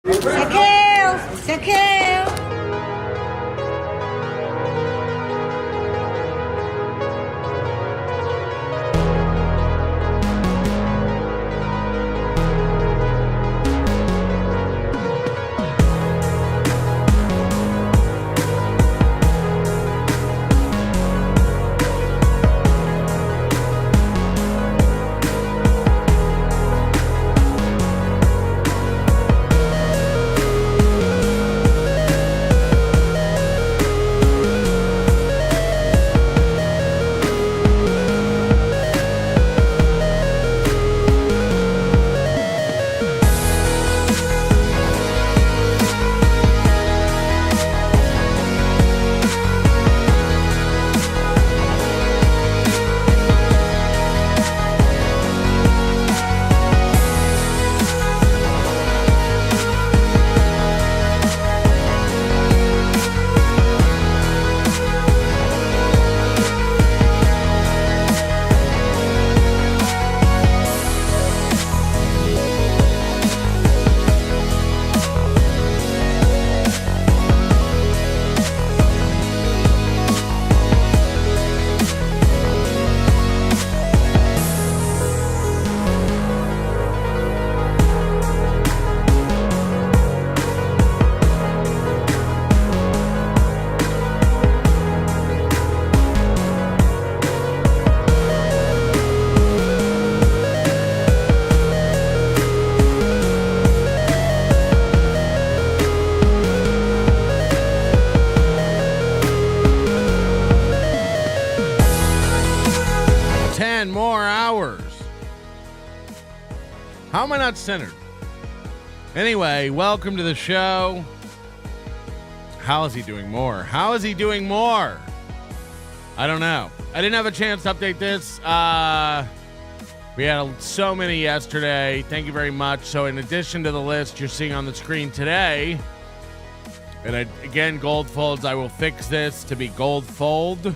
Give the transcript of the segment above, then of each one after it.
Saqueo. How am I not centered? Anyway, welcome to the show. How is he doing more? How is he doing more? I don't know. I didn't have a chance to update this. We had so many yesterday. Thank you very much. So in addition to the list you're seeing on the screen today, and again, gold folds, I will fix this to be gold fold.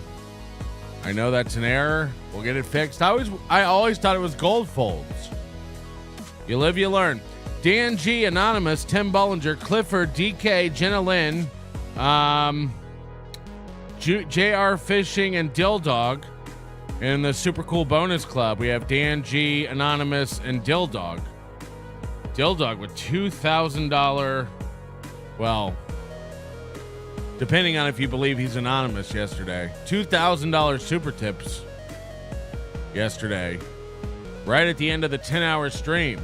I know that's an error. We'll get it fixed. I always thought it was gold folds. You live, you learn. Dan G, Anonymous, Tim Bullinger, Clifford, DK, Jenna Lynn, JR Fishing, and Dill Dog. In the super cool bonus club, we have Dan G, Anonymous, and Dill Dog. Dill Dog with $2,000, well, depending on if you believe he's anonymous yesterday, $2,000 super tips yesterday, right at the end of the 10-hour stream.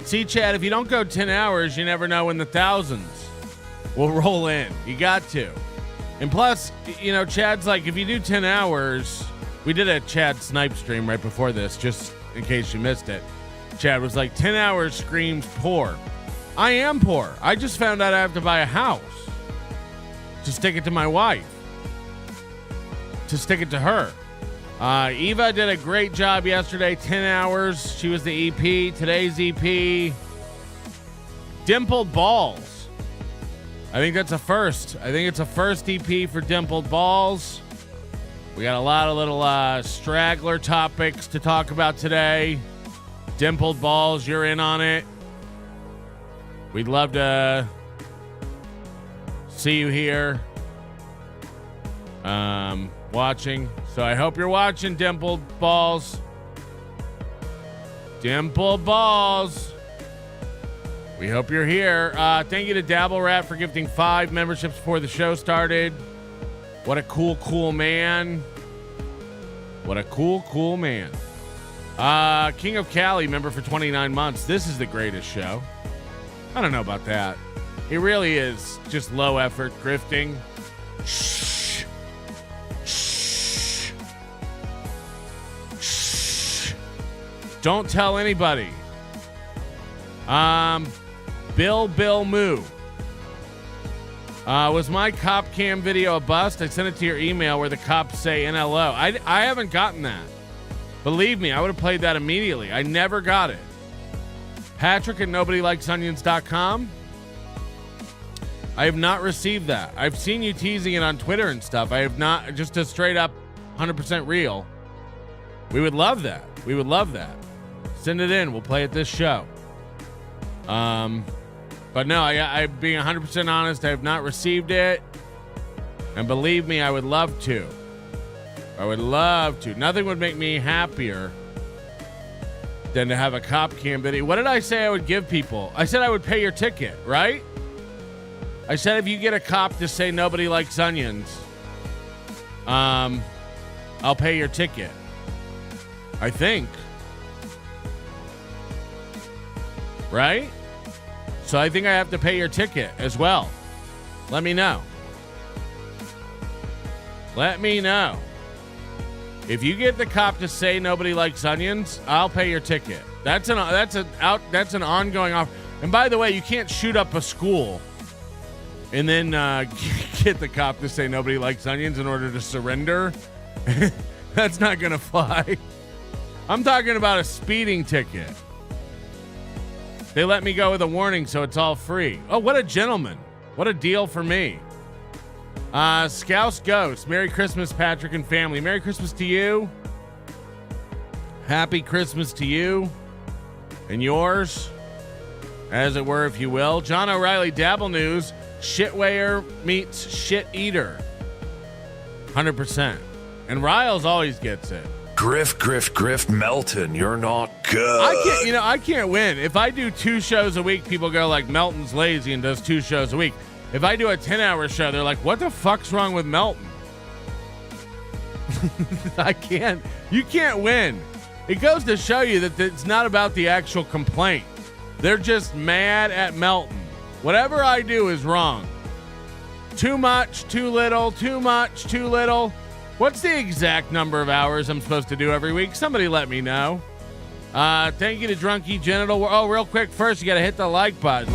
See, Chad, if you don't go 10 hours, you never know when the thousands will roll in. You got to. And plus, you know, Chad's like, if you do 10 hours, we did a Chad snipe stream right before this, just in case you missed it. Chad was like, 10 hours screams poor. I am poor. I just found out I have to buy a house to stick it to my wife, to stick it to her. Eva did a great job yesterday, 10 hours. She was the EP. Today's EP, Dimpled Balls. I think that's a first. I think it's a first EP for Dimpled Balls. We got a lot of little straggler topics to talk about today. Dimpled Balls, you're in on it. We'd love to see you here watching. So I hope you're watching, Dimpled Balls. Dimpled Balls. We hope you're here. Thank you to Dabble Rat for gifting 5 memberships before the show started. What a cool, cool man. What a cool, cool man. King of Cali, member for 29 months. This is the greatest show. I don't know about that. It really is just low effort grifting. Shh. Shh. Shh. Don't tell anybody. Bill Moo. Was my cop cam video a bust? I sent it to your email where the cops say NLO. I haven't gotten that. Believe me, I would have played that immediately. I never got it. Patrick at nobodylikesonions.com. I have not received that. I've seen you teasing it on Twitter and stuff. I have not, just a straight up 100% real. We would love that. We would love that. Send it in. We'll play it this show. But But no, I being 100% honest, I have not received it. And believe me, I would love to. I would love to. Nothing would make me happier than to have a cop cam video. What did I say I would give people? I said I would pay your ticket, right? I said if you get a cop to say nobody likes onions, I'll pay your ticket. I think. Right? So I think I have to pay your ticket as well. Let me know. Let me know. If you get the cop to say nobody likes onions, I'll pay your ticket. That's an ongoing offer. And by the way, you can't shoot up a school and then get the cop to say nobody likes onions in order to surrender. That's not gonna fly. I'm talking about a speeding ticket. They let me go with a warning, so it's all free. Oh, what a gentleman. What a deal for me. Scouse Ghost. Merry Christmas, Patrick and family. Merry Christmas to you. Happy Christmas to you and yours, as it were, if you will. John O'Reilly, DabbleNews. Shitweigher meets shit eater. 100%. And Riles always gets it. Griff Melton, you're not good. I can't win. If I do 2 shows a week, people go like, Melton's lazy and does 2 shows a week. If I do a 10-hour show, they're like, what the fuck's wrong with Melton? You can't win. It goes to show you that it's not about the actual complaint. They're just mad at Melton. Whatever I do is wrong. Too much, too little, too much, too little. What's the exact number of hours I'm supposed to do every week? Somebody let me know. Thank you to Drunky Genital. Oh, real quick, first you got to hit the like button.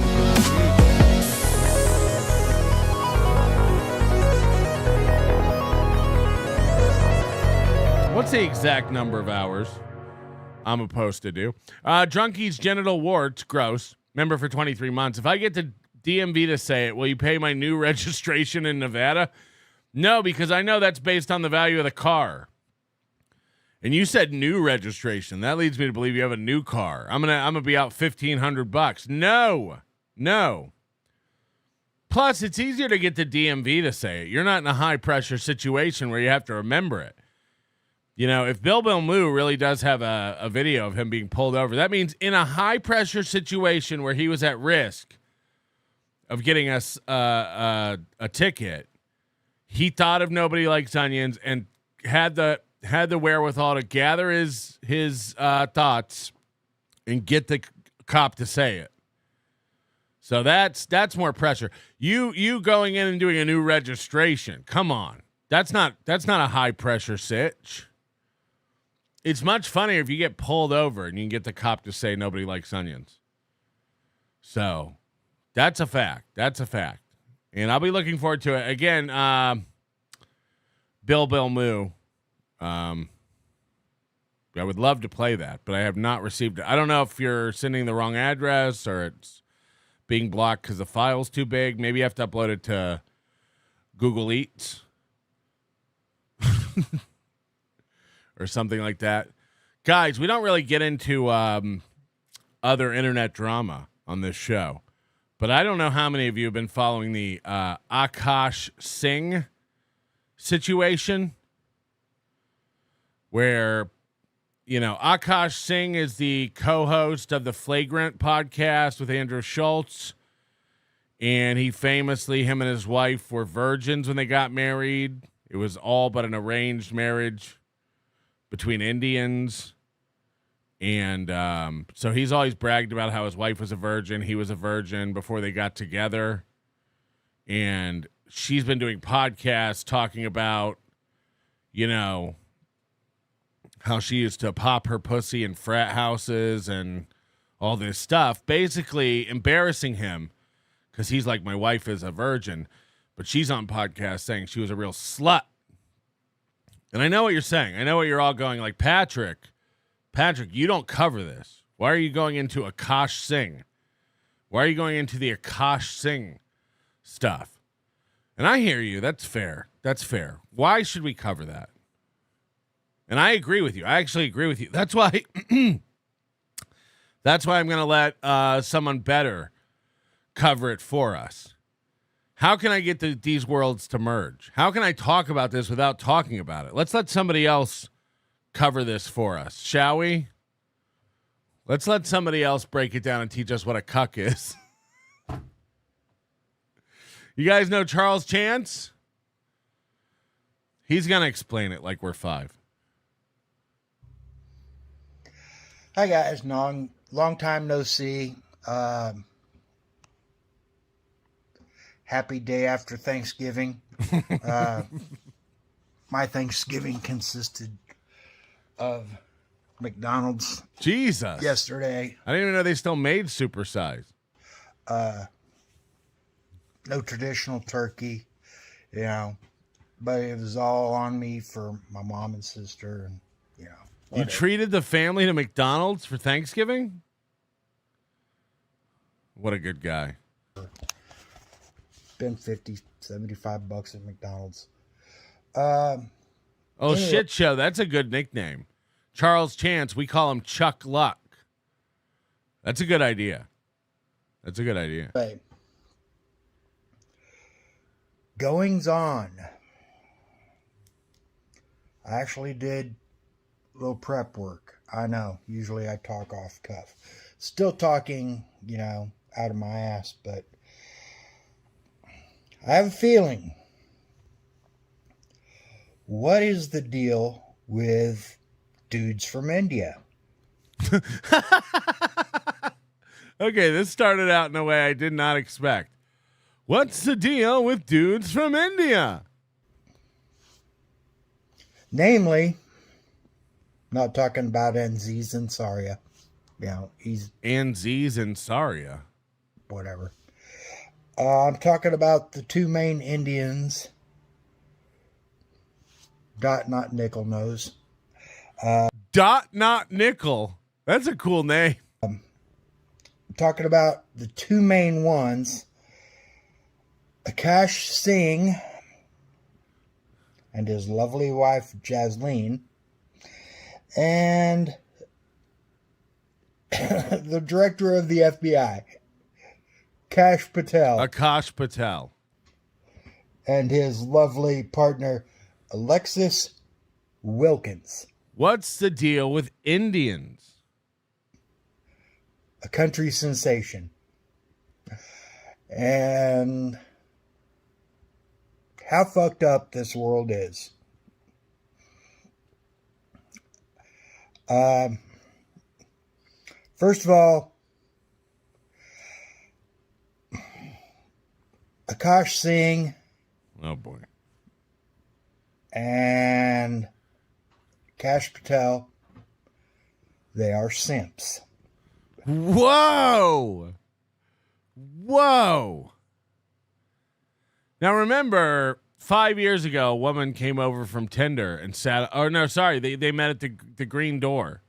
What's the exact number of hours I'm supposed to do? Drunky's Genital Warts, gross. Member for 23 months. If I get the DMV to say it, will you pay my new registration in Nevada? No, because I know that's based on the value of the car. And you said new registration. That leads me to believe you have a new car. I'm gonna be out $1,500. No. Plus, it's easier to get the DMV to say it. You're not in a high pressure situation where you have to remember it. You know, if Bill Moo really does have a video of him being pulled over, that means in a high pressure situation where he was at risk of getting us a ticket, he thought of nobody likes onions and had the wherewithal to gather his thoughts and get the cop to say it. So that's more pressure. You going in and doing a new registration. Come on. That's not a high pressure sitch. It's much funnier if you get pulled over and you can get the cop to say nobody likes onions. So that's a fact. And I'll be looking forward to it. Again, Bill Moo. I would love to play that, but I have not received it. I don't know if you're sending the wrong address or it's being blocked because the file's too big. Maybe you have to upload it to Google Eats. Or something like that. Guys, we don't really get into other internet drama on this show. But I don't know how many of you have been following the Akash Singh situation. Where, Akash Singh is the co-host of the Flagrant podcast with Andrew Schultz. And him and his wife were virgins when they got married. It was all but an arranged marriage between Indians. And so he's always bragged about how his wife was a virgin. He was a virgin before they got together. And she's been doing podcasts talking about, how she used to pop her pussy in frat houses and all this stuff, basically embarrassing him because he's like, my wife is a virgin, but she's on podcast saying she was a real slut. And I know what you're saying. I know what you're all going like, Patrick, you don't cover this. Why are you going into Akash Singh? Why are you going into the Akash Singh stuff? And I hear you. That's fair. Why should we cover that? And I agree with you. I actually agree with you. That's why I'm going to let someone better cover it for us? How can I get these worlds to merge? How can I talk about this without talking about it? Let's let somebody else cover this for us, shall we? Let's let somebody else break it down and teach us what a cuck is. You guys know Charles Chance? He's going to explain it like we're 5. Hi, guys. Long time no see. Happy day after Thanksgiving. My Thanksgiving consisted of McDonald's. Jesus. Yesterday. I didn't even know they still made supersize. No traditional turkey, but it was all on me for my mom and sister, and You treated the family to McDonald's for Thanksgiving? What a good guy. Been $50-$75 at McDonald's. Anyway. Shit show. That's a good nickname. Charles Chance. We call him Chuck Luck. That's a good idea. Right. Goings on. I actually did a little prep work. I know. Usually I talk off cuff. Still talking, out of my ass, but I have a feeling. What is the deal with dudes from India? Okay, this started out in a way I did not expect. What's the deal with dudes from India? Namely, not talking about Aziz Ansariya. He's Aziz Ansariya. Whatever. I'm talking about the two main Indians. Dot Not Nickel Nose. Dot Not Nickel. That's a cool name. I'm talking about the two main ones. Akash Singh and his lovely wife Jasleen, and the director of the FBI, Akash Patel, and his lovely partner Alexis Wilkins. What's the deal with Indians? A country sensation. And how fucked up this world is. First of all, Akash Singh. Oh boy. And Akash Patel, they are simps. Whoa! Now remember, 5 years ago, a woman came over from Tinder and sat. Oh no, sorry, they met at the Green Door.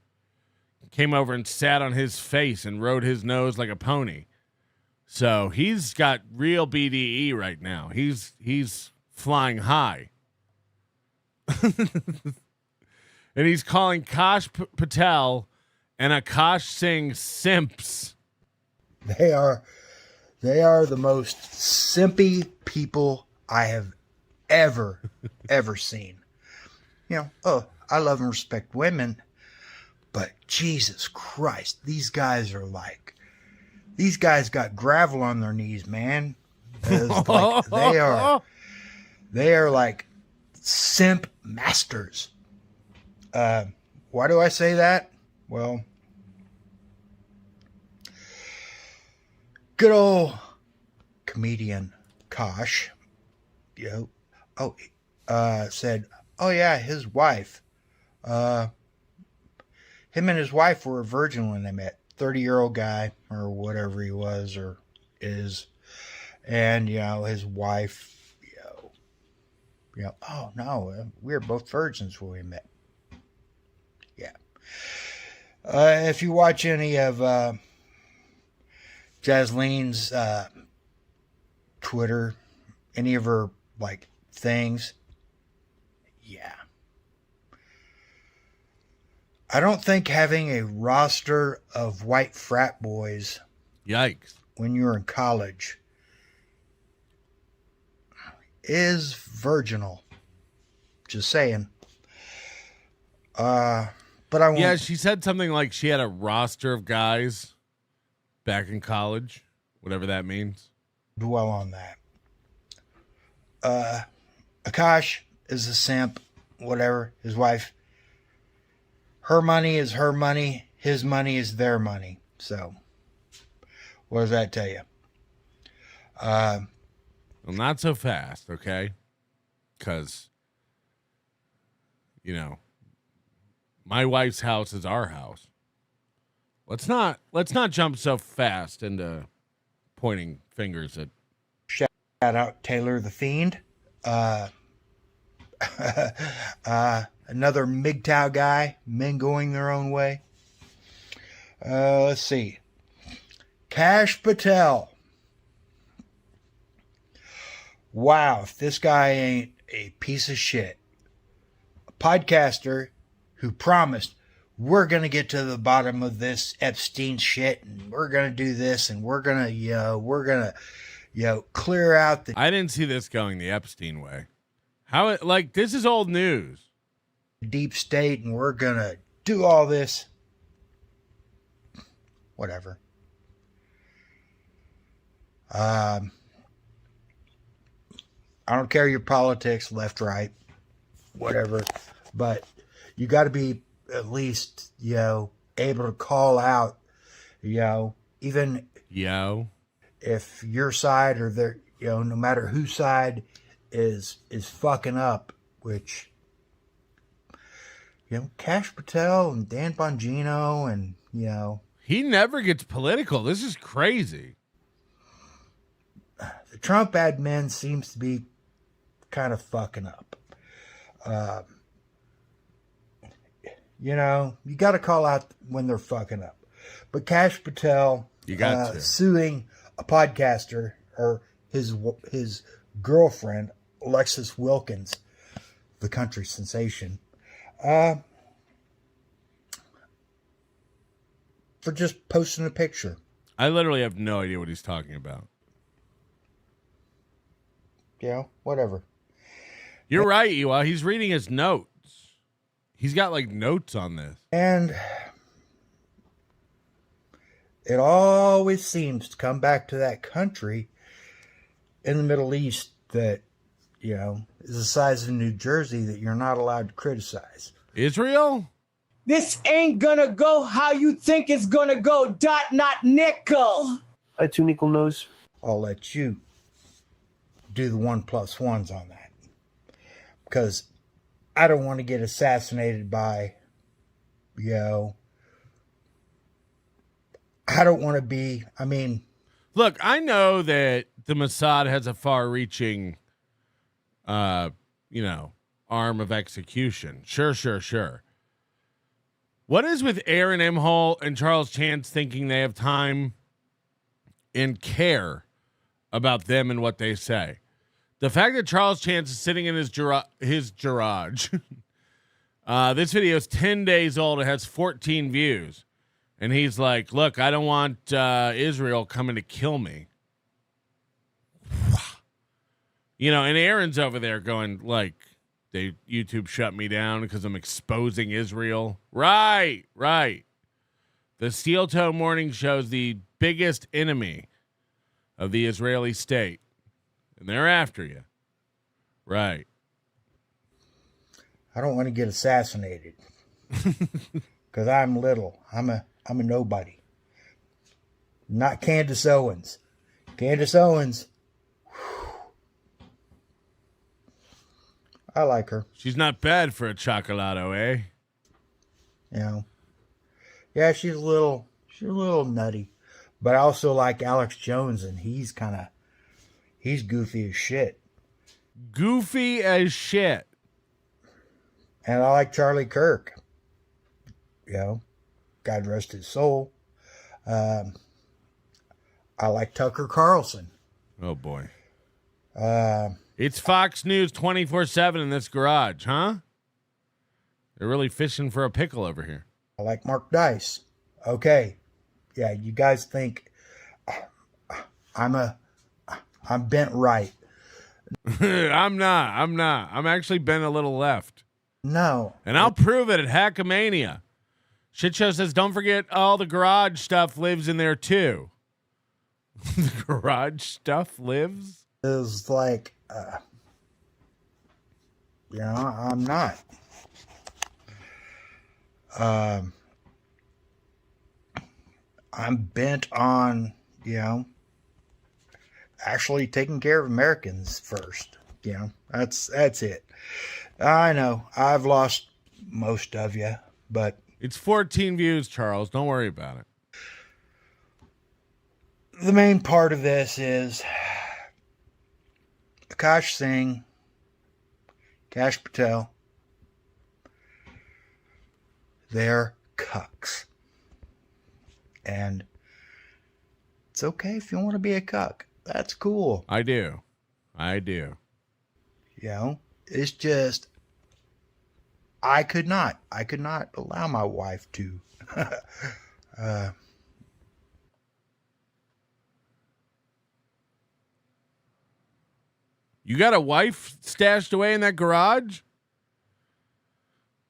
Came over and sat on his face and rode his nose like a pony. So he's got real BDE right now. He's flying high, and he's calling Akash Patel and Akash Singh simps. They are the most simpy people I have ever seen. I love and respect women, but Jesus Christ, these guys got gravel on their knees, man. Like, they are like simp masters. Why do I say that? Well, good old comedian Kosh, said, oh yeah, his wife, him and his wife were a virgin when they met. 30-year-old guy or whatever he was or is, and his wife, oh no, we were both virgins when we met. Yeah. If you watch any of Jasleen's Twitter, any of her things, yeah. I don't think having a roster of white frat boys, yikes, when you're in college is virginal. Just saying. But I won't. Yeah, she said something like she had a roster of guys back in college, whatever that means. Dwell on that. Akash is a simp, whatever. His wife. Her money is her money. His money is their money. So, what does that tell you? Well, not so fast, okay? Because, you know, my wife's house is our house. Let's not jump so fast into pointing fingers at. Shout out Taylor the Fiend. Another MGTOW guy, men going their own way. Let's see. Kash Patel. Wow, if this guy ain't a piece of shit. A podcaster who promised we're going to get to the bottom of this Epstein shit and we're going to do this and we're going to, clear out the I didn't see this going the Epstein way. This is old news. deep state and we're going to do all this. Whatever. I don't care your politics, left, right, whatever, but you got to be at least, able to call out, even if your side or their, no matter whose side is fucking up, which, Kash Patel and Dan Bongino and, He never gets political. This is crazy. The Trump admin seems to be kind of fucking up. You got to call out when they're fucking up. But Kash Patel suing a podcaster or his girlfriend, Alexis Wilkins, the country sensation, for just posting a picture. I literally have no idea what he's talking about. Whatever. You're right, Ewa. He's reading his notes. He's got notes on this. And it always seems to come back to that country in the Middle East that, is the size of New Jersey that you're not allowed to criticize. Israel? This ain't gonna go how you think it's gonna go. Dot, not nickel. Hi, 2 nickel nose. I'll let you do the 1+1s on that. Because I don't want to get assassinated by, I don't want to be, Look, I know that the Mossad has a far-reaching, arm of execution. Sure. What is with Aaron Imhol and Charles Chance thinking they have time and care about them and what they say? The fact that Charles Chance is sitting in his garage. This video is 10 days old. It has 14 views. And he's like, look, I don't want Israel coming to kill me. And Aaron's over there going, YouTube shut me down because I'm exposing Israel. Right. The Steel Toe Morning Show is the biggest enemy of the Israeli state. And they're after you. Right. I don't want to get assassinated. Because I'm little. I'm a nobody. Not Candace Owens. Candace Owens. I like her. She's not bad for a chocolato, eh? Yeah, she's a little nutty. But I also like Alex Jones, and he's goofy as shit. Goofy as shit. And I like Charlie Kirk. God rest his soul. I like Tucker Carlson. Oh, boy. It's Fox News 24/7 in this garage, huh? They're really fishing for a pickle over here. I like Mark Dice. Okay. Yeah, you guys think I'm bent right. I'm not. I'm actually bent a little left. No. And I'll prove it at Hackamania. Shit Show says, don't forget all the garage stuff lives in there too. The garage stuff lives? Is like, I'm not. I'm bent on, actually taking care of Americans first. That's it. I know I've lost most of you, but it's 14 views, Charles. Don't worry about it. The main part of this is Akash Singh, Kash Patel. They're cucks. And it's okay if you want to be a cuck. That's cool. I do. It's just I could not allow my wife to You got a wife stashed away in that garage?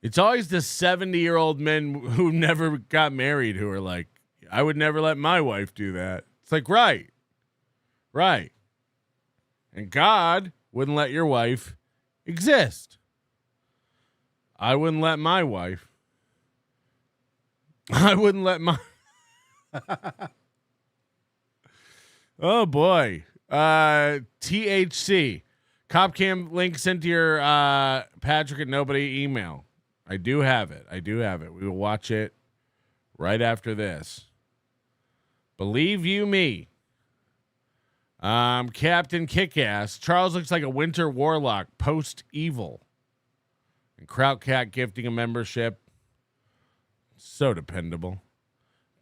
It's always the 70-year-old men who never got married who are like, I would never let my wife do that. It's like, right. And God wouldn't let your wife exist. I wouldn't let my wife. Oh, boy. THC. Copcam link sent to your Patrick and Nobody email. I do have it. We will watch it right after this. Believe you me. Captain Kickass. Charles looks like a winter warlock post-evil. And Krautcat gifting a membership. So dependable.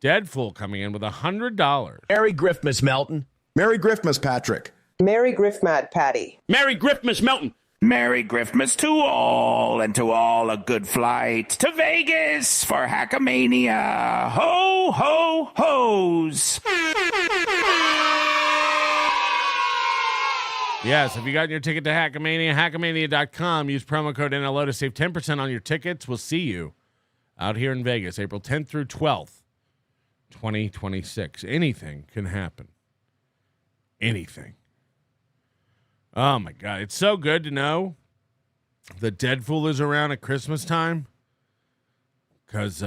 Deadfool coming in with $100. Merry Griftmas, Melton. Merry Griftmas, Patrick. Merry Griftmad, Patty. Merry Griftmas, Melton. Merry Griftmas to all, and to all a good flight to Vegas for Hackamania. Ho, ho, hoes. Yes, if you got your ticket to Hackamania, hackamania.com, use promo code NLO to save 10% on your tickets. We'll see you out here in Vegas, April 10th through 12th, 2026. Anything can happen. Anything. Oh, my God. It's so good to know that Deadpool is around at Christmas time because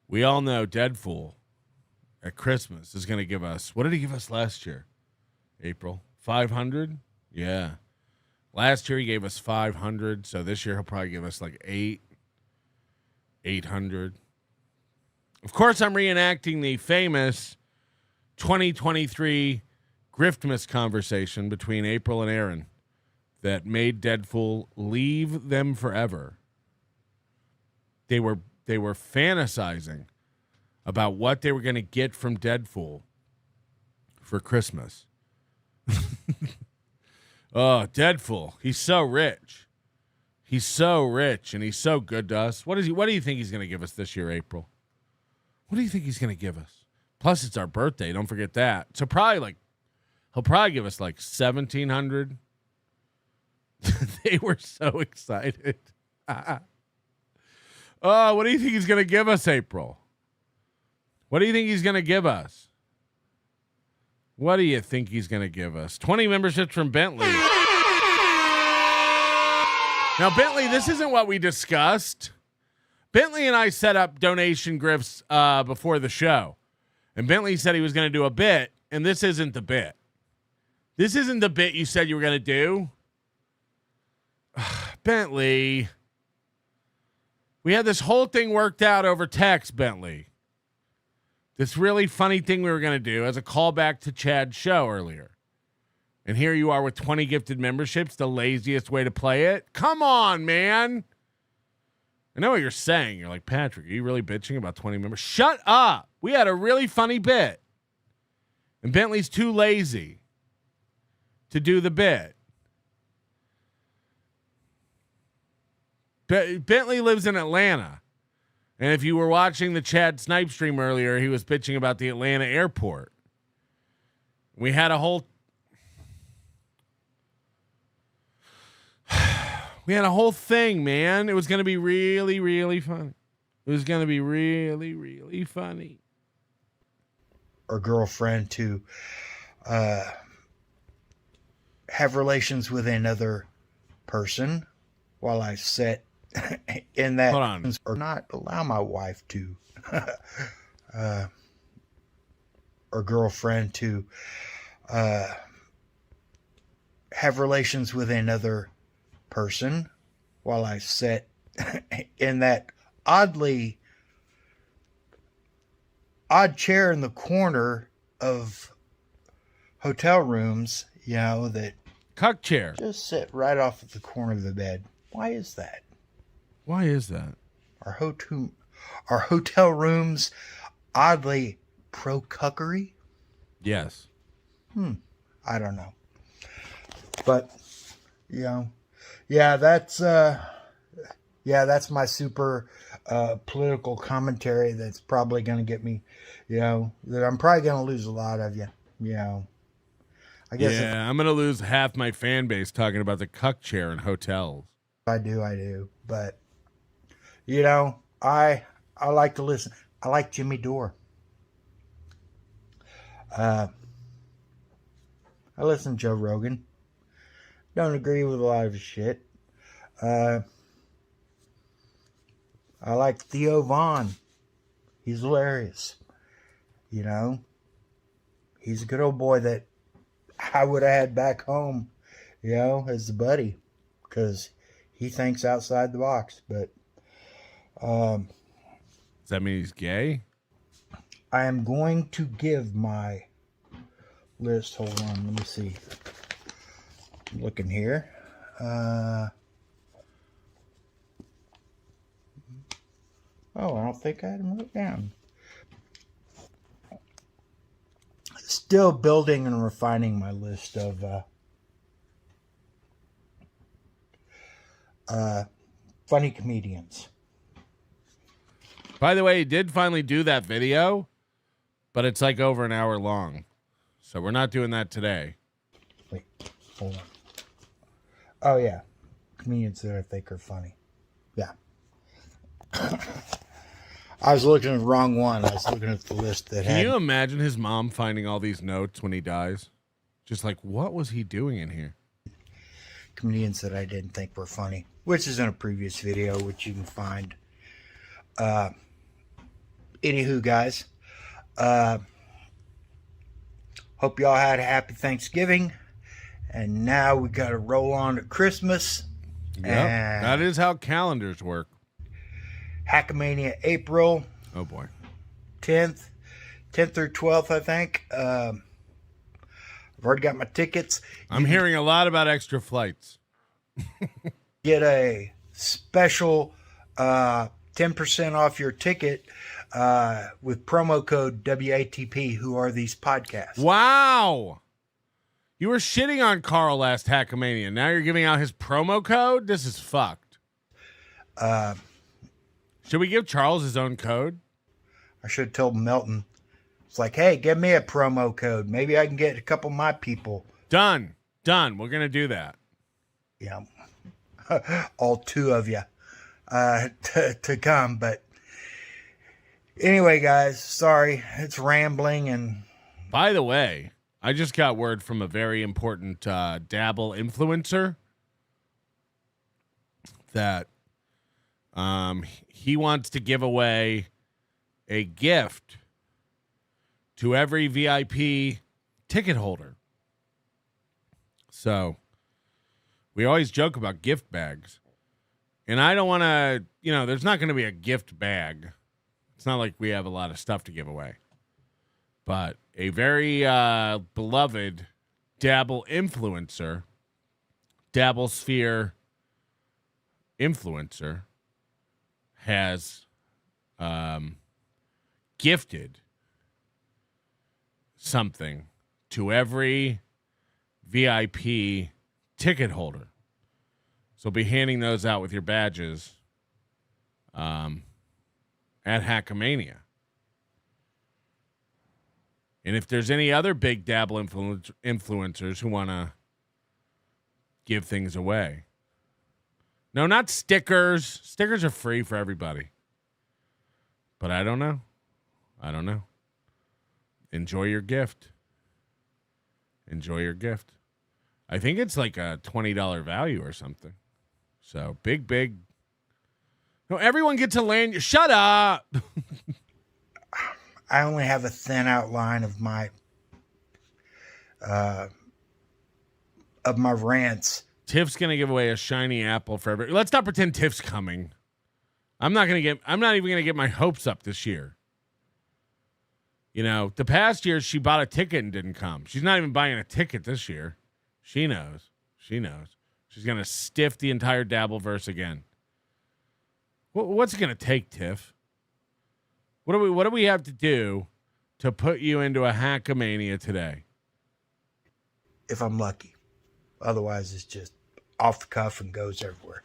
we all know Deadpool at Christmas is going to give us, what did he give us last year? April? 500? Yeah. Last year he gave us 500, so this year he'll probably give us like 800. Of course, I'm reenacting the famous 2023 Griftmas conversation between April and Aaron that made Deadpool leave them forever. They were fantasizing about what they were going to get from Deadpool for Christmas. Oh, Deadpool. He's so rich. He's so rich and he's so good to us. What do you think he's going to give us this year, April? What do you think he's going to give us? Plus, it's our birthday. Don't forget that. So he'll probably give us like 1,700. They were so excited. Oh, what do you think he's going to give us, April? What do you think he's going to give us? What do you think he's going to give us? 20 memberships from Bentley. Now, Bentley, this isn't what we discussed. Bentley and I set up donation grifts before the show. And Bentley said he was going to do a bit, and this isn't the bit. This isn't the bit you said you were going to do. Bentley. We had this whole thing worked out over text, Bentley. This really funny thing we were going to do as a callback to Chad's show earlier. And here you are with 20 gifted memberships, the laziest way to play it. Come on, man. I know what you're saying. You're like, Patrick, are you really bitching about 20 members? Shut up. We had a really funny bit. And Bentley's too lazy to do the bit. Bentley lives in Atlanta. And if you were watching the Chad Snipe stream earlier, he was bitching about the Atlanta airport. We had a whole thing, man. It was going to be really, really funny. It was going to be really, really funny. Or girlfriend to have relations with another person while I sit in that. Hold on. Or not allow my wife to or girlfriend to have relations with another person while I sit in that odd chair in the corner of hotel rooms, that Cuck chair. just sit right off at the corner of the bed. Why is that? Why is that? Are hotel rooms oddly pro-cuckery? Yes. I don't know. But, that's my super political commentary that's probably going to get me, that I'm probably going to lose a lot of you, I guess I'm going to lose half my fan base talking about the cuck chair in hotels. I do. But, I like to listen. I like Jimmy Dore. I listen to Joe Rogan. Don't agree with a lot of his shit. I like Theo Vaughn. He's hilarious. He's a good old boy that I would have had back home, as a buddy, because he thinks outside the box. But does that mean he's gay? I am going to give my list. Hold on, let me see. I'm looking here. I don't think I had them wrote down. Still building and refining my list of funny comedians. By the way, he did finally do that video, but it's like over an hour long. So we're not doing that today. Wait, hold on. Oh, yeah. Comedians that I think are funny. Yeah. I was looking at the wrong one. I was looking at the list that Can you imagine his mom finding all these notes when he dies? Just like, what was he doing in here? Comedians that I didn't think were funny, which is in a previous video, which you can find. Anywho, guys, hope y'all had a happy Thanksgiving, and now we got to roll on to Christmas. Yep, that is how calendars work. Hackamania April. Oh boy, 10th through 12th, I think. I've already got my tickets. I'm hearing a lot about extra flights. Get a special 10% off your ticket with promo code WATP. Who are these podcasts? Wow. You were shitting on Carl last Hackamania. Now you're giving out his promo code? This is fucked. Should we give Charles his own code? I should have told Melton. It's like, hey, give me a promo code. Maybe I can get a couple of my people. Done. We're going to do that. Yeah. All two of you to come. But anyway, guys, sorry. It's rambling. And by the way, I just got word from a very important Dabble influencer that he wants to give away a gift to every VIP ticket holder. So we always joke about gift bags. And I don't want to, there's not going to be a gift bag. It's not like we have a lot of stuff to give away. But a very beloved Dabble influencer, Dabble Sphere influencer, has gifted something to every VIP ticket holder. So be handing those out with your badges at Hackamania. And if there's any other big Dabble influencers who want to give things away. No, not stickers. Stickers are free for everybody. But I don't know. Enjoy your gift. Enjoy your gift. I think it's like a $20 value or something. So big. No, everyone gets a lanyard. Shut up. I only have a thin outline of my rants. Tiff's gonna give away a shiny apple for everybody. Let's not pretend Tiff's coming. I'm not even gonna get my hopes up this year. You know, the past year she bought a ticket and didn't come. She's not even buying a ticket this year. She knows. She's gonna stiff the entire Dabbleverse again. What's it gonna take, Tiff? What do we have to do to put you into a Hackamania today? If I'm lucky. Otherwise, it's just off the cuff and goes everywhere.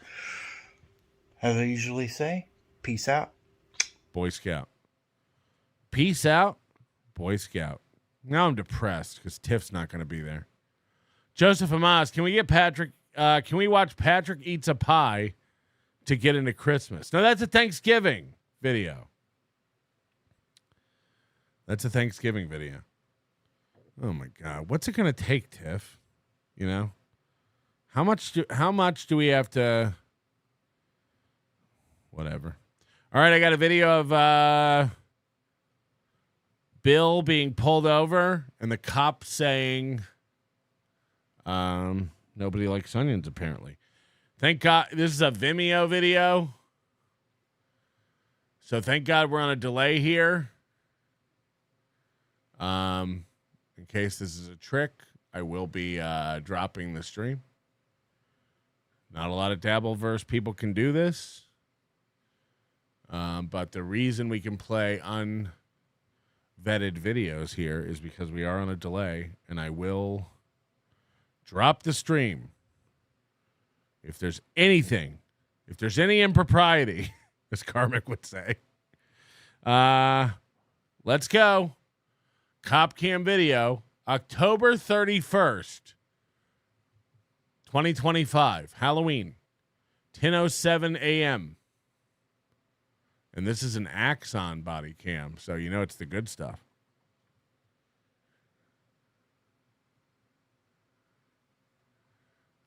As I usually say, peace out. Boy Scout. Peace out, Boy Scout. Now I'm depressed because Tiff's not going to be there. Joseph Amas, can we get Patrick? Can we watch Patrick Eats a Pie to get into Christmas? No, that's a Thanksgiving video. That's a Thanksgiving video. Oh my God, what's it going to take, Tiff? You know, how much do we have to? Whatever. All right, I got a video of Bill being pulled over and the cop saying, "Nobody likes onions." Apparently, thank God this is a Vimeo video. So thank God we're on a delay here. In case this is a trick, I will be dropping the stream. Not a lot of Dabbleverse people can do this. But the reason we can play unvetted videos here is because we are on a delay, and I will drop the stream. If there's any impropriety, as Karmic would say. Let's go. Cop cam video, October 31st, 2025, Halloween, 10:07 a.m. And this is an Axon body cam, so you know it's the good stuff.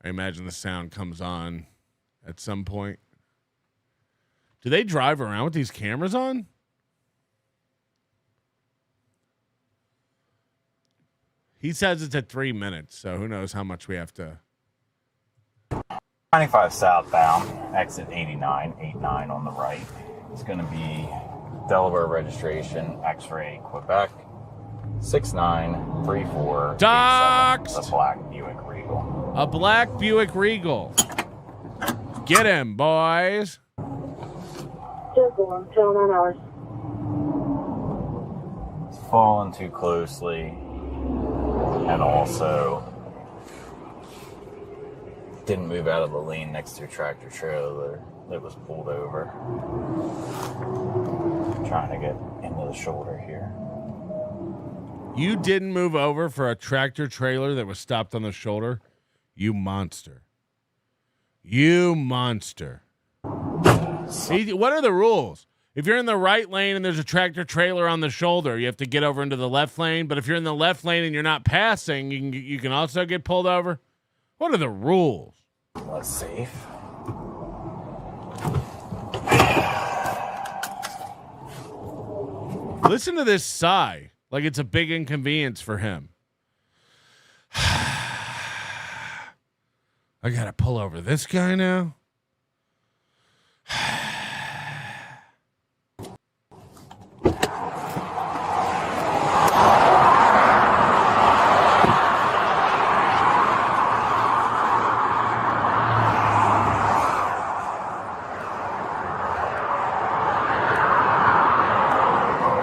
I imagine the sound comes on at some point. Do they drive around with these cameras on? He says it's at 3 minutes, so who knows how much we have to. 95 southbound, exit 89, 89 on the right. It's going to be Delaware registration, X-ray, Quebec, 6934. Doxed! A black Buick Regal. A black Buick Regal. Get him, boys. It's falling too closely. And also didn't move out of the lane next to a tractor trailer that was pulled over. Trying to get into the shoulder here. You didn't move over for a tractor trailer that was stopped on the shoulder? You monster. You monster. What are the rules? If you're in the right lane and there's a tractor trailer on the shoulder, you have to get over into the left lane. But if you're in the left lane and you're not passing, you can also get pulled over. What are the rules? That's safe. Listen to this sigh, like it's a big inconvenience for him. I gotta pull over this guy now.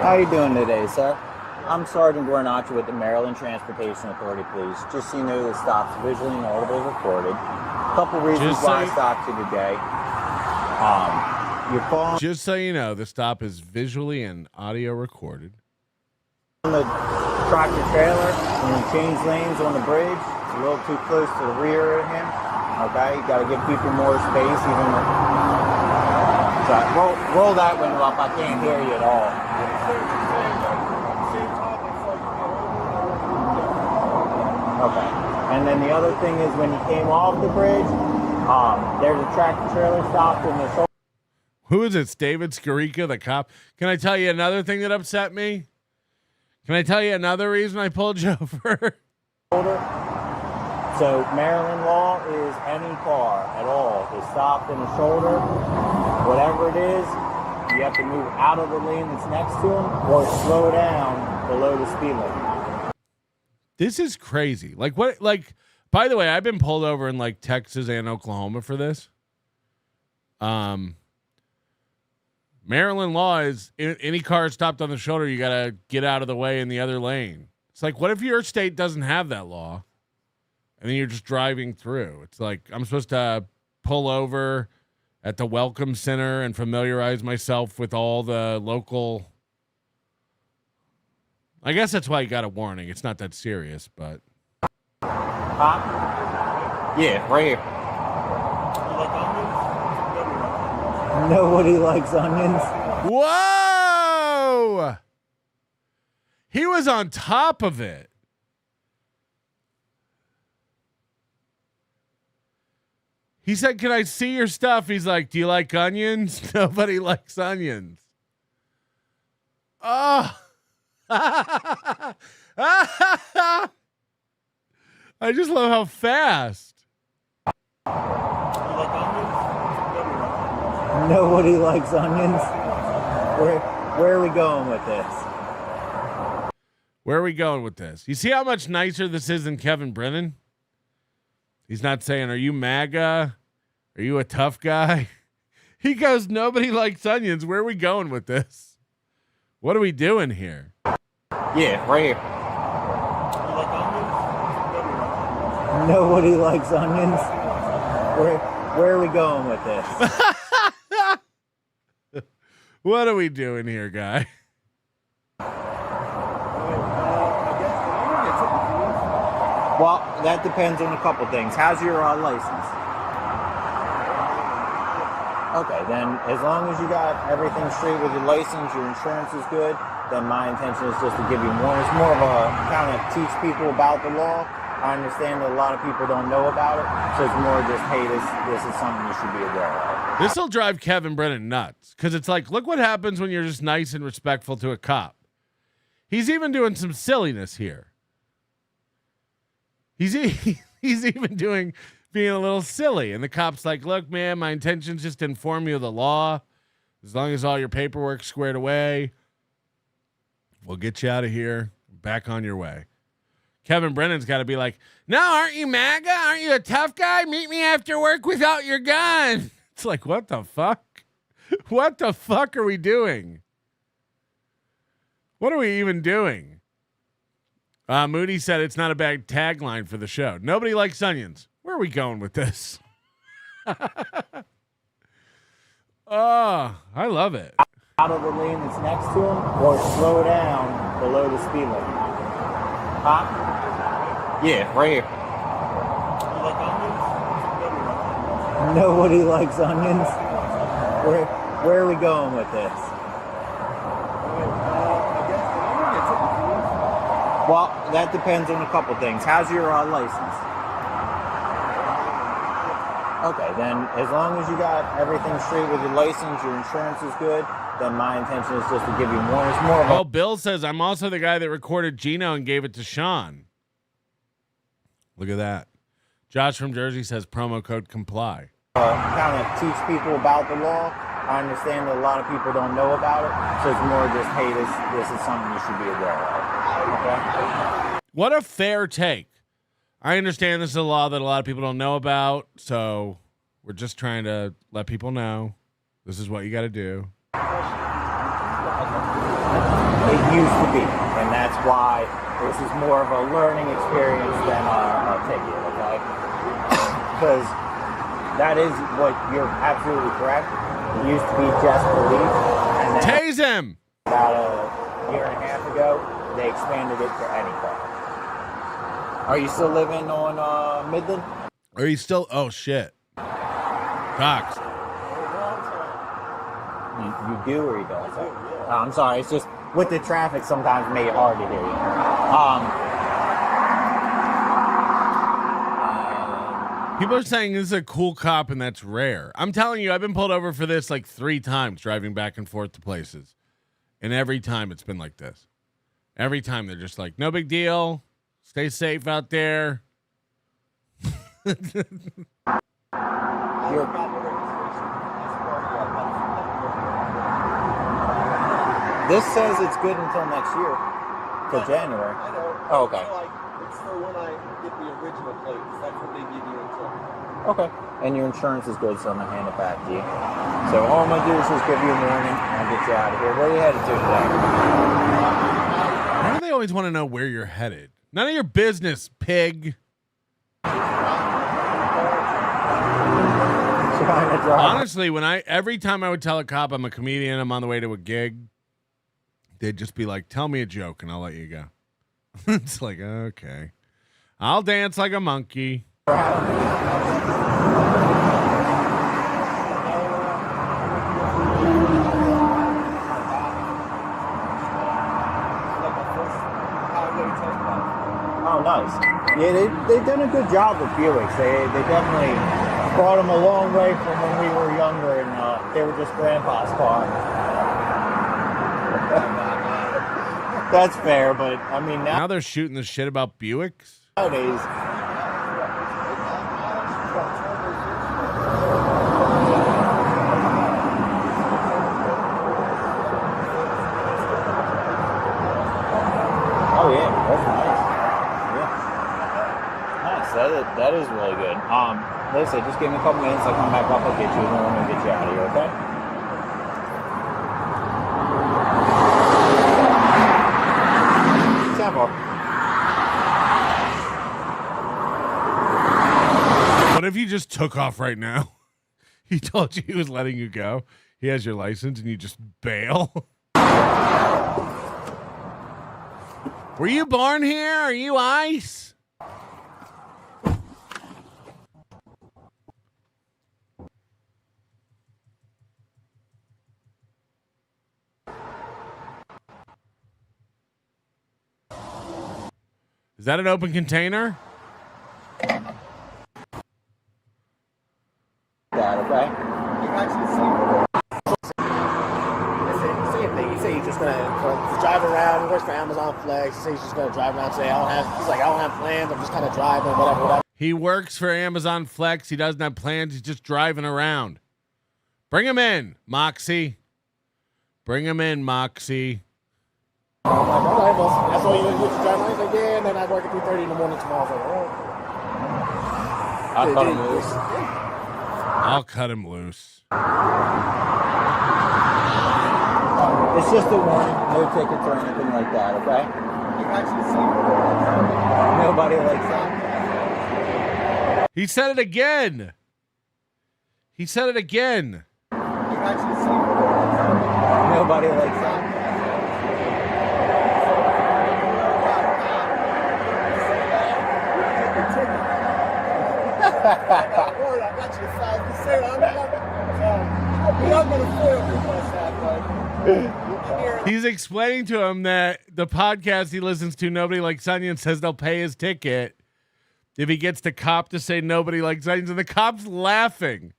How you doing today, sir? I'm Sergeant Guarnacho with the Maryland Transportation Authority Police. Just so you know, the stop's visually and audibly recorded. A couple reasons why I stopped you today. Your phone. Just so you know, the stop is visually and audio recorded. On the tractor trailer, when you change lanes on the bridge, a little too close to the rear of him. Okay, you got to give people more space. Even roll that window up. I can't hear you at all. Okay. And then the other thing is when you came off the bridge, there's a tractor trailer stopped in the shoulder. Who is it? David Skarica, the cop. Can I tell you another thing that upset me? Can I tell you another reason I pulled you over? So Maryland law is any car at all is stopped in the shoulder, whatever it is, you have to move out of the lane that's next to him or slow down below the speed limit. This is crazy. Like what? Like, by the way, I've been pulled over in like Texas and Oklahoma for this. Maryland law is any car stopped on the shoulder, you got to get out of the way in the other lane. It's like, what if your state doesn't have that law and then you're just driving through? It's like, I'm supposed to pull over at the Welcome Center and familiarize myself with all the local. I guess that's why you got a warning. It's not that serious, but. Yeah, right here. Nobody likes onions. Whoa! He was on top of it. He said, "Can I see your stuff?" He's like, "Do you like onions?" Nobody likes onions. Oh. I just love how fast. Nobody likes onions. Where are we going with this? Where are we going with this? You see how much nicer this is than Kevin Brennan? He's not saying, "Are you MAGA? Are you a tough guy?" He goes, "Nobody likes onions. Where are we going with this? What are we doing here?" Yeah, right here. Nobody likes onions. Where are we going with this? What are we doing here, guy? Well, that depends on a couple things. How's your license? Okay, then as long as you got everything straight with your license, your insurance is good, then my intention is just to give you more. It's more of a kind of teach people about the law. I understand that a lot of people don't know about it, so it's more just, hey, this is something you should be aware of. This will drive Kevin Brennan nuts because it's like, look what happens when you're just nice and respectful to a cop. He's even doing some silliness here. He's even being a little silly, and the cop's like, "Look, man, my intention's just to inform you of the law. As long as all your paperwork's squared away, we'll get you out of here, back on your way." Kevin Brennan's got to be like, "No, aren't you MAGA? Aren't you a tough guy? Meet me after work without your gun." It's like, what the fuck? What the fuck are we doing? What are we even doing? Moody said it's not a bad tagline for the show. Nobody likes onions. Where are we going with this? Oh, I love it. Out of the lane that's next to him or slow down below the speed limit. Huh? Yeah, right here. Nobody likes onions. Where are we going with this? Well, that depends on a couple things. How's your license? Okay, then as long as you got everything straight with your license, your insurance is good, then my intention is just to give you more. It's more of a... Oh, Bill says, "I'm also the guy that recorded Geno and gave it to Sean." Look at that. Josh from Jersey says, "Promo code comply." Kind of teach people about the law. I understand that a lot of people don't know about it, so it's more just, hey, this is something you should be aware of. Okay? What a fair take. I understand this is a law that a lot of people don't know about, so we're just trying to let people know this is what you got to do. It used to be, and that's why this is more of a learning experience than a ticket, okay? Because that is what you're absolutely correct. It used to be just belief. And then Tase him! about a year and a half ago, they expanded it to any car. Are you still living on Midland? Are you still? Oh shit, Cox. You do or you don't? Oh, I'm sorry. It's just with the traffic sometimes it made it hard to hear you. People are saying this is a cool cop and that's rare. I'm telling you, I've been pulled over for this like 3 times driving back and forth to places. And every time it's been like this. Every time they're just like, no big deal. Stay safe out there. This says it's good until next year, till January. I know. Oh, okay. It's for when I get the original plates. That's what they give you until. Okay. And your insurance is good, so I'm going to hand it back to you. So all I'm going to do is just give you a warning, and I'll get you out of here. Where are you headed to today? Why do they always want to know where you're headed? None of your business, pig. Honestly, every time I would tell a cop I'm a comedian, I'm on the way to a gig, they'd just be like, tell me a joke and I'll let you go. It's like, okay. I'll dance like a monkey. Oh, nice. Yeah, they've done a good job with Buicks. They definitely brought them a long way from when we were younger and they were just grandpa's car. That's fair, but I mean now they're shooting the shit about Buicks. Nowadays. Oh yeah, that's nice. Yeah, nice. That is really good. Like I said, just give me a couple minutes. I'll come back up. I'll get you, and then we're gonna get you out of here. Okay? What if you just took off right now? He told you he was letting you go. He has your license and you just bail. Were you born here? Are you ICE? Is that an open container? That okay? You actually same thing. He said he's just gonna drive around. He works for Amazon Flex. He said he's just gonna drive around. Say I don't have plans. I'm just kind of driving, whatever. He works for Amazon Flex. He doesn't have plans. He's just driving around. Bring him in, Moxie. Bring him in, Moxie. I'm like, all right, well, that's all you do is drive around. He's like, yeah, and then I work at 3:30 in the morning tomorrow. So, I'll cut him loose. I'll cut him loose. It's just a warning. No tickets or anything like that, okay? You actually Nobody likes that. He said it again. He said it again. You actually Nobody likes that. He's explaining to him that the podcast he listens to, Nobody Likes Onions, says they'll pay his ticket if he gets the cop to say Nobody Likes Onions, and the cop's laughing.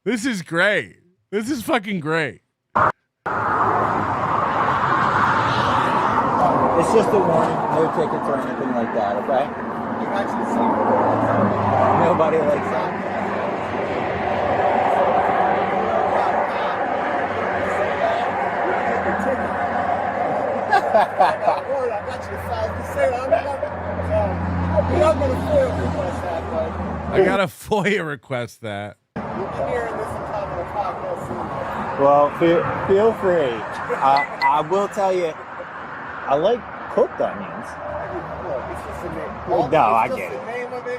This is great. This is fucking great. It's just a warning. No tickets or anything like that, okay? You actually Nobody likes that. I got a FOIA request that. Well, feel free. I will tell you, I like cooked onions. No, I get it.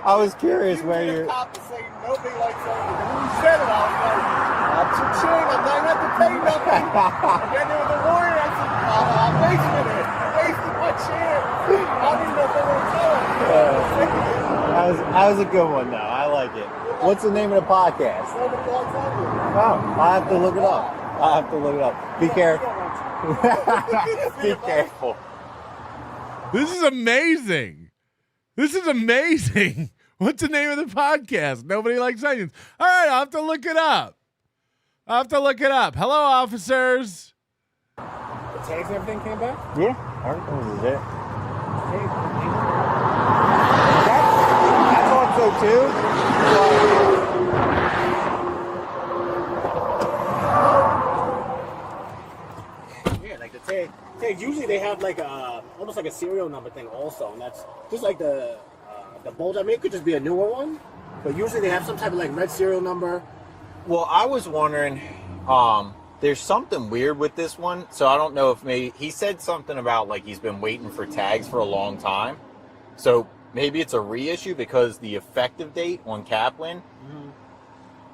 I was curious where you're. Nobody likes onions. And when you said it, I was like, I'm cha-ching, I'm not going to pay nothing. And then there was a warning, I said, I'm wasting it. I'm wasting my That was a good one, though. I like it. What's the name of the podcast? Oh, I have to look it up. Be careful. Be careful. This is amazing. What's the name of the podcast? Nobody Likes Onions. All right, I'll have to look it up. Hello, officers. The tags and everything came back? Yeah, everything was it. I thought so too. Yeah, like the tags. Usually they have like a almost like a serial number thing also, and that's just like the bulge. I mean, it could just be a newer one, but usually they have some type of like red serial number. Well, I was wondering, there's something weird with this one, so I don't know if maybe he said something about like he's been waiting for tags for a long time, so maybe it's a reissue because the effective date on Kaplan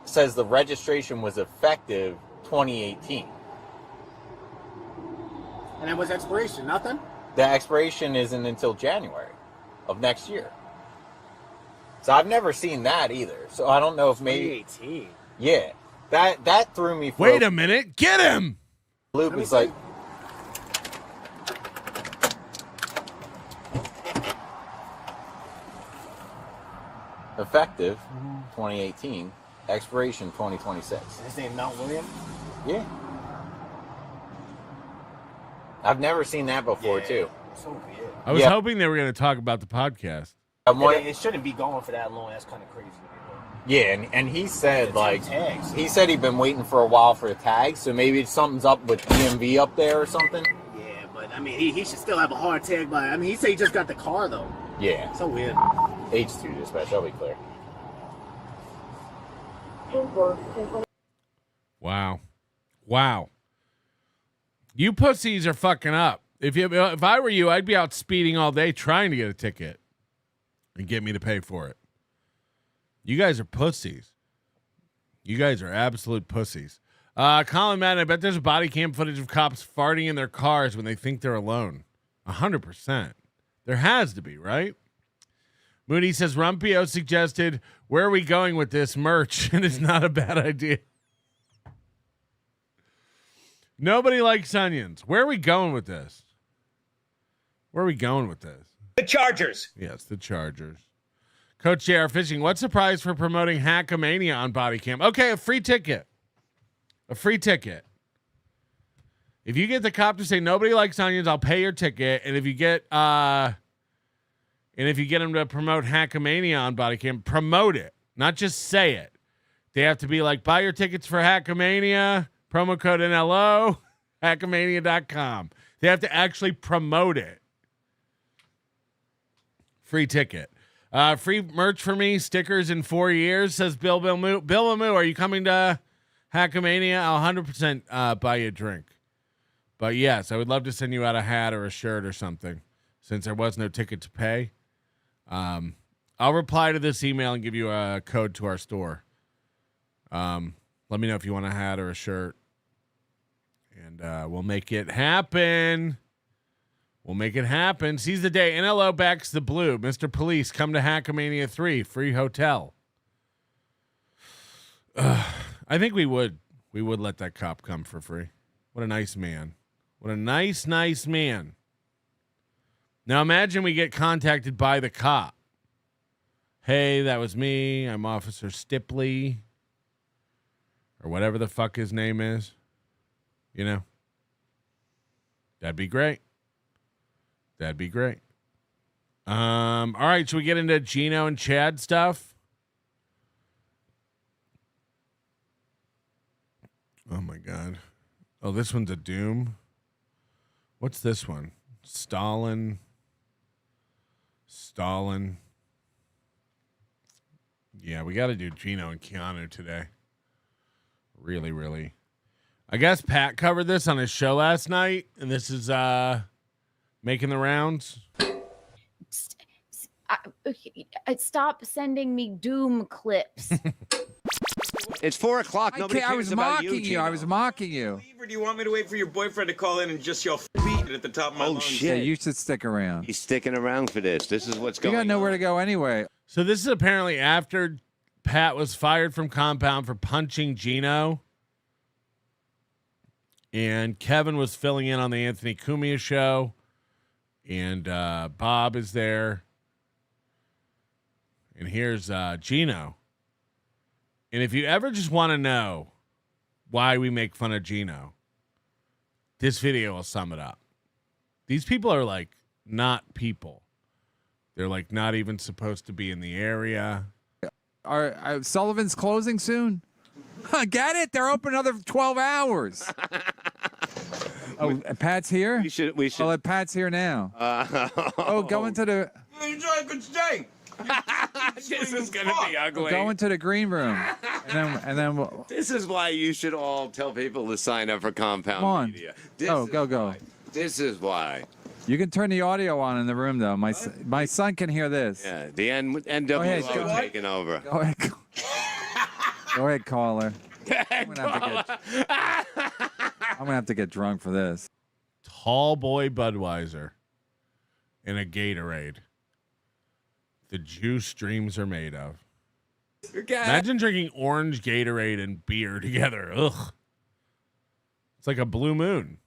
says the registration was effective 2018. And that was expiration, nothing? The expiration isn't until January of next year. So I've never seen that either. So I don't know if maybe 2018. Yeah. That threw me for Wait a minute. Get him. Loop is like effective 2018, expiration 2026. His name Mount William? Yeah. I've never seen that before too. So weird. I was hoping they were going to talk about the podcast. It shouldn't be going for that long. That's kind of crazy. Yeah, and he said he said he'd been waiting for a while for the tags, so maybe something's up with DMV up there or something. Yeah, but I mean, he should still have a hard tag by. I mean, he said he just got the car though. Yeah. So weird. H2 dispatch, I'll be clear. Wow. You pussies are fucking up. If I were you, I'd be out speeding all day trying to get a ticket and get me to pay for it. You guys are pussies. You guys are absolute pussies. Colin Madden, I bet there's body cam footage of cops farting in their cars when they think they're alone. 100%. There has to be, right? Moody says, Rumpio suggested, where are we going with this merch? And it's not a bad idea. Nobody likes onions. Where are we going with this? The Chargers. Yes, the Chargers. Coach JR Fishing, what's the prize for promoting Hackamania on body cam? Okay, a free ticket. If you get the cop to say nobody likes onions, I'll pay your ticket. And if you get him to promote Hackamania on body cam, promote it, not just say it. They have to be like, buy your tickets for Hackamania, promo code NLO, hackamania.com. They have to actually promote it. Free ticket. Free merch for me, stickers in 4 years, says Bill Moo. Bill Moo, are you coming to Hackamania? I'll 100% buy you a drink. But yes, I would love to send you out a hat or a shirt or something, since there was no ticket to pay. I'll reply to this email and give you a code to our store. Let me know if you want a hat or a shirt, and we'll make it happen. Seize the day. NLO backs the blue. Mr. Police, come to Hackamania 3. Free hotel. I think we would let that cop come for free. What a nice man. What a nice man. Now imagine we get contacted by the cop. Hey, that was me. I'm Officer Stipley. Or whatever the fuck his name is. You know? That'd be great. All right, should we get into Geno and Chad stuff? Oh my God. Oh, this one's a doom. What's this one? Stalin. Yeah, we got to do Geno and Keanu today. Really. I guess Pat covered this on his show last night, and this is making the rounds. Stop sending me doom clips. It's 4 o'clock. Nobody cares I was about mocking you. I was mocking you. Or do you want me to wait for your boyfriend to call in and just yell "beat" at the top of my lungs? Yeah, you should stick around. He's sticking around for this. This is what's You going on. got nowhere to go anyway. So this is apparently after Pat was fired from Compound for punching Geno. And Kevin was filling in on the Anthony Cumia show. And Bob is there. And here's Geno. And if you ever just want to know why we make fun of Geno, this video will sum it up. These people are like not people. They're like not even supposed to be in the area. Are Sullivan's closing soon? Get it? They're open another 12 hours. Oh, Pat's here? We should. Oh, Pat's here now. Go into the... You enjoy a good stay. This is going to be ugly. Go into the green room. And then we'll... This is why you should all tell people to sign up for Compound Come on. Media. Go. This is why. You can turn the audio on in the room, though. My son can hear this. Yeah, the NWO taking over. Go ahead. Go ahead, caller. I'm gonna have to get drunk for this. Tall boy Budweiser and a Gatorade. The juice dreams are made of. Imagine drinking orange Gatorade and beer together. Ugh. It's like a blue moon.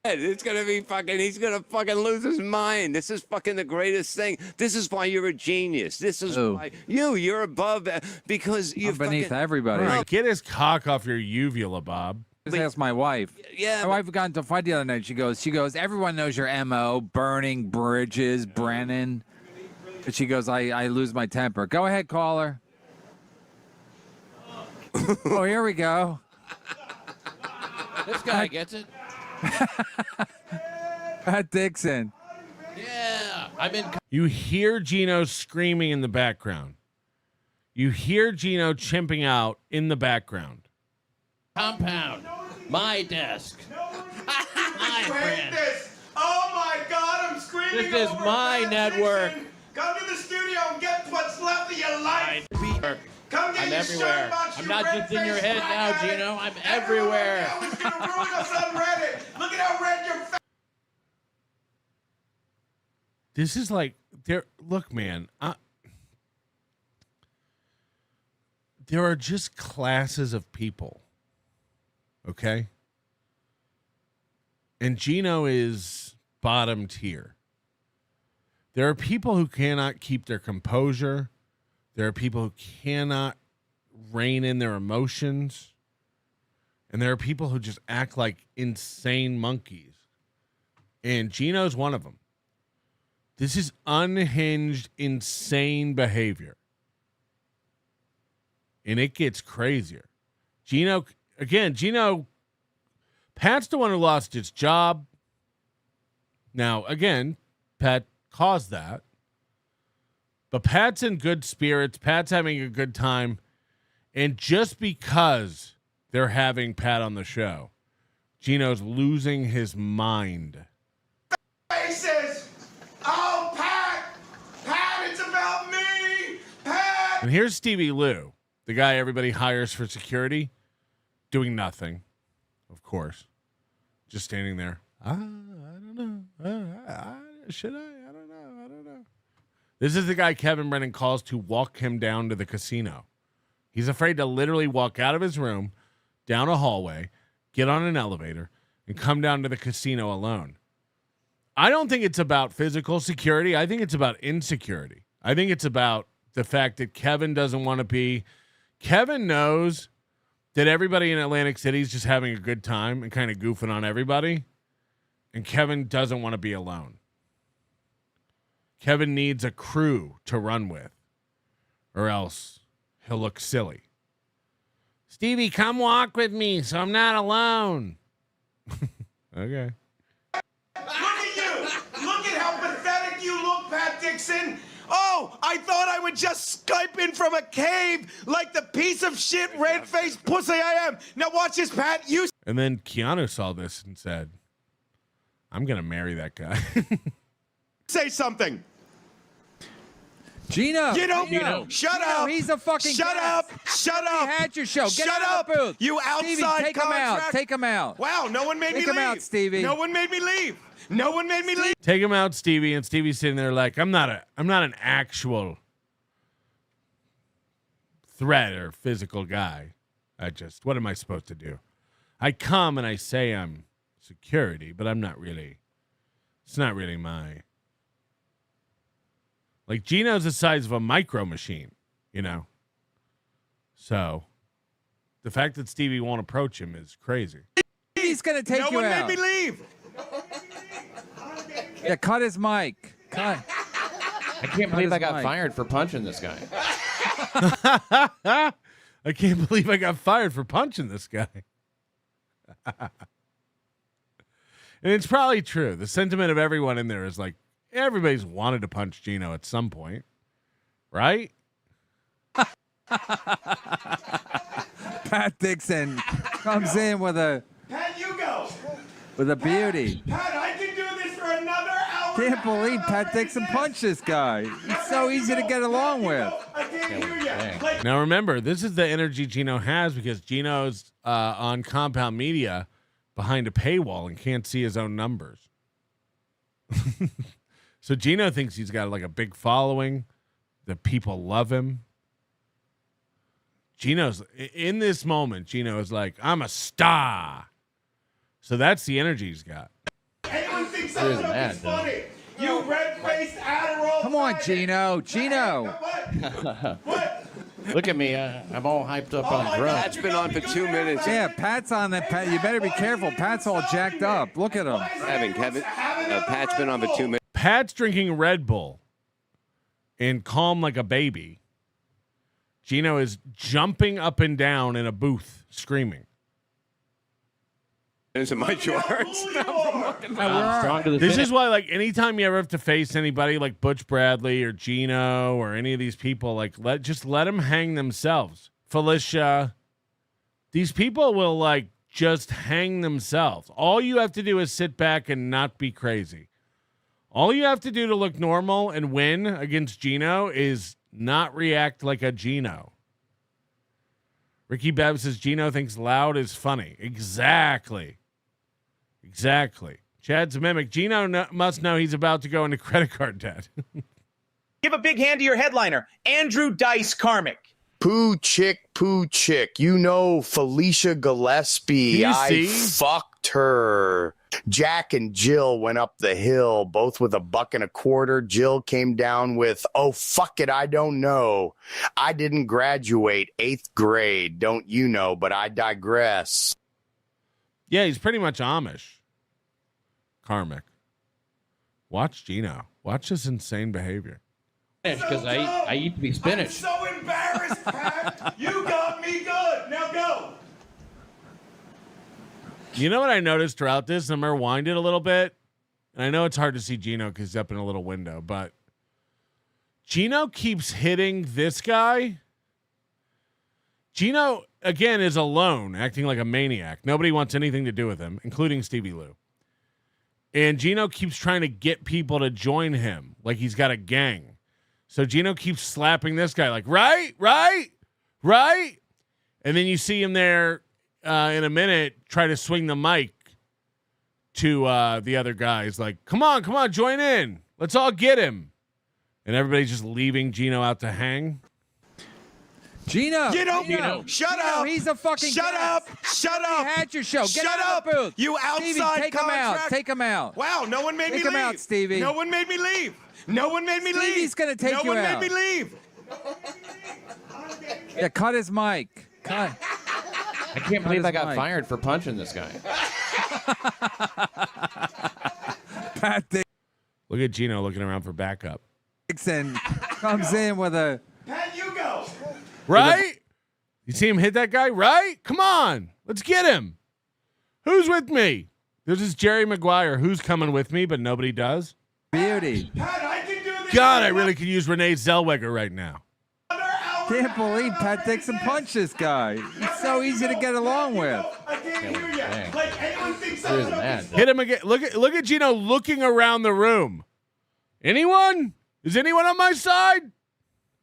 It's gonna be fucking. He's gonna fucking lose his mind. This is fucking the greatest thing. This is why you're a genius. This is why you're above because you're beneath everybody. All right, get his cock off your uvula, Bob. Just ask my wife. Yeah, my wife got into a fight the other night. She goes. Everyone knows your MO: burning bridges, Brennan. But she goes, I lose my temper. Go ahead, caller. Oh, here we go. This guy gets it. Pat Dixon. Yeah, I'm in. You hear Geno screaming in the background. You hear Geno chimping out in the background. Compound. My desk. My friend. Oh my God, I'm screaming. This is my network. Come to the studio and get what's left of your life. Come get I'm your everywhere. shirt, I'm not just in your head now, Geno. I'm everywhere. Everyone was gonna ruin us on Reddit. Look at how red your face. This is like there. Look, man. There are just classes of people. Okay. And Geno is bottom tier. There are people who cannot keep their composure. There are people who cannot rein in their emotions. And there are people who just act like insane monkeys. And Geno's one of them. This is unhinged, insane behavior. And it gets crazier. Geno, Pat's the one who lost his job. Now, again, Pat caused that. But Pat's in good spirits. Pat's having a good time. And just because they're having Pat on the show, Geno's losing his mind. Faces. Oh, Pat, it's about me. Pat. And here's Stevie Lou, the guy everybody hires for security, doing nothing, of course. Just standing there. I don't know. Should I? I don't know. This is the guy Kevin Brennan calls to walk him down to the casino. He's afraid to literally walk out of his room, down a hallway, get on an elevator, and come down to the casino alone. I don't think it's about physical security. I think it's about insecurity. I think it's about the fact that Kevin doesn't want to be. Kevin knows that everybody in Atlantic City is just having a good time and kind of goofing on everybody. And Kevin doesn't want to be alone. Kevin needs a crew to run with, or else he'll look silly. Stevie, come walk with me so I'm not alone. Okay. Look at you. Look at how pathetic you look, Pat Dixon. Oh, I thought I would just Skype in from a cave like the piece of shit red-faced pussy I am. Now watch this, Pat. And then Keanu saw this and said, I'm going to marry that guy. Say something. Geno. Shut up. He's a fucking Shut guest. up. Shut up. He had your show. Get Shut out up. of the booth. You outside Stevie, take him out. contract. Take him out. Wow, no one made me leave. Take him out, Stevie. No one made me leave. No one made me leave. Take him out, Stevie. And Stevie's sitting there like, I'm not an actual threat or physical guy. What am I supposed to do? I come and I say I'm security, but I'm not really. It's not really my. Like, Geno's the size of a micro machine, you know? So, the fact that Stevie won't approach him is crazy. He's going to take you out. No one made me leave. Yeah, cut his mic. Cut. I can't believe I got fired for punching this guy. I can't believe I got fired for punching this guy. And it's probably true. The sentiment of everyone in there is like, everybody's wanted to punch Geno at some point, right? Pat Dixon comes in with a Pat, you go. with a beauty. Pat, I can do this for another hour. Can't believe Pat Dixon punched this guy. He's so easy to get along with. I can't hear you. Like, Now remember, this is the energy Geno has because Geno's on Compound Media behind a paywall and can't see his own numbers. So Geno thinks he's got like a big following, that people love him. Geno's in this moment. Geno is like, I'm a star. So that's the energy he's got. anyone thinks I'm funny? You red-faced Adderall. Come on, Geno. Geno. What? Look at me. I'm all hyped up on drugs. Pat's been on for 2 minutes. Yeah, Pat's on that. Pat, you better be careful. Pat's all jacked up. Look at him. Kevin, Pat's been on for 2 minutes. Pat's drinking Red Bull and calm like a baby. Geno is jumping up and down in a booth, screaming. These are my shorts. This is why, like, anytime you ever have to face anybody like Butch Bradley or Geno or any of these people, like, let them hang themselves. Felicia, these people will like just hang themselves. All you have to do is sit back and not be crazy. All you have to do to look normal and win against Geno is not react like a Geno. Ricky Bev says Geno thinks loud is funny. Exactly. Chad's a mimic. Geno must know he's about to go into credit card debt. Give a big hand to your headliner, Andrew Dice Karmic. Pooh chick. You know Felicia Gillespie. I fucked her. Jack and Jill went up the hill, both with $1.25. Jill came down with, oh, fuck it, I don't know. I didn't graduate 8th grade, don't you know, but I digress. Yeah, he's pretty much Amish. Karmic. Watch Geno. Watch this insane behavior. Because I eat to be spinach. I'm so embarrassed, Pat. You got me good. Now go. You know what I noticed throughout this? I'm going to rewind it a little bit. And I know it's hard to see Geno because he's up in a little window, but Geno keeps hitting this guy. Geno, again, is alone, acting like a maniac. Nobody wants anything to do with him, including Stevie Lou. And Geno keeps trying to get people to join him like he's got a gang. So Geno keeps slapping this guy like, right? And then you see him there in a minute try to swing the mic to the other guys like, come on, join in. Let's all get him. And everybody's just leaving Geno out to hang. Geno, shut up. He's a fucking Shut guest. up. Shut up. He had your show. Get Shut out of the booth. You outside Stevie, take contract. Take him out. Wow, no one made me leave. Take him out, Stevie. No one made me leave. Stevie's going to take you out. No one made me leave. Yeah, cut his mic. Cut. I can't believe I got fired for punching this guy. Pat Look at Geno looking around for backup. Dixon comes in with a... Pat, you go. Right? You see him hit that guy? Right? Come on. Let's get him. Who's with me? There's this Jerry Maguire. Who's coming with me? But nobody does. Beauty. Pat, I can do this. God, I really could use Renee Zellweger right now. Can't believe Pat Dixon punched this guy. He's so easy to get along with. I can't hear you. Like, anyone thinks I'm Hit him again. Look at Geno looking around the room. Anyone? Is anyone on my side?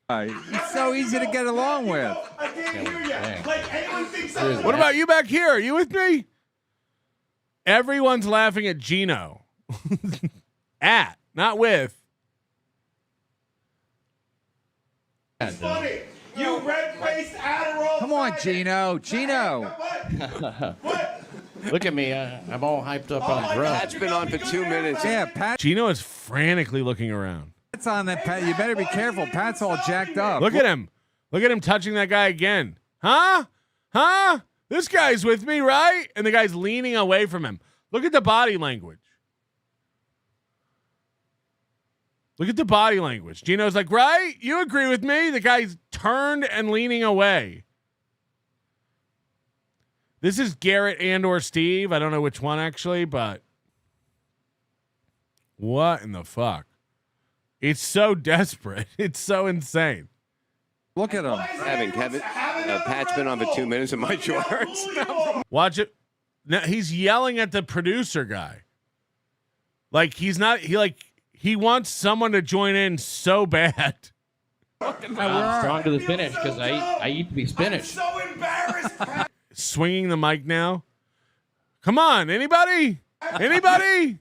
He's so easy to get along with. I can't hear you. Like, anyone thinks I'm What about you back here? Are you with me? Everyone's laughing at Geno. Not with. funny. You red-faced Adderall. Come on, Geno. Look at me. I'm all hyped up on drugs. Pat's been on for 2 minutes. Yeah, Pat. Geno is frantically looking around. Pat's on that. Pat, you better be careful. Pat's all jacked up. Look at him. Look at him touching that guy again. Huh? This guy's with me, right? And the guy's leaning away from him. Look at the body language. Look at the body language. Geno's like, right? You agree with me? The guy's turned and leaning away. This is Garrett and or Steve. I don't know which one actually, but what in the fuck? It's so desperate. It's so insane. Look at him. Kevin. Pat's been on for 2 minutes in my shorts. Watch it. Now, he's yelling at the producer guy. Like he's not. He wants someone to join in so bad. I'm strong to the finish because I eat to be spinach. So embarrassed. Swinging the mic now. Come on, anybody? Anybody?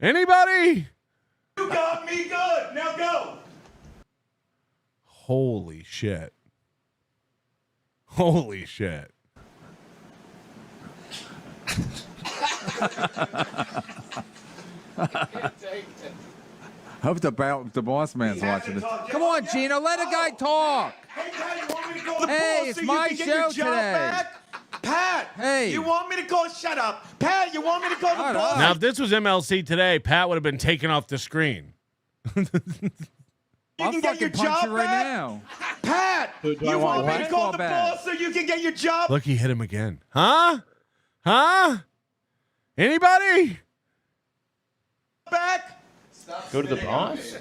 Anybody? You got me good. Now go. Holy shit. Holy shit. Hope the boss man's watching this. Come on, Geno, let a guy talk. Hey, it's my show today. Pat, hey, you want me to call? Shut up, Pat. You want me to call the boss? Now, if this was MLC today, Pat would have been taken off the screen. I'll fucking punch you right now. Pat, you want me to call the boss so you can get your job? Look, he hit him again. Huh? Anybody? Back. Go to the boss?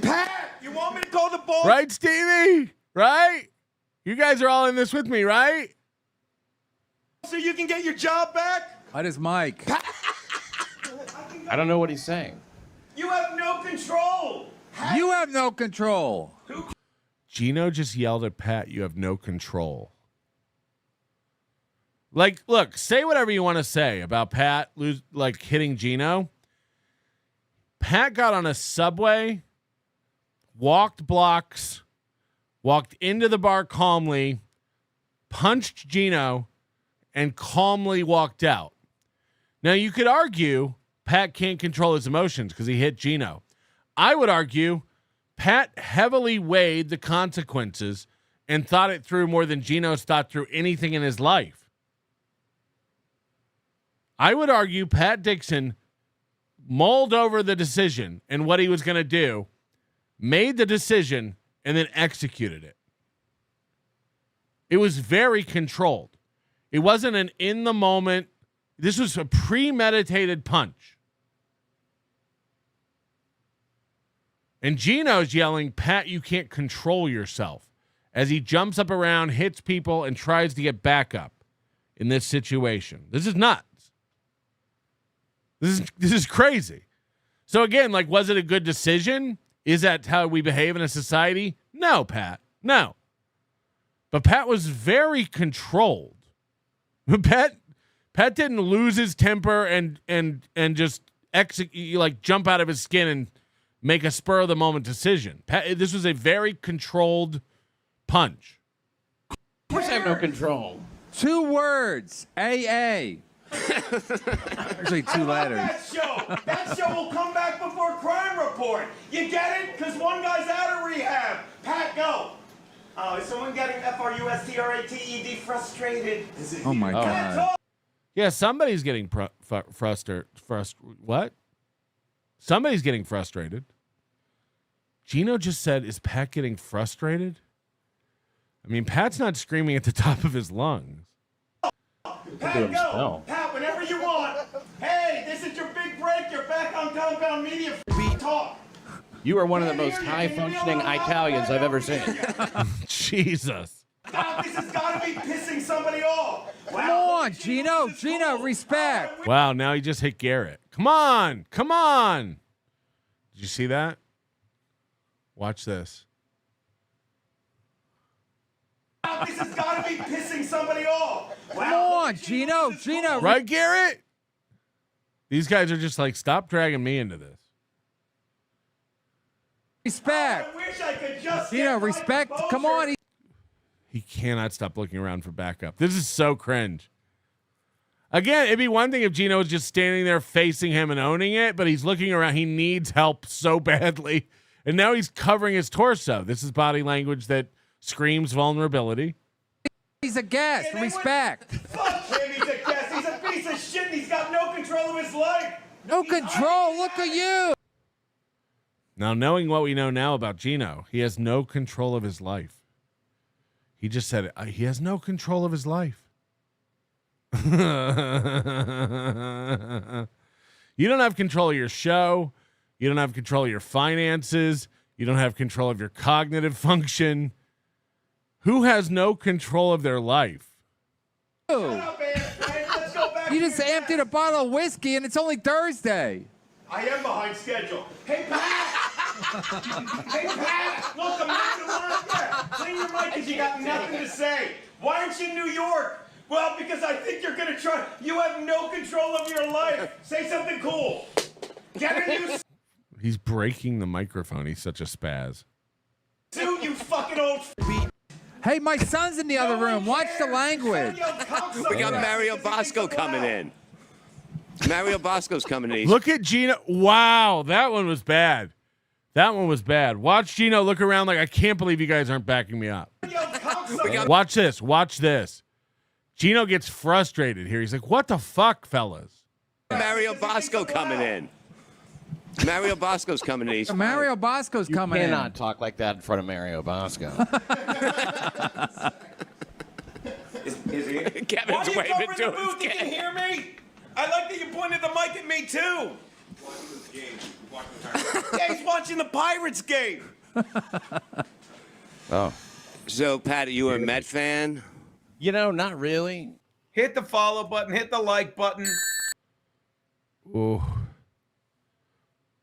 Pat, you want me to call the boss? Right, Stevie? Right? You guys are all in this with me, right? So you can get your job back? What is Mike? I don't know what he's saying. You have no control. You have no control. Geno just yelled at Pat, you have no control. Like, look, say whatever you want to say about Pat hitting Geno. Pat got on a subway, walked blocks, walked into the bar calmly, punched Geno, and calmly walked out. Now, you could argue Pat can't control his emotions because he hit Geno. I would argue Pat heavily weighed the consequences and thought it through more than Geno's thought through anything in his life. I would argue Pat Dixon mulled over the decision and what he was going to do, made the decision, and then executed it. It was very controlled. It wasn't an in the moment. This was a premeditated punch. And Geno's yelling, Pat, you can't control yourself, as he jumps up around, hits people, and tries to get back up in this situation. This is nuts. This is crazy. So again, was it a good decision? Is that how we behave in a society? No, Pat. No. But Pat was very controlled. Pat didn't lose his temper and just jump out of his skin and make a spur of the moment decision. This was a very controlled punch. Of course I have no control. 2 words. AA. Actually, 2 letters. That show will come back before Crime Report. You get it? Because one guy's out of rehab. Pat, go. Oh, is someone getting FRUSTRATED frustrated? Oh my God. Yeah, somebody's getting frustrated. What? Somebody's getting frustrated. Geno just said, is Pat getting frustrated? I mean, Pat's not screaming at the top of his lungs. Pat, go. Pat, whenever you want. Hey, this is your big break. You're back on Compound Media. Talk. You are one of the most high-functioning Italians I've ever seen. Jesus. God, this has got to be pissing somebody off. Come on, Geno. Geno, respect. Wow, now he just hit Garrett. Come on. Come on. Did you see that? Watch this. This has got to be pissing somebody off. Come on, Geno. Geno. Right, Garrett? These guys are just like, stop dragging me into this. Respect. I wish I could just Geno, respect. Come on. He cannot stop looking around for backup. This is so cringe. Again, it'd be one thing if Geno was just standing there facing him and owning it, but he's looking around. He needs help so badly. And now he's covering his torso. This is body language that screams vulnerability. He's a guest. Respect. Fuck him, he's a guest. He's a piece of shit. He's got no control of his life. No control. Look at you. Now, knowing what we know now about Geno, he has no control of his life. He just said it. He has no control of his life. You don't have control of your show. You don't have control of your finances. You don't have control of your cognitive function. Who has no control of their life? You just emptied a bottle of whiskey and it's only Thursday. I am behind schedule. Hey, Pat! Hey, Pat! Look, I'm not going to work yet. Clean your mic because you got nothing to say. Why aren't you in New York? Well, because I think you're going to try. You have no control of your life. Say something cool. Get a new He's breaking the microphone. He's such a spaz. suit, you fucking old Hey, my son's in the other room. Watch the language. We got Mario Bosco coming in. Mario Bosco's coming in. Look at Geno. Wow, that one was bad. That one was bad. Watch Geno look around like, I can't believe you guys aren't backing me up. Watch this. Watch this. Geno gets frustrated here. He's like, what the fuck, fellas? Mario Bosco coming in. Mario Bosco's coming in. Mario Bosco's coming in. You cannot talk like that in front of Mario Bosco. Is he? Kevin's Why waving you to in the booth? You can hear me? I like that you pointed the mic at me, too. Yeah, he's watching the Pirates game. Oh. So, Pat, are you a Met fan? You know, not really. Hit the follow button. Hit the like button. Ooh.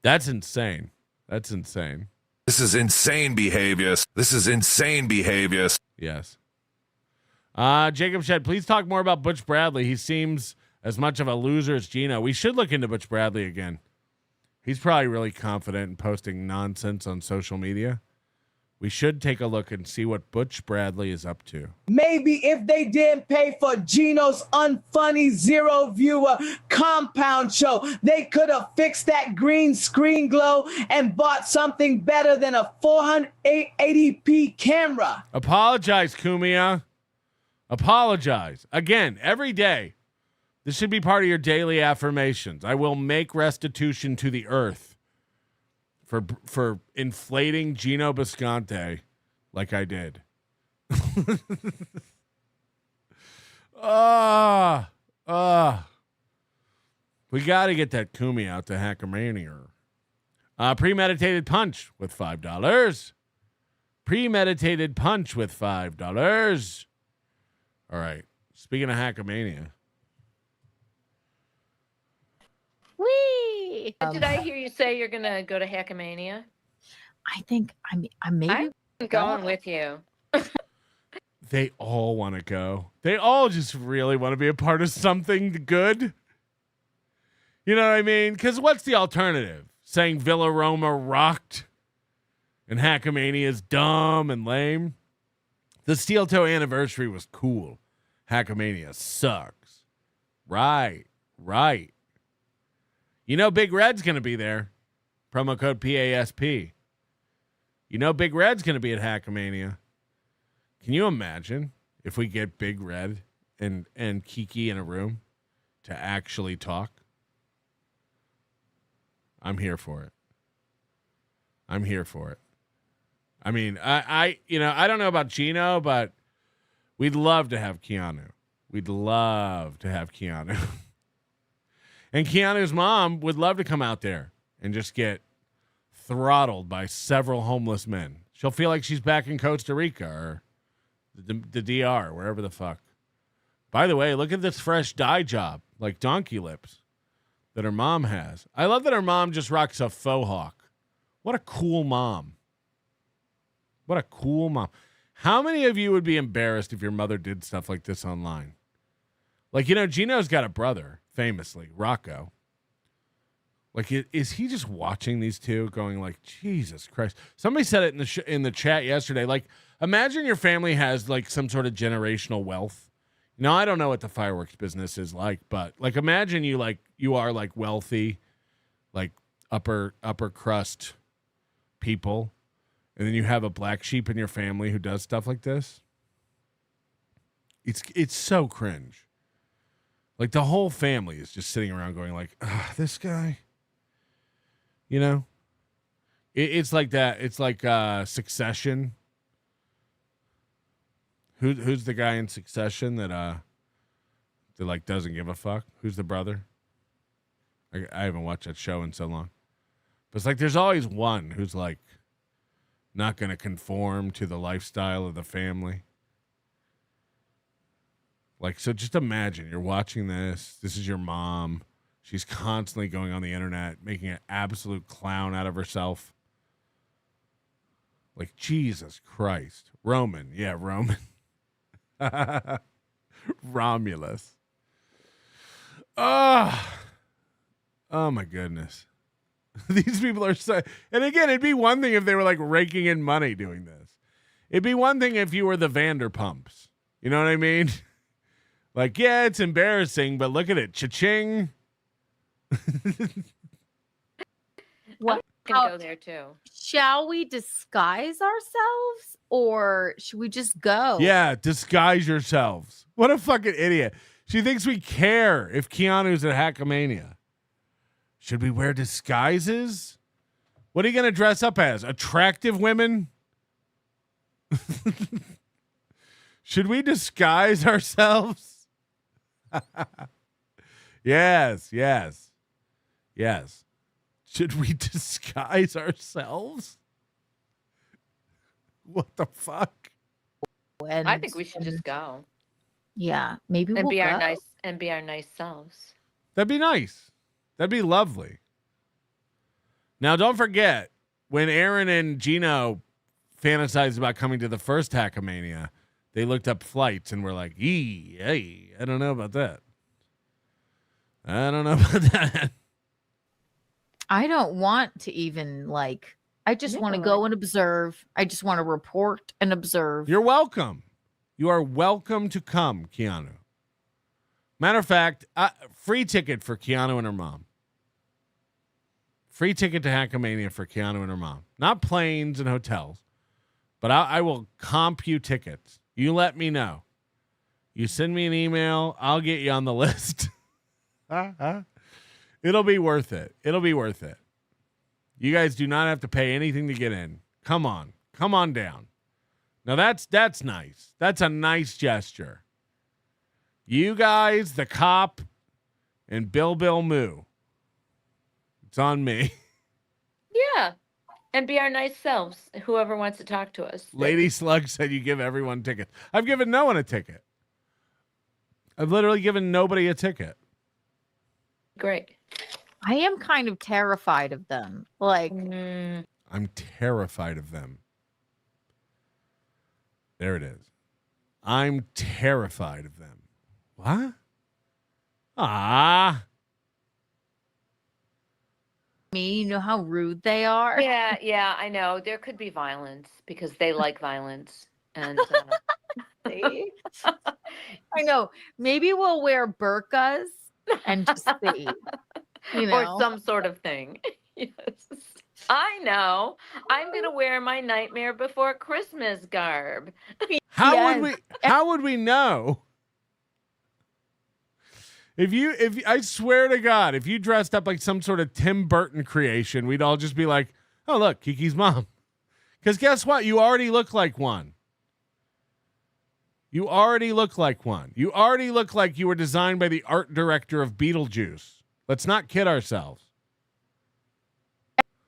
That's insane. That's insane. This is insane behavior. This is insane behavior. Yes. Jacob Shed, please talk more about Butch Bradley. He seems as much of a loser as Geno. We should look into Butch Bradley again. He's probably really confident in posting nonsense on social media. We should take a look and see what Butch Bradley is up to. Maybe if they didn't pay for Geno's unfunny zero viewer compound show, they could have fixed that green screen glow and bought something better than a 480p camera. Apologize, Kumia. Apologize. Again, every day. This should be part of your daily affirmations. I will make restitution to the earth for inflating Geno Bisconte like I did. We got to get that Kumi out to Hackamania. Premeditated punch with $5. Premeditated punch with $5. All right. Speaking of Hackamania. Whee! Did I hear you say you're going to go to Hackamania? I think I'm maybe I'm going with you. They all want to go. They all just really want to be a part of something good. You know what I mean? Because what's the alternative? Saying Villa Roma rocked and Hackamania is dumb and lame? The Steel Toe anniversary was cool. Hackamania sucks. Right. You know Big Red's going to be there. Promo code PASP. You know Big Red's going to be at Hackamania. Can you imagine if we get Big Red and Kiki in a room to actually talk? I'm here for it. I mean, I don't know about Geno, but we'd love to have Keanu. And Keanu's mom would love to come out there and just get throttled by several homeless men. She'll feel like she's back in Costa Rica or the DR, wherever the fuck. By the way, look at this fresh dye job, like donkey lips, that her mom has. I love that her mom just rocks a faux hawk. What a cool mom. How many of you would be embarrassed if your mother did stuff like this online? Like, Geno's got a brother, famously, Rocco. Like, is he just watching these two going like, Jesus Christ? Somebody said it in the chat yesterday. Like, imagine your family has like some sort of generational wealth. Now, I don't know what the fireworks business is like, but like, imagine you are like wealthy, like upper crust people, and then you have a black sheep in your family who does stuff like this. It's so cringe. Like, the whole family is just sitting around going like, this guy. You know, it's like that. It's like Succession. Who's the guy in Succession that like doesn't give a fuck? Who's the brother? I haven't watched that show in so long. But it's like there's always one who's like not going to conform to the lifestyle of the family. Like, so just imagine you're watching this. This is your mom. She's constantly going on the internet, making an absolute clown out of herself. Like, Jesus Christ. Roman. Yeah, Roman. Romulus. Oh my goodness. These people are so... And again, it'd be one thing if they were, like, raking in money doing this. It'd be one thing if you were the Vanderpumps. You know what I mean? Like, yeah, it's embarrassing, but look at it. Cha-ching. What Can go there too. Shall we disguise ourselves or should we just go? Yeah, disguise yourselves. What a fucking idiot. She thinks we care if Keanu's at Hackamania. Should we wear disguises? What are you going to dress up as? Attractive women? Should we disguise ourselves? Yes. Should we disguise ourselves? What the fuck? I think we should just go. Yeah, maybe and we'll be go. our nice selves. That'd be nice. That'd be lovely. Now, don't forget, when Aaron and Geno fantasized about coming to the first Hackamania, they looked up flights and were like, hey, I don't know about that. I don't want to even I just want to go and observe. I just want to report and observe. You're welcome. You are welcome to come, Keanu. Matter of fact, free ticket for Keanu and her mom. Free ticket to Hackamania for Keanu and her mom. Not planes and hotels, but I will comp you tickets. You let me know. You send me an email. I'll get you on the list. It'll be worth it. It'll be worth it. You guys do not have to pay anything to get in. Come on. Come on down. Now that's nice. That's a nice gesture. You guys, the cop, and Bill Moo. It's on me. Yeah. And be our nice selves. Whoever wants to talk to us. Lady Slug said you give everyone tickets. I've given no one a ticket. I've literally given nobody a ticket. Great. I am kind of terrified of them. I'm terrified of them. There it is. I'm terrified of them. What? Me, you know how rude they are? Yeah, I know. There could be violence because they like violence. And See? I know. Maybe we'll wear burqas and just see. You know? Or some sort of thing. Yes. I know. I'm going to wear my Nightmare Before Christmas garb. How would we know? If I swear to God, if you dressed up like some sort of Tim Burton creation, we'd all just be like, oh, look, Kiki's mom. Because guess what? You already look like one. You already look like one. You already look like you were designed by the art director of Beetlejuice. Let's not kid ourselves.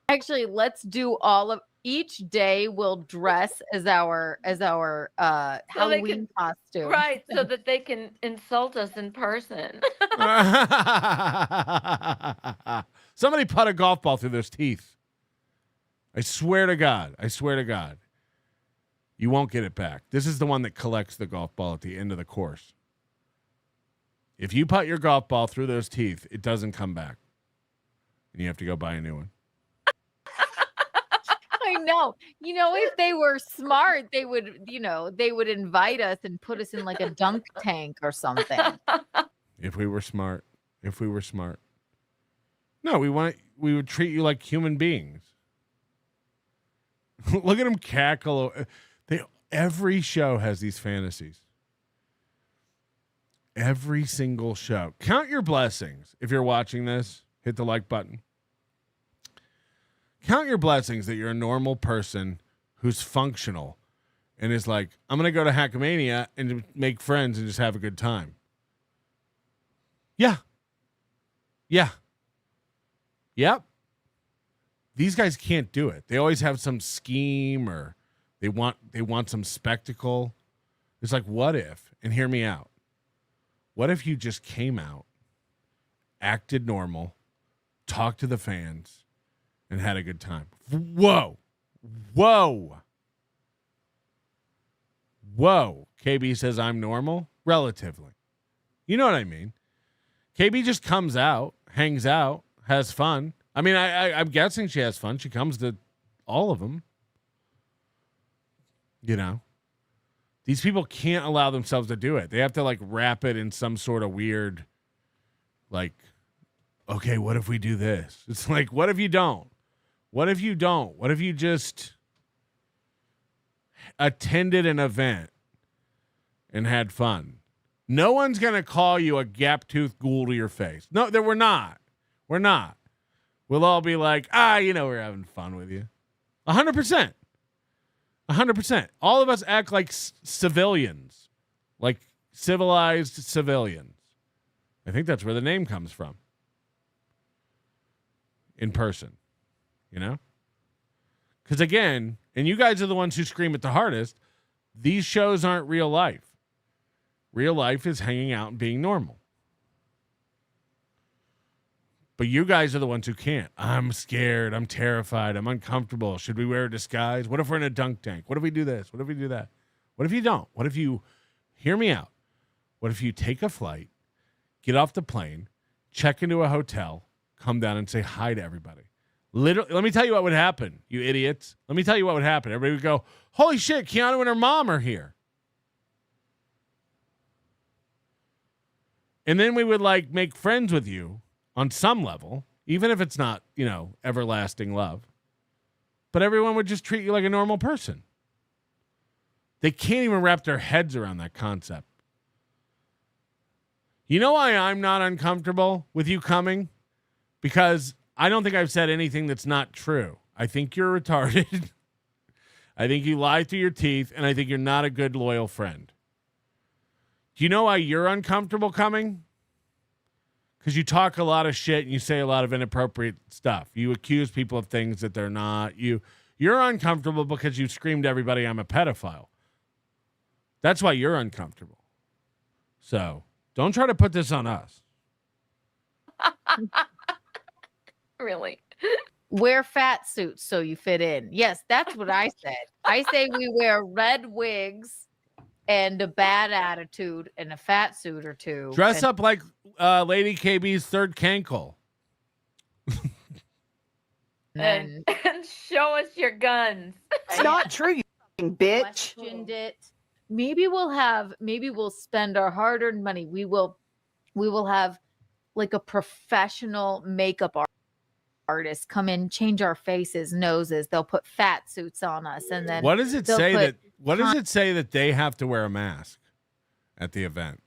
Actually, let's do each day we'll dress as our Halloween costume. Right, so that they can insult us in person. Somebody put a golf ball through those teeth. I swear to God. I swear to God. You won't get it back. This is the one that collects the golf ball at the end of the course. If you put your golf ball through those teeth, it doesn't come back. and you have to go buy a new one. I know. If they were smart, they would, they would invite us and put us in like a dunk tank or something. If we were smart. No, we would treat you like human beings. Look at them cackle. Every show has these fantasies. Every single show. Count your blessings. If you're watching this, hit the like button. Count your blessings that you're a normal person who's functional and is like, I'm going to go to Hackamania and make friends and just have a good time. Yeah. Yep. These guys can't do it. They always have some scheme or they want some spectacle. It's like, what if, and hear me out. What if you just came out, acted normal, talked to the fans, and had a good time? Whoa. KB says I'm normal, relatively. You know what I mean? KB just comes out, hangs out, has fun. I mean, I'm guessing she has fun. She comes to all of them. These people can't allow themselves to do it. They have to like wrap it in some sort of weird, like, okay, what if we do this? It's like, what if you don't? What if you don't? What if you just attended an event and had fun? No one's going to call you a gap-toothed ghoul to your face. No, we're not. We're not. We'll all be like, we're having fun with you. 100%. 100%. All of us act like civilians, like civilized civilians. I think that's where the name comes from. In person, Because again, and you guys are the ones who scream it the hardest, these shows aren't real life. Real life is hanging out and being normal. But you guys are the ones who can't. I'm scared. I'm terrified. I'm uncomfortable. Should we wear a disguise? What if we're in a dunk tank? What if we do this? What if we do that? What if you don't? What if you, hear me out. What if you take a flight, get off the plane, check into a hotel, come down and say hi to everybody? Literally, let me tell you what would happen, you idiots. Let me tell you what would happen. Everybody would go, holy shit, Keanu and her mom are here. And then we would like make friends with you on some level, even if it's not, everlasting love. But everyone would just treat you like a normal person. They can't even wrap their heads around that concept. You know why I'm not uncomfortable with you coming? Because I don't think I've said anything that's not true. I think you're retarded. I think you lie through your teeth, and I think you're not a good, loyal friend. Do you know why you're uncomfortable coming? Because you talk a lot of shit and you say a lot of inappropriate stuff. You accuse people of things that they're not. You're uncomfortable because you screamed to everybody, I'm a pedophile. That's why you're uncomfortable. So don't try to put this on us. Really? Wear fat suits so you fit in. Yes, that's what I said. I say we wear red wigs and a bad attitude and a fat suit or two. Dress up like Lady KB's third cankle. And show us your guns. It's not true, you bitch. Questioned it. Maybe we'll spend our hard-earned money. We will have like a professional makeup artist come in, change our faces, noses. They'll put fat suits on us, and then what does it say that they have to wear a mask at the event?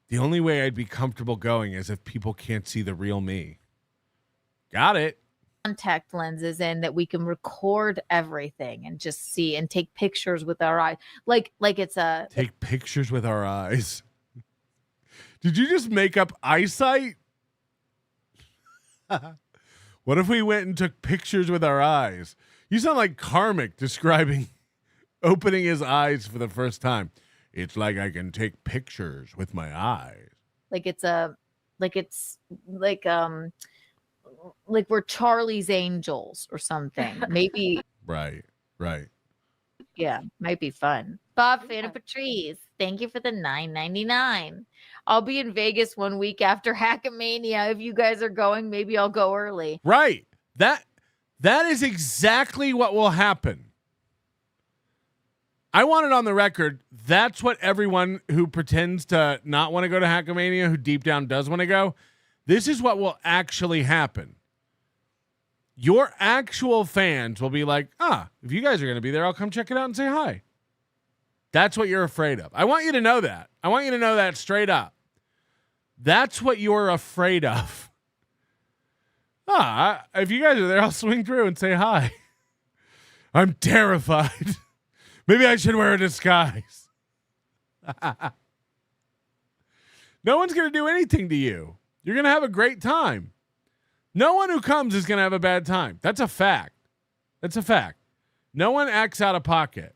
The only way I'd be comfortable going is if people can't see the real me. Got it. Contact lenses in that we can record everything and just see and take pictures with our eyes. Like it's a take pictures with our eyes. Did you just make up eyesight? What if we went and took pictures with our eyes? You sound like Karmic describing opening his eyes for the first time. It's like I can take pictures with my eyes. Like we're Charlie's Angels or something. Maybe right. Yeah, might be fun. Bob Fan of Patrice, thank you for the $9.99. I'll be in Vegas 1 week after Hackamania. If you guys are going, maybe I'll go early. Right. That is exactly what will happen. I want it on the record. That's what everyone who pretends to not want to go to Hackamania, who deep down does want to go, this is what will actually happen. Your actual fans will be like, if you guys are going to be there, I'll come check it out and say hi. That's what you're afraid of. I want you to know that. I want you to know that straight up. That's what you're afraid of. If you guys are there, I'll swing through and say hi. I'm terrified. Maybe I should wear a disguise. No one's going to do anything to you. You're going to have a great time. No one who comes is going to have a bad time. That's a fact. That's a fact. No one acts out of pocket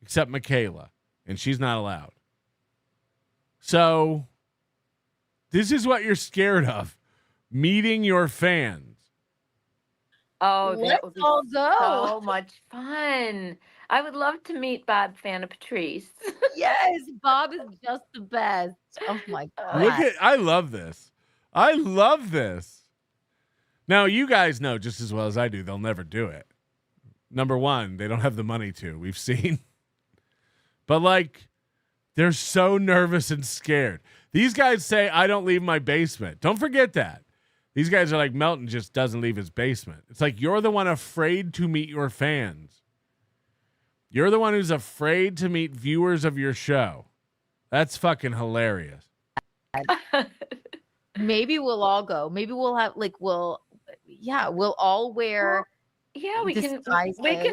except Michaela, and she's not allowed. So this is what you're scared of, meeting your fans. Oh, that would be all go. so much fun. I would love to meet Bob Fan of Patrice. Yes, Bob is just the best. Oh my God. I love this. I love this. Now, you guys know just as well as I do, they'll never do it. Number one, they don't have the money to. We've seen. But, like, they're so nervous and scared. These guys say, I don't leave my basement. Don't forget that. These guys are like, Melton just doesn't leave his basement. It's like you're the one afraid to meet your fans. You're the one who's afraid to meet viewers of your show. That's fucking hilarious. Maybe we'll all go. Maybe we'll have, we'll all wear. Yeah, we can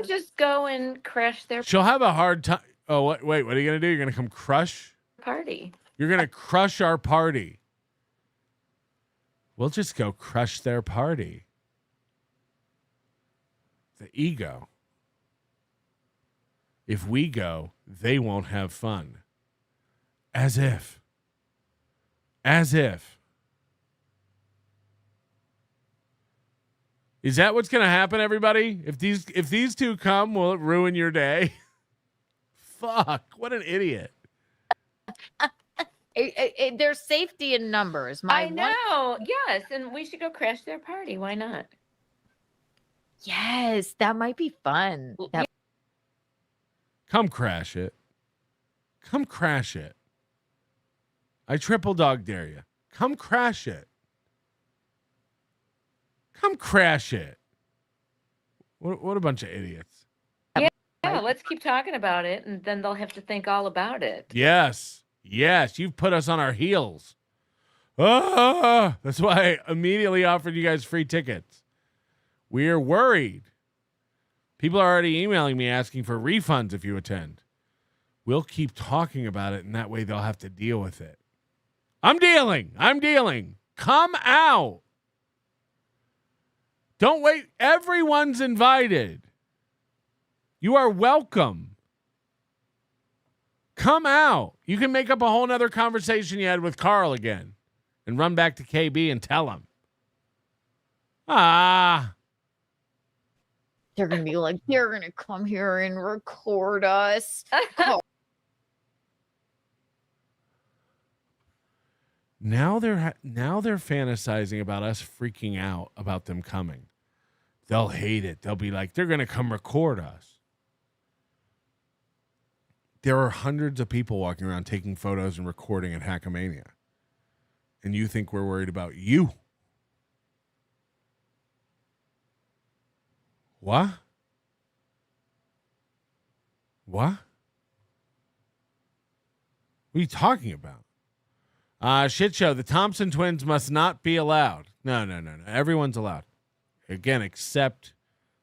just go and crash their She'll have a hard time. Oh, wait, what are you going to do? You're going to come crush? party. You're going to crush our party. We'll just go crush their party. The ego. If we go, they won't have fun. As if. Is that what's going to happen, everybody? If these two come, will it ruin your day? Fuck, what an idiot. There's safety in numbers. I know. Yes, and we should go crash their party. Why not? Yes, that might be fun. Come crash it. Come crash it. I triple dog dare you. Come crash it. Come crash it. What a bunch of idiots. Yeah, let's keep talking about it, and then they'll have to think all about it. Yes, you've put us on our heels. That's why I immediately offered you guys free tickets. We're worried. People are already emailing me asking for refunds if you attend. We'll keep talking about it, and that way they'll have to deal with it. I'm dealing. Come out. Don't wait. Everyone's invited. You are welcome. Come out. You can make up a whole nother conversation you had with Carl again and run back to KB and tell him. They're going to be like, they're going to come here and record us. Now they're fantasizing about us freaking out about them coming. They'll hate it. They'll be like, they're going to come record us. There are hundreds of people walking around taking photos and recording at Hackamania. And you think we're worried about you? What? What are you talking about? Shit show. The Thompson twins must not be allowed. No. Everyone's allowed. Again, except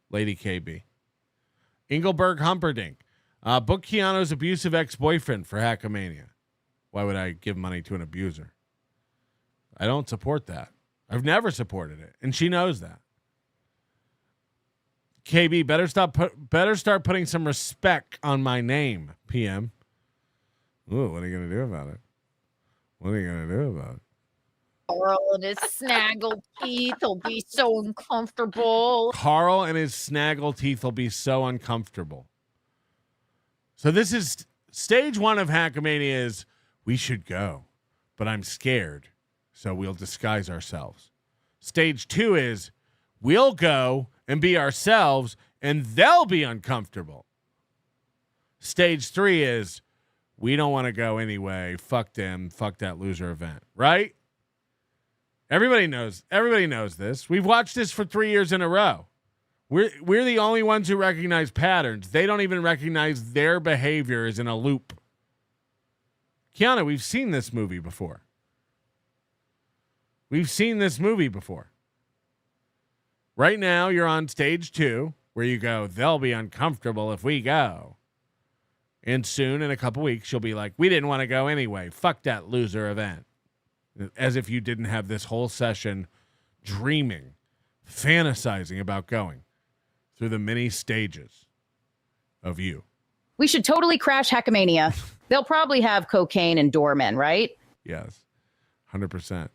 Lady KB. Engelberg Humperdinck. Book Keanu's abusive ex-boyfriend for Hackamania. Why would I give money to an abuser? I don't support that. I've never supported it, and she knows that. KB, better start putting some respect on my name, PM. Ooh, what are you going to do about it? Carl and his snaggle teeth will be so uncomfortable. Carl and his snaggle teeth will be so uncomfortable. So this is stage 1 of Hackamania is we should go, but I'm scared, so we'll disguise ourselves. Stage 2 is we'll go and be ourselves, and they'll be uncomfortable. Stage 3 is we don't want to go anyway. Fuck them. Fuck that loser event. Right? Everybody knows this. We've watched this for 3 years in a row. We're the only ones who recognize patterns. They don't even recognize their behavior is in a loop. Keanu, we've seen this movie before. Right now, you're on stage 2, where you go, they'll be uncomfortable if we go. And soon, in a couple weeks, you'll be like, we didn't want to go anyway. Fuck that loser event. As if you didn't have this whole session dreaming, fantasizing about going through the many stages of you. We should totally crash Hackamania. They'll probably have cocaine and doormen, right? Yes, 100%.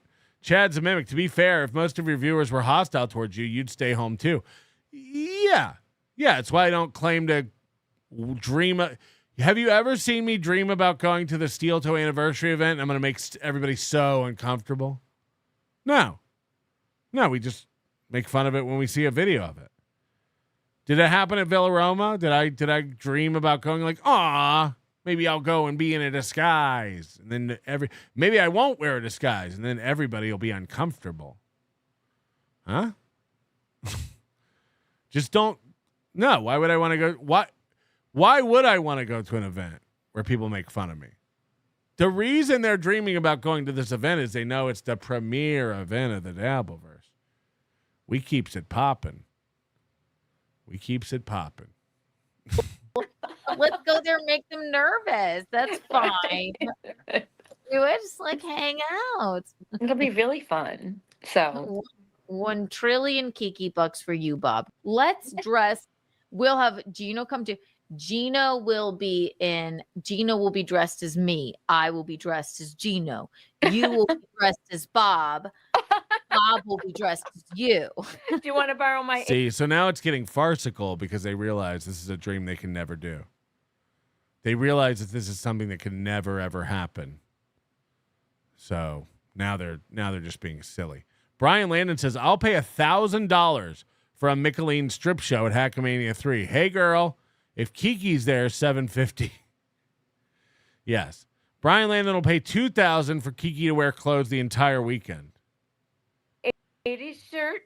Chadboozemock, to be fair, if most of your viewers were hostile towards you, you'd stay home too. Yeah, it's why I don't claim to dream. Have you ever seen me dream about going to the Steel Toe anniversary event? I'm going to make everybody so uncomfortable. No, we just make fun of it when we see a video of it. Did it happen at Villa Roma? Did I dream about going like, maybe I'll go and be in a disguise, and then maybe I won't wear a disguise, and then everybody will be uncomfortable. Huh? Just don't. No. Why would I want to go? Why would I want to go to an event where people make fun of me? The reason they're dreaming about going to this event is they know it's the premier event of the Dabbleverse. We keeps it popping. Let's go there and make them nervous. That's fine. Do it. Just like hang out. It'll be really fun. So 1 trillion Kiki bucks for you, Bob. Let's dress. We'll have Geno come to. Geno will be dressed as me. I will be dressed as Geno. You will be dressed as Bob. Bob will be dressed as you. Do you want to borrow my? See, so now it's getting farcical because they realize this is a dream they can never do. They realize that this is something that can never ever happen. So now they're just being silly. Brian Landon says, "I'll pay $1,000 for a Michelin strip show at Hackamania 3. Hey girl, if Kiki's there, $750." Yes, Brian Landon will pay $2,000 for Kiki to wear clothes the entire weekend. 80s shirt,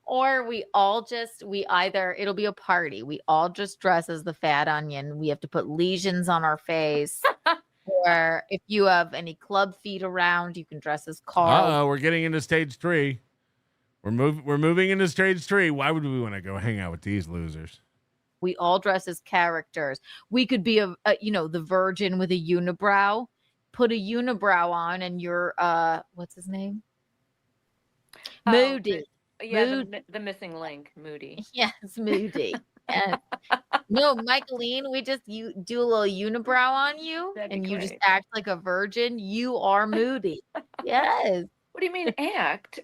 or it'll be a party. We all just dress as the fat onion. We have to put lesions on our face. Or if you have any club feet around, you can dress as Carl. We're getting into stage 3. We're moving into stage 3. Why would we want to go hang out with these losers? We all dress as characters. We could be the Virgin with a unibrow. Put a unibrow on, and you're what's his name? Moody. The missing link, Moody. Yes, Moody. Yes. No, Michaeline, you do a little unibrow on you, and you just act like a virgin. You are Moody. Yes. What do you mean act?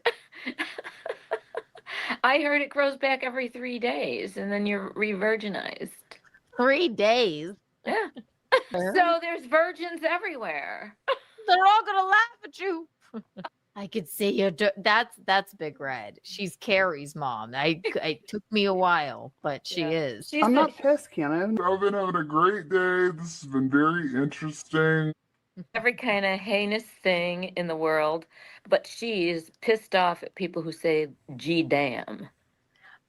I heard it grows back every 3 days, and then you're re-virginized. 3 days? Yeah. So there's virgins everywhere. They're all gonna laugh at you. I could see you. That's Big Red. She's Carrie's mom. It took me a while, but she is. I'm not pissed, Keanu. I've been having a great day. This has been very interesting. Every kind of heinous thing in the world, but she's pissed off at people who say "gee damn."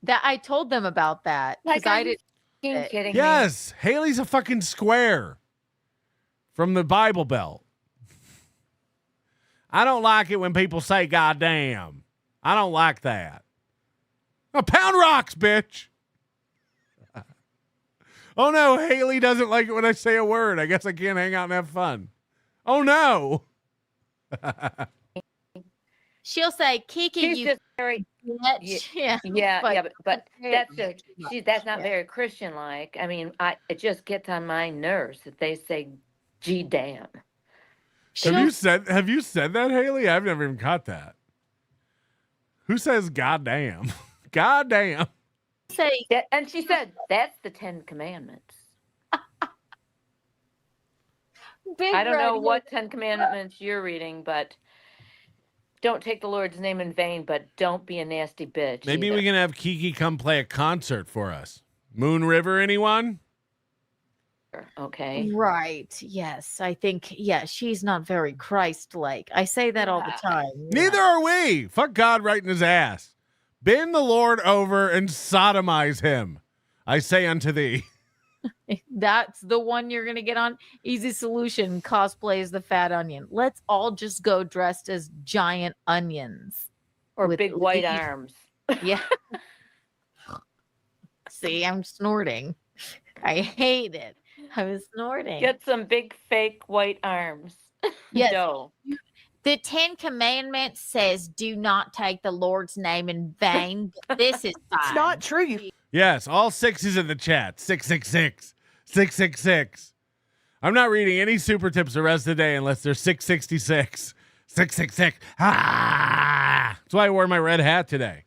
That I told them about that because I didn't. Kidding yes, me. Haley's a fucking square from the Bible Belt. I don't like it when people say goddamn. I don't like that. Oh, pound rocks, bitch. Oh no, Haley doesn't like it when I say a word. I guess I can't hang out and have fun. Oh no. She'll say, Kiki, she's you just very, but that's not very Christian like. I mean, it just gets on my nerves that they say gee damn. Have you said that, Haley? I've never even caught that. Who says goddamn? Goddamn. Say that, and she said that's the 10 Commandments. Big I don't know Red what 10 Commandments you're reading, but don't take the Lord's name in vain, but don't be a nasty bitch. Maybe either. we can have Kiki come play a concert for us. Moon River, anyone? Okay. Right. Yes. I think, yeah, she's not very Christ-like. I say that all the time. Neither are we. Fuck God right in his ass. Bend the Lord over and sodomize him. I say unto thee. That's the one you're going to get on. Easy solution. Cosplay as the fat onion. Let's all just go dressed as giant onions. Or with big white leaves. arms. Yeah. See, I'm snorting. I hate it. I was snorting. Get some big fake white arms. Yes. No. The 10 Commandments says do not take the Lord's name in vain. But this is fine. It's not true. Yes, all sixes in the chat. 666. 666. I'm not reading any super tips the rest of the day unless they're 666. 666. Ah! That's why I wore my red hat today.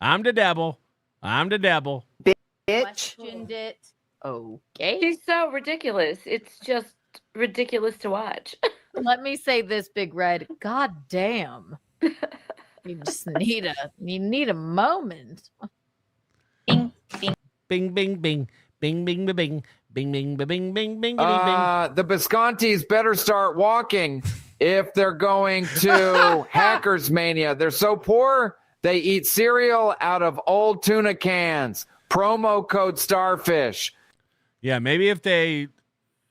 I'm the devil. I'm the devil. Bitch. Questioned it. Okay. She's so ridiculous. It's just ridiculous to watch. Let me say this, Big Red. God damn. You just need a moment. Bing, bing, bing. Bing, bing, bing, bing. Bing, bing, bing, bing, bing, bing, bing. The Biscontis better start walking if they're going to Hackers Mania. They're so poor, they eat cereal out of old tuna cans. Promo code Starfish. Yeah, maybe if they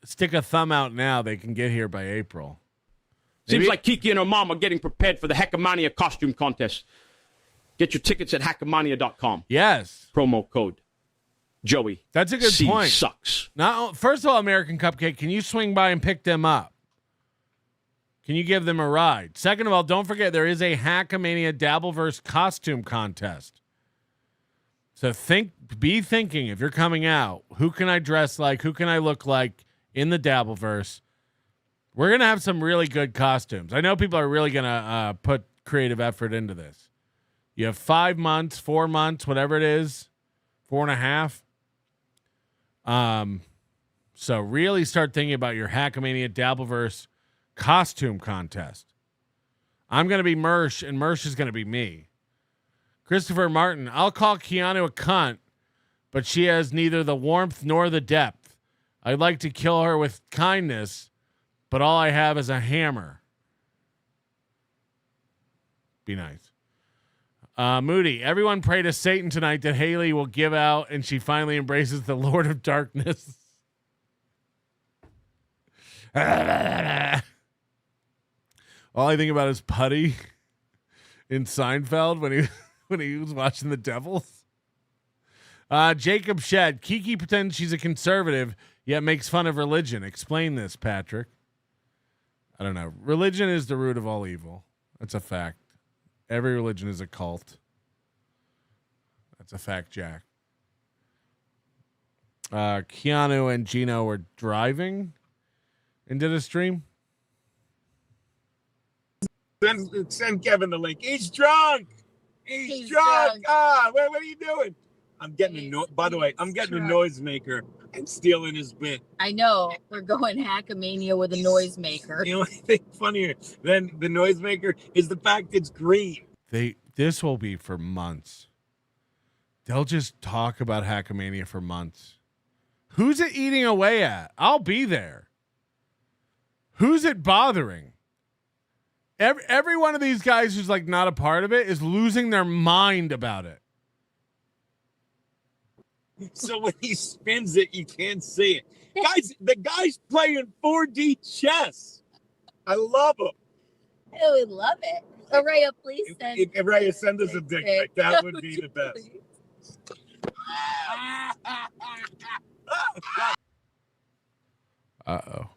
stick a thumb out now, they can get here by April. Seems like Kiki and her mom are getting prepared for the Hackamania costume contest. Get your tickets at hackamania.com. Yes. Promo code Joey. That's a good C point. Sucks. Now, first of all, American Cupcake, can you swing by and pick them up? Can you give them a ride? Second of all, don't forget there is a Hackamania Dabbleverse costume contest. So be thinking if you're coming out, who can I dress like? Who can I look like in the Dabbleverse? We're going to have some really good costumes. I know people are really going to put creative effort into this. You have 5 months, 4 months, whatever it is, 4.5. So really start thinking about your Hackamania Dabbleverse costume contest. I'm going to be Mersh, and Mersh is going to be me. Christopher Martin, I'll call Keanu a cunt, but she has neither the warmth nor the depth. I'd like to kill her with kindness, but all I have is a hammer. Be nice. Moody, everyone pray to Satan tonight that Haley will give out and she finally embraces the Lord of Darkness. All I think about is Putty in Seinfeld when he was watching The Devils. Jacob Shedd, Kiki pretends she's a conservative, yet makes fun of religion. Explain this, Patrick. I don't know. Religion is the root of all evil. That's a fact. Every religion is a cult. That's a fact, Jack. Keanu and Geno were driving into the stream. Send Kevin the link. He's drunk. He's drunk. What are you doing? I'm getting by the way, I'm getting a noisemaker and stealing his bit. I know. We're going Hackamania with a noisemaker. The only thing funnier than the noisemaker is the fact it's green. This will be for months. They'll just talk about Hackamania for months. Who's it eating away at? I'll be there. Who's it bothering? Every one of these guys who's like not a part of it is losing their mind about it. So when he spins it, you can't see it. Guys, the guy's playing 4D chess. I love him. I would love it. Araya, please send. If Araya, send us a dick pic. That would be the best. Uh-oh.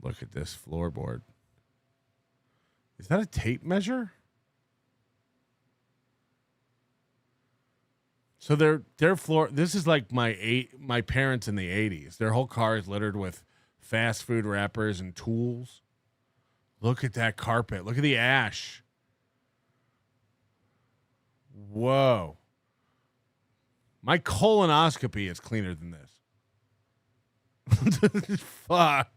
Look at this floorboard. Is that a tape measure? So their floor, this is like my parents in the 80s. Their whole car is littered with fast food wrappers and tools. Look at that carpet. Look at the ash. Whoa. My colonoscopy is cleaner than this. Fuck.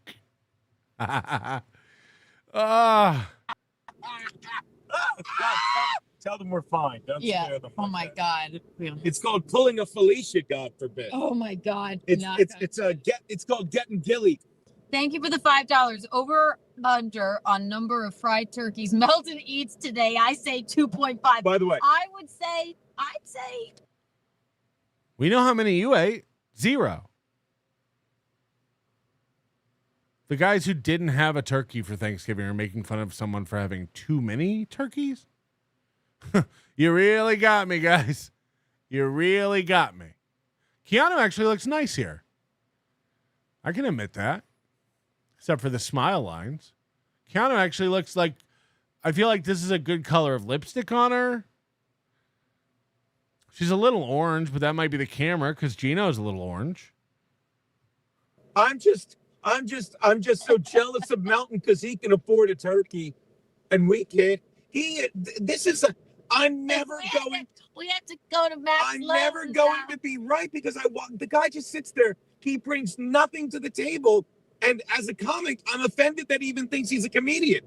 Tell them we're fine. Don't scare them. Oh my God. It's called pulling a Felicia, God forbid. Oh my God. It's called getting gilly. Thank you for the $5. Over under on number of fried turkeys Melton eats today. I say 2.5. By the way, I'd say. We know how many you ate. 0. The guys who didn't have a turkey for Thanksgiving are making fun of someone for having too many turkeys. You really got me, guys. You really got me. Keanu actually looks nice here. I can admit that. Except for the smile lines. Keanu actually looks like, I feel like this is a good color of lipstick on her. She's a little orange, but that might be the camera because Geno's a little orange. I'm just so jealous of Melton because he can afford a turkey and we can't. I'm never going. We have to go to Max. I'm never going to be right because the guy just sits there. He brings nothing to the table. And as a comic, I'm offended that he even thinks he's a comedian.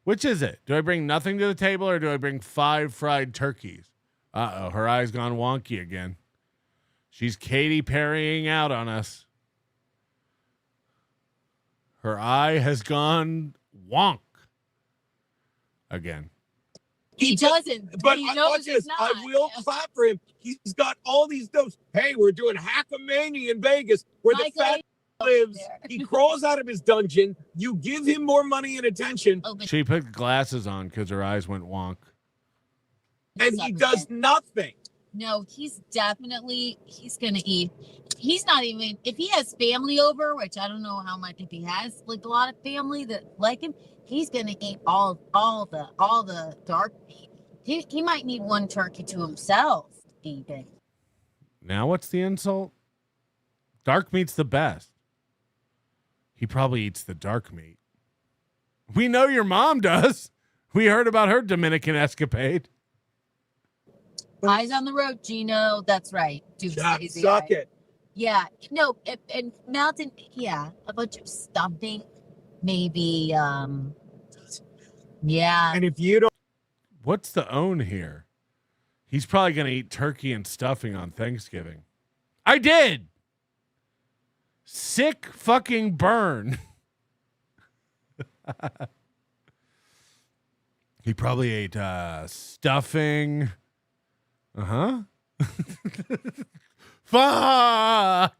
Which is it? Do I bring nothing to the table or do I bring 5 fried turkeys? Uh-oh, her eye's gone wonky again. She's Katy Perrying out on us. Her eye has gone wonk again. He doesn't, but he knows he's not. I will clap for him. He's got all these notes. Hey, we're doing Hackamania in Vegas where the fat lives. He crawls out of his dungeon. You give him more money and attention. She put glasses on because her eyes went wonk. And he does nothing. No, he's gonna eat. He's not even, if he has family over, which I don't know how much, if he has like a lot of family that like him, he's gonna eat all the dark meat. He might need one turkey to himself even. Now what's the insult? Dark meat's the best. He probably eats the dark meat. We know your mom does. We heard about her Dominican escapade. Eyes on the road, Geno. That's right. Suck it. Yeah. No, and Melton, yeah, a bunch of stuffing, maybe. Yeah. And if you don't. What's the own here? He's probably going to eat turkey and stuffing on Thanksgiving. I did. Sick fucking burn. He probably ate stuffing. Uh-huh. Fuck.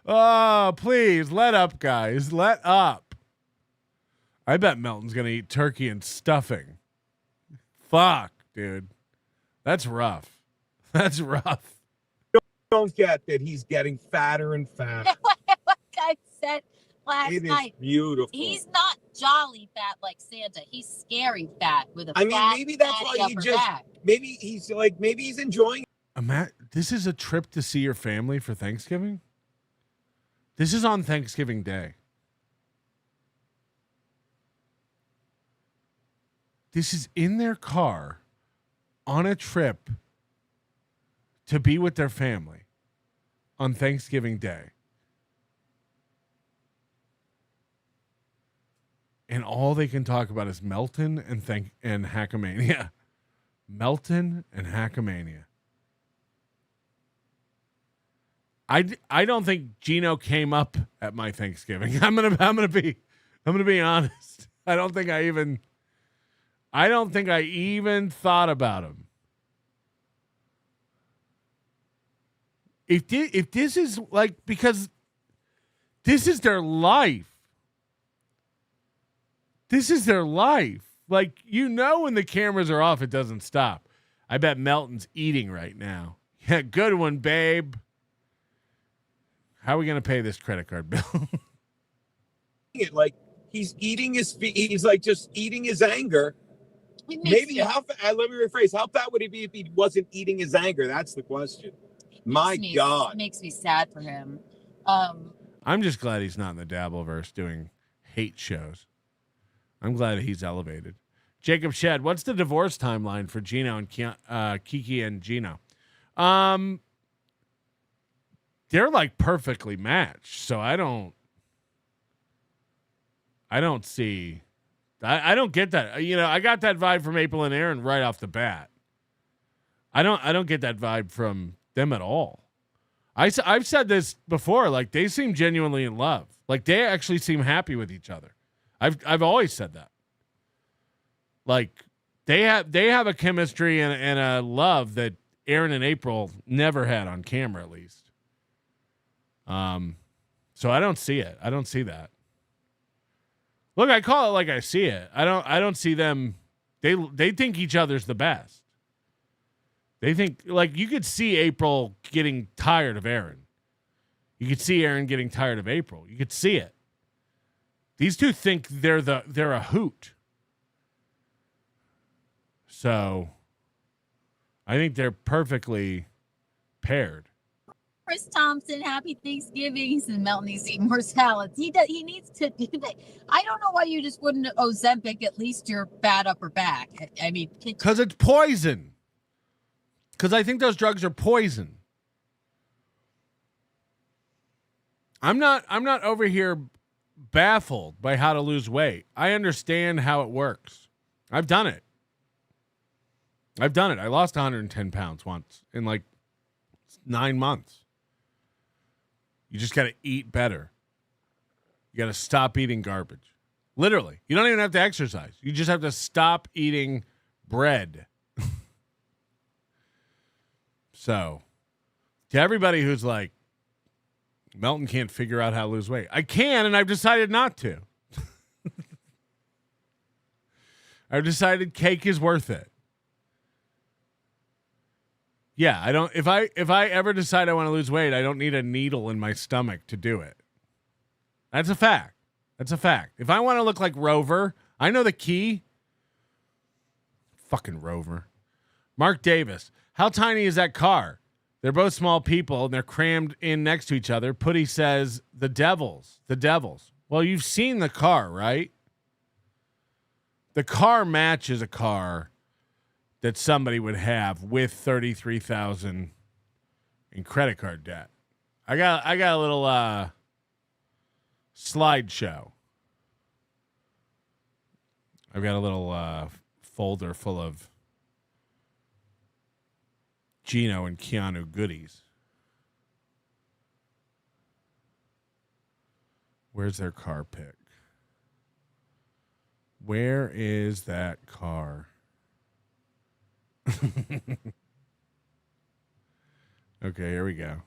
Oh, please, let up, guys. Let up. I bet Melton's going to eat turkey and stuffing. Fuck, dude. That's rough. That's rough. Don't get that he's getting fatter and fatter. What I said last night. It is beautiful. He's not jolly fat like Santa. He's scary fat with a fat, maybe that's why he just, back. maybe he's enjoying Matt, this is a trip to see your family for Thanksgiving? This is on Thanksgiving Day. This is in their car on a trip to be with their family on Thanksgiving Day. And all they can talk about is Melton and Hackamania. Melton and Hackamania. I don't think Geno came up at my Thanksgiving. I'm gonna be honest. I don't think I even thought about him. If this is like, because this is their life. This is their life. Like, when the cameras are off, it doesn't stop. I bet Melton's eating right now. Yeah, good one, babe. How are we going to pay this credit card bill? Like he's eating he's like just eating his anger. Maybe let me rephrase. How fat would he be if he wasn't eating his anger? That's the question. My God. It makes me sad for him. I'm just glad he's not in the Dabbleverse doing hate shows. I'm glad he's elevated. Jacob Shed, what's the divorce timeline for Geno and Kiki and Geno? They're like perfectly matched, so I don't see. I don't get that. You know, I got that vibe from April and Aaron right off the bat. I don't get that vibe from them at all. I've said this before. Like, they seem genuinely in love. Like, they actually seem happy with each other. I've always said that. Like, they have a chemistry and a love that Aaron and April never had on camera, at least. So I don't see it. I don't see that. Look, I call it like I see it. I don't see them. They think each other's the best. They think, like, you could see April getting tired of Aaron. You could see Aaron getting tired of April. You could see it. These two think they're a hoot. So I think they're perfectly paired. Chris Thompson, happy Thanksgiving. He said Melton needs to eat more salads. He needs to do that. I don't know why you just wouldn't Ozempic at least your bad upper back. I mean, because it's poison. Because I think those drugs are poison. I'm not over here baffled by how to lose weight. I understand how it works. I've done it. I lost 110 pounds once in like 9 months. You just got to eat better. You got to stop eating garbage. Literally. You don't even have to exercise. You just have to stop eating bread. So, to everybody who's like, Melton can't figure out how to lose weight. I can, and I've decided not to. I've decided cake is worth it. Yeah, I don't. If I ever decide I want to lose weight, I don't need a needle in my stomach to do it. That's a fact. That's a fact. If I want to look like Rover, I know the key. Fucking Rover. Mark Davis. How tiny is that car? They're both small people and they're crammed in next to each other. Putty says the Devils. The Devils. Well, you've seen the car, right? The car matches a car that somebody would have with $33,000 in credit card debt. I got a little slideshow. I've got a little folder full of Geno and Keanu goodies. Where's their car pic? Where is that car? Okay, here we go.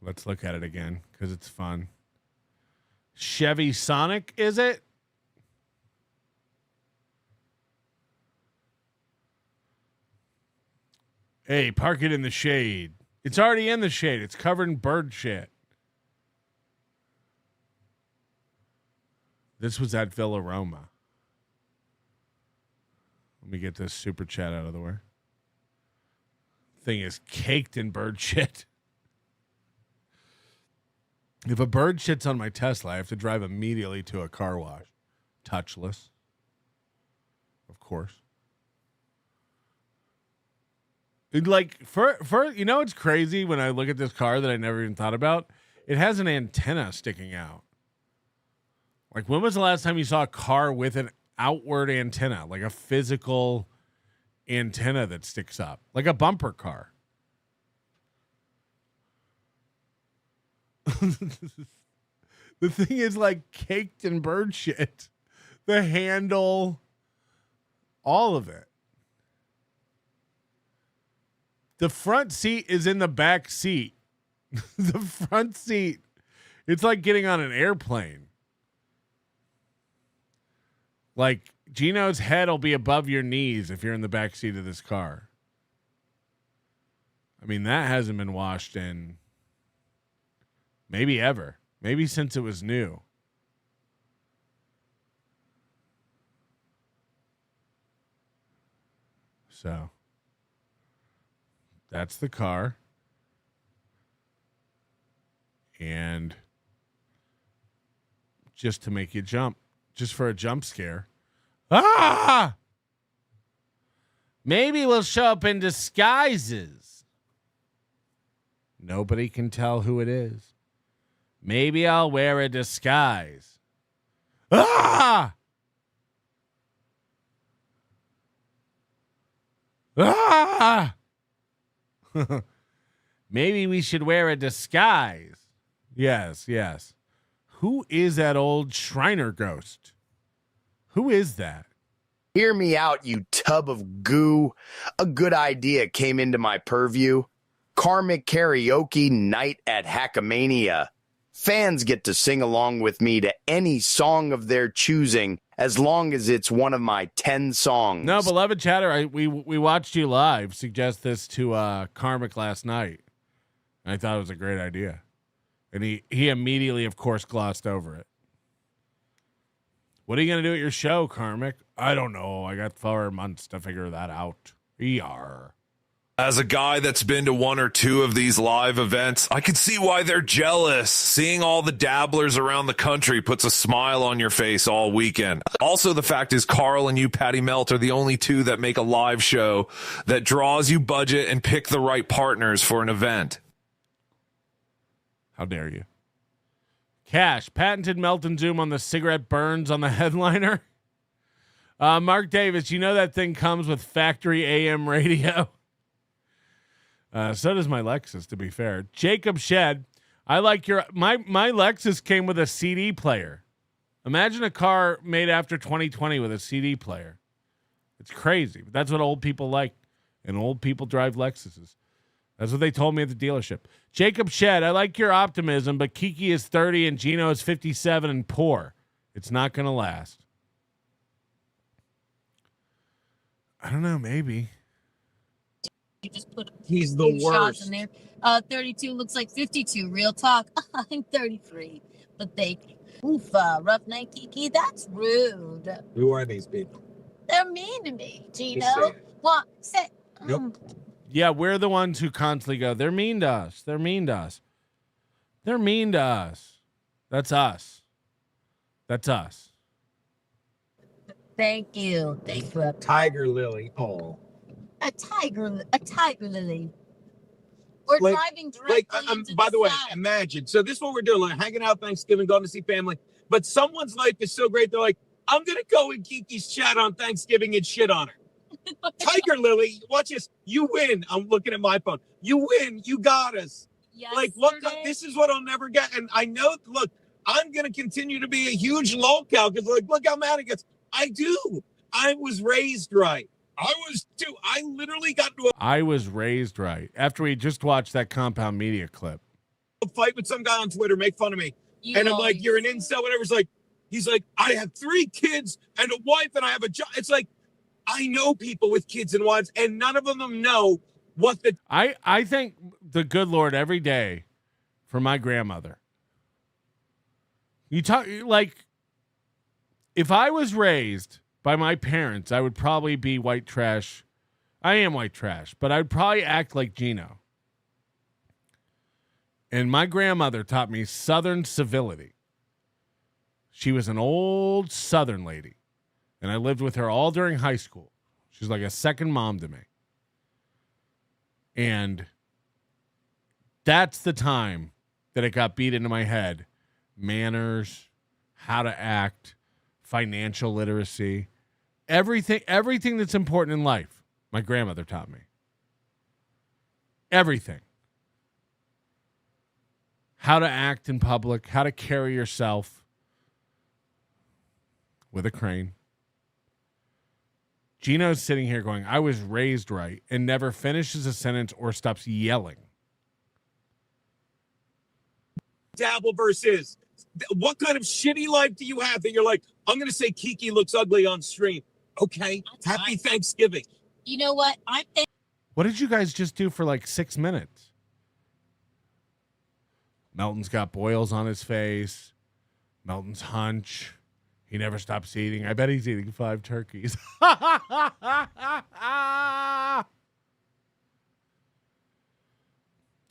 Let's look at it again because it's fun. Chevy Sonic, is it? Hey, park it in the shade. It's already in the shade. It's covered in bird shit. This was at Villa Roma. Let me get this super chat out of the way. Thing is caked in bird shit. If a bird shits on my Tesla, I have to drive immediately to a car wash. Touchless. Of course. Like, for you know, it's crazy when I look at this car that I never even thought about. It has an antenna sticking out. Like, when was the last time you saw a car with an outward antenna, like a physical antenna that sticks up, like a bumper car? The thing is like caked in bird shit. The handle, all of it. The front seat is in the back seat. The front seat, it's like getting on an airplane. Like, Geno's head will be above your knees if you're in the back seat of this car. I mean, that hasn't been washed in maybe ever. Maybe since it was new. So, that's the car. And just to make you jump, just for a jump scare, Ah! Maybe we'll show up in disguises. Nobody can tell who it is. Maybe I'll wear a disguise. Ah! Ah! Maybe we should wear a disguise. Yes, yes. Who is that old Shriner ghost? Who is that? Hear me out, you tub of goo. A good idea came into my purview. Karmic karaoke night at Hackamania. Fans get to sing along with me to any song of their choosing, as long as it's one of my 10 songs. No, beloved chatter, we watched you live suggest this to Karmic last night. I thought it was a great idea. And he immediately, of course, glossed over it. What are you going to do at your show, Karmic? I don't know. I got 4 months to figure that out. ER. As a guy that's been to 1 or 2 of these live events, I can see why they're jealous. Seeing all the dabblers around the country puts a smile on your face all weekend. Also, the fact is Carl and you, Patty Melt, are the only 2 that make a live show that draws you budget and pick the right partners for an event. How dare you? Cash, patented melt and zoom on the cigarette burns on the headliner. Mark Davis, you know that thing comes with factory AM radio. So does my Lexus, to be fair. Jacob Shed, I like your my Lexus came with a CD player. Imagine a car made after 2020 with a CD player. It's crazy, but that's what old people like, and old people drive Lexuses. That's what they told me at the dealership. Jacob Shed, I like your optimism, but Kiki is 30 and Geno is 57 and poor. It's not going to last. I don't know, maybe. You just put He's the worst. in there. 32 looks like 52. Real talk. I'm 33. But they, rough night, Kiki. That's rude. Who are these people? They're mean to me, Geno. What? Say. Nope. Yeah, we're the ones who constantly go, they're mean to us. They're mean to us. They're mean to us. That's us. That's us. Thank you. Thanks for Tiger Lily. Oh. a tiger lily. We're driving directly into by the way, sun. imagine. So this is what we're doing, like hanging out Thanksgiving, going to see family. But someone's life is so great, they're like, I'm going to go in Kiki's chat on Thanksgiving and shit on her. Tiger Lily, watch this. You win. I'm looking at my phone. You win. You got us. Yesterday. Like, what? This is what I'll never get. And I know, look, I'm going to continue to be a huge lolcow because, like, look how mad it gets. I do. I was raised right. I was too. I literally got to I was raised right. After we just watched that Compound Media clip. a fight with some guy on Twitter, make fun of me. And I'm like, you're an incel, whatever. It's like, he's like, I have 3 kids and a wife and I have a job. It's like, I know people with kids and wives and none of them know what the. I thank the good Lord every day for my grandmother. You talk like, if I was raised by my parents, I would probably be white trash. I am white trash, but I'd probably act like Geno. And my grandmother taught me Southern civility. She was an old Southern lady, and I lived with her all during high school. She's like a second mom to me. And that's the time that it got beat into my head. Manners, how to act, financial literacy, everything that's important in life. My grandmother taught me. Everything. How to act in public, how to carry yourself with a crane. Geno's sitting here going, I was raised right, and never finishes a sentence or stops yelling. Dabble versus what kind of shitty life do you have that you're like, I'm going to say Kiki looks ugly on stream. Okay. Happy Thanksgiving. You know what? What did you guys just do for like 6 minutes? Melton's got boils on his face. Melton's hunch. He never stops eating. I bet he's eating 5 turkeys.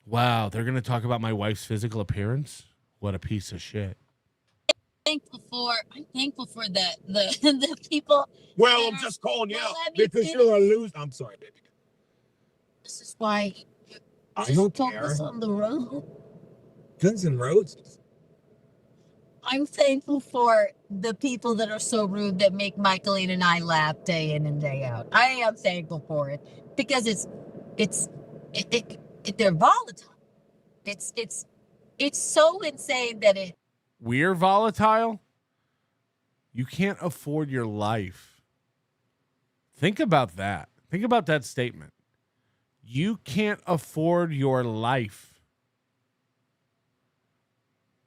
Wow, they're going to talk about my wife's physical appearance? What a piece of shit. thankful for the people. Well, I'm just calling you out because you're a loser. I'm sorry, baby. This is why I don't focus care. on the road. Guns and Roses. I'm thankful for the people that are so rude that make Michaeline and I laugh day in and day out. I am thankful for it because they're volatile. It's so insane that it. We're volatile. You can't afford your life. Think about that. Think about that statement. You can't afford your life.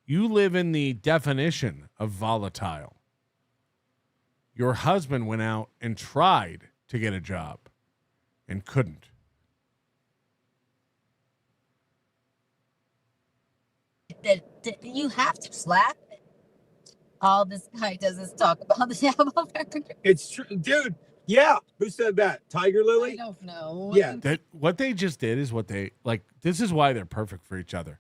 You live in the definition of volatile. Your husband went out and tried to get a job and couldn't. That you have to slap it. All this guy does is talk about the Dabble record. It's true, dude. Yeah. Who said that? Tiger Lily? I don't know. Yeah. What they just did is what they like. This is why they're perfect for each other.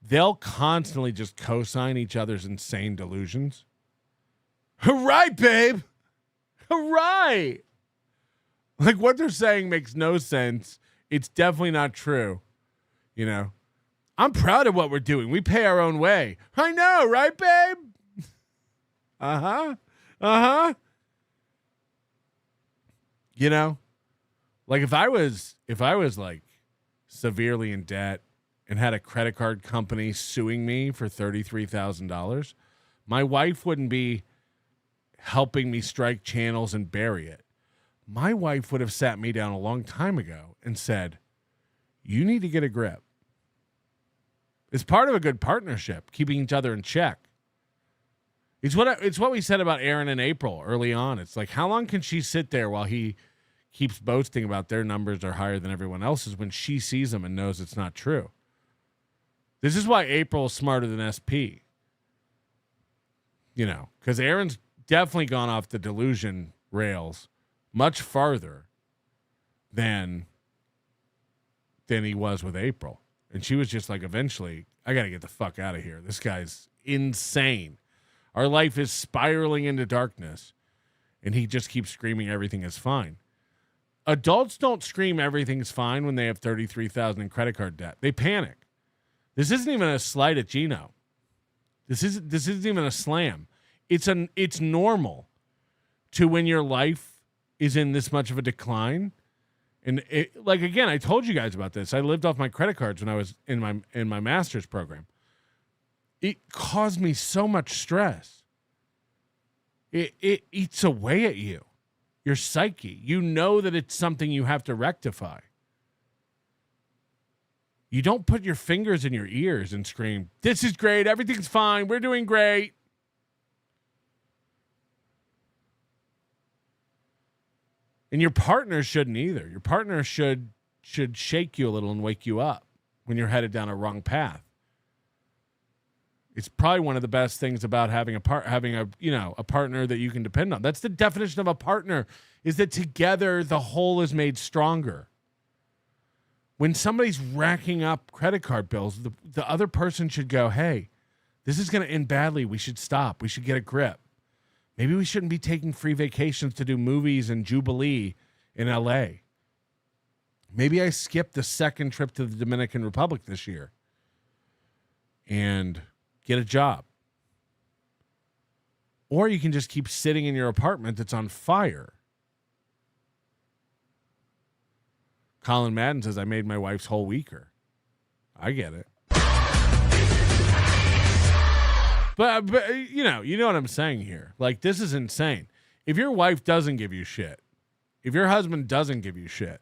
They'll constantly just co-sign each other's insane delusions. Hooray, babe. Hooray. Like what they're saying makes no sense. It's definitely not true. You know, I'm proud of what we're doing. We pay our own way. I know, right, babe? Uh-huh. Uh-huh. You know, like if I was like severely in debt and had a credit card company suing me for $33,000, my wife wouldn't be helping me strike channels and bury it. My wife would have sat me down a long time ago and said, you need to get a grip. It's part of a good partnership, keeping each other in check. It's what we said about Aaron and April early on. It's like, how long can she sit there while he keeps boasting about their numbers are higher than everyone else's when she sees them and knows it's not true? This is why April is smarter than SP. You know, because Aaron's definitely gone off the delusion rails much farther than he was with April. And she was just like, eventually, I got to get the fuck out of here. This guy's insane. Our life is spiraling into darkness. And he just keeps screaming everything is fine. Adults don't scream everything's fine when they have $33,000 in credit card debt. They panic. This isn't even a slight at Geno. This isn't even a slam. It's normal to when your life is in this much of a decline. And like again, I told you guys about this. I lived off my credit cards when I was in my master's program. It caused me so much stress. It eats away at you, your psyche. You know that it's something you have to rectify. You don't put your fingers in your ears and scream, this is great, everything's fine, we're doing great. And your partner shouldn't either. Your partner should shake you a little and wake you up when you're headed down a wrong path. It's probably one of the best things about having a partner that you can depend on. That's the definition of a partner, is that together the whole is made stronger. When somebody's racking up credit card bills, the other person should go, hey, this is going to end badly. We should stop. We should get a grip. Maybe we shouldn't be taking free vacations to do movies and Jubilee in L.A. Maybe I skipped the second trip to the Dominican Republic this year and get a job. Or you can just keep sitting in your apartment that's on fire. Colin Madden says, I made my wife's whole weaker. I get it. But you know what I'm saying here. Like, this is insane. If your wife doesn't give you shit, if your husband doesn't give you shit,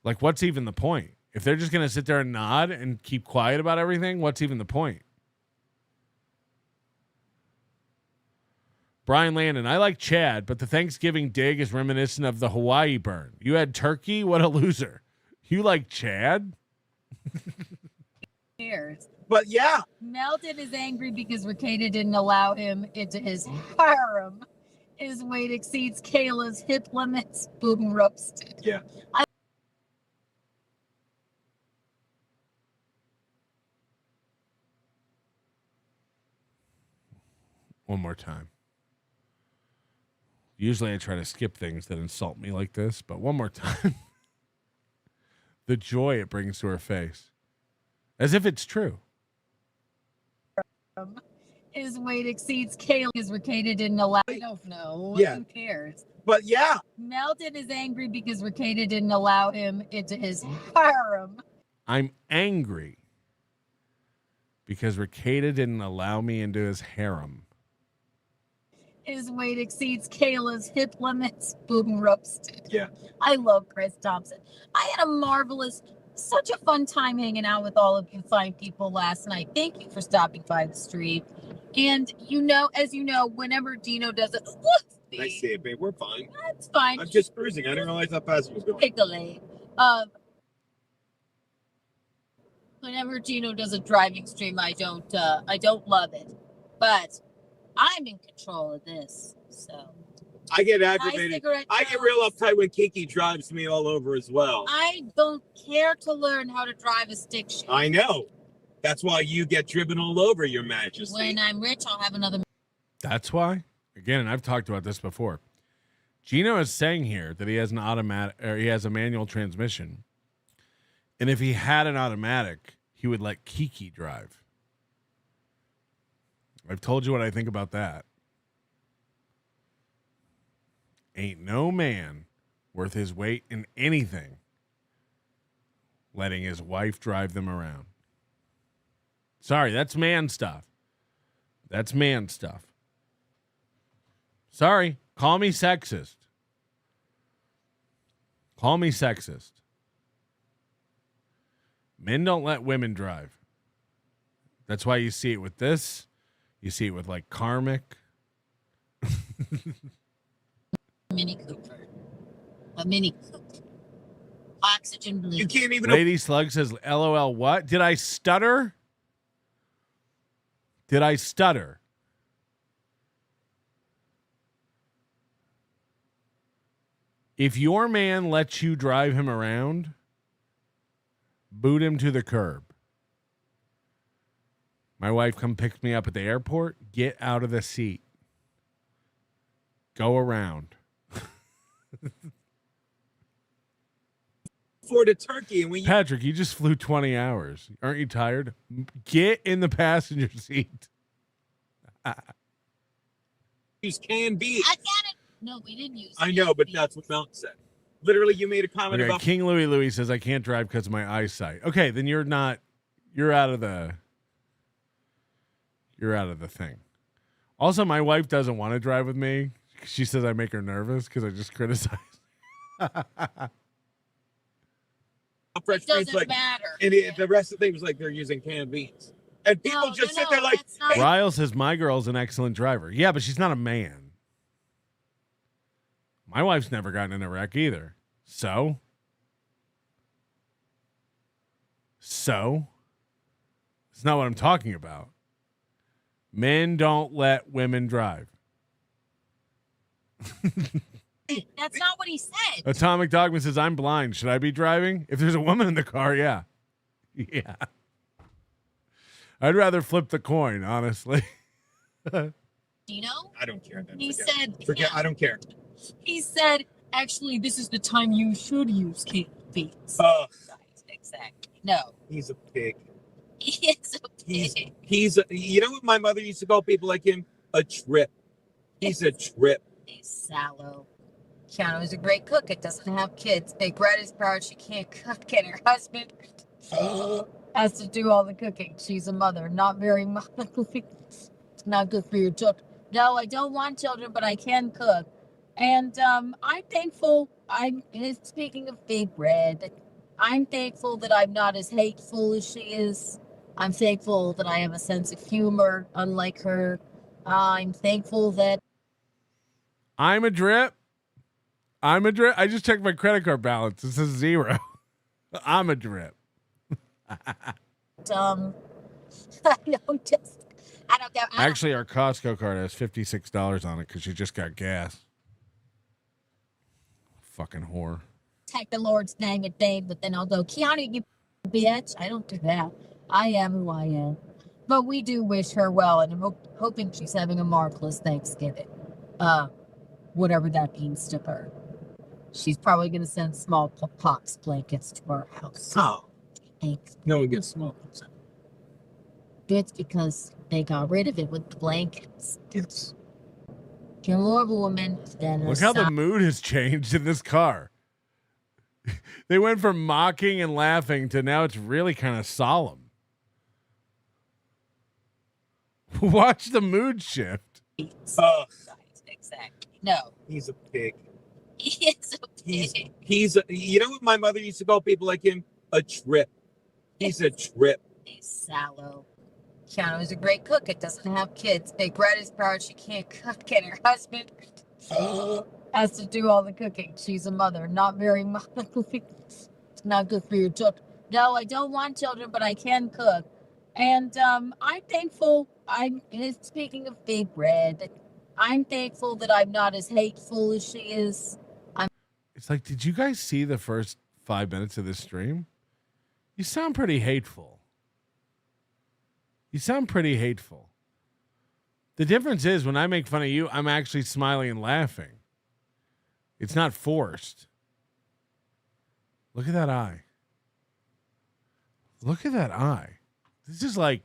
like, what's even the point? If they're just going to sit there and nod and keep quiet about everything, what's even the point? Brian Landon, I like Chad, but the Thanksgiving dig is reminiscent of the Hawaii burn. You had turkey? What a loser. You like Chad? Years. But yeah. Melton is angry because Ricada didn't allow him into his harem. His weight exceeds Kayla's hip limits. Boom roasted. Yeah. One more time. Usually I try to skip things that insult me like this, but one more time. The joy it brings to her face. As if it's true. His weight exceeds Kayla is Ricada didn't allow. I don't know. Yeah. Who cares? But yeah. Melton is angry because Ricada didn't allow him into his harem. I'm angry because Ricada didn't allow me into his harem. His weight exceeds Kayla's hip limits. Boom roasted. Yeah. I love Chris Thompson. I had a marvelous, such a fun time hanging out with all of you fine people last night. Thank you for stopping by the street. And as you know, whenever Geno does it, I see it, babe. We're fine. That's fine. I'm just cruising. I didn't realize how fast it was going. Pick a lane. Whenever Geno does a driving stream, I don't love it, but I'm in control of this. So I get aggravated. I get real uptight when Kiki drives me all over as well. I don't care to learn how to drive a stick shift. I know. That's why you get driven all over, Your Majesty. When I'm rich, I'll have another. That's why. Again, and I've talked about this before. Geno is saying here that he has an automatic, or he has a manual transmission, and if he had an automatic, he would let Kiki drive. I've told you what I think about that. Ain't no man worth his weight in anything letting his wife drive them around. Sorry, that's man stuff. That's man stuff. Sorry, call me sexist. Call me sexist. Men don't let women drive. That's why you see it with this. You see it with like Karmic. Mini Cooper. A Mini Cooper. Oxygen blue. You can't even. Lady Slug says, LOL, what? Did I stutter? Did I stutter? If your man lets you drive him around, boot him to the curb. My wife come pick me up at the airport. Get out of the seat. Go around. For the turkey, and when you Patrick, you just flew 20 hours. Aren't you tired? Get in the passenger seat. use canned beans. I got it. No, we didn't use. I know, but that's what Melton said. Literally, you made a comment Okay, about King Louis says I can't drive because of my eyesight. Okay, then you're not. You're out of the. You're out of the thing. Also, my wife doesn't want to drive with me. She says I make her nervous because I just criticize. fresh It doesn't beans, like, matter. And the rest of the thing was like they're using canned beans, and people just sit there like. Hey, Ryle says my girl's an excellent driver. Yeah, but she's not a man. My wife's never gotten in a wreck either. So? It's not what I'm talking about. Men don't let women drive. That's not what he said. Atomic Dogman says, I'm blind. Should I be driving? If there's a woman in the car, yeah. Yeah. I'd rather flip the coin, honestly. Geno? I don't care. Then. He said. Forget. I don't care. He said, actually, this is the time you should use canned beans. Exactly. No. He's a pig. He is a pig. He's a, you know what my mother used to call people like him? A trip. He's a trip. He's sallow. Keanu is a great cook. It doesn't have kids. Big Red is proud she can't cook, and her husband has to do all the cooking. She's a mother, not very motherly. It's not good for your children. No, I don't want children, but I can cook. And I'm thankful. Speaking of Big Red, I'm thankful that I'm not as hateful as she is. I'm thankful that I have a sense of humor, unlike her. I'm thankful that I'm a drip. I just checked my credit card balance. It says 0. I'm a drip. I don't get. Actually, our Costco card has $56 on it because she just got gas. Fucking whore. Take the Lord's name in vain, but then I'll go, Keanu, you bitch. I don't do that. I am who I am. But we do wish her well, and I'm hoping she's having a marvelous Thanksgiving. Whatever that means to her. She's probably going to send small pox blankets to our house. Oh. Thanks. No one gets small. It's because they got rid of it with the blankets. Yes. You're more of a woman than a Look how the mood has changed in this car. They went from mocking and laughing to now it's really kind of solemn. Watch the mood shift. Exactly. No. He's a pig. He is a pig. He's a, you know what my mother used to call people like him? A trip. He's a trip. He's sallow. Keanu is a great cook. It doesn't have kids. Big Red is proud she can't cook, and her husband has to do all the cooking. She's a mother, not very motherly. It's not good for your children. No, I don't want children, but I can cook. And I'm thankful. Speaking of Big Red, I'm thankful that I'm not as hateful as she is. It's like, did you guys see the first 5 minutes of this stream? You sound pretty hateful. You sound pretty hateful. The difference is when I make fun of you, I'm actually smiling and laughing. It's not forced. Look at that eye. Look at that eye. This is like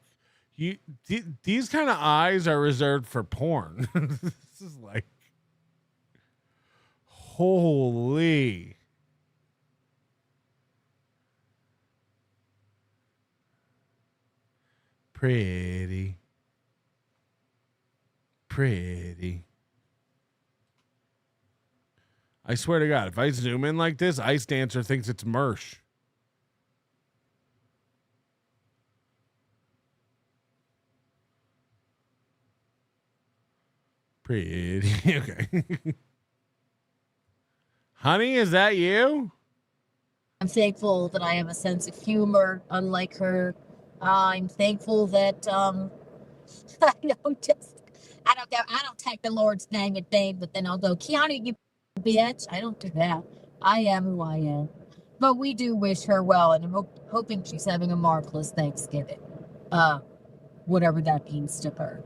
these kind of eyes are reserved for porn. This is like holy. Pretty. I swear to God, if I zoom in like this, Ice Dancer thinks it's Mersh. Pretty. Okay. Honey, is that you? I'm thankful that I have a sense of humor, unlike her. I'm thankful that I don't take the Lord's name in vain, but then I'll go, Keanu, you bitch. I don't do that. I am who I am. But we do wish her well, and I'm hoping she's having a marvelous Thanksgiving. Whatever that means to her.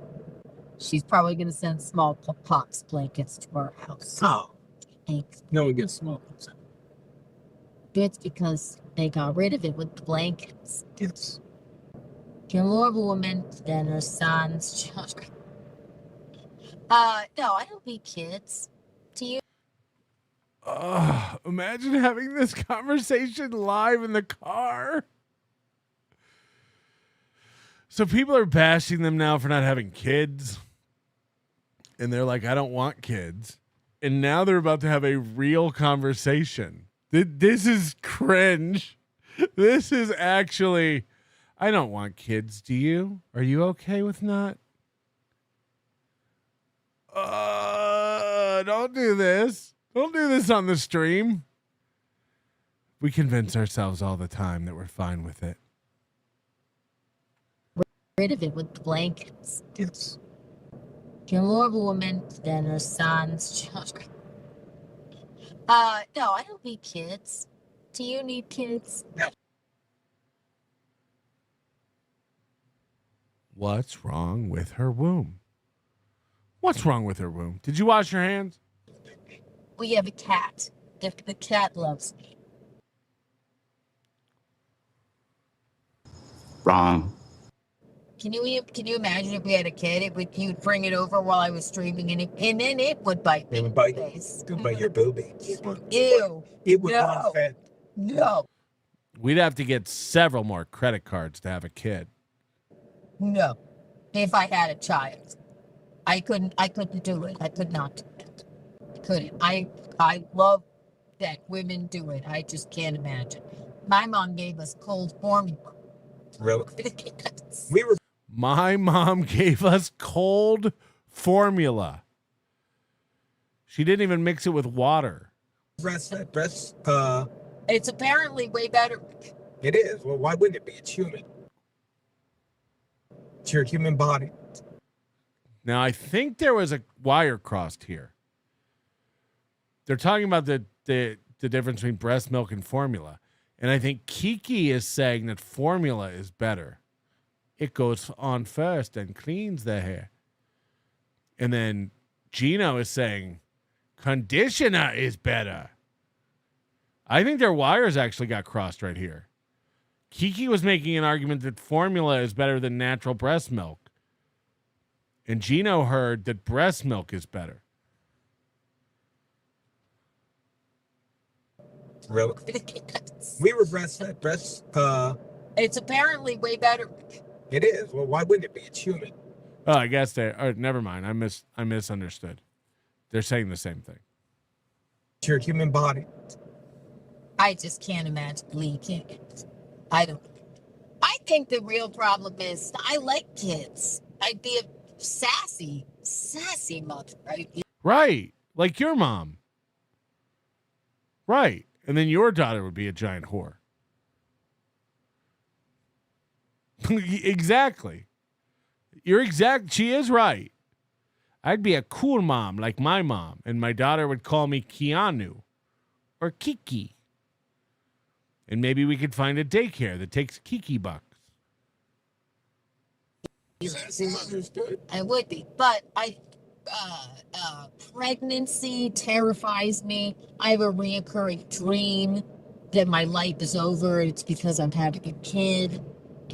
She's probably going to send small pox blankets to our house. Oh. Thanks. No one gets small. It's because they got rid of it with the blankets. Yes. You're more of a woman than her son's children. No, I don't need kids. Do you? Imagine having this conversation live in the car. So people are bashing them now for not having kids. And they're like, I don't want kids. And now they're about to have a real conversation. This is cringe. This is actually, I don't want kids. Do you? Are you okay with not? Don't do this. Don't do this on the stream. We convince ourselves all the time that we're fine with it. Rid of it with the blankets. Yes. You're more of a woman than her son's children. No, I don't need kids. Do you need kids? No. What's wrong with her womb? What's wrong with her womb? Did you wash your hands? We have a cat. The cat loves me. Wrong. Can you imagine if we had a kid? You'd bring it over while I was streaming, and then it would bite me. It would bite your booby. Ew. It would No. unfed. No. We'd have to get several more credit cards to have a kid. No. If I had a child, I couldn't do it. I could not do it. I couldn't. I love that women do it. I just can't imagine. My mom gave us cold formula. Really? My mom gave us cold formula. She didn't even mix it with water. It's apparently way better. It is. Well, why wouldn't it be? It's human. It's your human body. Now, I think there was a wire crossed here. They're talking about the difference between breast milk and formula. And I think Kiki is saying that formula is better. it goes on first and cleans the hair. And then Geno is saying conditioner is better. I think their wires actually got crossed right here. Kiki was making an argument that formula is better than natural breast milk. And Geno heard that breast milk is better. Really? We were breastfed. It's apparently way better. It is. Well, why wouldn't it be? It's human. Oh, I guess they. Oh, never mind. I misunderstood. They're saying the same thing. It's your human body. I just can't imagine leaking it. I think the real problem is I like kids. I'd be a sassy mother, right? Right. Like your mom. Right. And then your daughter would be a giant whore. Exactly. She is right. I'd be a cool mom like my mom, and my daughter would call me Keanu or Kiki. And maybe we could find a daycare that takes Kiki bucks. I would be, but pregnancy terrifies me. I have a reoccurring dream that my life is over. It's because I'm having a kid,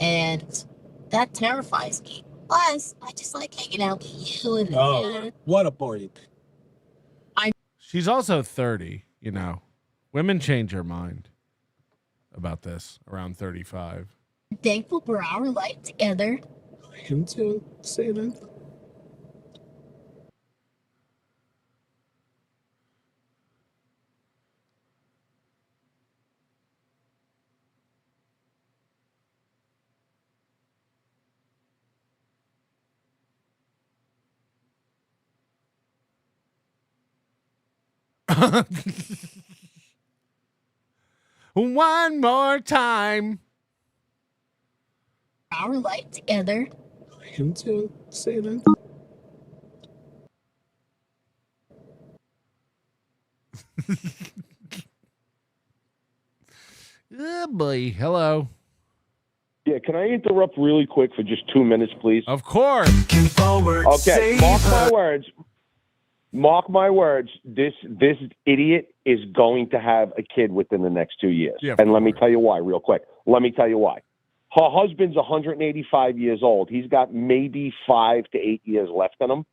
and that terrifies me. Plus, I just like hanging out with you. And what a boy! She's also 30. You know, women change their mind about this around 35. I'm thankful for our life together. I am too. Say that. One more time. Our life together. I am too. Say that. Oh boy. Hello. Yeah, can I interrupt really quick for just 2 minutes, please? Of course. Okay, mark my words. This idiot is going to have a kid within the next 2 years. Yeah, and let me tell you why real quick. Let me tell you why. Her husband's 185 years old. He's got maybe 5 to 8 years left in him,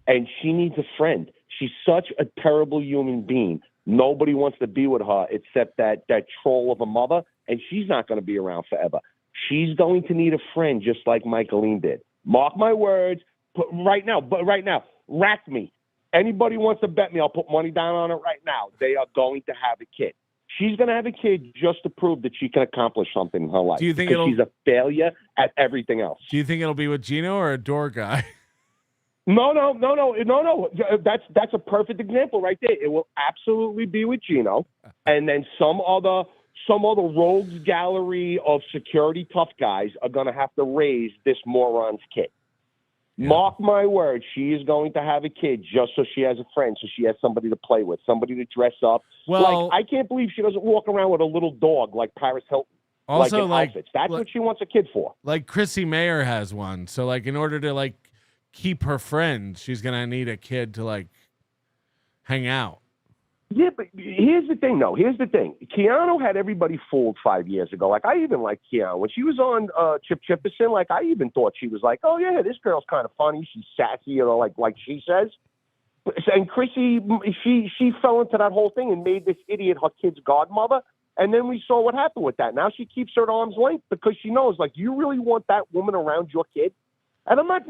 and she needs a friend. She's such a terrible human being. Nobody wants to be with her except that troll of a mother, and she's not going to be around forever. She's going to need a friend just like Michaeline did. Mark my words. Right now, rack me. Anybody wants to bet me, I'll put money down on it right now. They are going to have a kid. She's going to have a kid just to prove that she can accomplish something in her life. Do you think because she's a failure at everything else. Do you think it'll be with Geno or a door guy? No. That's a perfect example right there. It will absolutely be with Geno, and then some other rogues gallery of security tough guys are going to have to raise this moron's kid. Yeah. Mark my words, she is going to have a kid just so she has a friend, so she has somebody to play with, somebody to dress up. Well, I can't believe she doesn't walk around with a little dog like Paris Hilton. Also, outfits. That's what she wants a kid for. Like Chrissy Mayer has one. So, in order to keep her friends, she's gonna need a kid to hang out. Yeah, but here's the thing, though. Here's the thing. Keanu had everybody fooled 5 years ago. I even liked Keanu. When she was on Chip Chipperson, I even thought she was oh, yeah, this girl's kind of funny. She's sassy, like she says. And Chrissy, she fell into that whole thing and made this idiot her kid's godmother. And then we saw what happened with that. Now she keeps her at arm's length because she knows, you really want that woman around your kid? And I'm not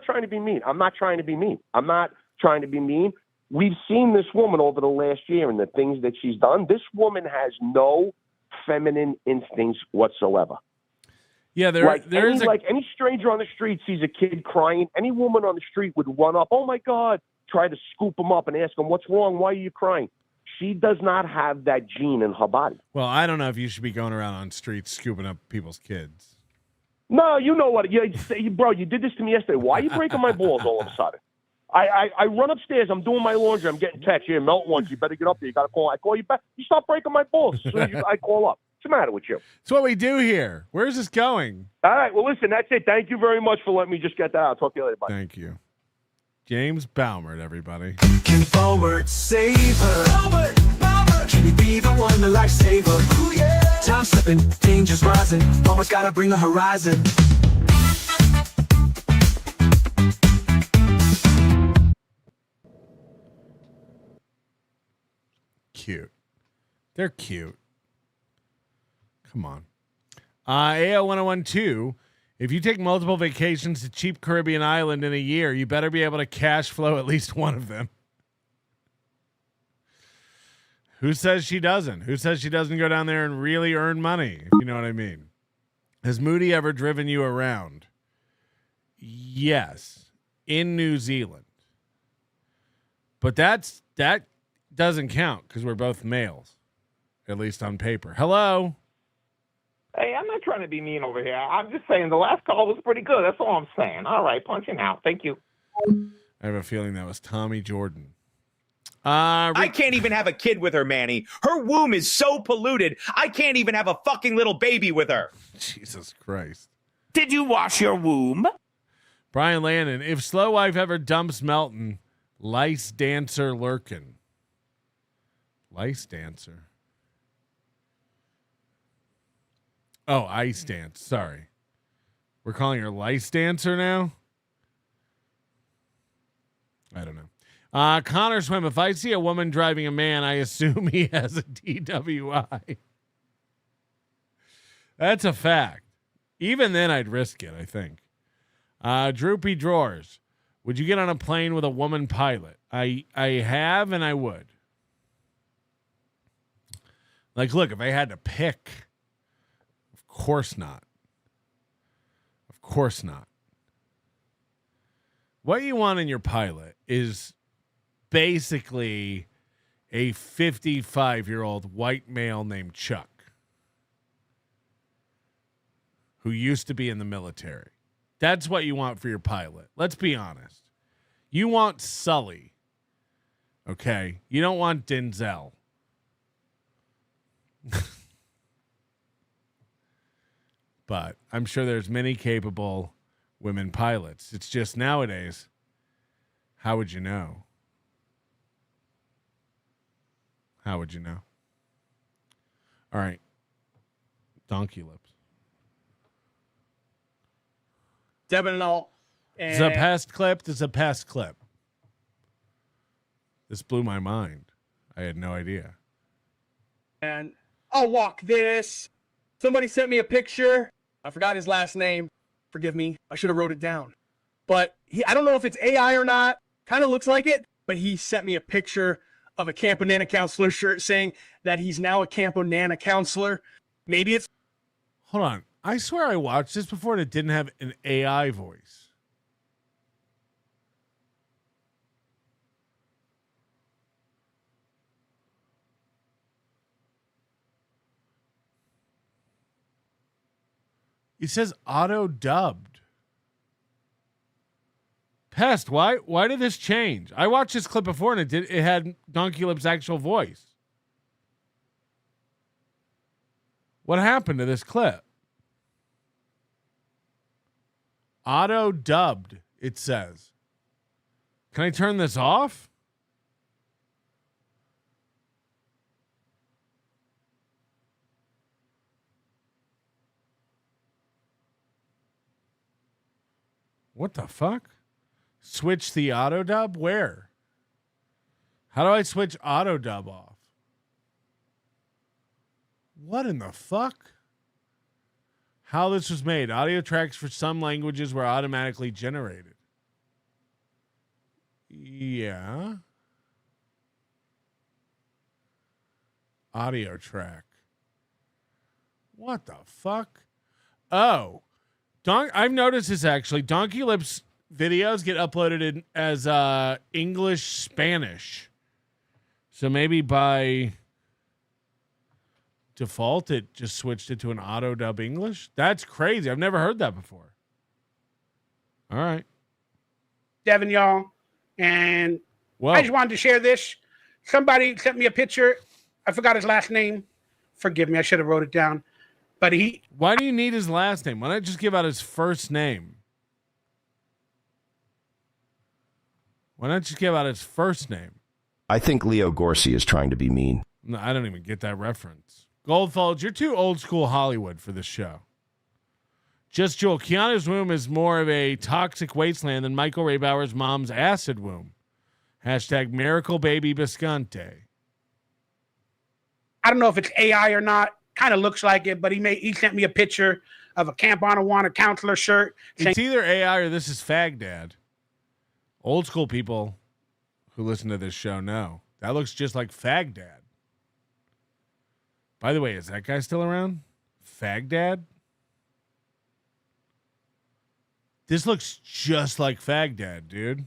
trying to be mean. I'm not trying to be mean. We've seen this woman over the last year and the things that she's done. This woman has no feminine instincts whatsoever. Yeah, any stranger on the street sees a kid crying. Any woman on the street would run up, oh, my God, try to scoop him up and ask him, what's wrong? Why are you crying? She does not have that gene in her body. Well, I don't know if you should be going around on streets scooping up people's kids. No, you know what? Bro, you did this to me yesterday. Why are you breaking my balls all of a sudden? I run upstairs. I'm doing my laundry. I'm getting text. Here, Melton wants you. Better get up there. You got to call. I call you back. You stop breaking my balls as soon as I call up. the matter with you? It's what we do here. Where's this going? All right. Well, listen, that's it. Thank you very much for letting me just get that out. Talk to you later. Bye. Thank you. James Baumert, everybody. Forward, saver. Can you be the one, the lifesaver? Ooh, yeah. Time slipping, dangers rising. Always gotta bring a horizon. Cute. They're cute. Come on. AO1012. If you take multiple vacations to cheap Caribbean island in a year, you better be able to cash flow at least one of them. Who says she doesn't? Who says she doesn't go down there and really earn money? If you know what I mean. Has Moody ever driven you around? Yes. In New Zealand. But that doesn't count because we're both males. At least on paper. Hello? Hey, I'm not trying to be mean over here. I'm just saying the last call was pretty good. That's all I'm saying. All right, punching out. Thank you. I have a feeling that was Tommy Jordan. I can't even have a kid with her, Manny. Her womb is so polluted, I can't even have a fucking little baby with her. Jesus Christ. Did you wash your womb? Brian Landon, if Slow Wife ever dumps Melton, lice dancer lurkin. Lice dancer. Oh, ice dance. Sorry. We're calling her lice dancer now? I don't know. Connor Swim, if I see a woman driving a man, I assume he has a DWI. That's a fact. Even then, I'd risk it, I think. Droopy Drawers, would you get on a plane with a woman pilot? I have and I would. Like, look, if I had to pick, of course not. Of course not. What you want in your pilot is basically a 55-year-old white male named Chuck who used to be in the military. That's what you want for your pilot. Let's be honest. You want Sully. Okay? You don't want Denzel. But I'm sure there's many capable women pilots. It's just nowadays, how would you know? How would you know? All right. Donkey lips. Devin and all. This is a past clip. This is a past clip. This blew my mind. I had no idea. And I'll walk this. Somebody sent me a picture. I forgot his last name. Forgive me. I should have wrote it down. But I don't know if it's AI or not. Kind of looks like it. But he sent me a picture of a Camp Nana counselor shirt saying that he's now a Camp Nana counselor. Maybe it's... Hold on. I swear I watched this before and it didn't have an AI voice. It says auto dubbed. Pest, why did this change? I watched this clip before and it had Donkey Lip's actual voice. What happened to this clip? Auto dubbed, it says. Can I turn this off? What the fuck? Switch the auto dub? Where? How do I switch auto dub off? What in the fuck? How this was made. Audio tracks for some languages were automatically generated. Yeah. Audio track. What the fuck? Oh. I've noticed this actually. Donkey Lips videos get uploaded in as English Spanish. So maybe by default it just switched it to an auto dub English. That's crazy. I've never heard that before. All right. Devin, y'all. And Whoa. I just wanted to share this. Somebody sent me a picture. I forgot his last name. Forgive me, I should have wrote it down. But Why do you need his last name? Why not just give out his first name? Why not just give out his first name? I think Leo Gorcey is trying to be mean. No, I don't even get that reference. Goldfold, you're too old school Hollywood for this show. Just Jewel, Keanu's womb is more of a toxic wasteland than Michael Raybauer's mom's acid womb. Hashtag miracle baby Bisconte. I don't know if it's AI or not. Kind of looks like it, but he sent me a picture of a Camp Anawanna counselor shirt. It's either AI or this is Fag Dad. Old school people who listen to this show know. That looks just like Fag Dad. By the way, is that guy still around? Fag Dad? This looks just like Fag Dad, dude.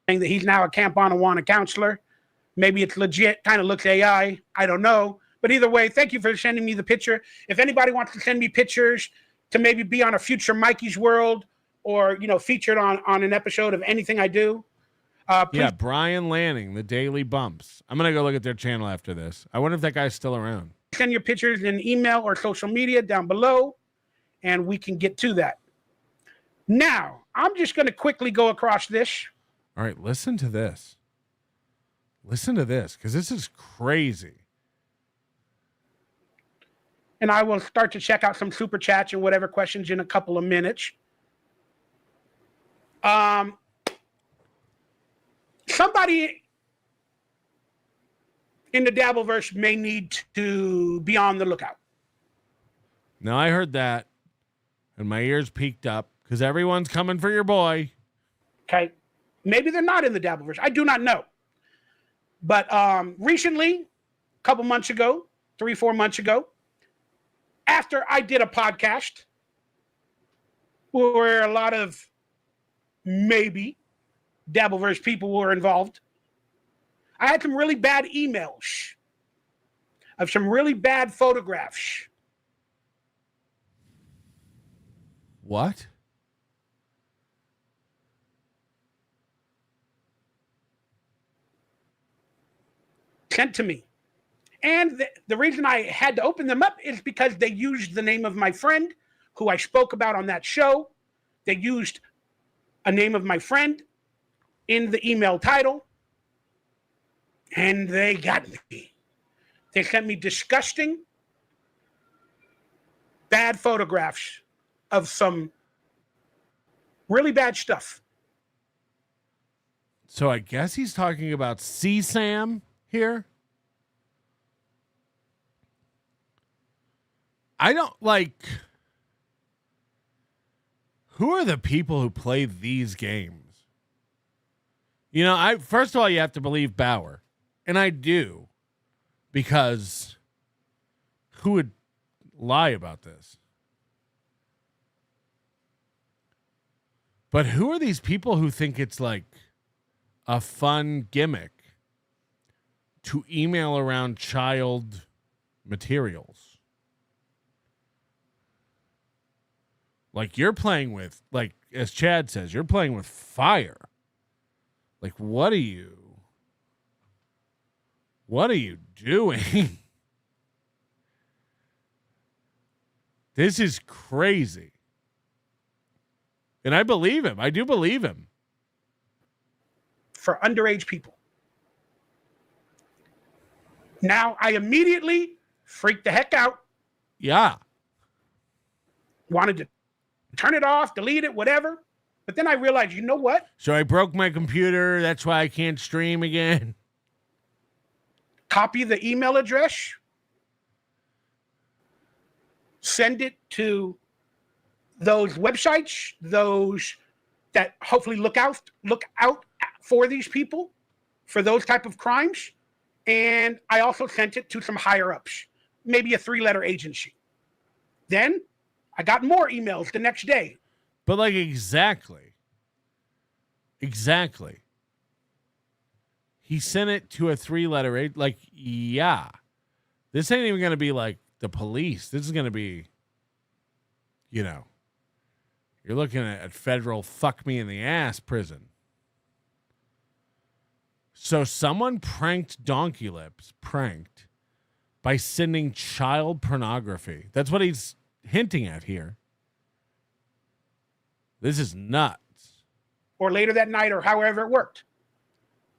Saying that he's now a Camp Anawanna counselor. Maybe it's legit, kind of looks AI. I don't know. But either way, thank you for sending me the picture. If anybody wants to send me pictures to maybe be on a future Mikey's World or, featured on an episode of anything I do, please. Yeah, Brian Lanning, the Daily Bumps. I'm going to go look at their channel after this. I wonder if that guy's still around. Send your pictures in email or social media down below, and we can get to that. Now, I'm just going to quickly go across this. All right, listen to this. Listen to this, because this is crazy. And I will start to check out some super chats and whatever questions in a couple of minutes. Somebody in the Dabbleverse may need to be on the lookout. Now, I heard that, and my ears peaked up, because everyone's coming for your boy. Okay. Maybe they're not in the Dabbleverse. I do not know. But recently, a couple months ago, 3-4 months ago, after I did a podcast where a lot of maybe Dabbleverse people were involved, I had some really bad emails of some really bad photographs. What? Sent to me. And the reason I had to open them up is because they used the name of my friend who I spoke about on that show. They used a name of my friend in the email title. And they got me. They sent me disgusting, bad photographs of some really bad stuff. So I guess he's talking about CSAM here. I don't who are the people who play these games? First of all, you have to believe Bauer. And I do, because who would lie about this? But who are these people who think it's like a fun gimmick to email around child materials? Like, you're playing with, like, as Chad says, you're playing with fire. Like, what are you doing? This is crazy. And I believe him. I do believe him. For underage people. Now, I immediately freaked the heck out. Yeah. Wanted to turn it off, delete it, whatever. But then I realized, you know what? So I broke my computer. That's why I can't stream again. Copy the email address. Send it to those websites, those that hopefully look out for these people, for those type of crimes. And I also sent it to some higher ups, maybe a 3-letter agency. Then I got more emails the next day. But like, exactly. He sent it to a 3-letter, like, yeah. This ain't even going to be like the police. This is going to be, you're looking at federal fuck me in the ass prison. So someone pranked Donkey Lips, by sending child pornography. That's what he's hinting at here. This is nuts. Or later that night, or however it worked.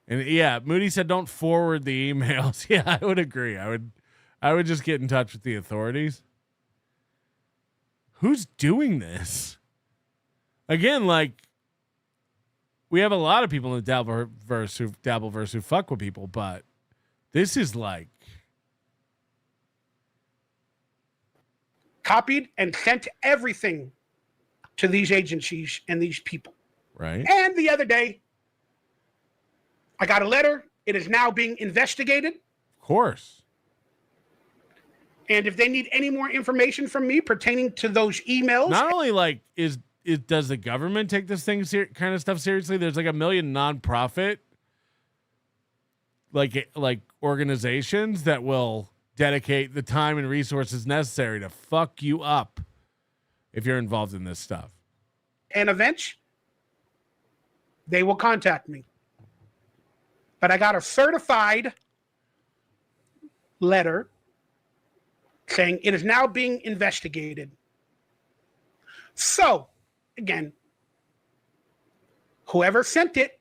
And yeah, Moody said don't forward the emails. Yeah, I would agree. I would just get in touch with the authorities. Who's doing this? Again, like, we have a lot of people in the Dabbleverse who fuck with people, but this is like copied and sent everything to these agencies and these people. Right. And the other day, I got a letter. It is now being investigated. Of course. And if they need any more information from me pertaining to those emails, not only like does the government take this thing kind of stuff seriously? There's like a million nonprofit like organizations that will dedicate the time and resources necessary to fuck you up if you're involved in this stuff. And events, they will contact me. But I got a certified letter saying it is now being investigated. So, again, whoever sent it,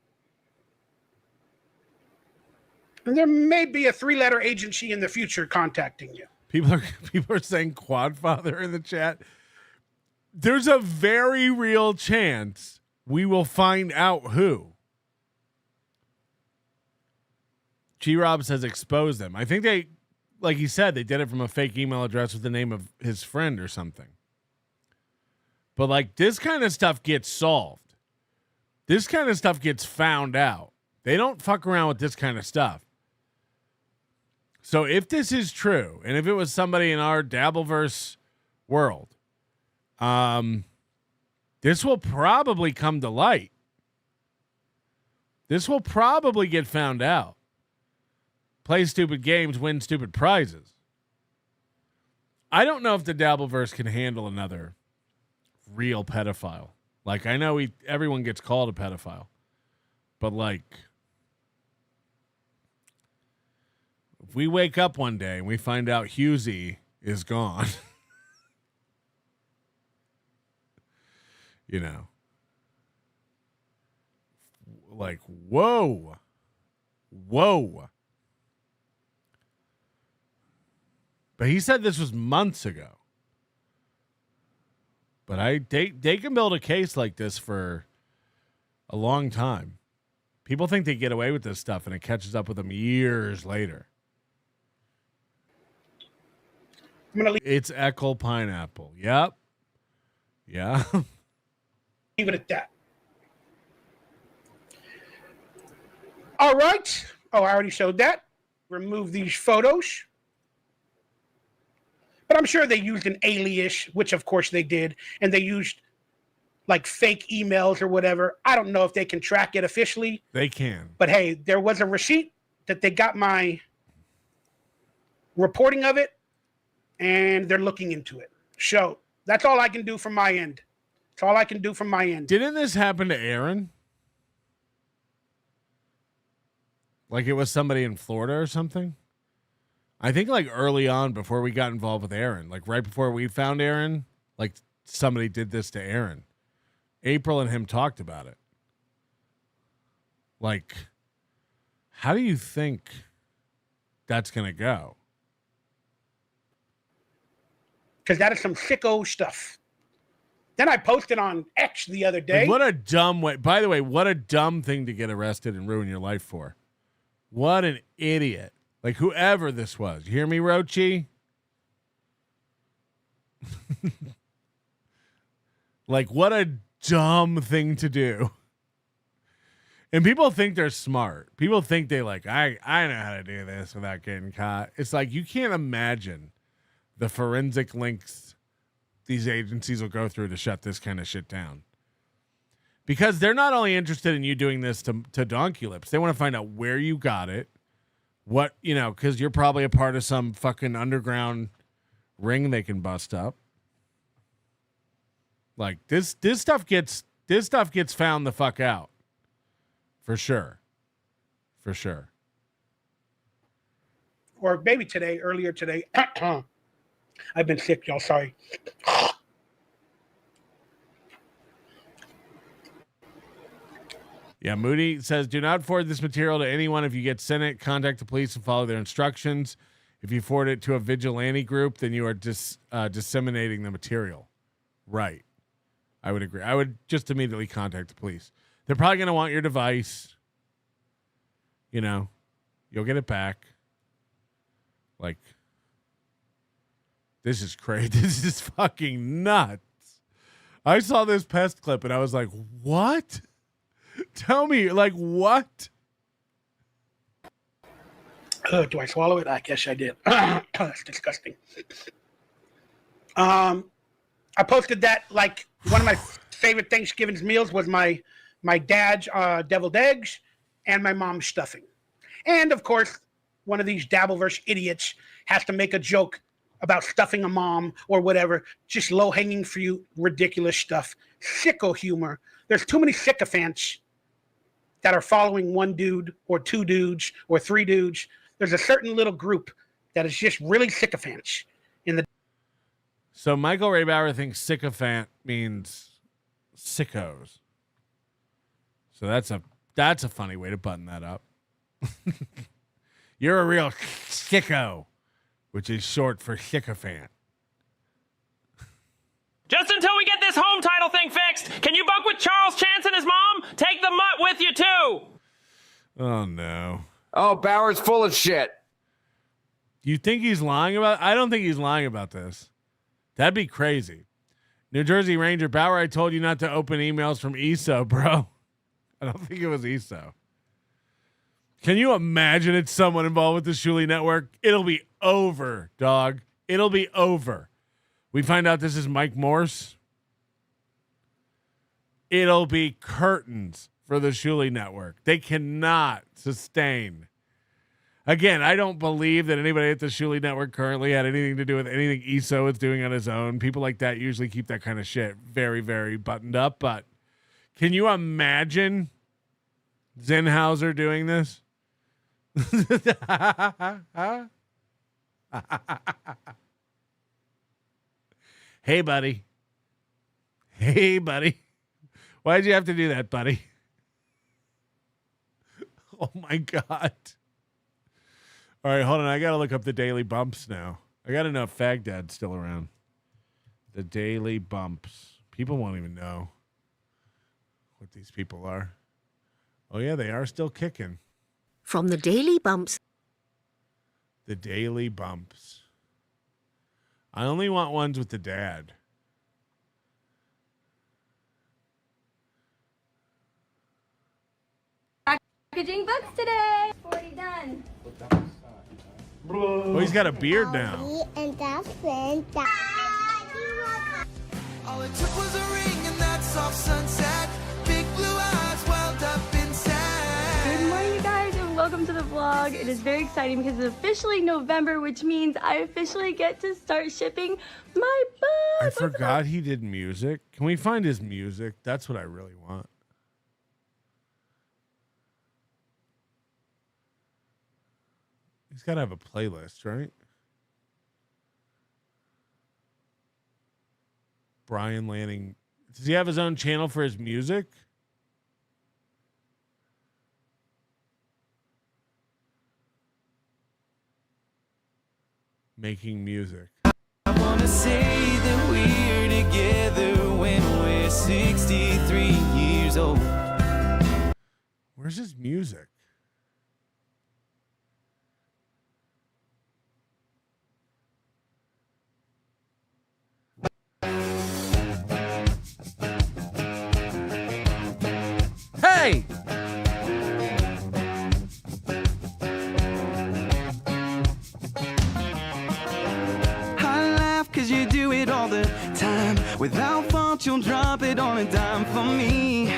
and there may be a 3-letter agency in the future contacting you. People are saying Quadfather in the chat. There's a very real chance we will find out who. G-Rob says expose them. I think they, like he said, they did it from a fake email address with the name of his friend or something. But like this kind of stuff gets solved. This kind of stuff gets found out. They don't fuck around with this kind of stuff. So if this is true, and if it was somebody in our Dabbleverse world, this will probably come to light. This will probably get found out. Play stupid games, win stupid prizes. I don't know if the Dabbleverse can handle another real pedophile. Like, I know everyone gets called a pedophile, but like, if we wake up one day and we find out Husey is gone, you know, like, whoa. But he said this was months ago. But they can build a case like this for a long time. People think they get away with this stuff, and it catches up with them years later. It's Eckel Pineapple. Yep. Yeah. Leave it at that. All right. Oh, I already showed that. Remove these photos. But I'm sure they used an alias, which of course they did, and they used like fake emails or whatever. I don't know if they can track it officially. They can. But hey, there was a receipt that they got my reporting of it, and they're looking into it. So that's all I can do from my end. That's all I can do from my end. Didn't this happen to Aaron? Like it was somebody in Florida or something? I think like early on before we got involved with Aaron, like right before we found Aaron, like somebody did this to Aaron. April and him talked about it. Like, how do you think that's going to go? Because that is some sicko stuff. Then I posted on X the other day. Like, what a dumb way. By the way, what a dumb thing to get arrested and ruin your life for. What an idiot. Like, whoever this was. You hear me, Rochi? Like, what a dumb thing to do. And people think they're smart. People think they like, I know how to do this without getting caught. It's like, you can't imagine the forensic links these agencies will go through to shut this kind of shit down. Because they're not only interested in you doing this to Donkey Lips. They want to find out where you got it. What, you know, because you're probably a part of some fucking underground ring they can bust up. Like this stuff gets found the fuck out. For sure. for sure. Or maybe earlier today. I've been sick, y'all. Sorry. Yeah, Moody says, do not forward this material to anyone. If you get sent it, contact the police and follow their instructions. If you forward it to a vigilante group, then you are disseminating the material. Right. I would agree. I would just immediately contact the police. They're probably going to want your device. You know, you'll get it back. Like, this is crazy. This is fucking nuts. I saw this pest clip and I was like, what? Tell me, like, what? Do I swallow it? I guess I did. That's disgusting. I posted that, like, one of my favorite Thanksgiving meals was my dad's deviled eggs and my mom's stuffing. And, of course, one of these Dabbleverse idiots has to make a joke about stuffing a mom or whatever. Just low-hanging fruit, ridiculous stuff. Sicko humor. There's too many sycophants that are following one dude or two dudes or three dudes. There's a certain little group that is just really sycophants in the. So Michael Raybauer thinks sycophant means sickos. So that's a funny way to button that up. You're a real sicko, which is short for sycophant. Just until we get this home title thing fixed, can you bunk with Charles Chance and his mom? Take the mutt with you too. Oh no. Oh, Bauer's full of shit. You think he's lying about? I don't think he's lying about this. That'd be crazy. New Jersey Ranger Bauer, I told you not to open emails from ESO, bro. I don't think it was ESO. Can you imagine it's someone involved with the Shuli Network? It'll be over, dog. It'll be over. We find out this is Mike Morse. It'll be curtains for the Shuli Network. They cannot sustain. Again, I don't believe that anybody at the Shuli Network currently had anything to do with anything ESO is doing on his own. People like that usually keep that kind of shit very, very buttoned up. But can you imagine Zenhauser doing this? Hey, buddy. Hey, buddy. Why'd you have to do that, buddy? Oh, my God. All right, hold on. I got to look up the Daily Bumps now. I got to know if Fag Dad's still around. The Daily Bumps. People won't even know what these people are. Oh, yeah, they are still kicking. From the Daily Bumps. The Daily Bumps. I only want ones with the dad. Packaging books today. 40 done. Oh, he's got a beard now. And that's when All it took was a ring and that soft sunset. Big blue eyes welled up inside. Good morning, you guys, and welcome to the vlog. It is very exciting because it's officially November, which means I officially get to start shipping my book. I forgot he did music. Can we find his music? That's what I really want. He's got to have a playlist, right? Brian Lanning. Does he have his own channel for his music? Making music. I wanna say that we're together when we're 63 years old. Where's his music? Hey! I laugh cause you do it all the time. Without fault, you'll drop it on a dime for me.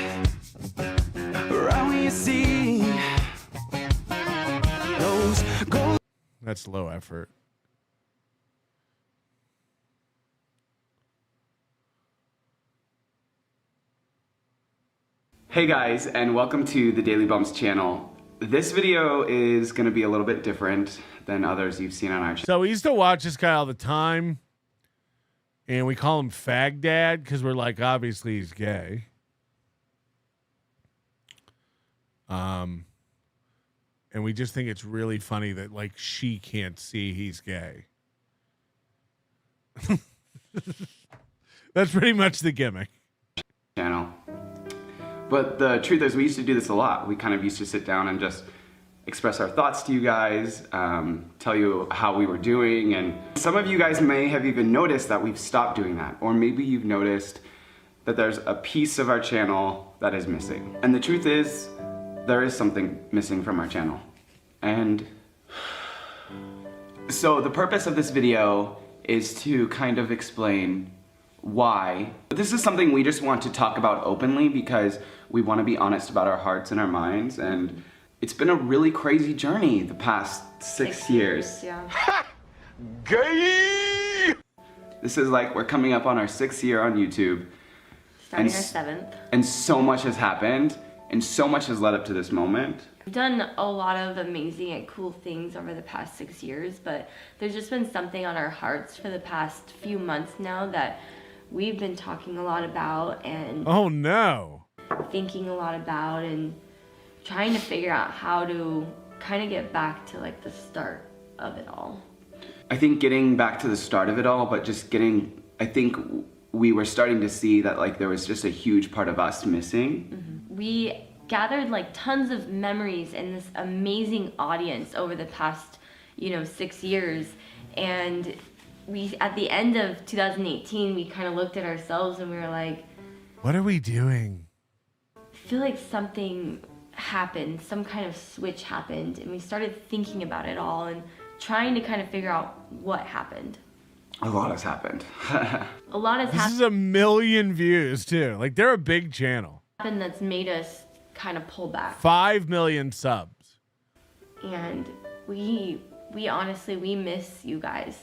Right when you see those gold. That's low effort. Hey guys, and welcome to the Daily Bumps channel. This video is going to be a little bit different than others you've seen on our channel. So we used to watch this guy all the time, and we call him Fag Dad because we're like, obviously he's gay. And we just think it's really funny that like she can't see he's gay. That's pretty much the gimmick. Channel. But the truth is, we used to do this a lot. We kind of used to sit down and just express our thoughts to you guys, tell you how we were doing, and some of you guys may have even noticed that we've stopped doing that, or maybe you've noticed that there's a piece of our channel that is missing. And the truth is, there is something missing from our channel. And so the purpose of this video is to kind of explain why. This is something we just want to talk about openly because we want to be honest about our hearts and our minds, and it's been a really crazy journey the past 6 years. Yeah. Gay! This is like, we're coming up on our 6th year on YouTube. Starting our 7th. And so much has happened, and so much has led up to this moment. We've done a lot of amazing and cool things over the past 6 years, but there's just been something on our hearts for the past few months now that we've been talking a lot about and oh no, thinking a lot about and trying to figure out how to kind of get back to like the start of it all. I think getting back to the start of it all, but just getting, I think we were starting to see that like there was just a huge part of us missing. Mm-hmm. We gathered like tons of memories in this amazing audience over the past, 6 years, and we, at the end of 2018, we kind of looked at ourselves and we were like, what are we doing? I feel like something happened, some kind of switch happened, and we started thinking about it all and trying to kind of figure out what happened. A lot has happened. A lot has This is 1 million views too. Like they're a big channel. happened that's made us kind of pull back. 5 million subs. And we honestly, we miss you guys.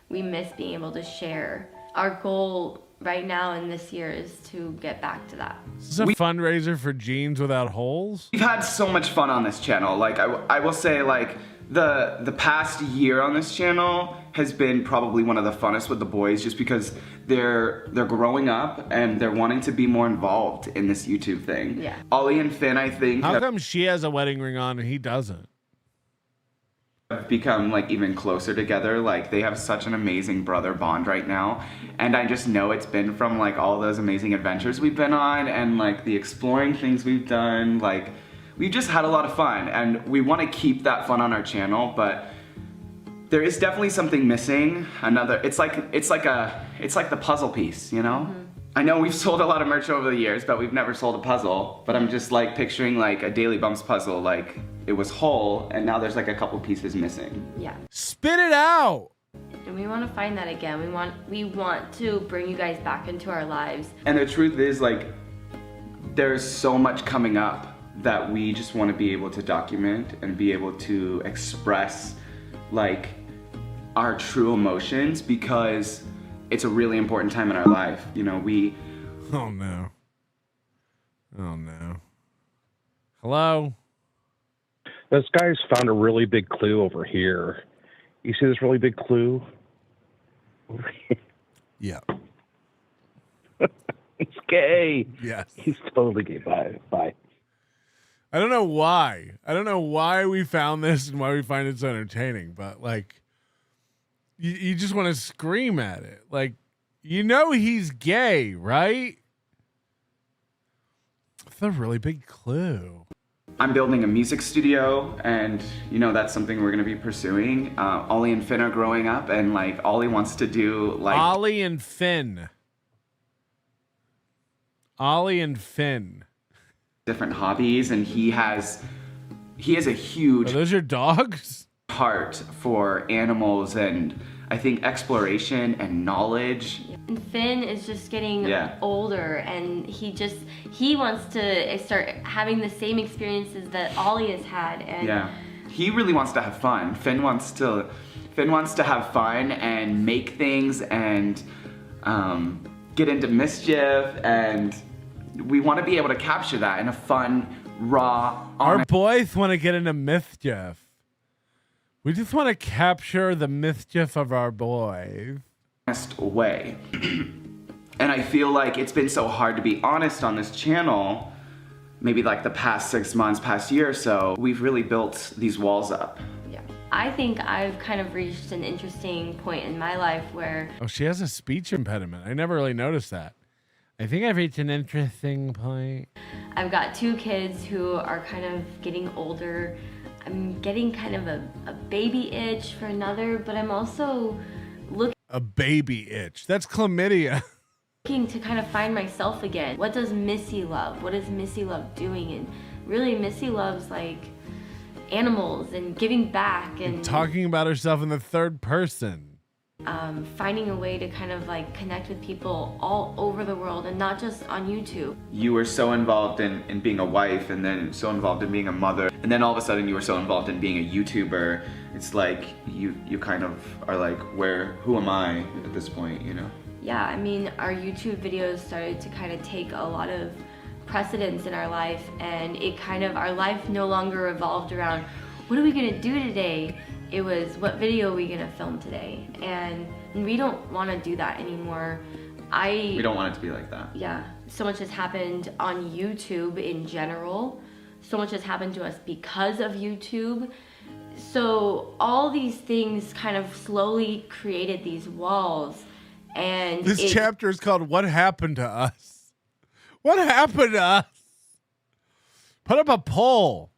We miss being able to share. Our goal right now in this year is to get back to that. Is this a fundraiser for jeans without holes? We've had so much fun on this channel. Like I will say, like the past year on this channel has been probably one of the funnest with the boys, just because they're growing up and they're wanting to be more involved in this YouTube thing. Yeah. Ollie and Finn, I think, How come she has a wedding ring on and he doesn't? have become like even closer together. Like they have such an amazing brother bond right now, and I just know it's been from like all those amazing adventures we've been on and like the exploring things we've done. Like we've just had a lot of fun, and we want to keep that fun on our channel, but there is definitely something missing. It's like the puzzle piece, you know? Mm-hmm. I know we've sold a lot of merch over the years, but we've never sold a puzzle. But I'm just like picturing like a Daily Bumps puzzle, like it was whole and now there's like a couple pieces missing. Yeah. Spit it out. And we want to find that again. We want to bring you guys back into our lives. And the truth is, like, there's so much coming up that we just want to be able to document and be able to express like our true emotions, because it's a really important time in our life. You know, Oh no. Oh no. Hello? This guy's found a really big clue over here. You see this really big clue? Yeah. It's gay. Yes. He's totally gay. Bye. I don't know why. I don't know why we found this and why we find it so entertaining, but like, you just want to scream at it. Like, you know he's gay, right? That's a really big clue. I'm building a music studio, and you know that's something we're gonna be pursuing. Ollie and Finn are growing up, and like Ollie wants to do like Ollie and Finn. different hobbies, and he has a huge. Are those your dogs? Heart for animals, and I think exploration and knowledge. And Finn is just getting older, and he wants to start having the same experiences that Ollie has had. And he really wants to have fun. Finn wants to have fun and make things and get into mischief, and we want to be able to capture that in a fun, raw, Our boys want to get into mischief. We just want to capture the mischief of our boys. honest way. And I feel like it's been so hard to be honest on this channel, maybe like the past 6 months, past year or so. We've really built these walls up. Yeah. I think I've kind of reached an interesting point in my life where... Oh, she has a speech impediment. I never really noticed that. I think I've reached an interesting point. I've got 2 kids who are kind of getting older. I'm getting kind of a baby itch for another, but I'm also looking... A baby itch. That's chlamydia. Looking to kind of find myself again. What does Missy love? What is Missy love doing? And really, Missy loves like animals and giving back and talking about herself in the third person. Finding a way to kind of like connect with people all over the world and not just on YouTube. You were so involved in being a wife and then so involved in being a mother. And then all of a sudden you were so involved in being a YouTuber. It's like you kind of are like, who am I at this point, you know? Yeah, I mean, our YouTube videos started to kind of take a lot of precedence in our life, and our life no longer revolved around, what are we gonna do today? It was, what video are we gonna film today? And we don't wanna do that anymore. We don't want it to be like that. Yeah, so much has happened on YouTube in general. So much has happened to us because of YouTube. So all these things kind of slowly created these walls. And this chapter is called What Happened to Us? What happened to us? Put up a poll.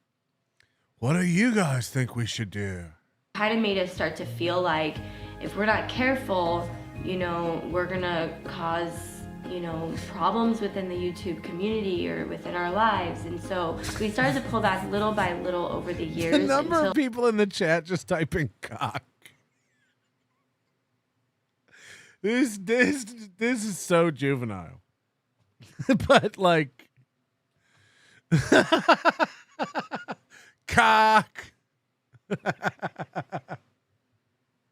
What do you guys think we should do? Kind of made us start to feel like if we're not careful, you know, we're gonna cause, you know, problems within the YouTube community or within our lives. And so we started to pull back little by little over the years. The number of people in the chat just typing cock. This is so juvenile. But like cock.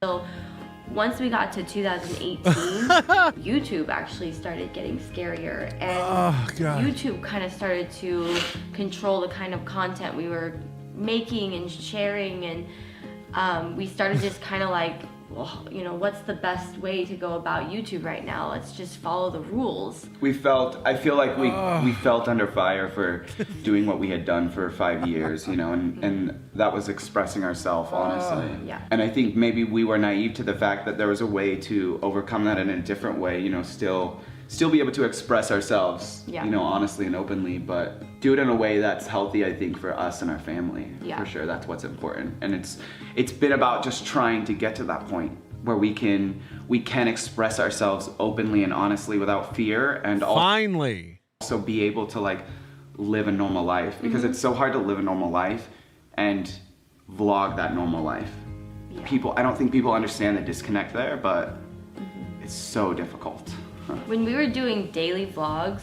So once we got to 2018, YouTube actually started getting scarier, and YouTube kind of started to control the kind of content we were making and sharing, and we started just kind of like, well, you know, what's the best way to go about YouTube right now? Let's just follow the rules. I feel like we felt under fire for doing what we had done for 5 years, you know, and that was expressing ourselves, honestly. Yeah. And I think maybe we were naive to the fact that there was a way to overcome that in a different way, you know, still be able to express ourselves, yeah, you know, honestly and openly, but do it in a way that's healthy, I think, for us and our family. Yeah. For sure, that's what's important. And it's been about just trying to get to that point where we can express ourselves openly and honestly without fear, and also be able to like live a normal life, because it's so hard to live a normal life and vlog that normal life. Yeah. I don't think people understand the disconnect there, but it's so difficult. When we were doing daily vlogs,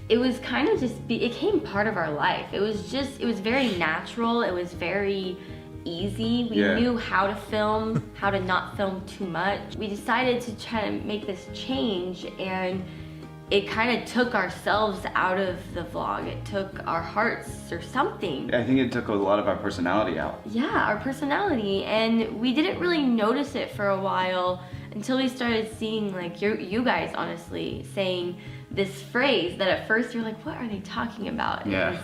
it was kind of it became part of our life. It was very natural. It was very easy. We knew how to film, how to not film too much. We decided to try to make this change, and it kind of took ourselves out of the vlog. It took our hearts or something. I think it took a lot of our personality out. Yeah, our personality, and we didn't really notice it for a while until we started seeing like you guys honestly saying this phrase that at first you're like, what are they talking about? And yeah. It was,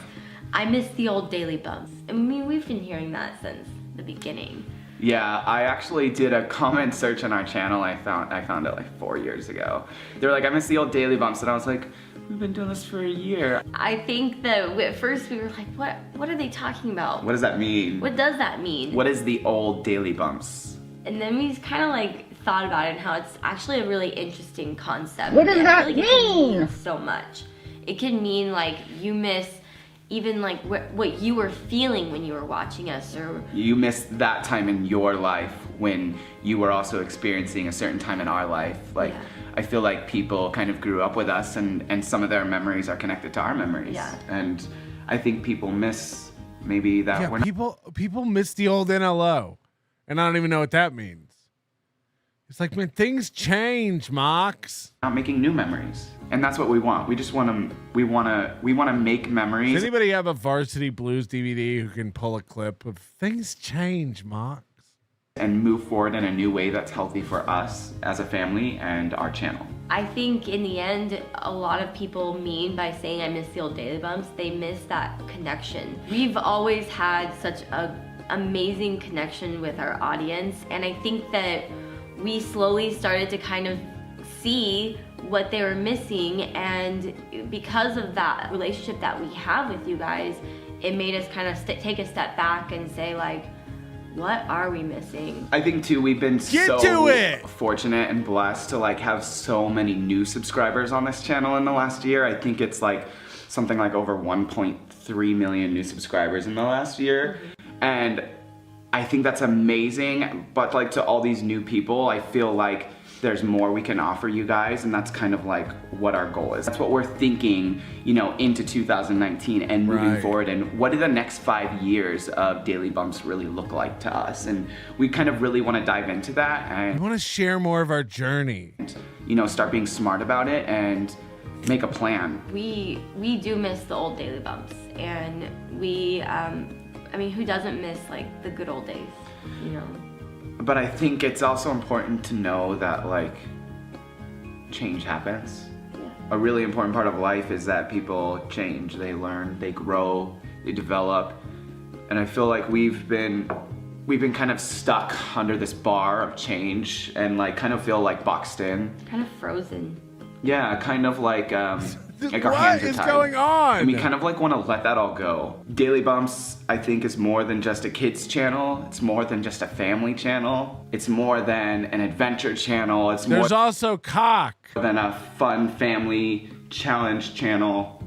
I miss the old daily bumps. I mean, we've been hearing that since the beginning. Yeah, I actually did a comment search on our channel. I found it like 4 years ago. They were like, I miss the old daily bumps, and I was like, we've been doing this for a year. I think that at first we were like, what are they talking about? What does that mean? What does that mean? What is the old daily bumps? And then we kind of like thought about it and how it's actually a really interesting concept. What does that mean? So much. It can mean like you miss even like what you were feeling when you were watching us, or you missed that time in your life when you were also experiencing a certain time in our life. Like, yeah. I feel like people kind of grew up with us, and some of their memories are connected to our memories. Yeah. And I think people miss maybe that. Yeah, people miss the old NLO, and I don't even know what that means. It's like, man, things change, Mox. Not making new memories. And that's what we want. We just want to make memories. Does anybody have a Varsity Blues DVD who can pull a clip of things change, Mox? And move forward in a new way that's healthy for us as a family and our channel. I think in the end, a lot of people mean by saying I miss the old Daily Bumps, they miss that connection. We've always had such an amazing connection with our audience, and I think that we slowly started to kind of see what they were missing, and because of that relationship that we have with you guys, it made us kind of take a step back and say, like, what are we missing? I think too, we've been so fortunate and blessed to like have so many new subscribers on this channel in the last year. I think it's like something like over 1.3 million new subscribers in the last year. And I think that's amazing. But like to all these new people, I feel like there's more we can offer you guys, and that's kind of like what our goal is. That's what we're thinking, you know, into 2019 and moving forward, and what do the next 5 years of Daily Bumps really look like to us? And we kind of really want to dive into that, and we want to share more of our journey. You know, start being smart about it and make a plan. We do miss the old Daily Bumps, and we, I mean, who doesn't miss like the good old days, you know? But I think it's also important to know that like change happens. Yeah. A really important part of life is that people change, they learn, they grow, they develop. And I feel like we've been kind of stuck under this bar of change and like kind of feel like boxed in. Kind of frozen. Yeah, kind of like our hands are tied. What is going on? And we kind of like want to let that all go. Daily Bumps, I think, is more than just a kids channel. It's more than just a family channel. It's more than an adventure channel. There's also cock. Than a fun family challenge channel.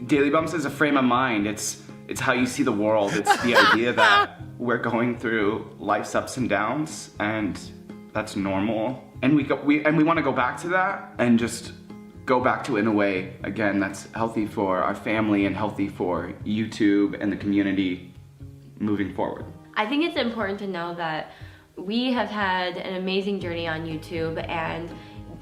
Daily Bumps is a frame of mind. It's how you see the world. It's the idea that we're going through life's ups and downs, and that's normal. And we want to go back to that and just go back to it in a way, again, that's healthy for our family and healthy for YouTube and the community moving forward. I think it's important to know that we have had an amazing journey on YouTube, and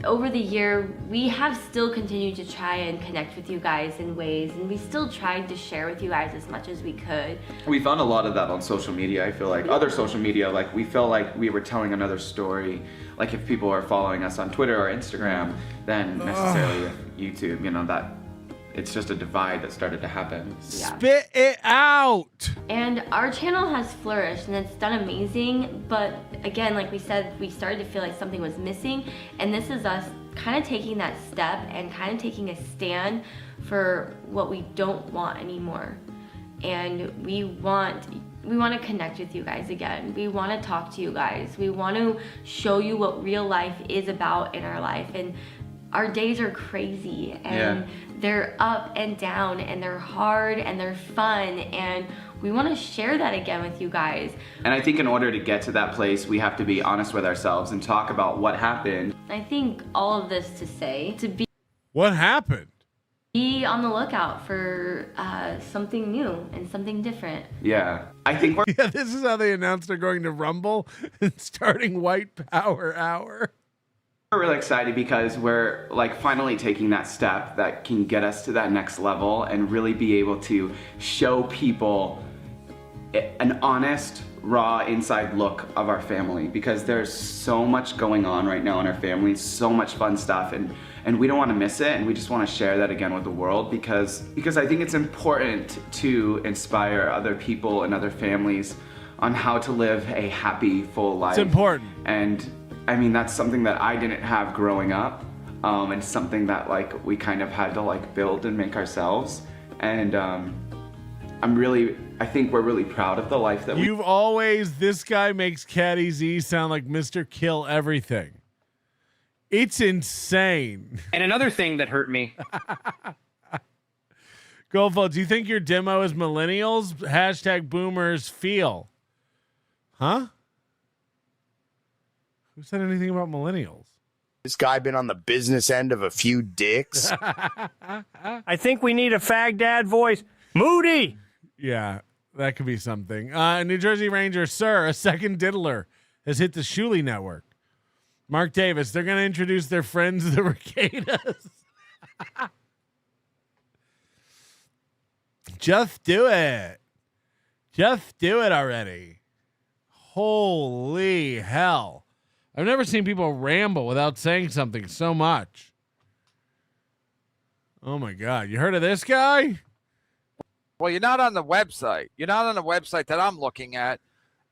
over the year, we have still continued to try and connect with you guys in ways, and we still tried to share with you guys as much as we could. We found a lot of that on social media. I feel like other social media, like we felt like we were telling another story. Like if people are following us on Twitter or Instagram, then necessarily with YouTube, you know, that it's just a divide that started to happen. Yeah. Spit it out! And our channel has flourished and it's done amazing, but again, like we said, we started to feel like something was missing, and this is us kind of taking that step and kind of taking a stand for what we don't want anymore. And we want to connect with you guys again. We want to talk to you guys. We want to show you what real life is about in our life. And our days are crazy, and they're up and down, and they're hard and they're fun, and we want to share that again with you guys. And I think in order to get to that place, we have to be honest with ourselves and talk about what happened. I think all of this to say, to be what happened? Be on the lookout for something new and something different. Yeah, I think we're this is how they announced they're going to Rumble and starting White Power Hour. We're really excited because we're like finally taking that step that can get us to that next level and really be able to show people an honest, raw, inside look of our family, because there's so much going on right now in our family, so much fun stuff, and we don't want to miss it, and we just want to share that again with the world because I think it's important to inspire other people and other families on how to live a happy, full life. It's important. And I mean, that's something that I didn't have growing up, and something that like we kind of had to like build and make ourselves. And I think we're really proud of the life that You've always, this guy makes Caddy Z sound like Mr. Kill Everything. It's insane. And another thing that hurt me. Goldfeld, do you think your demo is millennials? Hashtag boomers feel. Huh? Who said anything about millennials? This guy been on the business end of a few dicks. I think we need a fag dad voice. Moody! Yeah, that could be something. New Jersey Ranger, sir, a second diddler has hit the Shuli network. Mark Davis, they're going to introduce their friends, the Regatas. Just do it. Just do it already. Holy hell. I've never seen people ramble without saying something so much. Oh my God. You heard of this guy? Well, you're not on the website. You're not on the website that I'm looking at.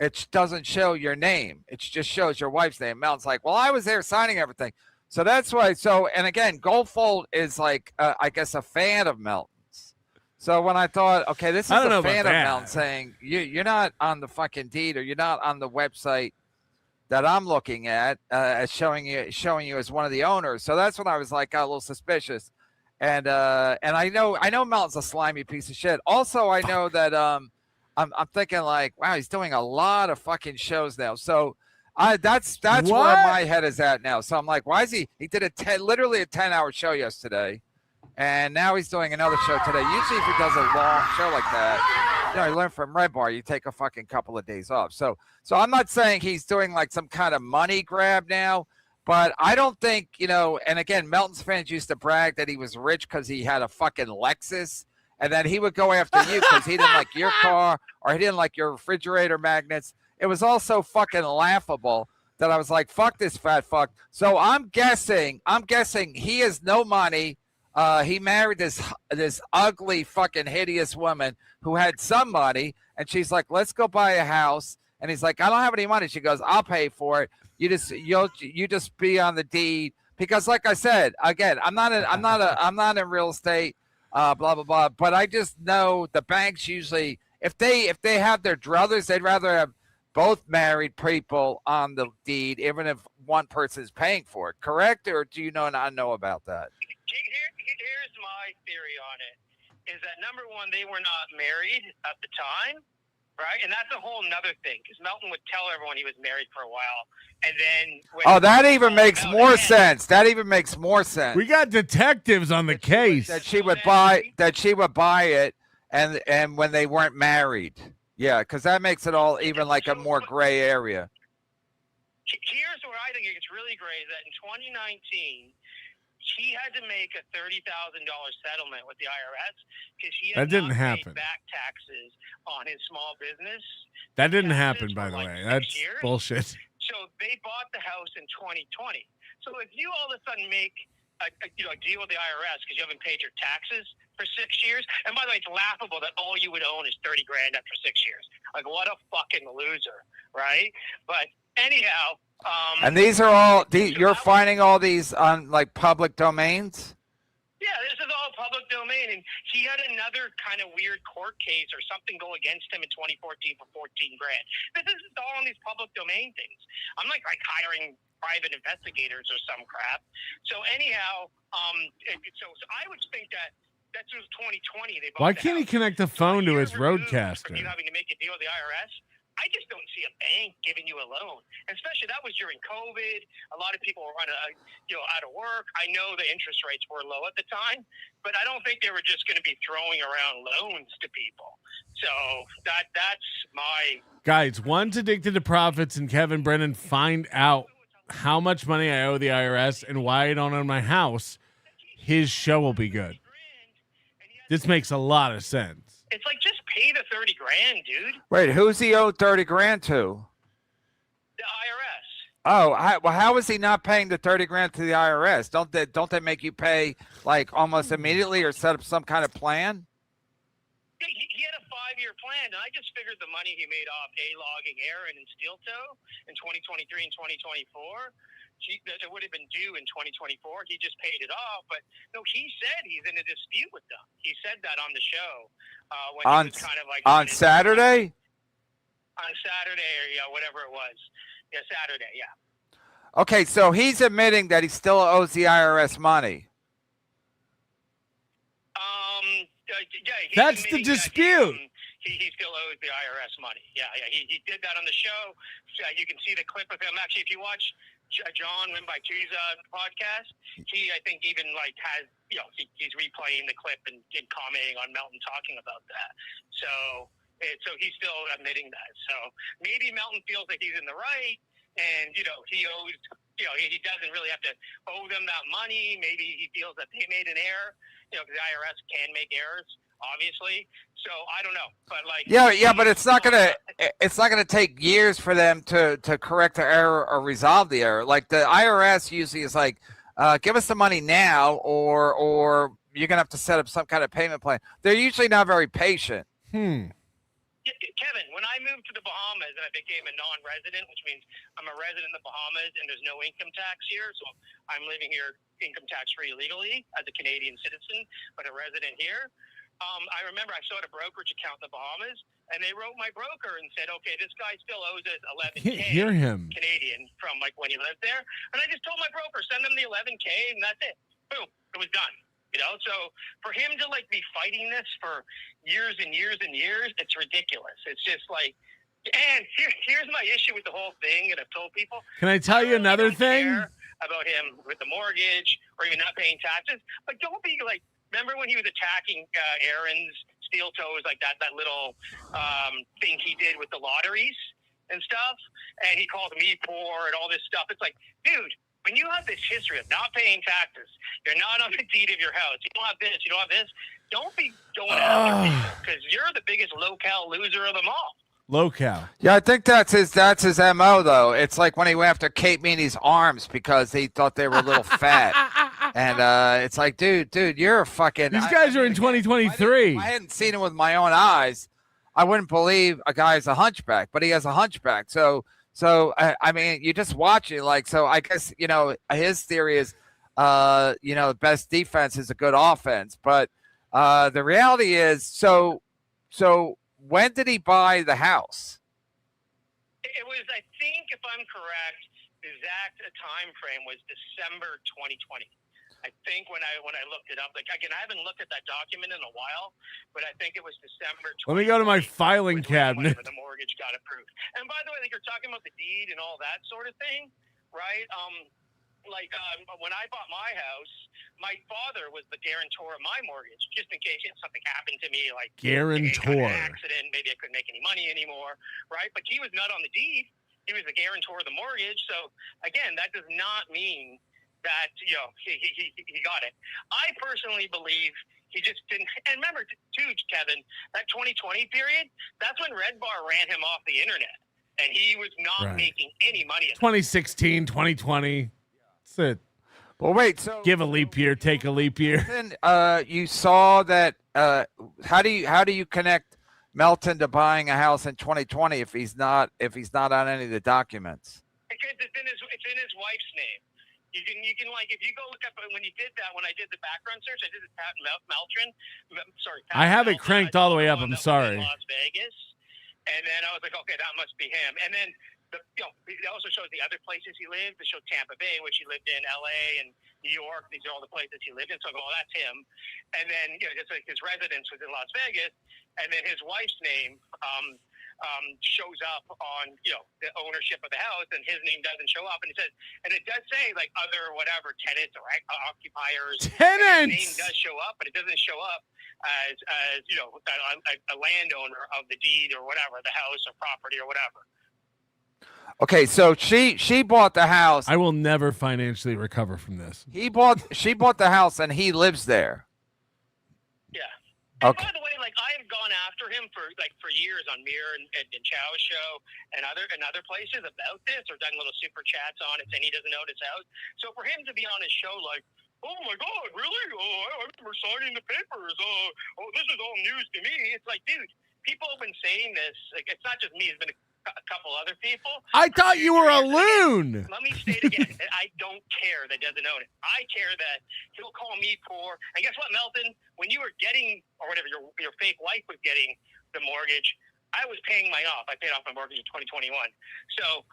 It doesn't show your name. It just shows your wife's name. Melton's like, well, I was there signing everything. So that's why. So, and again, Goldfold is like, I guess, a fan of Melton's. So when I thought, okay, this is a fan of Melton saying, you're not on the fucking deed, or you're not on the website that I'm looking at, as showing you as one of the owners. So that's when I was like, got a little suspicious. And I know Melton's a slimy piece of shit. Also, I know that I'm thinking like, wow, he's doing a lot of fucking shows now. So that's where my head is at now. So I'm like, why is he did literally a 10-hour show yesterday, and now he's doing another show today. Usually if he does a long show like that, you learn from Red Bar, you take a fucking couple of days off. So I'm not saying he's doing like some kind of money grab now, but I don't think, and again, Melton's fans used to brag that he was rich because he had a fucking Lexus. And then he would go after you because he didn't like your car or he didn't like your refrigerator magnets. It was also fucking laughable that I was like, fuck this fat fuck. So I'm guessing he has no money. He married this ugly fucking hideous woman who had some money. And she's like, let's go buy a house. And he's like, I don't have any money. She goes, I'll pay for it. You just be on the deed. Because like I said, again, I'm not in real estate. Blah blah blah. But I just know the banks usually, if they have their druthers, they'd rather have both married people on the deed, even if one person is paying for it. Correct? Or do you not know about that? Here's my theory on it: is that number one, they were not married at the time, right? And that's a whole nother thing, because Melton would tell everyone he was married for a while, and then that even makes more sense. That even makes more sense. We got detectives on the case. That she would buy it, and when they weren't married, yeah, because that makes it all even like a more gray area. Here's where I think it gets really gray: is that in 2019. He had to make a $30,000 settlement with the IRS because he had not paid back taxes on his small business. That didn't happen, by the way. That's bullshit. So they bought the house in 2020. So if you all of a sudden make a deal with the IRS because you haven't paid your taxes for 6 years, and by the way, it's laughable that all you would own is $30,000 after 6 years. Like, what a fucking loser, right? But anyhow. And these are all you're finding all these on like public domains? Yeah, this is all public domain, and he had another kind of weird court case or something go against him in 2014 for $14,000. This is all on these public domain things. I'm like hiring private investigators or some crap. So anyhow, so I would think that that's 2020. Why can't he connect the phone to his roadcaster? From you having to make a deal with the IRS. I just don't see a bank giving you a loan, especially that was during COVID. A lot of people were out of work. I know the interest rates were low at the time, but I don't think they were just going to be throwing around loans to people. So that's my guys. One's addicted to profits, and Kevin Brennan find out how much money I owe the IRS and why I don't own my house. His show will be good. This makes a lot of sense. It's like, just pay the $30,000, dude. Wait, who's he owed $30,000 to? The IRS. Oh, how is he not paying the $30,000 to the IRS? Don't they make you pay like almost immediately or set up some kind of plan? Yeah, he had a 5-year plan, and I just figured the money he made off logging Aaron and Steel Toe in 2023 and 2024. It would have been due in 2024. He just paid it off, but no, he said he's in a dispute with them. He said that on the show when he was kind of like on Saturday. On Saturday, or whatever it was. Yeah, Saturday. Yeah. Okay, so he's admitting that he still owes the IRS money. Yeah. That's the dispute. He still owes the IRS money. Yeah. He did that on the show. You can see the clip of him. Actually, if you watch John Win by Two's podcast, he, I think, even like has, he's replaying the clip and commenting on Melton talking about that. So he's still admitting that. So maybe Melton feels like he's in the right, and he owes he doesn't really have to owe them that money. Maybe he feels that they made an error, because the IRS can make errors, obviously. So I don't know, but yeah, but it's not gonna take years for them to correct the error or resolve the error. Like the IRS usually is like, give us the money now, or you're gonna have to set up some kind of payment plan. They're usually not very patient. Kevin, when I moved to the Bahamas and I became a non-resident, which means I'm a resident in the Bahamas and there's no income tax here, so I'm living here income tax-free legally as a Canadian citizen, but a resident here. I remember I saw a brokerage account in the Bahamas, and they wrote my broker and said, okay, this guy still owes us $11K Hear him. Canadian from when he lived there. And I just told my broker, send him the $11K, and that's it. Boom, it was done. So for him to be fighting this for years and years and years, it's ridiculous. It's just and here's my issue with the whole thing, and I've told people. Can I tell you another thing? About him with the mortgage or even not paying taxes, but don't be remember when he was attacking Aaron's steel toes, that little thing he did with the lotteries and stuff, and he called me poor and all this stuff. It's dude, when you have this history of not paying taxes, you're not on the deed of your house, you don't have this, you don't have this, don't be going after people, because you're the biggest low-cal loser of them all. Low-cal. Yeah, I think that's his MO though. It's like when he went after Kate Meany's arms because he thought they were a little fat. And it's like, dude, you're a fucking. These guys are in 2023. If I hadn't seen it with my own eyes, I wouldn't believe a guy's a hunchback, but he has a hunchback. So I mean, you just watch it. So I guess, his theory is, best defense is a good offense. But the reality is, so when did he buy the house? It was, I think, if I'm correct, the exact time frame was December 2020. I think when I looked it up, again, I haven't looked at that document in a while, but I think it was December 2020. Let me go to my filing cabinet. The mortgage got approved. And by the way, you're talking about the deed and all that sort of thing, right? When I bought my house, my father was the guarantor of my mortgage, just in case something happened to me, guarantor accident, maybe I couldn't make any money anymore, right? But he was not on the deed; he was the guarantor of the mortgage. So again, that does not mean that he got it. I personally believe he just didn't. And remember, too, Kevin, that 2020 period, that's when Red Bar ran him off the internet, and he was not making any money. 2016, 2020. That's it. Well, wait. So give a leap year, take a leap year. Then you saw that. How do you connect Melton to buying a house in 2020 if he's not on any of the documents? Because it's in his wife's name. You can if you go look up when you did that, when I did the background search, I did the Pat Melton. Sorry, Pat I have Melton, it cranked all the way up. I'm sorry. Las Vegas, and then I was like, okay, that must be him. And then it also shows the other places he lived. It showed Tampa Bay, which he lived in, LA and New York. These are all the places he lived in. So I go, oh, that's him. And then just like his residence was in Las Vegas, and then his wife's name shows up on the ownership of the house, and his name doesn't show up. And it does say other whatever tenants or occupiers. Tenants. His name does show up, but it doesn't show up as a landowner of the deed or whatever, the house or property or whatever. Okay, so she bought the house. I will never financially recover from this. She bought the house, and he lives there. Yeah. And Okay. by the way, I have gone after him for years on Mirror and Chow's show and other places about this, or done little super chats on it saying he doesn't know his house. So for him to be on his show oh my God, really? Oh, I remember signing the papers. Oh, this is all news to me. It's dude, people have been saying this. It's not just me. It's been a couple other people. I thought you were a loon. Let me state again. I don't care that doesn't own it. I care that he'll call me poor. And guess what, Melton? When you were getting, or whatever, your fake wife was getting the mortgage, I was paying mine off. I paid off my mortgage in 2021. So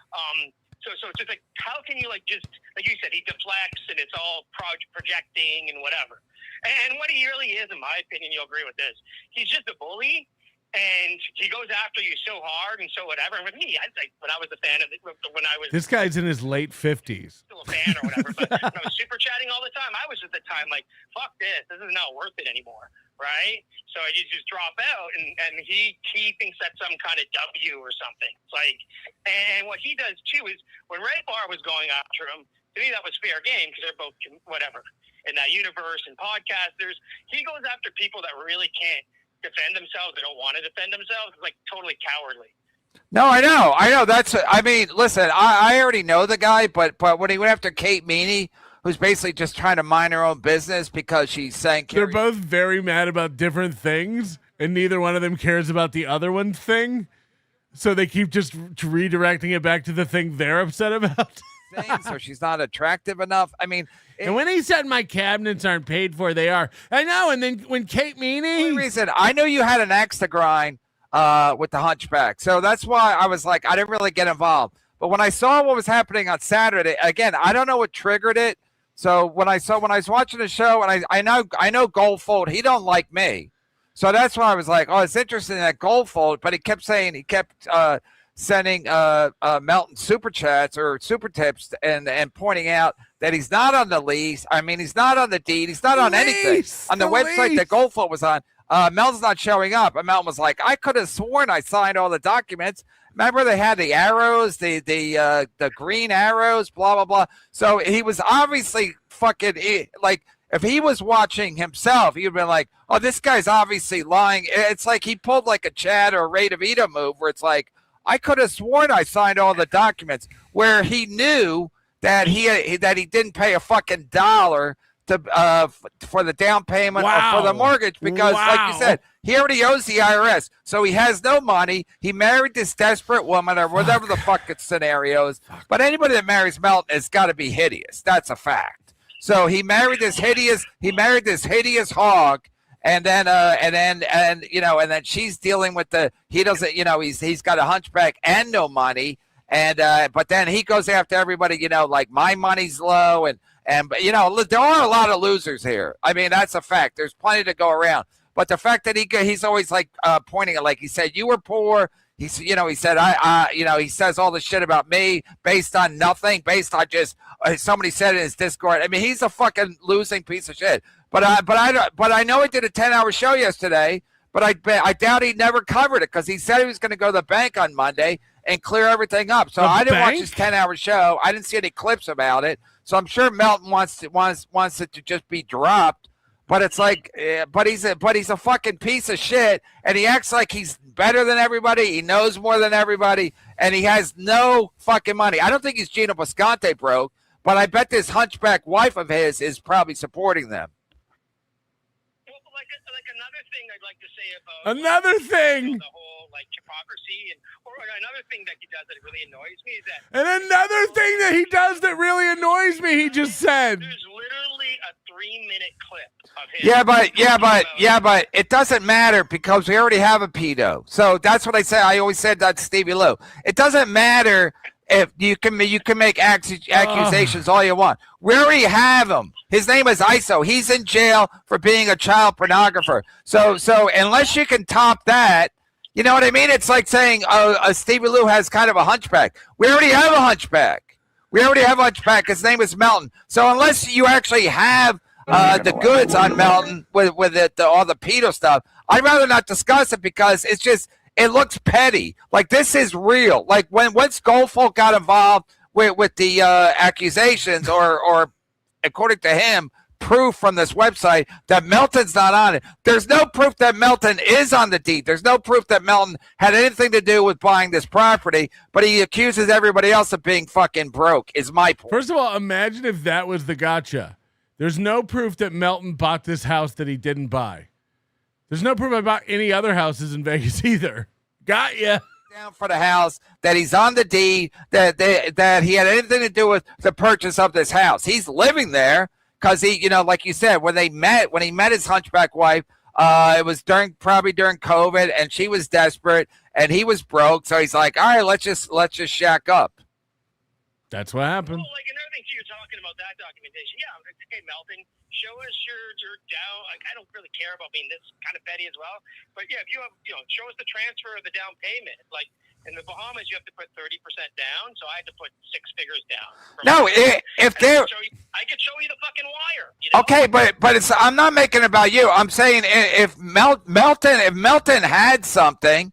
it's just how can you just, like you said, he deflects and it's all projecting and whatever. And what he really is, in my opinion, you'll agree with this, he's just a bully. And he goes after you so hard and so whatever. And with me, when I was a fan of it, when I was this guy's in his late 50s. still a fan or whatever, but when I was super chatting all the time, I was at the time like, fuck this is not worth it anymore, right? So I just drop out, and he thinks that's some kind of W or something. It's like, and what he does too is when Ray Barr was going after him, to me that was fair game because they're both whatever in that universe and podcasters. He goes after people that really can't defend themselves. They don't want to defend themselves. It's like totally cowardly. No, I know. I mean, listen, I already know the guy, but when he went after Kate Meany, who's basically just trying to mind her own business because she's saying they're both very mad about different things, and neither one of them cares about the other one's thing. So they keep just redirecting it back to the thing they're upset about. So she's not attractive enough. I mean, and when he said my cabinets aren't paid for, they are. I know. And then when Kate Meany, reason I know you had an axe to grind with the Hunchback, so that's why I was like, I didn't really get involved. But when I saw what was happening on Saturday, again, I don't know what triggered it. So when I was watching the show, and I know Goldfold, he don't like me, so that's why I was like, oh, it's interesting that Goldfold, but he kept sending Melton super chats or super tips and pointing out that he's not on the lease. I mean, he's not on the deed. He's not on anything. On the website that Goldfoot was on, Melton's not showing up. And Melton was like, I could have sworn I signed all the documents. Remember they had the arrows, the green arrows, blah, blah, blah. So he was obviously fucking like, if he was watching himself, he'd been like, oh, this guy's obviously lying. It's like he pulled like a Chad or a Ray DeVito move where it's like, I could have sworn I signed all the documents, where he knew that he didn't pay a fucking dollar to for the down payment or for the mortgage because, like you said, he already owes the IRS, so he has no money. He married this desperate woman or whatever the fuck its scenario is. But anybody that marries Melton has got to be hideous. That's a fact. So he married this hideous hog. And then she's dealing with he doesn't, he's got a hunchback and no money. And, but then he goes after everybody, like my money's low. And there are a lot of losers here. I mean, that's a fact. There's plenty to go around. But the fact that he's always like pointing at, like he said, you were poor. He said, he says all the shit about me based on nothing, based on just somebody said in his Discord. I mean, he's a fucking losing piece of shit. But I know he did a 10-hour show yesterday. But I doubt he never covered it because he said he was going to go to the bank on Monday and clear everything up. So I didn't watch his 10-hour show. I didn't see any clips about it. So I'm sure Melton wants it to just be dropped. But it's like, but he's a fucking piece of shit, and he acts like he's better than everybody. He knows more than everybody, and he has no fucking money. I don't think he's Gino Bisconte broke, but I bet this hunchback wife of his is probably supporting them. Well, like another thing I'd like to say about the whole like hypocrisy or another thing that he does that really annoys me is that. And another thing that he does that really annoys me, he just said. There's literally a 3-minute clip of him. Yeah, but it doesn't matter because we already have a pedo. So that's what I say. I always said that to Stevie Lou. It doesn't matter if you can make accusations all you want. We already have him. His name is ISO. He's in jail for being a child pornographer. So unless you can top that, you know what I mean? It's like saying Stevie Lou has kind of a hunchback. We already have a hunchback. His name is Melton. So unless you actually have the goods on Melton with all the pedo stuff, I'd rather not discuss it because it looks petty. Like this is real. Like once Goldfolk got involved with the accusations or according to him, proof from this website that Melton's not on it. There's no proof that Melton is on the deed. There's no proof that Melton had anything to do with buying this property, but he accuses everybody else of being fucking broke, is my point. First of all, imagine if that was the gotcha. There's no proof that Melton bought this house that he didn't buy. There's no proof about any other houses in Vegas either. Got ya. Down for the house, that he's on the deed, that he had anything to do with the purchase of this house. He's living there. Because he, like you said, when he met his hunchback wife, it was probably during COVID, and she was desperate, and he was broke. So he's like, all right, let's just shack up. That's what happened. Well, like another thing too, you're talking about that documentation. Yeah, okay, Melton, show us your down. Like, I don't really care about being this kind of petty as well, but yeah, if you have, show us the transfer of the down payment. Like, In the Bahamas, you have to put 30% down, so I had to put 6 figures down. No, if they're I could show you the fucking wire. You know? okay, but it's I'm not making it about you. I'm saying if Melton had something,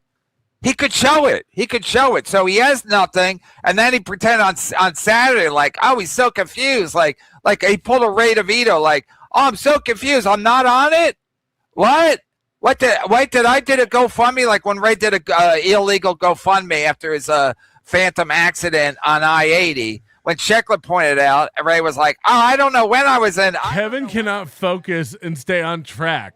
he could show it. He could show it. So he has nothing, and then he pretend on Saturday like, oh, he's so confused, like he pulled a Ray DeVito, like, oh, I'm so confused, I'm not on it. What did I did a GoFundMe like when Ray did a illegal GoFundMe after his phantom accident on I-80? When Sheckler pointed out, Ray was like, oh, I don't know when I was in. Kevin cannot focus and stay on track.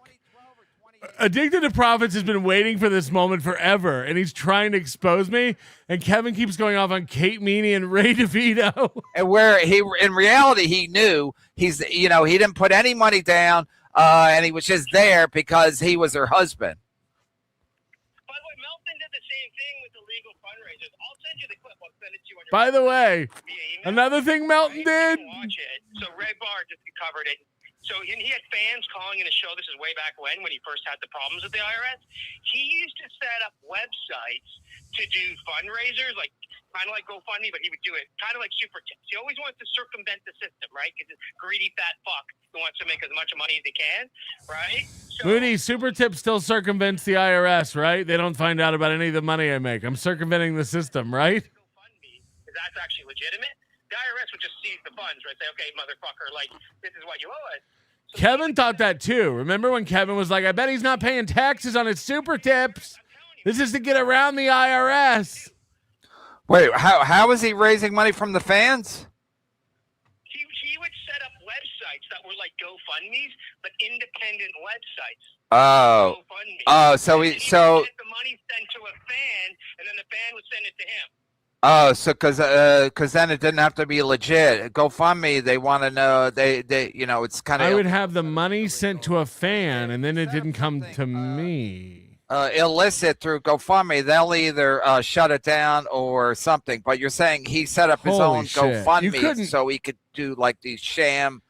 Addicted to Profits has been waiting for this moment forever, and he's trying to expose me, and Kevin keeps going off on Kate Meany and Ray DeVito. And where he, in reality, he knew he didn't put any money down, and he was just there because he was her husband. By the way, Melton did the same thing with the legal fundraisers. I'll send you the clip. I'll send it to you on your By the way, another thing Melton did. watch it. So Red Bar just covered it. So he had fans calling in a show. This is way back when he first had the problems with the IRS. He used to set up websites to do fundraisers, like kind of like GoFundMe, but he would do it kind of like super tips. He always wants to circumvent the system, right? Because it's greedy fat fuck who wants to make as much money as he can, right? So, Moody, Super Tip still circumvents the IRS, right? They don't find out about any of the money I make. I'm circumventing the system, right? that's actually legitimate. The IRS would just seize the funds, right? Say, okay, motherfucker, like, this is what you owe us. Kevin thought that too. Remember when Kevin was like, I bet he's not paying taxes on his super tips. This is to get around the IRS. Wait, how is he raising money from the fans? He would set up websites that were like GoFundMe's, but independent websites. Oh. Oh, so Get the money sent to a fan, and then the fan would send it to him. Oh, so because then it didn't have to be legit. GoFundMe, they want to know they it's kind of I would have the money sent to a fan, and then it didn't come to me. Illicit through GoFundMe. They'll either shut it down or something. But you're saying he set up his Holy own shit. GoFundMe so he could do like these sham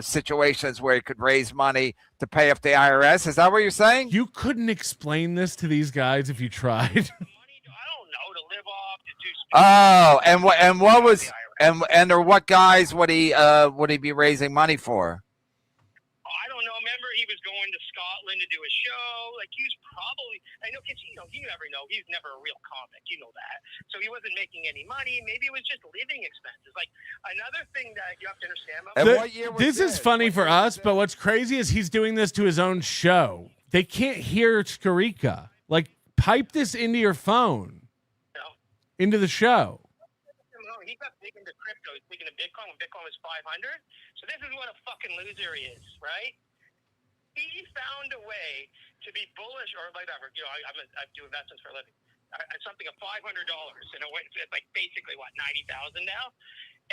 situations where he could raise money to pay off the IRS. Is that what you're saying? You couldn't explain this to these guys if you tried. Oh, and what was and or what guys would he be raising money for? I don't know. Remember, he was going to Scotland to do a show. Like, he's probably, I know, because, you never know. He's never a real comic. You know that. So he wasn't making any money. Maybe it was just living expenses. Like, another thing that you have to understand about This is funny for us, but what's crazy is he's doing this to his own show. They can't hear Skarika. Like, pipe this into your phone. Into the show. He got big into crypto. He's big into Bitcoin when Bitcoin was 500. So this is what a fucking loser he is, right? He found a way to be bullish or whatever. I do investments for a living. Something of $500, and it's like basically what, 90,000 now.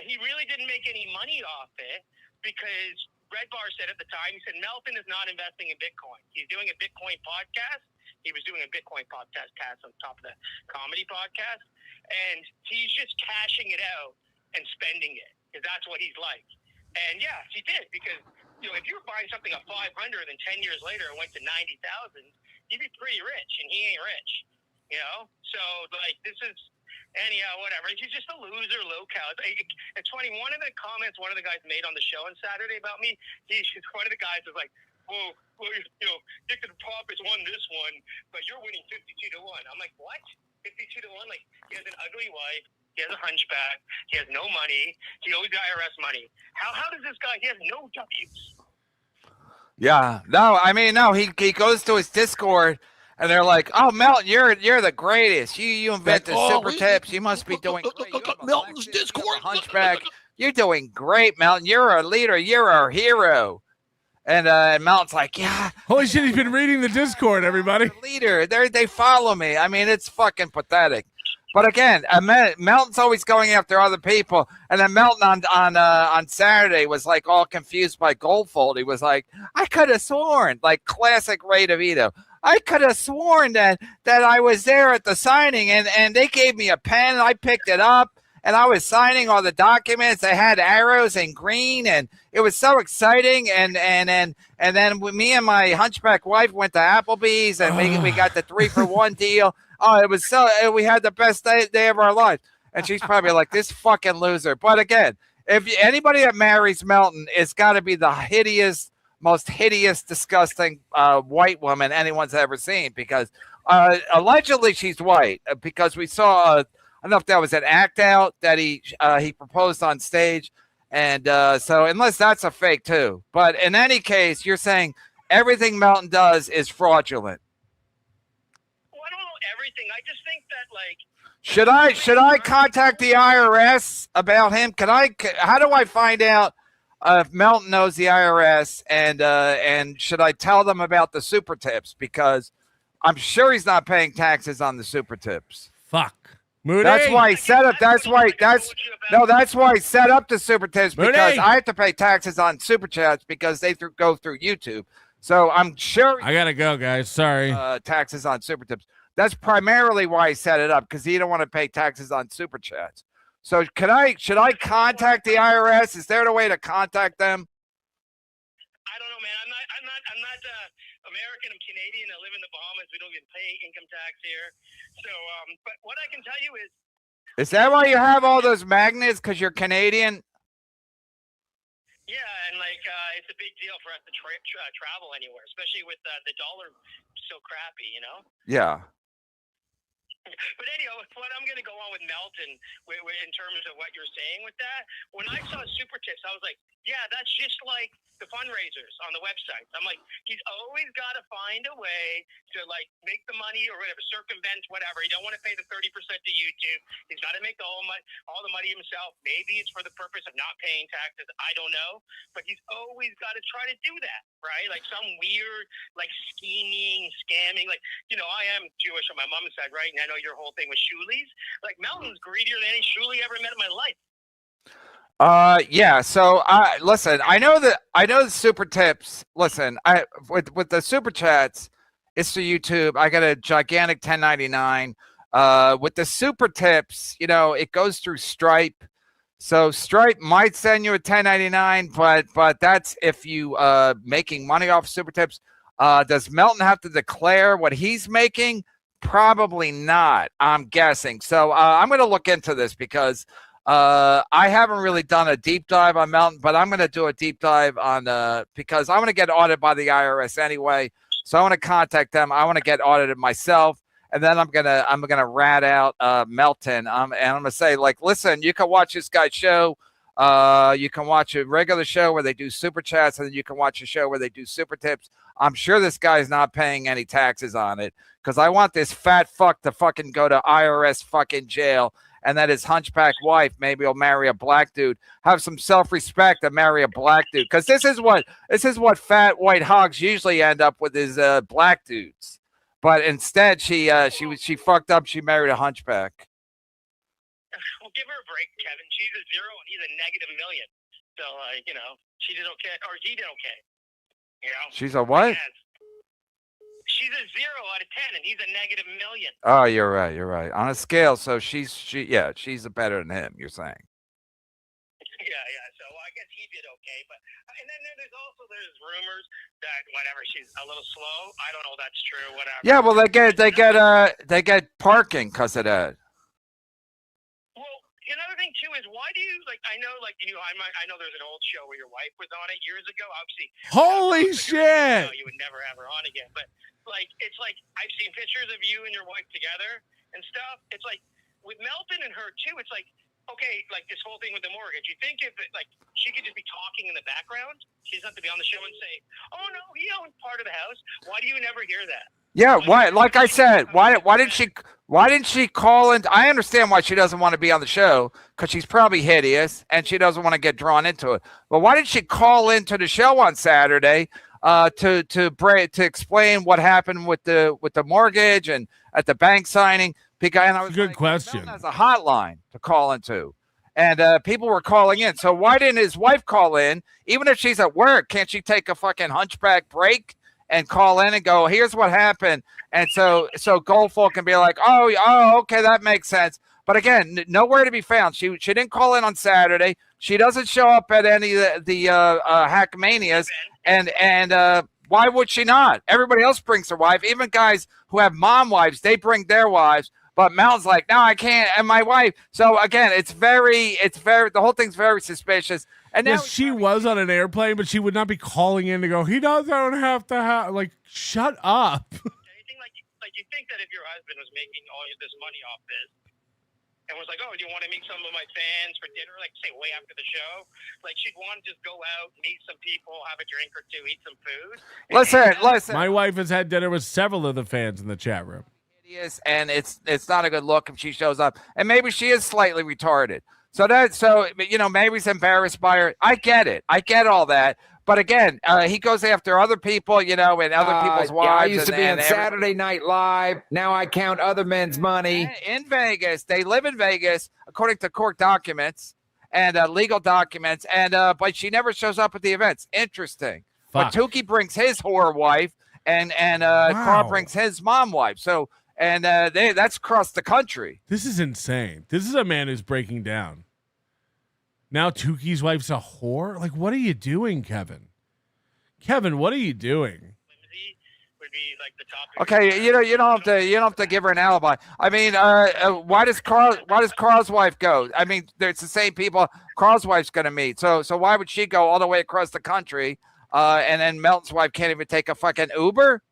And he really didn't make any money off it because Red Bar said at the time, he said Melton is not investing in Bitcoin. He's doing a Bitcoin podcast. He was doing a Bitcoin podcast on top of the comedy podcast. And he's just cashing it out and spending it because that's what he's like. And yeah, he did because if you were buying something at 500 and 10 years later it went to 90,000, you'd be pretty rich, and he ain't rich, So like this is anyhow whatever. He's just a loser, low-cal. It's funny. One of the comments one of the guys made on the show on Saturday about me, one of the guys was like, "Oh, well, Dick and Profits won this one, but you're winning 52-1." I'm like, what? 52-1, like he has an ugly wife, he has a hunchback, he has no money, he owes the IRS money. How does this guy? He has no W's. Yeah, no, I mean, no, he goes to his Discord and they're like, "Oh, Melton, you're the greatest. You invented super tips. You must be doing great. Melton's Discord hunchback. You're doing great, Melton. You're a leader. You're our hero." And Melton's like, yeah. Holy shit, he's been reading the Discord, everybody. Leader, they follow me. I mean, it's fucking pathetic. But again, Melton's always going after other people. And then Melton on Saturday was like all confused by Goldfold. He was like, I could have sworn, like classic Ray DeVito. I could have sworn that I was there at the signing and they gave me a pen and I picked it up. and I was signing all the documents. They had arrows in green, and it was so exciting. And then me and my hunchback wife went to Applebee's, and we got the 3-for-1 deal. Oh, it was we had the best day of our life. And she's probably like, this fucking loser. But again, if anybody that marries Melton, it's got to be the most hideous, disgusting white woman anyone's ever seen, because allegedly she's white, because we saw, I don't know if that was an act out that he proposed on stage. And so unless that's a fake too. But in any case, you're saying everything Melton does is fraudulent. Well, I don't know everything. I just think that, like, should I contact the IRS about him? How do I find out if Melton knows the IRS, and should I tell them about the super tips? Because I'm sure he's not paying taxes on the super tips. Fuck. Moody? That's why he set up. That's why he set up the super tips, because Moody? I have to pay taxes on super chats because they go through YouTube. So I'm sure I gotta go, guys. Sorry. Taxes on super tips. That's primarily why he set it up, because he don't want to pay taxes on super chats. So should I contact the IRS? Is there a way to contact them? I don't know, man. I'm not American. I'm Canadian. I live in the Bahamas. We don't even pay income tax here. So, but what I can tell you Is that why you have all those magnets? Because you're Canadian? yeah, and like it's a big deal for us to travel anywhere, especially with the dollar so crappy, you know. Yeah. But anyhow, what I'm going to go on with Melton in terms of what you're saying with that, when I saw super tips, I was like, yeah, that's just like the fundraisers on the website. I'm like, he's always got to find a way to like make the money or whatever, circumvent whatever. He don't want to pay the 30% to YouTube. He's got to make all the money himself. Maybe it's for the purpose of not paying taxes. I don't know. But he's always got to try to do that, right? Like some weird, like scheming, scamming. Like, you know, I am Jewish on my mom's side, right? And I know your whole thing with Shulies. Like Melton's greedier than any Shuli ever met in my life. Yeah. So, listen. I know the super tips. Listen, with the super chats, it's to YouTube. I got a gigantic 1099. With the super tips, you know, it goes through Stripe. So Stripe might send you a 1099, but that's if you making money off super tips. Does Melton have to declare what he's making? Probably not. I'm guessing. So I'm going to look into this, because I haven't really done a deep dive on Melton, but I'm going to do a deep dive on because I want to get audited by the IRS anyway. So I want to contact them. I want to get audited myself, and then I'm gonna rat out Melton. And I'm gonna say, like, listen, you can watch this guy's show. You can watch a regular show where they do super chats, and then you can watch a show where they do super tips. I'm sure this guy's not paying any taxes on it, because I want this fat fuck to fucking go to IRS fucking jail, and that his hunchback wife maybe will marry a black dude. Have some self-respect to marry a black dude, because this is what fat white hogs usually end up with, is black dudes. But instead, she fucked up. She married a hunchback. Well, give her a break, Kevin. She's a 0 and he's a -1 million. So, you know, she did okay, or he did okay. You know, She's a what? She's a 0 out of 10, and he's a -1 million. Oh, you're right. You're right. On a scale, so she's better than him. You're saying. Yeah. So I guess he did okay, but and then there's rumors that whatever, she's a little slow. I don't know if that's true. Whatever. Yeah. Well, they get parking because of that. Another thing too is, why do you like? I know, like, you know, I know there's an old show where your wife was on it years ago. Obviously, holy shit! You would never have her on again. But like, it's like I've seen pictures of you and your wife together and stuff. It's like with Melton and her too. It's like, okay, like this whole thing with the mortgage. You think if it, like she could just be talking in the background, she doesn't have to be on the show and say, "Oh no, he owns part of the house." Why do you never hear that? Yeah, why? Like I said, why didn't she call in? I understand why she doesn't want to be on the show, because she's probably hideous and she doesn't want to get drawn into it. But why didn't she call into the show on Saturday to explain what happened with the mortgage and at the bank signing? Because I was good question. Has a hotline to call into, and people were calling in. So why didn't his wife call in? Even if she's at work, can't she take a fucking hunchback break and call in and go, here's what happened? And so Goldfall can be like, oh, okay, that makes sense. But again, nowhere to be found. She didn't call in on Saturday. She doesn't show up at any of the Hackamanias. And why would she not? Everybody else brings their wife. Even guys who have mom wives, they bring their wives. But Mel's like, no, I can't. And my wife. So again, it's very, the whole thing's very suspicious. And now yes, she was on an airplane, but she would not be calling in to go, he doesn't have to have, like, shut up. Like you think that if your husband was making all this money off this and was like, oh, do you want to meet some of my fans for dinner, like say way after the show? Like she'd want to just go out, meet some people, have a drink or two, eat some food. Listen. My wife has had dinner with several of the fans in the chat room. And it's not a good look if she shows up. And maybe she is slightly retarded. So maybe he's embarrassed by her. I get it. I get all that. But again, he goes after other people, and other people's wives. Yeah, I used to be on Saturday Night Live. Now I count other men's money. In Vegas. They live in Vegas, according to court documents and legal documents. And but she never shows up at the events. Interesting. Fuck. But Tukey brings his whore wife, and Carl brings his mom wife. So that's across the country. This is insane. This is a man who's breaking down. Now Tukey's wife's a whore? Like, what are you doing, Kevin? Kevin, what are you doing? Okay, you don't have to give her an alibi. I mean, why does Carl's wife go? I mean, it's the same people Carl's wife's going to meet. So why would she go all the way across the country? And then Melton's wife can't even take a fucking Uber?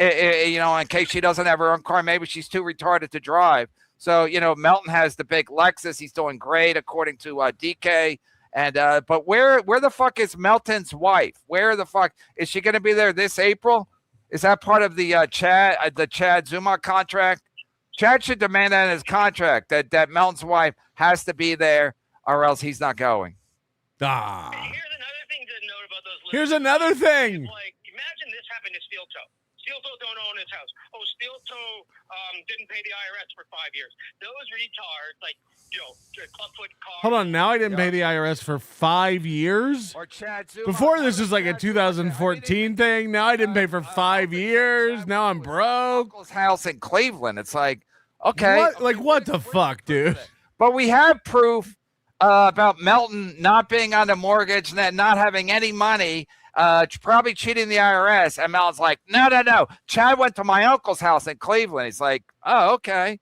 In case she doesn't have her own car, maybe she's too retarded to drive. So, Melton has the big Lexus. He's doing great, according to DK. And but where the fuck is Melton's wife? Where the fuck is she going to be there this April? Is that part of the Chadboozemock contract? Chad should demand that in his contract that Melton's wife has to be there, or else he's not going. Here's another thing. Like, imagine this happened to Steel Toe. Steel Toe don't own his house. Oh, Steel Toe didn't pay the IRS for 5 years. Those retards, like, clubfoot car. Hold on, now I didn't pay the IRS for 5 years? Or Before this was like a 2014 thing. Now I didn't pay for 5 years. Now I'm broke. Uncle's house in Cleveland. It's like, okay. What the fuck, dude? But we have proof about Melton not being on the mortgage and not having any money. Probably cheating the IRS. And Mel's like, no. Chad went to my uncle's house in Cleveland. He's like, oh, okay.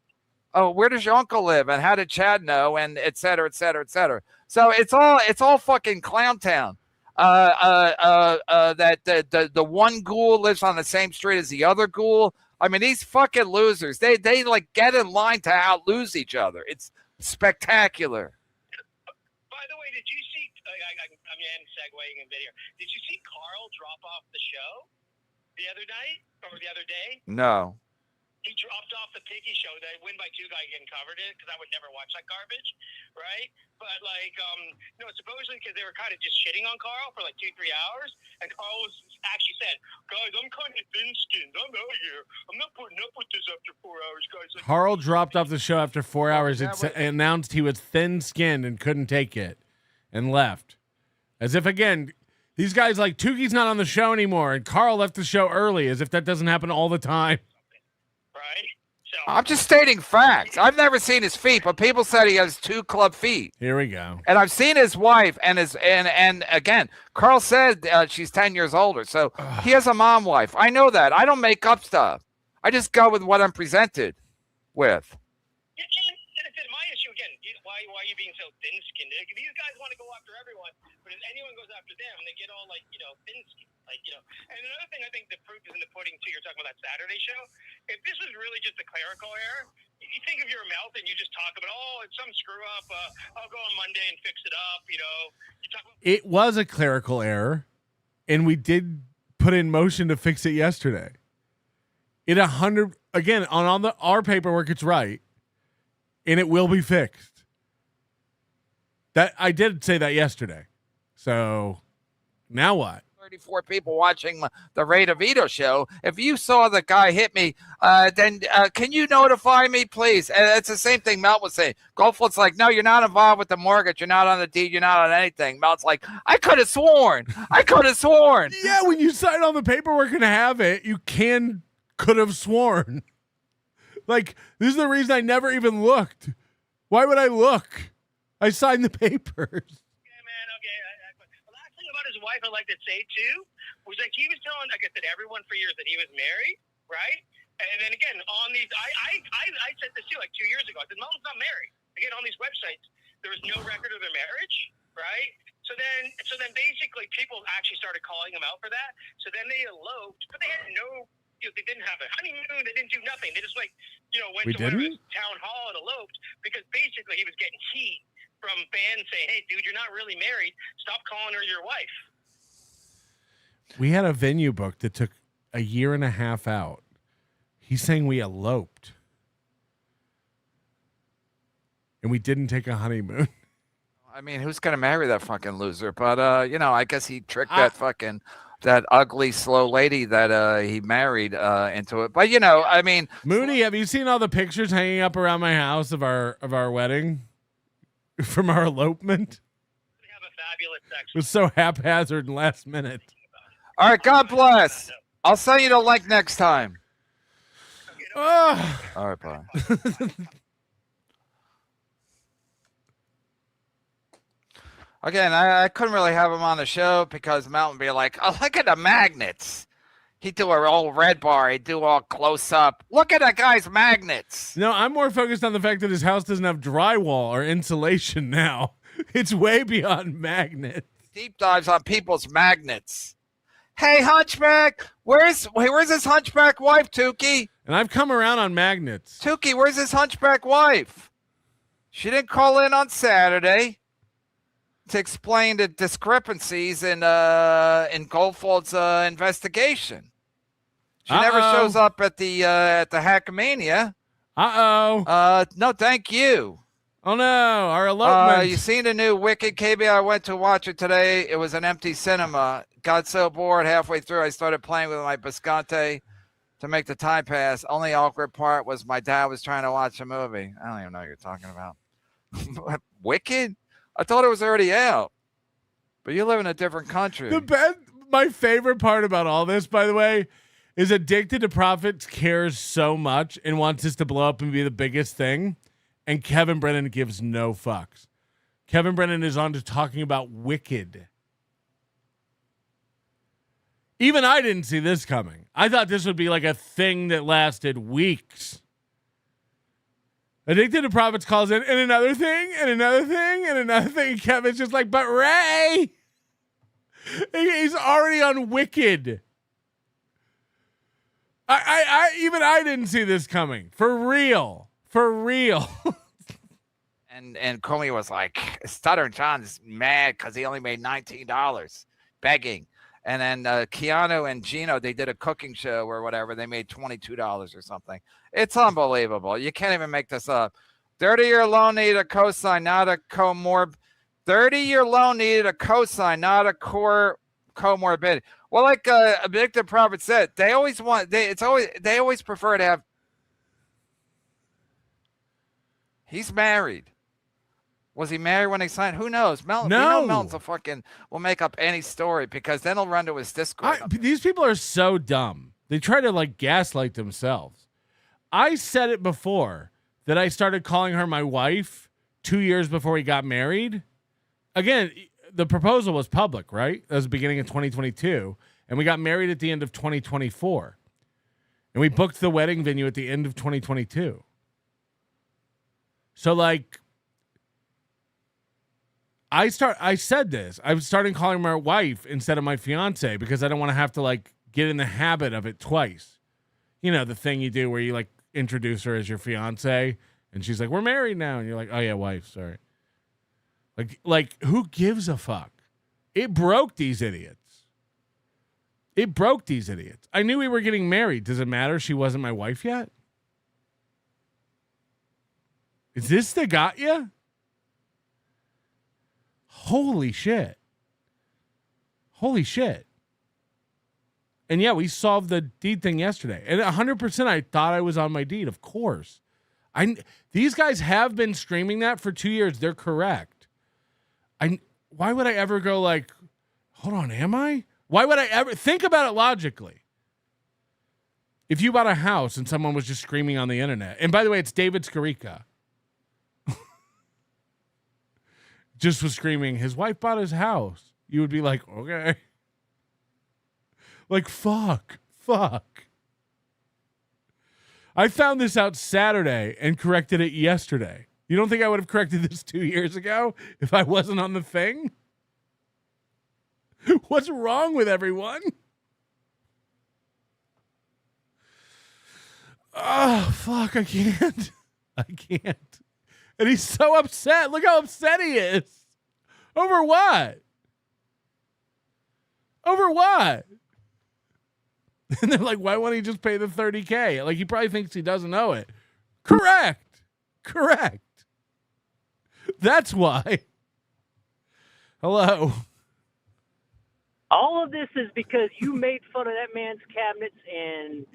Oh, where does your uncle live? And how did Chad know? And et cetera, et cetera, et cetera. So it's all fucking clown town. That the one ghoul lives on the same street as the other ghoul. I mean, these fucking losers, they like get in line to out lose each other. It's spectacular. By the way, did you see? I'm segueing a bit here. Did you see Carl drop off the show the other night or the other day? No. He dropped off the Piggy show. That Win by Two guy again covered it because I would never watch that garbage, right? But supposedly because they were kind of just shitting on Carl for like 2-3 hours, and Carl actually said, "Guys, I'm kind of thin-skinned. I'm out here. I'm not putting up with this after 4 hours, guys." Like, Carl dropped off the show after 4 hours. It announced he was thin-skinned and couldn't take it, and left. As if, again, these guys like Tukey's not on the show anymore, and Carl left the show early, as if that doesn't happen all the time. Right? I'm just stating facts. I've never seen his feet, but people said he has 2 club feet. Here we go. And I've seen his wife, and again, Carl said she's 10 years older, so he has a mom wife. I know that. I don't make up stuff. I just go with what I'm presented with. Yeah, and it's my issue again. Why are you being so thin-skinned? Like, these guys want to go after everyone, but if anyone goes after them, they get all thin-skinned. And another thing, I think the proof is in the pudding too. You're talking about that Saturday show. If this was really just a clerical error, you think of your mouth and you just talk about, it's some screw up. I'll go on Monday and fix it up. You talk about. It was a clerical error, and we did put in motion to fix it yesterday. Again on our paperwork, it's right, and it will be fixed. That I did say that yesterday. So now what? 34 people watching the Ray DeVito show. If you saw the guy hit me, then can you notify me, please? And it's the same thing Melt was saying. Goldfield's like, no, you're not involved with the mortgage. You're not on the deed. You're not on anything. Melt's like, I could have sworn. Yeah, when you sign on the paperwork and have it, you could have sworn. Like, this is the reason I never even looked. Why would I look? I signed the papers. Yeah, man. Okay. The last thing about his wife I'd like to say too was like he was telling, like I said, everyone for years that he was married, right? And then again, on these, I said this too, like 2 years ago. I said, Melton's not married. Again, on these websites, there was no record of their marriage, right? So then basically people actually started calling him out for that. So then they eloped, but they had no, they didn't have a honeymoon. They didn't do nothing. They just went to one of his town hall and eloped because basically he was getting heat from fans saying, hey, dude, you're not really married. Stop calling her your wife. We had a venue booked that took a year and a half out. He's saying we eloped. And we didn't take a honeymoon. I mean, who's going to marry that fucking loser? But, I guess he tricked that ugly, slow lady that he married into it. But, I mean. Mooney, have you seen all the pictures hanging up around my house of our wedding? From our elopement? We have a fabulous section. It was so haphazard and last minute. All right, God bless. I'll send you the link next time. All right, bye. Again, I couldn't really have him on the show because Melton would be like, oh, look at the magnets. He'd do a old red bar. He'd do all close up. Look at that guy's magnets. No, I'm more focused on the fact that his house doesn't have drywall or insulation now. It's way beyond magnets. Deep dives on people's magnets. Hey, Hunchback, where's his Hunchback wife, Tukey? And I've come around on magnets. Tukey, where's his Hunchback wife? She didn't call in on Saturday to explain the discrepancies in Goldfield's investigation. She never shows up at the Hackamania. No, thank you. Oh no, our elopement. You seen the new Wicked, KB? I went to watch it today. It was an empty cinema. Got so bored halfway through, I started playing with my Bisconte to make the time pass. Only awkward part was my dad was trying to watch a movie. I don't even know what you're talking about. Wicked? I thought it was already out. But you live in a different country. My favorite part about all this, by the way, is Addicted to Profits cares so much and wants this to blow up and be the biggest thing. And Kevin Brennan gives no fucks. Kevin Brennan is on to talking about Wicked. Even I didn't see this coming. I thought this would be like a thing that lasted weeks. Addicted to Profits calls in, and another thing, and another thing, and another thing. And Kevin's just like, but Ray, he's already on Wicked. Even I didn't see this coming. For real. And Comey was like, Stuttering John's mad because he only made $19 begging. And then Keanu and Geno, they did a cooking show or whatever. They made $22 or something. It's unbelievable. You can't even make this up. 30-year loan needed a cosign, not a comorb. 30-year loan needed a cosign, not a comorbidity. Well, like Addicted Profit said, they always prefer to have. He's married. Was he married when he signed? Who knows? Melton, no. We know Melton's will make up any story because then he'll run to his Discord. These people are so dumb. They try to gaslight themselves. I said it before that I started calling her my wife 2 years before we got married. Again, the proposal was public, right? That was the beginning of 2022. And we got married at the end of 2024. And we booked the wedding venue at the end of 2022. So I said this. I was starting calling her my wife instead of my fiance because I don't want to have to get in the habit of it twice. You know, the thing you do where you introduce her as your fiance and she's like, we're married now. And you're like, oh yeah, wife, sorry. Who gives a fuck? It broke these idiots. I knew we were getting married. Does it matter she wasn't my wife yet? Is this the got ya? Holy shit. And yeah, we solved the deed thing yesterday. And 100% I thought I was on my deed, of course. These guys have been streaming that for 2 years. They're correct. Why would I ever go hold on, am I? Why would I ever think about it logically? If you bought a house and someone was just screaming on the internet, and by the way, it's David Skarica. just was screaming, his wife bought his house, you would be like, okay. Like, fuck. I found this out Saturday and corrected it yesterday. You don't think I would have corrected this 2 years ago if I wasn't on the thing? What's wrong with everyone? Oh, fuck, I can't. And he's so upset. Look how upset he is. Over what? And they're like, why won't he just pay the $30K? Like, he probably thinks he doesn't owe it. Correct. That's why. Hello. All of this is because you made fun of that man's cabinets and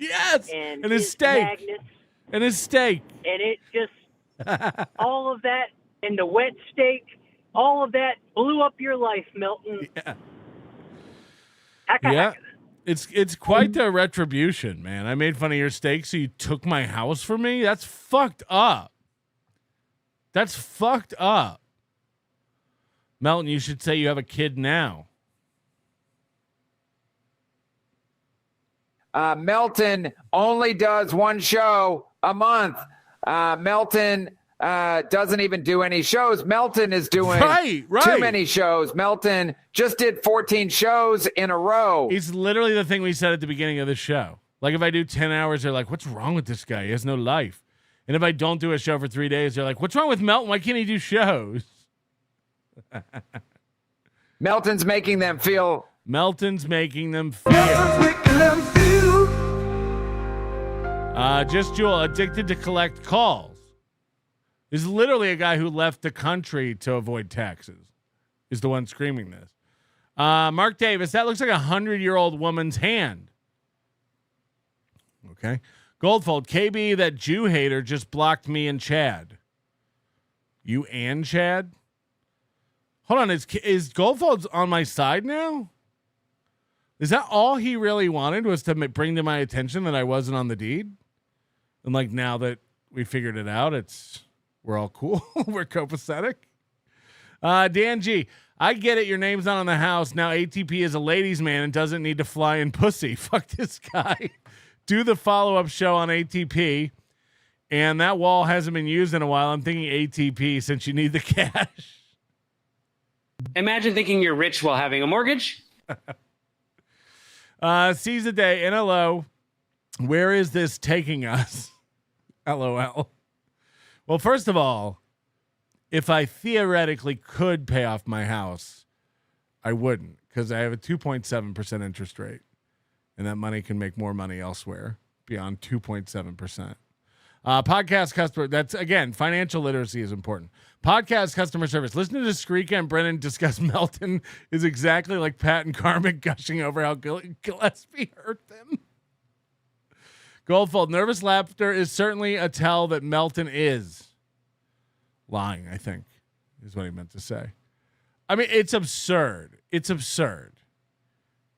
and his steak magnets, and his steak, and it just all of that and the wet steak, all of that blew up your life, Melton. Yeah. It's quite the retribution, man. I made fun of your steak, so you took my house from me? That's fucked up. Melton, you should say you have a kid now. Melton only does one show a month. Melton doesn't even do any shows. Melton is doing too many shows. Melton just did 14 shows in a row. He's literally the thing we said at the beginning of the show. Like, if I do 10 hours, they're like, what's wrong with this guy? He has no life. And if I don't do a show for 3 days, they're like, what's wrong with Melton? Why can't he do shows? Melton's making them feel. Just Jewel, addicted to collect calls. Is literally a guy who left the country to avoid taxes. Is the one screaming this. Mark Davis, that looks like 100-year-old woman's hand. Okay. Goldfold, KB, that Jew hater just blocked me and Chad. You and Chad? Hold on, is Goldfold's on my side now? Is that all he really wanted, was to bring to my attention that I wasn't on the deed? And like, now that we figured it out, we're all cool. We're copacetic. Dan G, I get it. Your name's not on the house. Now ATP is a ladies' man and doesn't need to fly in pussy. Fuck this guy. Do the follow-up show on ATP. And that wall hasn't been used in a while. I'm thinking ATP since you need the cash. Imagine thinking you're rich while having a mortgage. Seize the day. NLO. Where is this taking us? LOL. Well, first of all, if I theoretically could pay off my house, I wouldn't, because I have a 2.7% interest rate, and that money can make more money elsewhere beyond 2.7%. Podcast customer, that's, again, financial literacy is important. Podcast customer service. Listening to Skrika and Brennan discuss Melton is exactly like Pat and Karmic gushing over how Gillespie hurt them. Goldfold, nervous laughter is certainly a tell that Melton is lying, I think, is what he meant to say. I mean, it's absurd. It's absurd.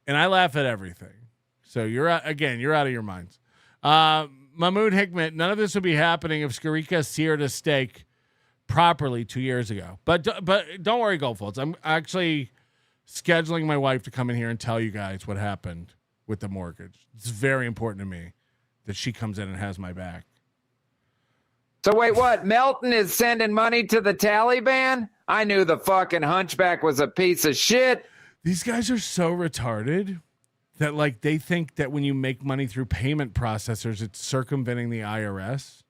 And I laugh at everything. So you're out of your minds. Mahmoud Hikmet, none of this would be happening if Skrika seared a steak properly 2 years ago. But don't worry, Goldfolds. I'm actually scheduling my wife to come in here and tell you guys what happened with the mortgage. It's very important to me that she comes in and has my back. So wait, what? Melton is sending money to the Taliban? I knew the fucking hunchback was a piece of shit. These guys are so retarded that, like, they think that when you make money through payment processors, it's circumventing the IRS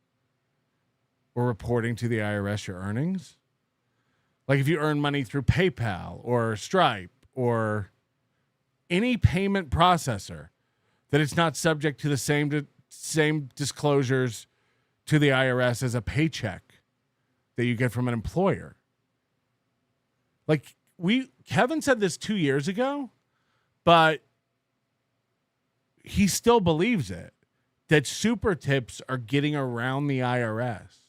or reporting to the IRS your earnings. Like, if you earn money through PayPal or Stripe or any payment processor, that it's not subject to the same disclosures to the IRS as a paycheck that you get from an employer. Like, Kevin said this 2 years ago, but he still believes it, that super tips are getting around the IRS.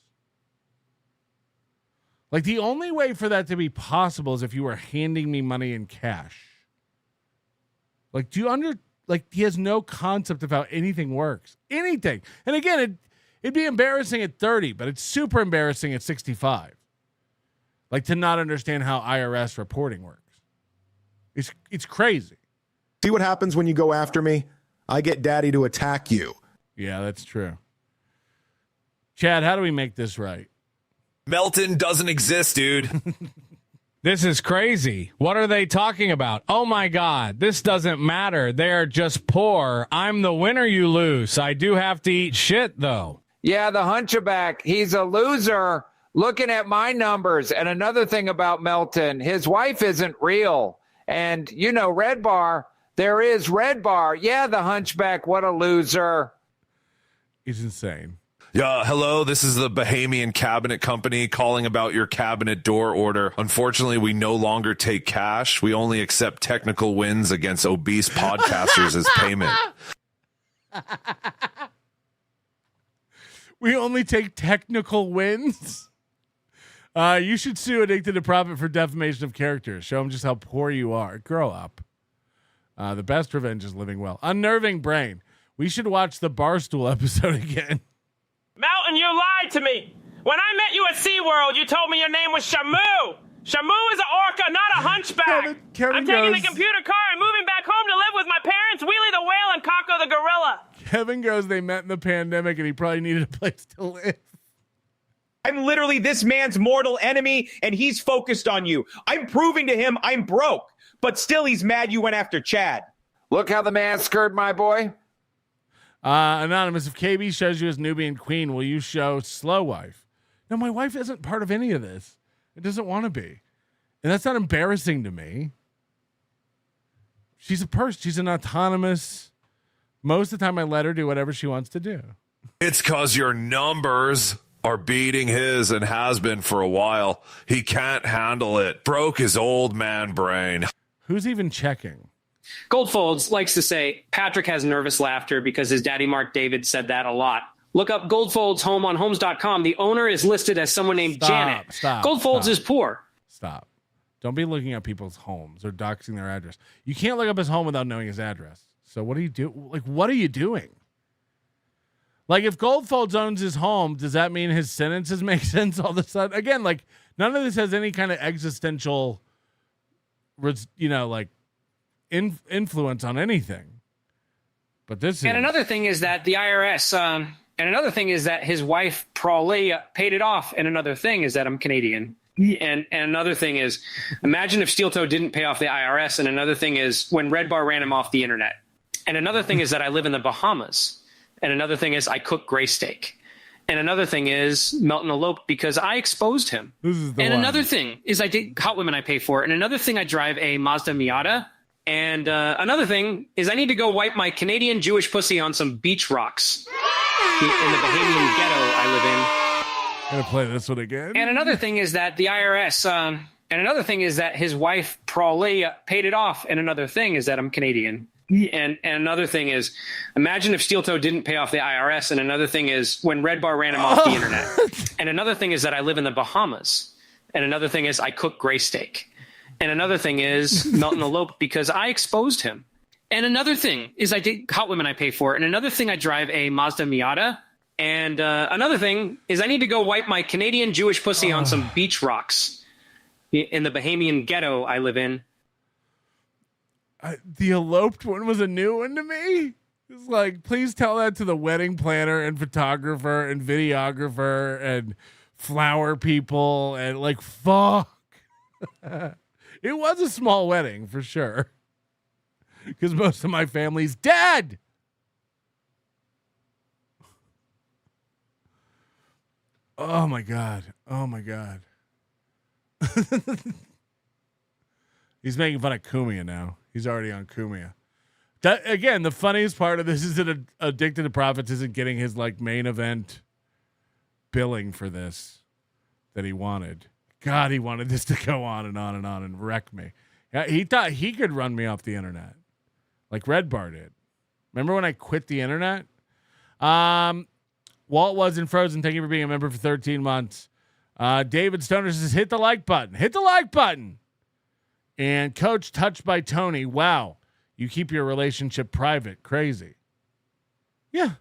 Like, the only way for that to be possible is if you were handing me money in cash. Like, he has no concept of how anything works. Anything. And again, it'd be embarrassing at 30, but it's super embarrassing at 65. Like to not understand how IRS reporting works. It's crazy. See what happens when you go after me? I get daddy to attack you. Yeah, that's true. Chad, how do we make this right? Melton doesn't exist, dude. This is crazy. What are they talking about? Oh my God, this doesn't matter. They're just poor. I'm the winner, you lose. I do have to eat shit, though. Yeah, the hunchback, he's a loser looking at my numbers. And another thing about Melton, his wife isn't real. And, you know, Red Bar, there is Red Bar. Yeah, the hunchback, what a loser. He's insane. Yeah, hello, this is the Bahamian Cabinet Company calling about your cabinet door order. Unfortunately, we no longer take cash. We only accept technical wins against obese podcasters as payment. We only take technical wins? You should sue Addicted to Profit for defamation of character. Show them just how poor you are. Grow up. The best revenge is living well. Unnerving Brain. We should watch the Barstool episode again. Melton, you lied to me. When I met you at SeaWorld, you told me your name was Shamu. Shamu is an orca, not a hunchback. Kevin I'm taking goes- the computer car and moving back home to live with my parents, Wheelie the whale and Kako the gorilla. Kevin goes, they met in the pandemic and he probably needed a place to live. I'm literally this man's mortal enemy, and he's focused on you. I'm proving to him I'm broke, but still he's mad you went after Chad. Look how the man skirted my boy. Anonymous, if KB shows you as Nubian Queen, will you show Slow Wife? No, my wife isn't part of any of this. It doesn't want to be. And that's not embarrassing to me. She's a person. She's an autonomous. Most of the time I let her do whatever she wants to do. It's because your numbers are beating his and has been for a while. He can't handle it. Broke his old man brain. Who's even checking? Goldfolds likes to say Patrick has nervous laughter because his daddy Mark David said that a lot. Look up Goldfolds' home on homes.com. The owner is listed as someone named Janet. Goldfolds is poor. Stop. Don't be looking at people's homes or doxing their address. You can't look up his home without knowing his address. So what do you do? Like, what are you doing? Like, if Goldfolds owns his home, does that mean his sentences make sense all of a sudden? Again, like, none of this has any kind of existential, influence on anything. But this And another thing is that the IRS, and another thing is that his wife, Prawley, paid it off. And another thing is that I'm Canadian. And another thing is, imagine if Steel Toe didn't pay off the IRS. And another thing is when Red Bar ran him off the internet. And another thing is that I live in the Bahamas. And another thing is I cook gray steak. And another thing is Melton eloped because I exposed him. Another thing is I date hot women I pay for. And another thing I drive a Mazda Miata. And another thing is I need to go wipe my Canadian Jewish pussy on some beach rocks in the Bahamian ghetto I live in. I'm gonna play this one again. And another thing is that the IRS, and another thing is that his wife, Prawley, paid it off. And another thing is that I'm Canadian. And another thing is, imagine if Steel Toe didn't pay off the IRS. And another thing is when Red Bar ran him off the internet. And another thing is that I live in the Bahamas. And another thing is I cook gray steak. And another thing is Melton eloped because I exposed him. And another thing is I date hot women I pay for. And another thing I drive a Mazda Miata. And another thing is I need to go wipe my Canadian Jewish pussy on some beach rocks in the Bahamian ghetto I live in. The eloped one was a new one to me. It's like, please tell that to the wedding planner and photographer and videographer and flower people and like, fuck. It was a small wedding for sure. Because most of my family's dead. Oh my God. Oh my God. He's making fun of Kumia now. He's already on Kumia. That, again, the funniest part of this is that Addicted to Profits isn't getting his like main event billing for this that he wanted. God, he wanted this to go on and on and on and wreck me. He thought he could run me off the internet like Red Bar did. Remember when I quit the internet? Walt was in Frozen. Thank you for being a member for 13 months. David Stoner says, hit the like button. Hit the like button. And Coach Touched by Tony. Wow. You keep your relationship private. Crazy. Yeah.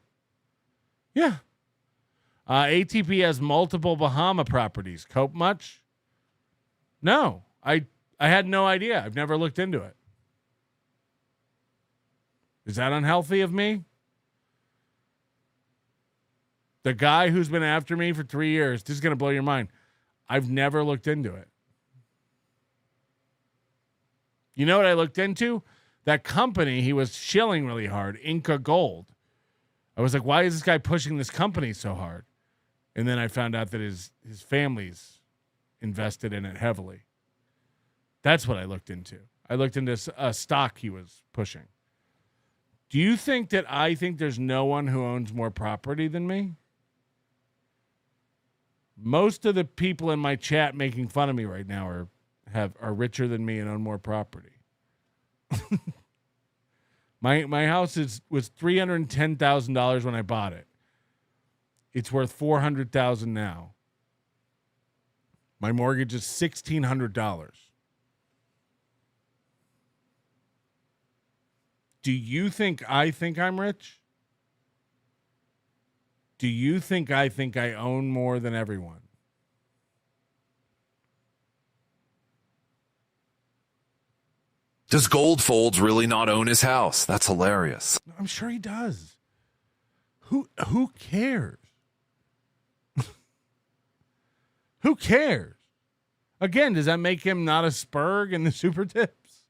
ATP has multiple Bahama properties. Cope much? No, I had no idea. I've never looked into it. Is that unhealthy of me? The guy who's been after me for 3 years, this is going to blow your mind. I've never looked into it. You know what I looked into? That company he was shilling really hard, Inca Gold. I was like, why is this guy pushing this company so hard? And then I found out that his family's invested in it heavily. That's what I looked into. I looked into a stock he was pushing. Do you think that I think there's no one who owns more property than me? Most of the people in my chat making fun of me right now are richer than me and own more property. My house was $310,000 when I bought it. It's worth $400,000 now. My mortgage is $1,600. Do you think I think I'm rich? Do you think I own more than everyone? Does Goldfolds really not own his house? That's hilarious. I'm sure he does. Who cares? Who cares? Again, does that make him not a Spurg in the super tips?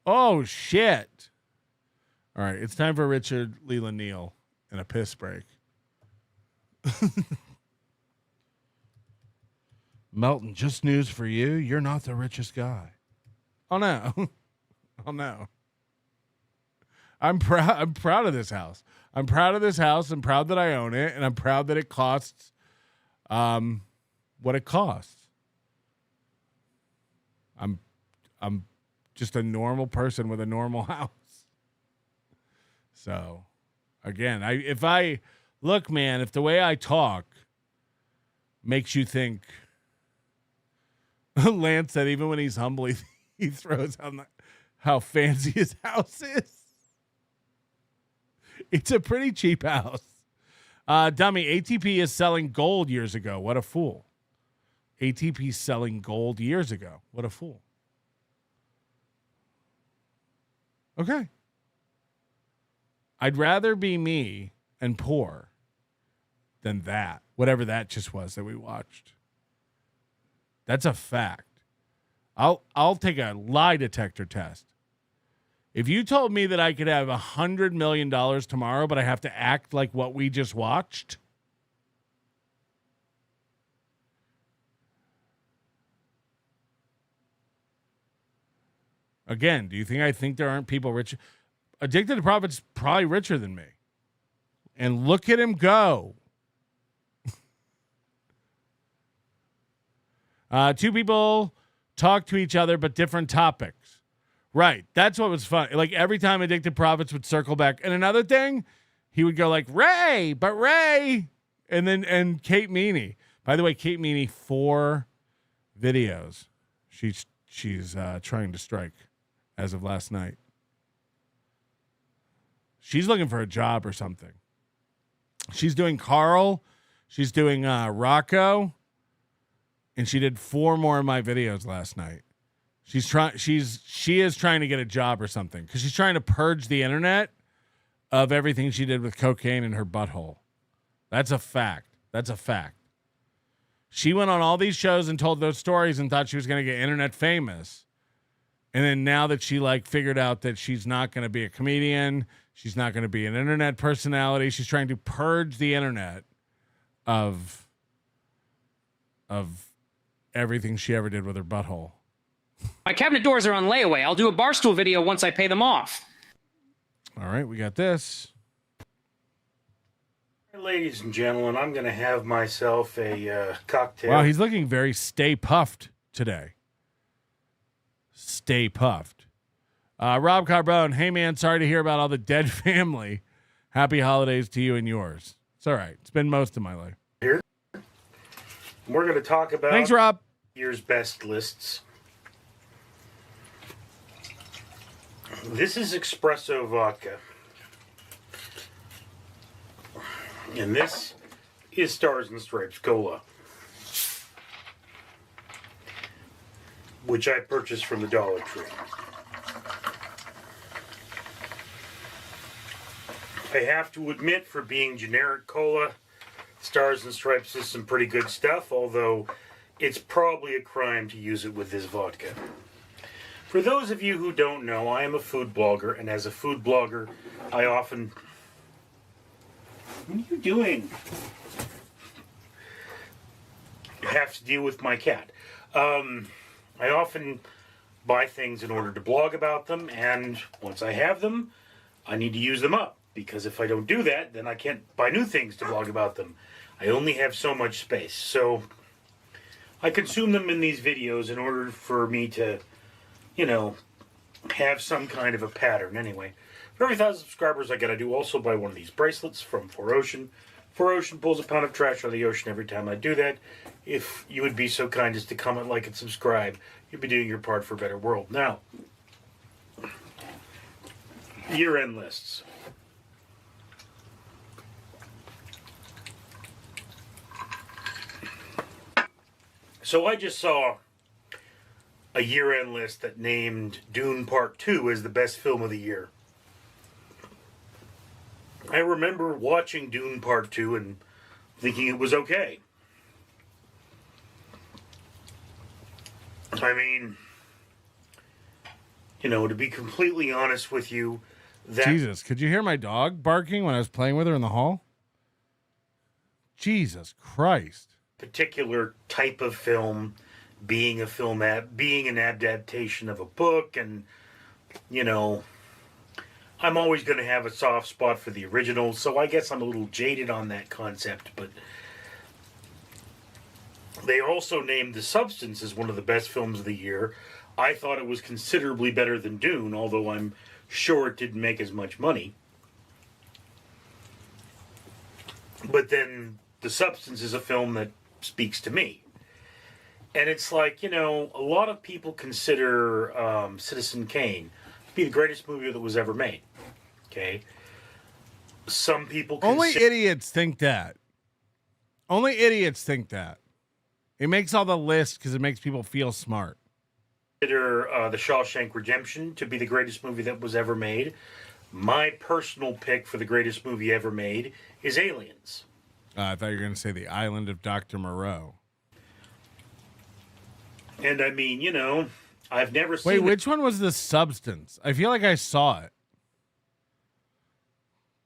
Oh, shit. All right, it's time for Richard Leland Neal and a piss break. Melton, just news for you. You're not the richest guy. Oh, no. Oh, no. I'm proud of this house. I'm proud of this house. I'm proud that I own it, and I'm proud that it costs what it costs. I'm just a normal person with a normal house. So, again, if the way I talk makes you think, Lance said even when he's humble, he throws on how fancy his house is. It's a pretty cheap house. Dummy, ATP is selling gold years ago. What a fool. ATP selling gold years ago. What a fool. Okay. I'd rather be me and poor than that. Whatever that just was that we watched. That's a fact. I'll take a lie detector test. If you told me that I could have $100 million tomorrow, but I have to act like what we just watched, again, do you think I think there aren't people rich? Addicted to Profit's probably richer than me. And look at him go. Two people talk to each other, but different topics. Right. That's what was fun. Like every time Addicted Profits would circle back. And another thing, he would go like, Ray. And Kate Meany. By the way, Kate Meany, 4 videos. She's trying to strike as of last night. She's looking for a job or something. She's doing Carl. She's doing Rocco. And she did 4 more of my videos last night. She is trying to get a job or something because she's trying to purge the internet of everything she did with cocaine in her butthole. That's a fact. That's a fact. She went on all these shows and told those stories and thought she was going to get internet famous. And then now that she figured out that she's not going to be a comedian, she's not going to be an internet personality, she's trying to purge the internet of everything she ever did with her butthole. My cabinet doors are on layaway. I'll do a Barstool video once I pay them off. All right, we got this. Ladies and gentlemen, I'm going to have myself a cocktail. Wow, he's looking very Stay Puffed today. Stay Puffed. Rob Carbone, hey man, sorry to hear about all the dead family. Happy holidays to you and yours. It's all right. It's been most of my life. Here. We're going to talk about Thanks, Rob. Year's best lists. This is espresso vodka. And this is Stars and Stripes Cola. which I purchased from the Dollar Tree. I have to admit, for being generic cola, Stars and Stripes is some pretty good stuff, although it's probably a crime to use it with this vodka. For those of you who don't know, I am a food blogger, and as a food blogger, I often... What are you doing? I have to deal with my cat. I often buy things in order to blog about them, and once I have them, I need to use them up. Because if I don't do that, then I can't buy new things to blog about them. I only have so much space. So I consume them in these videos in order for me to, you know, have some kind of a pattern. Anyway, for every 1,000 subscribers I get, I do also buy one of these bracelets from 4Ocean. 4Ocean pulls a pound of trash out of the ocean every time I do that. If you would be so kind as to comment, like, and subscribe, you'd be doing your part for a better world. Now, year-end lists. So I just saw a year-end list that named Dune Part 2 as the best film of the year. I remember watching Dune Part 2 and thinking it was okay. I mean, you know, to be completely honest with you, that... Jesus, could you hear my dog barking when I was playing with her in the hall? Jesus Christ. Particular type of film being an adaptation of a book, and you know, I'm always going to have a soft spot for the original, so I guess I'm a little jaded on that concept. But they also named The Substance as one of the best films of the year. I thought it was considerably better than Dune, although I'm sure it didn't make as much money. But then The Substance is a film that speaks to me. And it's like, you know, a lot of people consider Citizen Kane to be the greatest movie that was ever made. Okay? Some people Only idiots think that. Only idiots think that. It makes all the lists because it makes people feel smart. Consider The Shawshank Redemption to be the greatest movie that was ever made. My personal pick for the greatest movie ever made is Aliens. I thought you were going to say The Island of Dr. Moreau. And I mean, you know, I've never seen... Wait, which one was The Substance? I feel like I saw it.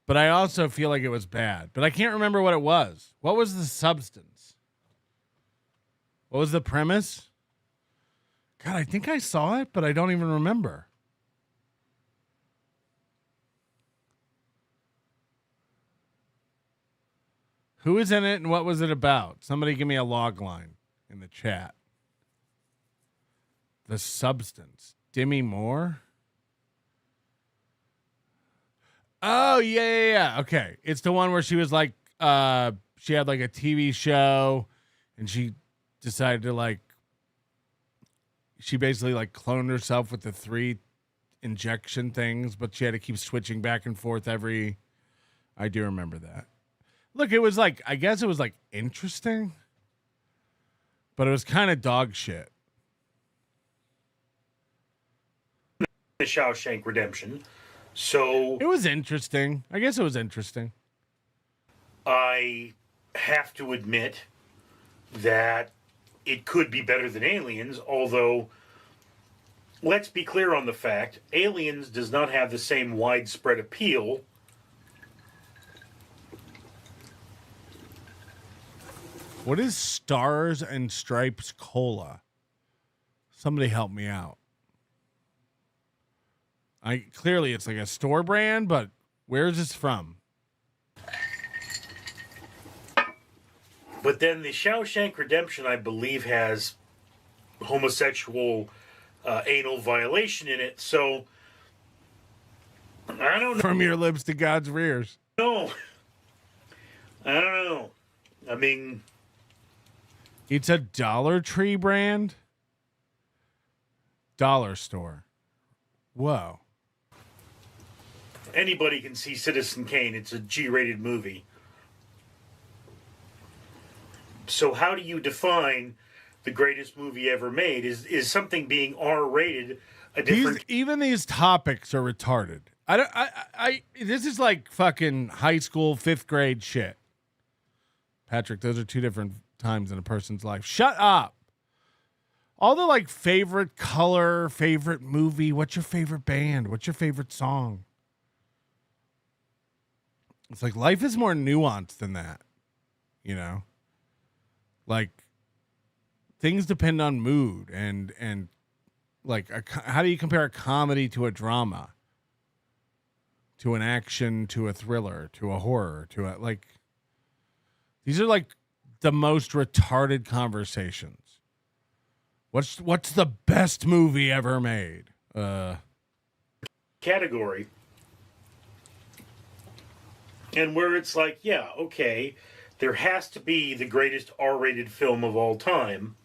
But I also feel like it was bad. But I can't remember what it was. What was The Substance? What was the premise? God, I think I saw it, but I don't even remember. Who is in it and what was it about? Somebody give me a log line in the chat. The Substance. Demi Moore? Oh, yeah. Okay. It's the one where she was like, she had like a TV show and she decided to like, she basically like cloned herself with the 3 injection things, but she had to keep switching back and forth I do remember that. Look, it was like, I guess it was like interesting, but it was kind of dog shit. The Shawshank Redemption. So it was interesting. I guess it was interesting. I have to admit that it could be better than Aliens, although let's be clear on the fact, Aliens does not have the same widespread appeal. What is Stars and Stripes Cola? Somebody help me out. Clearly it's like a store brand, but where is this from? But then the Shawshank Redemption, I believe, has homosexual anal violation in it. So I don't know. From your lips to God's rears. No, I don't know. I mean, it's a Dollar Tree brand. Dollar store. Whoa. Anybody can see Citizen Kane. It's a G-rated movie. So how do you define the greatest movie ever made. Is something being R-rated a different? Even these topics are retarded. This is like fucking high school 5th grade shit. Patrick, those are 2 different times in a person's life. Shut up. All the like favorite color, favorite movie, what's your favorite band, what's your favorite song? It's like life is more nuanced than that, you know? Like things depend on mood and like how do you compare a comedy to a drama? To an action, to a thriller, to a horror, to a like these are like the most retarded conversations. What's the best movie ever made? Category. And where it's like, yeah, okay, there has to be the greatest R-rated film of all time,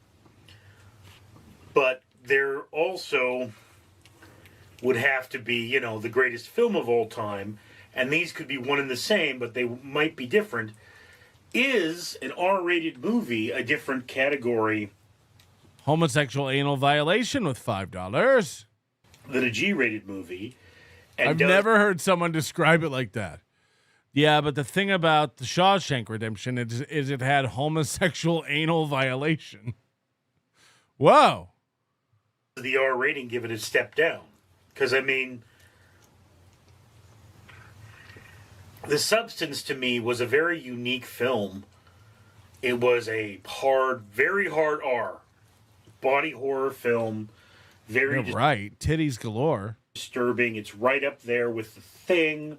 but there also would have to be, you know, the greatest film of all time, and these could be one and the same, but they might be different. Is an R-rated movie a different category? Homosexual anal violation with $5. Than a G-rated movie. And I've never heard someone describe it like that. Yeah, but the thing about the Shawshank Redemption is it had homosexual anal violation. Whoa. The R rating give it a step down. Because, I mean, The Substance to me was a very unique film. It was a very hard R. Body horror film. Very right. Titties galore. Disturbing. It's right up there with The Thing.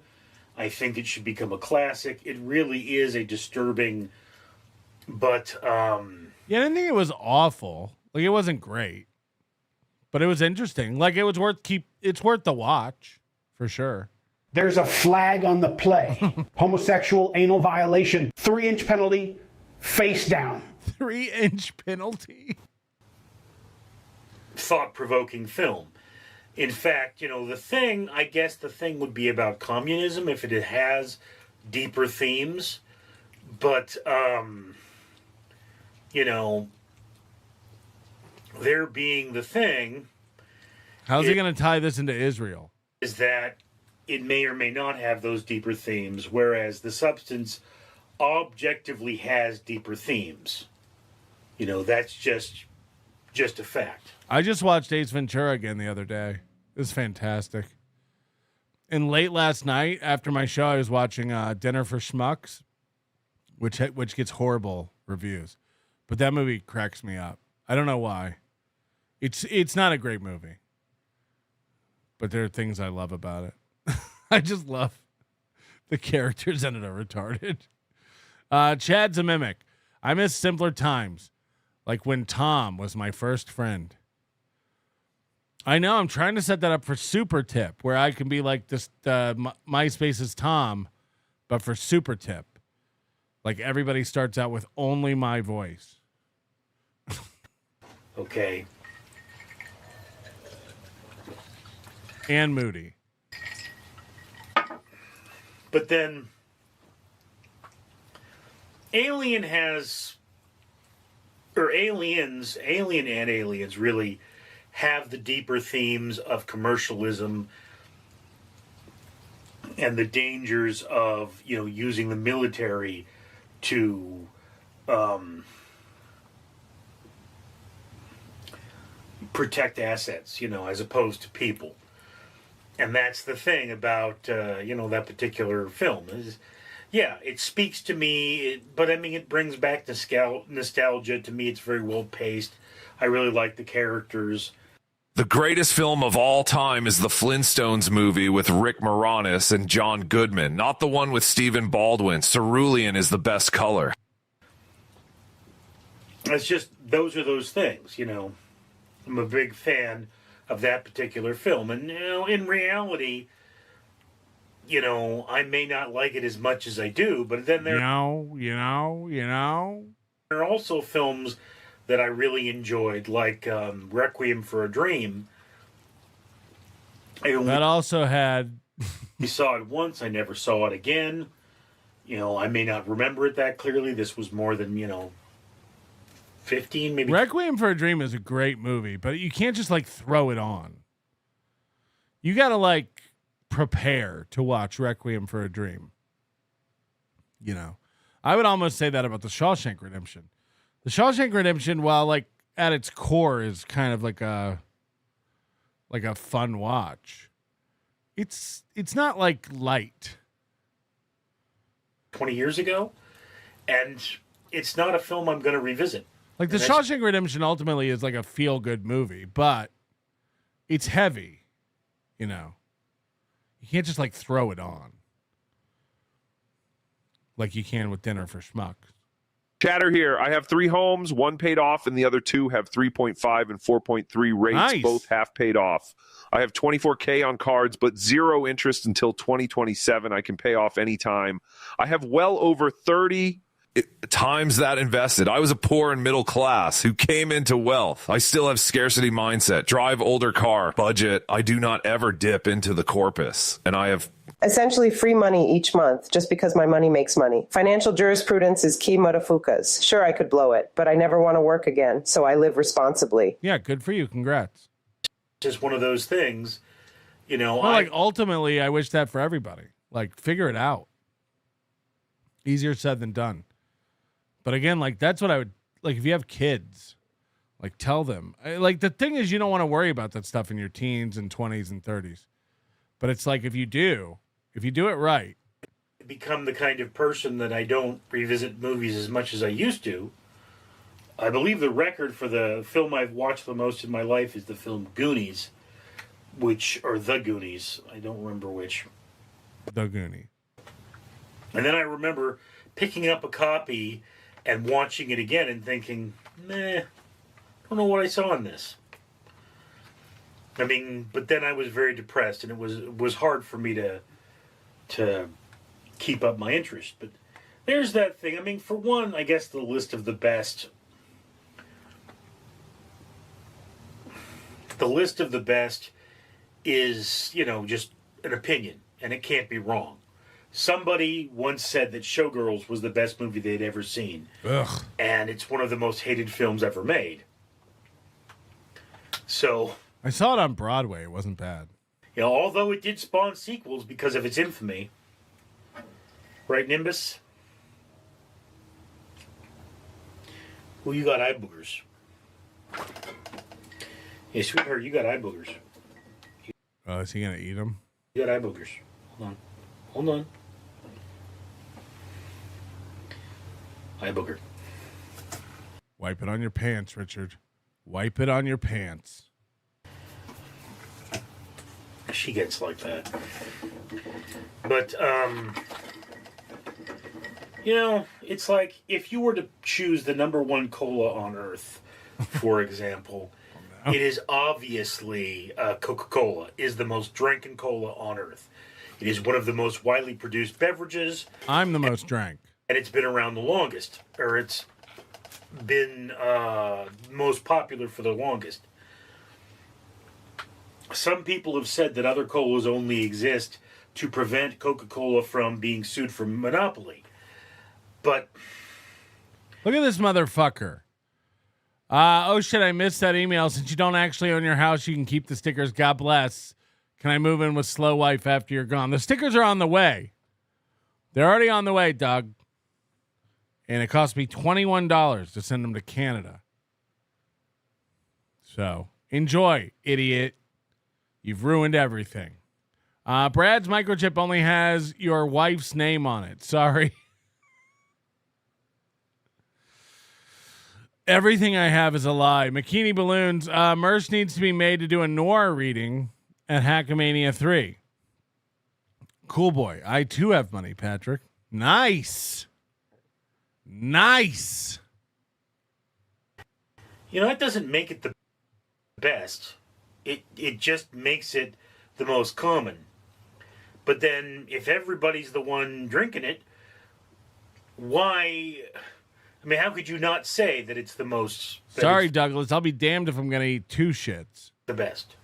I think it should become a classic. It really is a disturbing, but yeah, I didn't think it was awful. Like it wasn't great, but it was interesting. Like it was it's worth the watch for sure. There's a flag on the play. Homosexual anal violation. 3-inch penalty, face down. 3-inch penalty. Thought-provoking film. In fact, you know, I guess The Thing would be about communism if it has deeper themes. But, you know, there being The Thing. How's he going to tie this into Israel? Is that it may or may not have those deeper themes, whereas The Substance objectively has deeper themes. You know, that's just a fact. I just watched Ace Ventura again the other day. It was fantastic. And late last night, after my show, I was watching Dinner for Schmucks, which gets horrible reviews. But that movie cracks me up. I don't know why. It's not a great movie. But there are things I love about it. I just love the characters in it are retarded. Chad's a mimic. I miss simpler times. Like when Tom was my first friend. I know. I'm trying to set that up for Super Tip, where I can be like this. MySpace's Tom, but for Super Tip, like everybody starts out with only my voice. Okay. And Moody. But then, Alien and Aliens really have the deeper themes of commercialism and the dangers of, you know, using the military to protect assets, you know, as opposed to people. And that's the thing about, you know, that particular film is, yeah, it speaks to me, but I mean, it brings back nostalgia. To me, it's very well paced. I really like the characters. The greatest film of all time is the Flintstones movie with Rick Moranis and John Goodman, not the one with Stephen Baldwin. Cerulean is the best color. It's just, those are those things, you know. I'm a big fan of that particular film. And, you know, in reality, you know, I may not like it as much as I do, but then there are also films that I really enjoyed, like Requiem for a Dream. That also had... You saw it once, I never saw it again. You know, I may not remember it that clearly. This was more than, you know, 15, maybe. Requiem for a Dream is a great movie, but you can't just like throw it on. You got to like prepare to watch Requiem for a Dream. You know, I would almost say that about The Shawshank Redemption. The Shawshank Redemption, while like at its core is kind of like a fun watch, it's not like light. 20 years ago, and it's not a film I'm going to revisit. Like The Shawshank Redemption ultimately is like a feel-good movie, but it's heavy, you know. You can't just like throw it on like you can with Dinner for Schmucks. Chatter here. I have 3 homes, 1 paid off, and the other 2 have 3.5 and 4.3 rates, Nice. both half paid off. I have $24K on cards, but 0 interest until 2027. I can pay off anytime. I have well over 30 times that invested. I was a poor and middle class who came into wealth. I still have scarcity mindset, drive older car, budget. I do not ever dip into the corpus. And I have essentially free money each month just because my money makes money. Financial jurisprudence is key motherfuckas. Sure, I could blow it, but I never want to work again, so I live responsibly. Yeah, good for you. Congrats. Just one of those things, you know. Well, like ultimately, I wish that for everybody. Like, figure it out. Easier said than done. But again, like that's what I would like if you have kids, like tell them. Like the thing is, you don't want to worry about that stuff in your teens and 20s and 30s. But it's like if you do it right, become the kind of person that I don't revisit movies as much as I used to. I believe the record for the film I've watched the most in my life is the film Goonies, or The Goonies. I don't remember which. The Goonies. And then I remember picking up a copy and watching it again and thinking, I don't know what I saw in this. I mean, but then I was very depressed, and it was hard for me to keep up my interest. But there's that thing. I mean, for one, I guess the list of the best. The list of the best is, just an opinion, and it can't be wrong. Somebody once said that Showgirls was the best movie they'd ever seen. Ugh. And it's one of the most hated films ever made. So I saw it on Broadway. It wasn't bad. Although it did spawn sequels because of its infamy. Right, Nimbus? Who you got eye boogers? Hey, sweetheart, you got eye boogers. Oh, is he going to eat them? You got eye boogers. Hold on. Eye booger. Wipe it on your pants, Richard. Wipe it on your pants. She gets like that. But, it's like if you were to choose the number 1 cola on Earth, for example, it is obviously Coca-Cola is the most drinking cola on Earth. It is one of the most widely produced beverages. I'm the most drank. And it's been around the longest, or it's been most popular for the longest. Some people have said that other colas only exist to prevent Coca-Cola from being sued for monopoly. But look at this motherfucker. Oh shit, I missed that email. Since you don't actually own your house, you can keep the stickers. God bless. Can I move in with Slow Wife after you're gone? The stickers are on the way. They're already on the way, Doug. And it cost me $21 to send them to Canada. So enjoy, idiot. You've ruined everything. Brad's microchip only has your wife's name on it. Sorry. Everything I have is a lie. McKinney Balloons. Mersh needs to be made to do a noir reading at Hackamania 3. Cool boy. I too have money, Patrick. Nice. Nice. That doesn't make it the best. It just makes it the most common. But then if everybody's the one drinking it, why? I mean, how could you not say that it's the most? Sorry, Douglas. I'll be damned if I'm going to eat 2 shits. The best.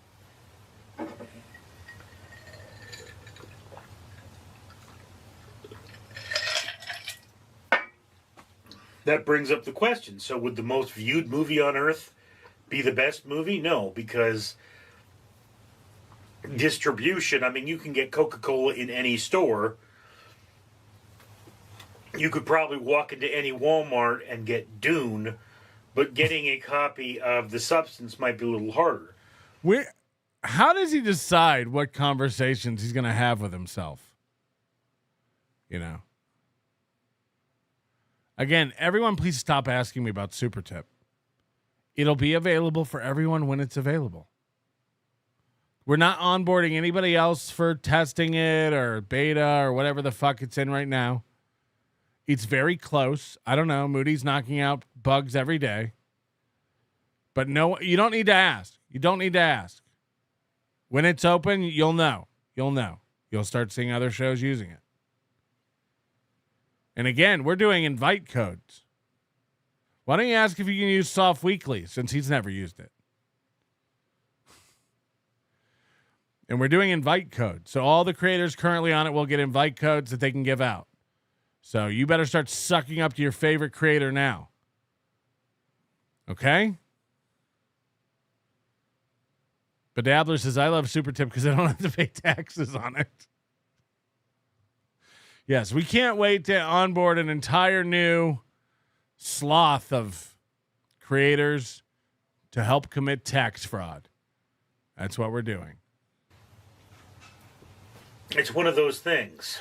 that brings up the question. So would the most viewed movie on earth be the best movie? No, because distribution, I mean, you can get Coca-Cola in any store. You could probably walk into any Walmart and get Dune, but getting a copy of The Substance might be a little harder. How does he decide what conversations he's going to have with himself? You know. Again, everyone, please stop asking me about Super Tip. It'll be available for everyone when it's available. We're not onboarding anybody else for testing it or beta or whatever the fuck it's in right now. It's very close. I don't know. Moody's knocking out bugs every day. But no, you don't need to ask. You don't need to ask. When it's open, you'll know. You'll know. You'll start seeing other shows using it. And again, we're doing invite codes. Why don't you ask if you can use Soft Weekly, since he's never used it? And we're doing invite codes. So all the creators currently on it will get invite codes that they can give out. So you better start sucking up to your favorite creator now. Okay? But Dabbler says, I love Super Tip because I don't have to pay taxes on it. Yes, we can't wait to onboard an entire new sloth of creators to help commit tax fraud. That's what we're doing. It's one of those things.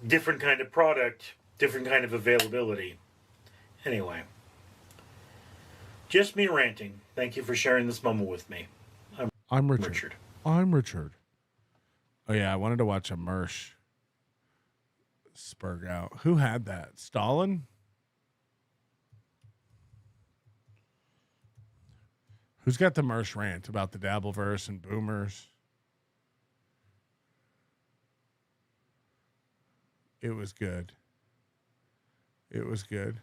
Different kind of product, different kind of availability. Anyway. Just me ranting. Thank you for sharing this moment with me. I'm Richard. I'm Richard. Oh, yeah, I wanted to watch a Mersh Spurg out. Who had that? Stalin? Who's got the Mersh rant about the Dabbleverse and boomers? It was good. It was good.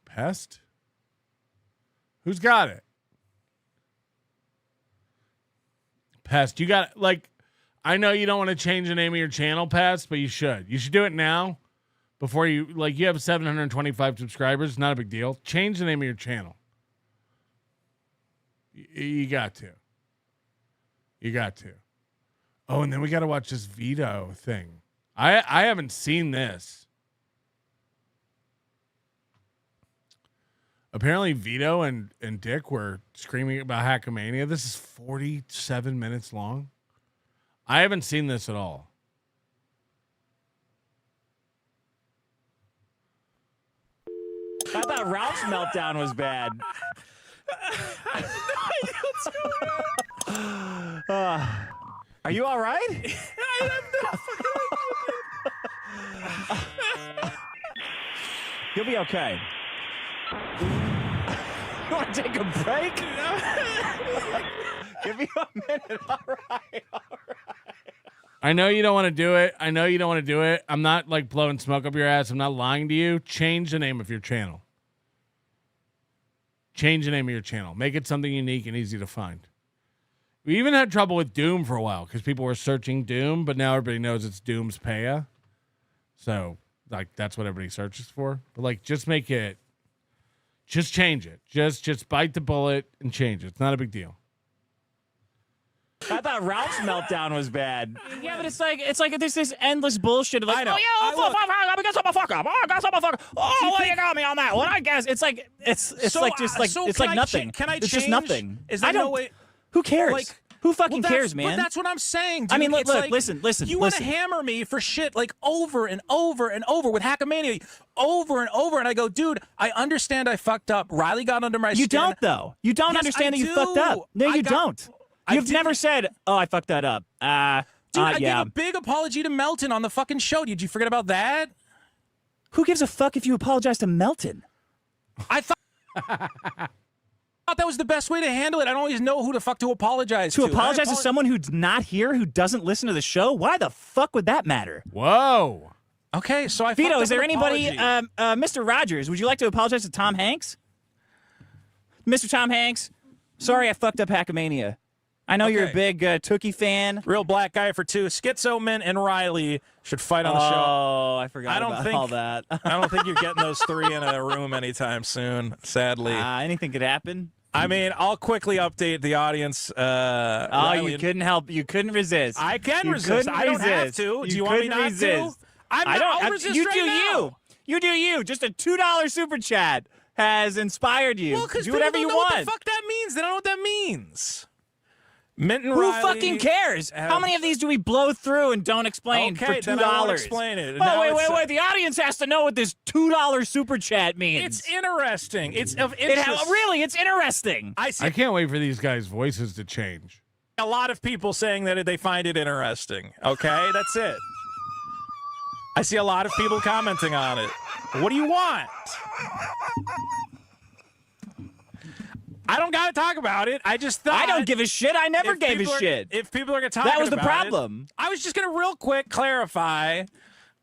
Pest? Who's got it? Pest, you got, like, I know you don't want to change the name of your channel, Pest, but you should. You should do it now before you, like, you have 725 subscribers. Not a big deal. Change the name of your channel. You got to. You got to. Oh, and then we got to watch this Vito thing. I haven't seen this. Apparently Vito and Dick were screaming about Hackamania. This is 47 minutes long. I haven't seen this at all. I thought Ralph's meltdown was bad. Are you all right? I have no fucking You'll be okay. You want to take a break? Give me a minute. All right. I know you don't want to do it. I know you don't want to do it. I'm not like blowing smoke up your ass. I'm not lying to you. Change the name of your channel. Change the name of your channel. Make it something unique and easy to find. We even had trouble with Doom for a while because people were searching Doom, but now everybody knows it's Doom's Paya. So, like, that's what everybody searches for. But, like, just make it, just change it. Just bite the bullet and change it. It's not a big deal. I thought Ralph's meltdown was bad. Yeah, but it's like there's this endless bullshit of like, I know. Oh, well, you got me on that one. I guess it's like nothing. Can I it's change? just nothing. Is there no way? Who cares? Like, who fucking cares, man? But that's what I'm saying, dude. I mean, look, like, listen. You want to hammer me for shit like over and over and over with Hackamania, over and over, and I go, dude, I understand I fucked up. Riley got under my skin. You don't, though. You don't understand that you fucked up. No, you don't. You've never said, "Oh, I fucked that up." Dude, I yeah. gave a big apology to Melton on the fucking show. Did you forget about that? Who gives a fuck if you apologize to Melton? I thought that was the best way to handle it. I don't always know who the fuck to apologize to. To apologize to someone who's not here, who doesn't listen to the show? Why the fuck would that matter? Whoa. Okay, so I Vito, fucked is there up an anybody, apology. Mr. Rogers, would you like to apologize to Tom Hanks? Mr. Tom Hanks, sorry I fucked up Hackamania. I know you're a big Tookie fan. Real black guy for 2. Schizo, Mint, and Riley should fight on the show. Oh, I forgot about all that. I don't think you're getting those 3 in a room anytime soon, sadly. Anything could happen. I mean, I'll quickly update the audience. You couldn't help. You couldn't resist. I can You resist. couldn't I don't have resist. to. Do You you want me couldn't not resist. to? I'll resist You right do now. you. You do you. Just a $2 super chat has inspired you. Well, because do whatever you know want. what the fuck that means. They don't know what that means. Mint and Who Riley fucking cares? How many of these do we blow through and don't explain Okay, for $2? then I won't explain it. Oh, Now wait. The audience has to know what this $2 super chat means. It's interesting. It's of interest. Really, it's interesting. I see I can't wait for these guys' voices to change. a lot of people saying that they find it interesting. Okay, that's it. I see a lot of people commenting on it. What do you want? I don't got to talk about it. I just thought... I don't give a shit. I never gave a shit. If people are going to talk That was the about problem. I was just going to real quick clarify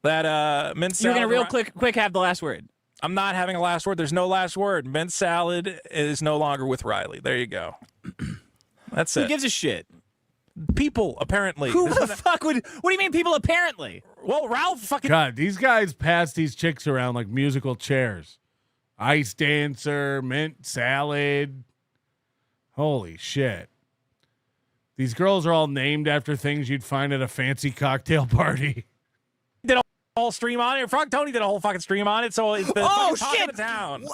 that mint salad... You're going to quick have the last word. I'm not having a last word. There's no last word. Mint salad is no longer with Riley. There you go. That's it. Who gives a shit? People, apparently. Who the fuck would... What do you mean people apparently? Well, Ralph fucking... God, these guys pass these chicks around like musical chairs. Ice dancer, mint salad. Holy shit. These girls are all named after things you'd find at a fancy cocktail party. Did a whole stream on it. Frog Tony did a whole fucking stream on it, so it's the Oh, fucking talk shit! of the town.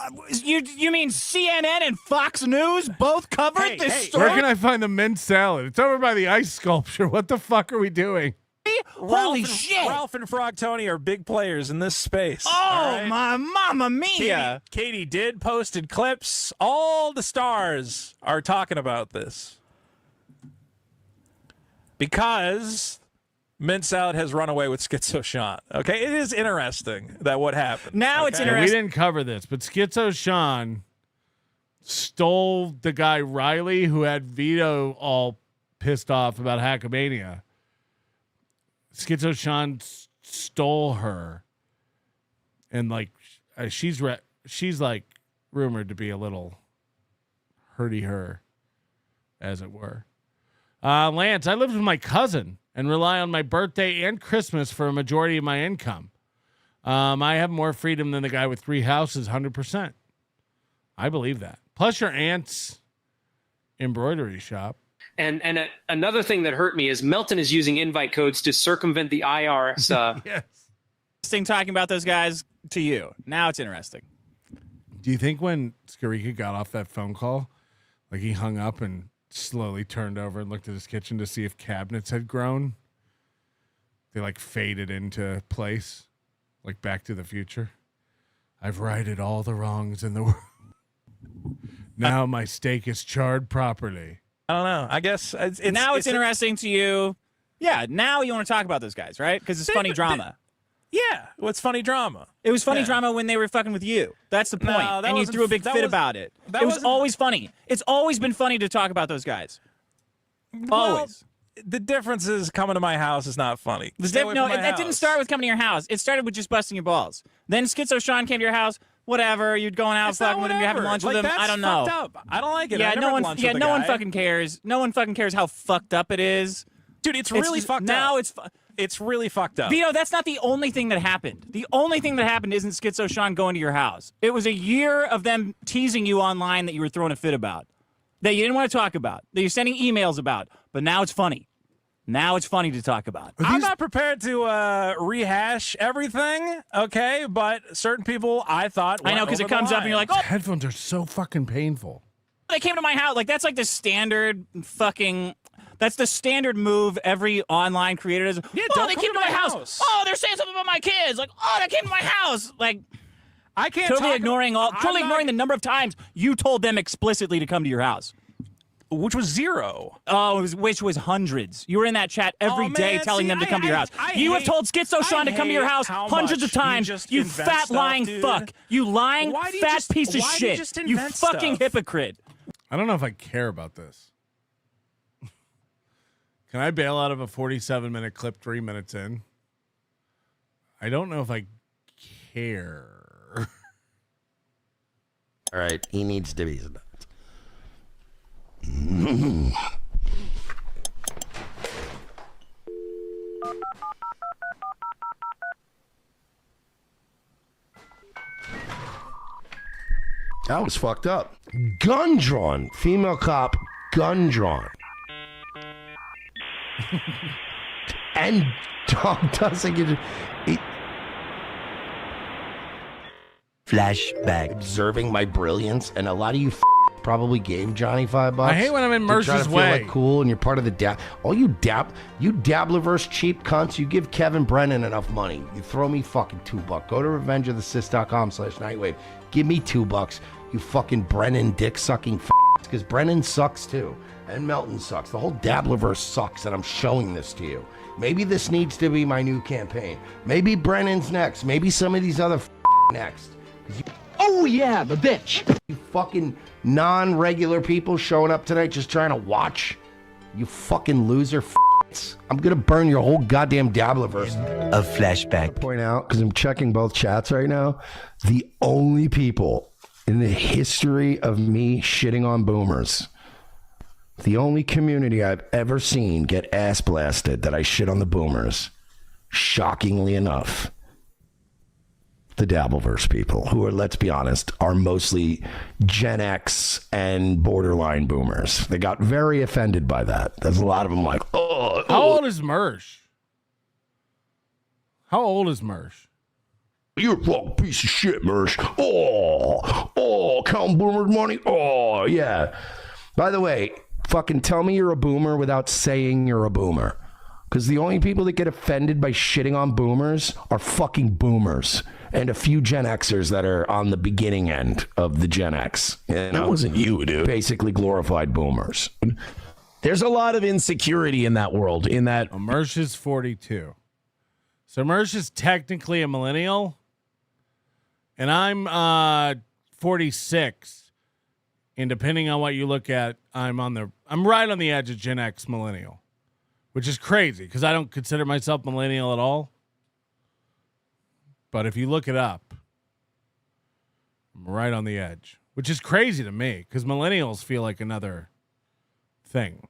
You mean CNN and Fox News both covered this story? Where can I find the mint salad? It's over by the ice sculpture. What the fuck are we doing? Holy shit! Ralph and Frog Tony are big players in this space. Oh, my mamma mia! Katie did posted clips. All the stars are talking about this because Mint Salad has run away with Schizo Sean. Okay, it is interesting that what happened. Now it's We interesting. didn't cover this, but Schizo Sean stole the guy Riley who had Vito all pissed off about Hackamania. Schizo Sean stole her, and like she's like rumored to be a little hurty her, as it were. Lance, I live with my cousin and rely on my birthday and Christmas for a majority of my income. I have more freedom than the guy with 3 houses, 100%. I believe that. Plus your aunt's embroidery shop. And another thing that hurt me is Melton is using invite codes to circumvent the IRS. Yes. Interesting talking about those guys to you. Now it's interesting. Do you think when Skarika got off that phone call, like he hung up and slowly turned over and looked at his kitchen to see if cabinets had grown? They like faded into place, like Back to the Future. I've righted all the wrongs in the world. Now my steak is charred properly. I don't know. I guess it's interesting to you. Yeah, now you want to talk about those guys, right? Because it's funny drama. Yeah, what's funny drama? It was funny drama when they were fucking with you. That's the point. No, that and you wasn't- threw a big that fit was- about it. that It was wasn't- always funny. It's always been funny to talk about those guys. Always. Well, the difference is coming to my house is not funny. Stay away No, from my that didn't house. start with coming to your house. It started with just busting your balls. Then Schizo Sean came to your house. Whatever, you'd going out It's not fucking with him, you're having whatever. lunch Like, with him. that's I don't know. fucked up. I don't like it. Yeah, I never no had one. lunch Yeah, with no a one guy. fucking cares. No one fucking cares how fucked up it is. Dude, it's really fucked up. Now it's really fucked up. Vito, that's not the only thing that happened. The only thing that happened isn't Schizo Sean going to your house. It was a year of them teasing you online that you were throwing a fit about, that you didn't want to talk about, that you're sending emails about. But now it's funny. Now it's funny to talk about. I'm not prepared to rehash everything, okay? But certain people, I thought, I know, because it comes up and you're like, oh, Headphones are so fucking painful. they came to my house. Like, that's like the standard fucking... That's the standard move every online creator does. Yeah, oh, don't they come came to to my my house. house. Oh, they're saying something about my kids. Like, oh, they came to my house. Like, I can't totally talk- ignoring the number of times you told them explicitly to come to your house. Which was 0. Oh, which was hundreds. You were in that chat every day man, telling see, them to come to your house. You have told Schizo Sean to come to your house hundreds of times. You fat lying fuck. You lying Why do you fat just- piece of why do you shit. just You invent fucking stuff? hypocrite. I don't know if I care about this. Can I bail out of a 47-minute clip 3 minutes in? I don't know if I care. All right, he needs to be. That was fucked up. Gun drawn. Female cop, gun drawn. And dog doesn't get it. Flashback. Observing my brilliance, and a lot of you probably gave Johnny $5. I hate when I'm in Mersh's way. Feel like cool, and you're part of the all you Dabbleverse cheap cunts. You give Kevin Brennan enough money, you throw me fucking $2. Go to revengeofthesis.com/Nightwave. Give me $2. You fucking Brennan dick sucking because Brennan sucks too, and Melton sucks. The whole Dabbleverse sucks, and I'm showing this to you. Maybe this needs to be my new campaign. Maybe Brennan's next. Maybe some of these other next. Oh yeah, the bitch. You fucking non-regular people showing up tonight just trying to watch. You fucking loser I'm gonna burn your whole goddamn Dabbleverse. A flashback. Point out, because I'm checking both chats right now, the only people in the history of me shitting on boomers, the only community I've ever seen get ass blasted that I shit on the boomers, shockingly enough, the Dabbleverse people, who are, let's be honest, are mostly Gen X and borderline boomers. They got very offended by that. There's a lot of them like, oh. How old is Mersh? How old is Mersh? You're a fucking piece of shit, Mersh. Oh, counting boomers' money. Oh, yeah. By the way, fucking tell me you're a boomer without saying you're a boomer. Because the only people that get offended by shitting on boomers are fucking boomers. And a few Gen Xers that are on the beginning end of the Gen X. You know? That wasn't you, dude. Basically glorified boomers. There's a lot of insecurity in that world. In that, Mersh is 42. So Mersh is technically a millennial. And I'm 46. And depending on what you look at, I'm right on the edge of Gen X millennial. Which is crazy, because I don't consider myself millennial at all. But if you look it up, I'm right on the edge, which is crazy to me, because millennials feel like another thing.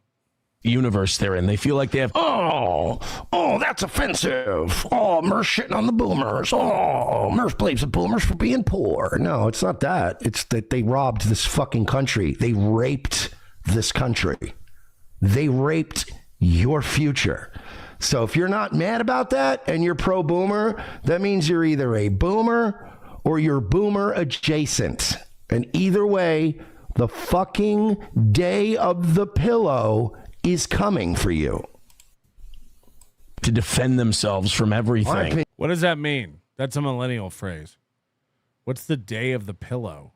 Universe they're in. They feel like they have, oh, that's offensive. Oh, Mersh shitting on the boomers. Oh, Mersh blames the boomers for being poor. No, it's not that. It's that they robbed this fucking country. They raped this country. They raped your future. So if you're not mad about that and you're pro-boomer, that means you're either a boomer or you're boomer adjacent. And either way, the fucking day of the pillow is coming for you. To defend themselves from everything. What does that mean? That's a millennial phrase. What's the day of the pillow?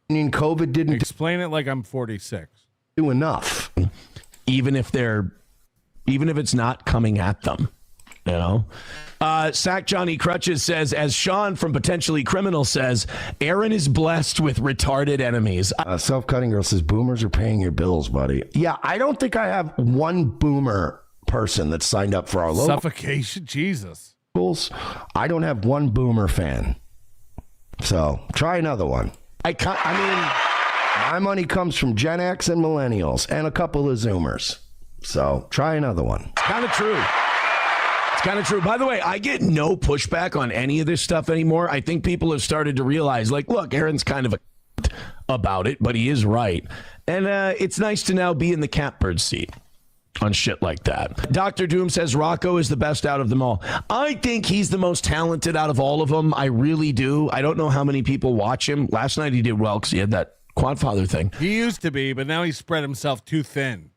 COVID didn't explain it like I'm 46. Do enough. Even if it's not coming at them, you know. Sack Johnny Crutches says, as Sean from Potentially Criminal says, Aaron is blessed with retarded enemies. Self-Cutting Girl says, boomers are paying your bills, buddy. Yeah, I don't think I have one boomer person that's signed up for our local Suffocation, Jesus. I don't have one boomer fan. So try another one. I mean, my money comes from Gen X and millennials and a couple of Zoomers. So try another one. It's kind of true. It's kind of true. By the way, I get no pushback on any of this stuff anymore. I think people have started to realize, like, look, Aaron's kind of about it, but he is right. And it's nice to now be in the catbird seat on shit like that. Dr. Doom says Rocco is the best out of them all. I think he's the most talented out of all of them. I really do. I don't know how many people watch him. Last night he did well because he had that Quadfather thing. He used to be, but now he's spread himself too thin.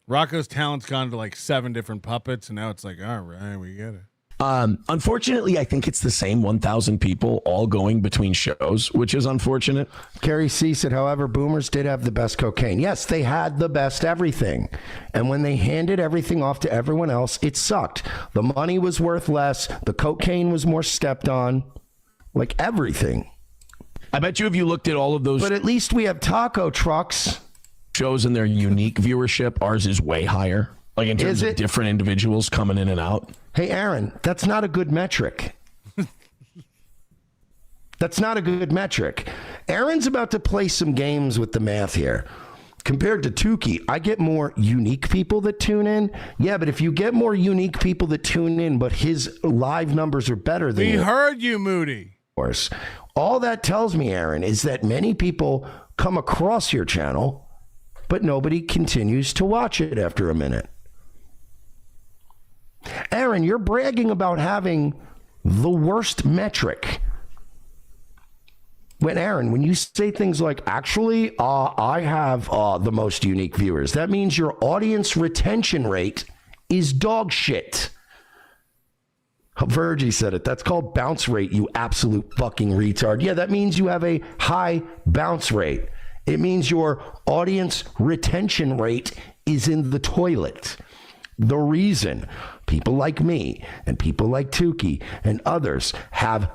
Rocco's talent's gone to like 7 different puppets, and now it's like, all right, we get it. Unfortunately, I think it's the same 1,000 people all going between shows, which is unfortunate. Carrie C said, however, boomers did have the best cocaine. Yes, they had the best everything. And when they handed everything off to everyone else, it sucked. The money was worth less. The cocaine was more stepped on. Like everything. I bet you if you looked at all of those... But at least we have taco trucks. Shows and their unique viewership, ours is way higher. Like in terms of different individuals coming in and out. Hey, Aaron, that's not a good metric. That's not a good metric. Aaron's about to play some games with the math here. Compared to Tukey, I get more unique people that tune in. Yeah, but if you get more unique people that tune in, but his live numbers are better than We yours, heard you, Moody. all that tells me, Aaron, is that many people come across your channel, but nobody continues to watch it after a minute. Aaron, you're bragging about having the worst metric. When you say things like, actually, I have the most unique viewers, that means your audience retention rate is dog shit. Virgie said it. That's called bounce rate, you absolute fucking retard. Yeah, that means you have a high bounce rate. It means your audience retention rate is in the toilet. The reason people like me and people like Tukey and others have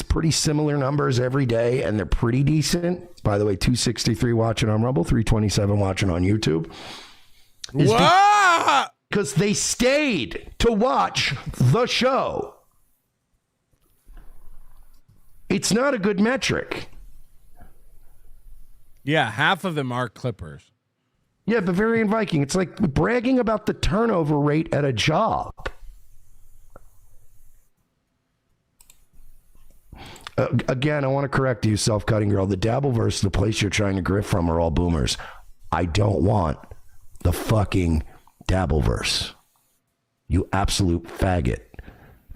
pretty similar numbers every day, and they're pretty decent. By the way, 263 watching on Rumble, 327 watching on YouTube. Because they stayed to watch the show. It's not a good metric. Yeah, half of them are Clippers. Yeah, Bavarian Viking. It's like bragging about the turnover rate at a job. Again, I want to correct you, self-cutting girl. The Dabbleverse, the place you're trying to grift from, are all boomers. I don't want the fucking Dabbleverse. You absolute faggot.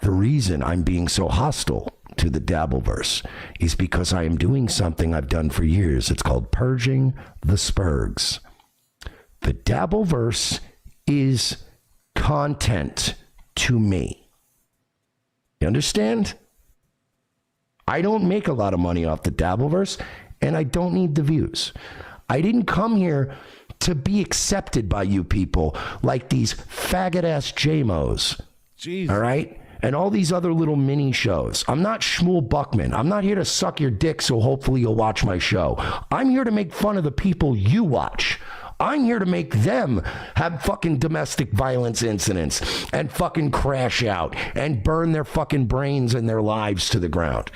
The reason I'm being so hostile to the Dabbleverse is because I am doing something I've done for years. It's called purging the spurgs. The Dabbleverse is content to me. You understand? I don't make a lot of money off the Dabbleverse, and I don't need the views. I didn't come here to be accepted by you people like these faggot-ass JMOs. Jeez. All right? And all these other little mini shows. I'm not Shmuel Buckman. I'm not here to suck your dick so hopefully you'll watch my show. I'm here to make fun of the people you watch. I'm here to make them have fucking domestic violence incidents and fucking crash out and burn their fucking brains and their lives to the ground.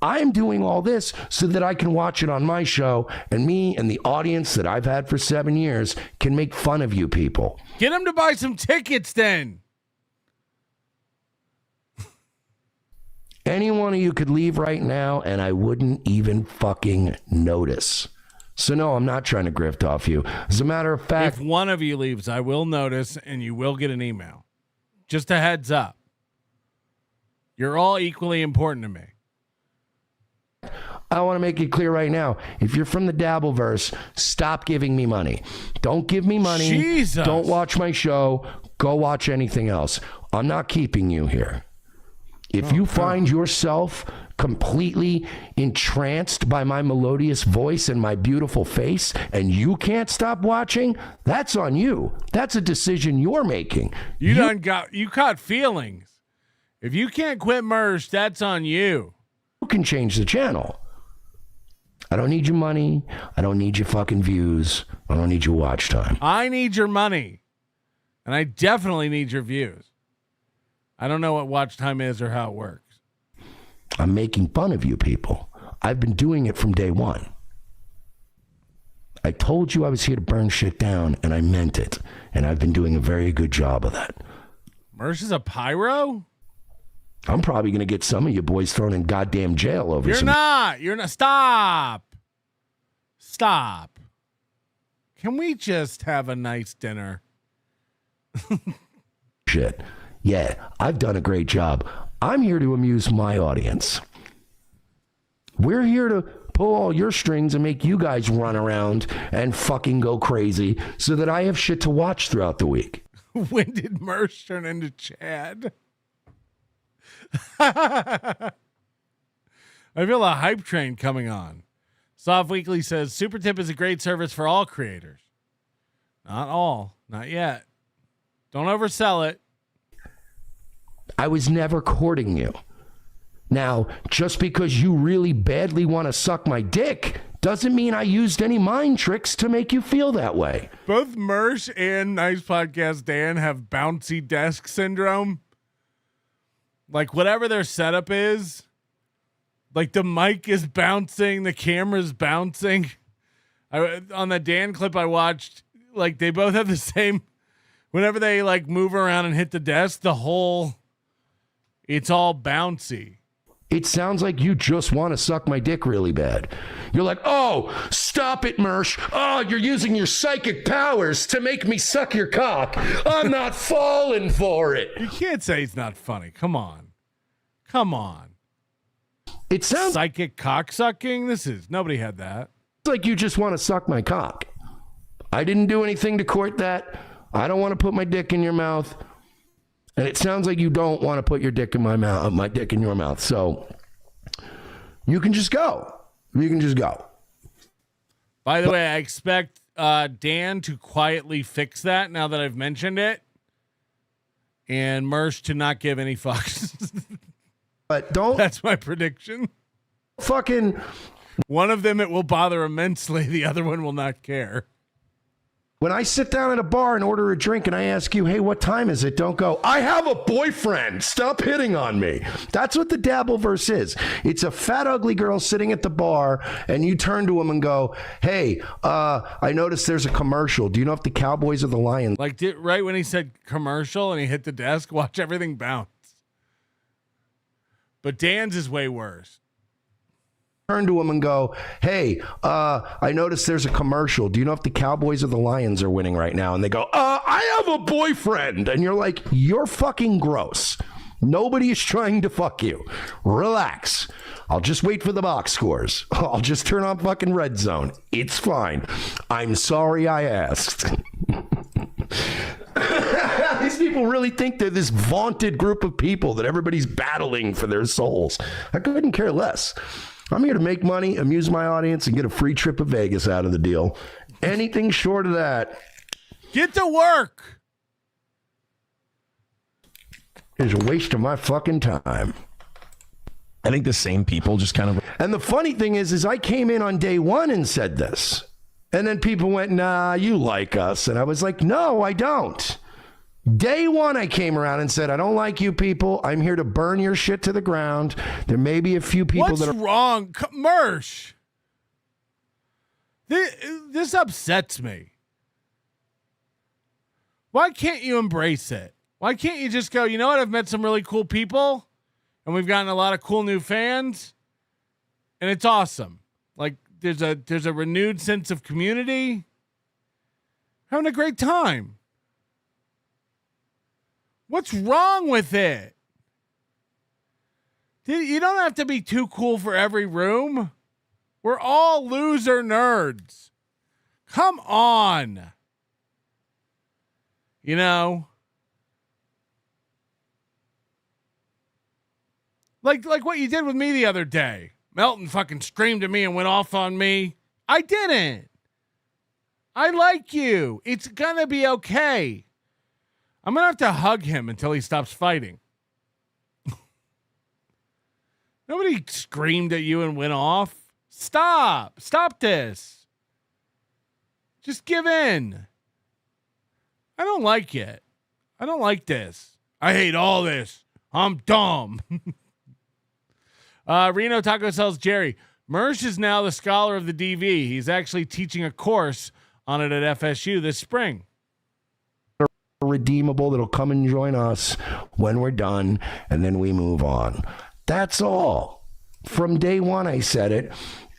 I'm doing all this so that I can watch it on my show, and me and the audience that I've had for 7 years can make fun of you people. Get them to buy some tickets then. Any one of you could leave right now and I wouldn't even fucking notice. So no, I'm not trying to grift off you. As a matter of fact, If one of you leaves, I will notice and you will get an email. Just a heads up. You're all equally important to me. I want to make it clear right now. If you're from the Dabbleverse, stop giving me money. Don't give me money. Jesus. Don't watch my show. Go watch anything else. I'm not keeping you here. If you find yourself completely entranced by my melodious voice and my beautiful face, and you can't stop watching, that's on you. That's a decision you're making. You caught feelings. If you can't quit Mersh, that's on you. You can change the channel. I don't need your money. I don't need your fucking views. I don't need your watch time. I need your money. And I definitely need your views. I don't know what watch time is or how it works. I'm making fun of you people. I've been doing it from day one. I told you I was here to burn shit down, and I meant it. And I've been doing a very good job of that. Mersh is a pyro? I'm probably going to get some of you boys thrown in goddamn jail over You're not. Stop. Stop. Can we just have a nice dinner? Shit. Yeah, I've done a great job. I'm here to amuse my audience. We're here to pull all your strings and make you guys run around and fucking go crazy so that I have shit to watch throughout the week. When did Mersh turn into Chad? I feel a hype train coming on. Soft Weekly says, Super Tip is a great service for all creators. Not all. Not yet. Don't oversell it. I was never courting you. Now, just because you really badly want to suck my dick doesn't mean I used any mind tricks to make you feel that way. Both Mersh and Nice Podcast Dan have bouncy desk syndrome. Like whatever their setup is, like the mic is bouncing, the camera's bouncing. On the Dan clip I watched, like they both have the same. Whenever they like move around and hit the desk, it's all bouncy. It sounds like you just want to suck my dick really bad. You're like, oh, stop it, Mersh. Oh, you're using your psychic powers to make me suck your cock. I'm not falling for it. You can't say it's not funny. Come on. Come on. It sounds psychic cock sucking. Nobody had that. It's like you just want to suck my cock. I didn't do anything to court that. I don't want to put my dick in your mouth. And it sounds like you don't want to put your dick in my dick in your mouth. So you can just go. You can just go. By the way, I expect Dan to quietly fix that now that I've mentioned it. And Mersh to not give any fucks. But don't. That's my prediction. Fucking. One of them it will bother immensely. The other one will not care. When I sit down at a bar and order a drink and I ask you, hey, what time is it? Don't go, I have a boyfriend. Stop hitting on me. That's what the Dabbleverse is. It's a fat, ugly girl sitting at the bar and you turn to him and go, hey, I noticed there's a commercial. Do you know if the Cowboys or the Lions? Like right when he said commercial and he hit the desk, watch everything bounce. But Dan's is way worse. Turn to him and go, hey, I noticed there's a commercial. Do you know if the Cowboys or the Lions are winning right now? And they go, I have a boyfriend. And you're like, you're fucking gross. Nobody is trying to fuck you. Relax. I'll just wait for the box scores. I'll just turn on fucking Red Zone. It's fine. I'm sorry I asked. These people really think they're this vaunted group of people that everybody's battling for their souls. I couldn't care less. I'm here to make money, amuse my audience, and get a free trip to Vegas out of the deal. Anything short of that. Get to work. Is a waste of my fucking time. I think the same people just kind of. And the funny thing is I came in on day one and said this. And then people went, nah, you like us. And I was like, no, I don't. Day one, I came around and said, I don't like you people. I'm here to burn your shit to the ground. There may be a few people What's that are wrong? Mersh. This upsets me. Why can't you embrace it? Why can't you just go, you know what? I've met some really cool people and we've gotten a lot of cool new fans and it's awesome. Like there's a renewed sense of community. Having a great time. What's wrong with it? You don't have to be too cool for every room. We're all loser nerds. Come on. You know? Like what you did with me the other day. Melton fucking screamed at me and went off on me. I didn't. I like you. It's gonna be okay. I'm going to have to hug him until he stops fighting. Nobody screamed at you and went off. Stop. Stop this. Just give in. I don't like it. I don't like this. I hate all this. I'm dumb. Reno Taco Sells Jerry. Mersh is now the scholar of the DV. He's actually teaching a course on it at FSU this spring. Redeemable that'll come and join us when we're done, and then we move on. That's all. From day one, I said it.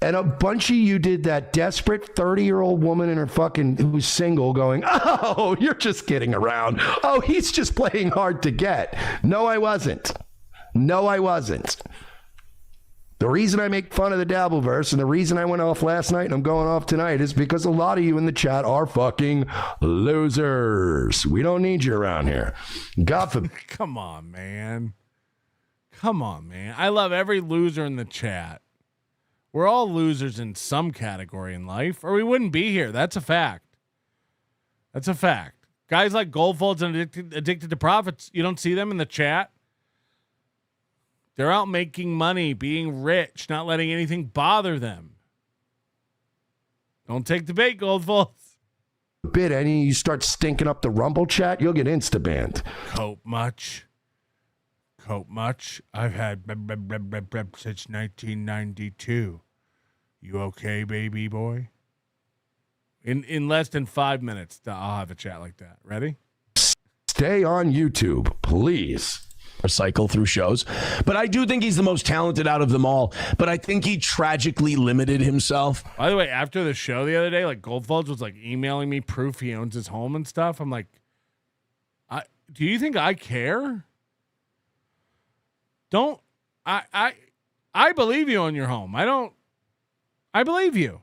And a bunch of you did that desperate 30-year-old woman in her fucking who's single going, oh, you're just kidding around. Oh, he's just playing hard to get. No, I wasn't. No, I wasn't. The reason I make fun of the Dabbleverse and the reason I went off last night and I'm going off tonight is because a lot of you in the chat are fucking losers. We don't need you around here. God forbid. Come on, man. Come on, man. I love every loser in the chat. We're all losers in some category in life, or we wouldn't be here. That's a fact. That's a fact. Guys like Goldfolds and Addicted to Profits, you don't see them in the chat. They're out making money, being rich, not letting anything bother them. Don't take the bait, Goldfolds. Bit any you start stinking up the Rumble chat, you'll get insta-banned. Cope much. Cope much. I've had since 1992. You okay, baby boy? In less than 5 minutes, I'll have a chat like that. Ready? Stay on YouTube, please. Cycle through shows. But I do think he's the most talented out of them all. But I think he tragically limited himself. By the way, after the show the other day, like Goldfolds was like emailing me proof he owns his home and stuff. I'm like, do you think I care? I believe you own your home. I believe you.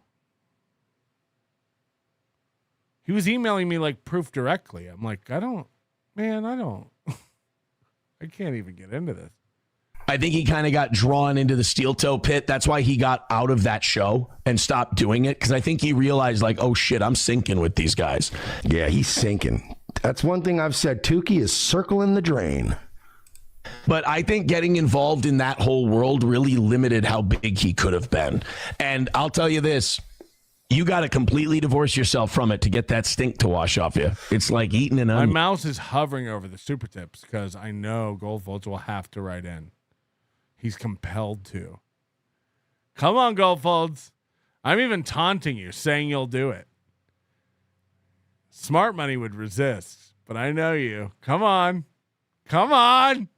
He was emailing me like proof directly. I'm like, I don't. I can't even get into this. I think he kind of got drawn into the steel toe pit. That's why he got out of that show and stopped doing it. Because I think he realized, like, oh shit, I'm sinking with these guys. Yeah, he's sinking. That's one thing I've said. Tukey is circling the drain. But I think getting involved in that whole world really limited how big he could have been. And I'll tell you this. You got to completely divorce yourself from it to get that stink to wash off you. It's like eating an onion. My mouse is hovering over the super tips because I know Goldfolds will have to write in. He's compelled to. Come on, Goldfolds. I'm even taunting you, saying you'll do it. Smart money would resist, but I know you. Come on. Come on.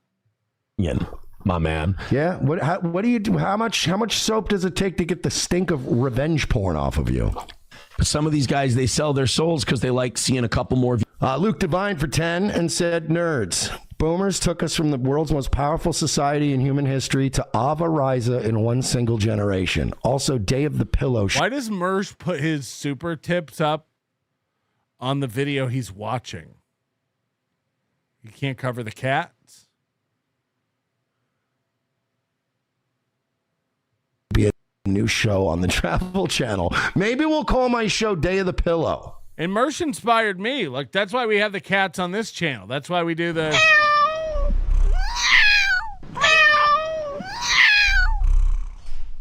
My man. Yeah. What do you do? How much soap does it take to get the stink of revenge porn off of you? But some of these guys, they sell their souls because they like seeing a couple more. Luke Devine for 10 and said, nerds. Boomers took us from the world's most powerful society in human history to Ava Riza in one single generation. Also, Day of the Pillow. Why does Mersh put his super tips up on the video he's watching? You can't cover the cats? Be a new show on the Travel Channel. Maybe we'll call my show Day of the Pillow. And Mersh inspired me. Like, that's why we have the cats on this channel. That's why we do the...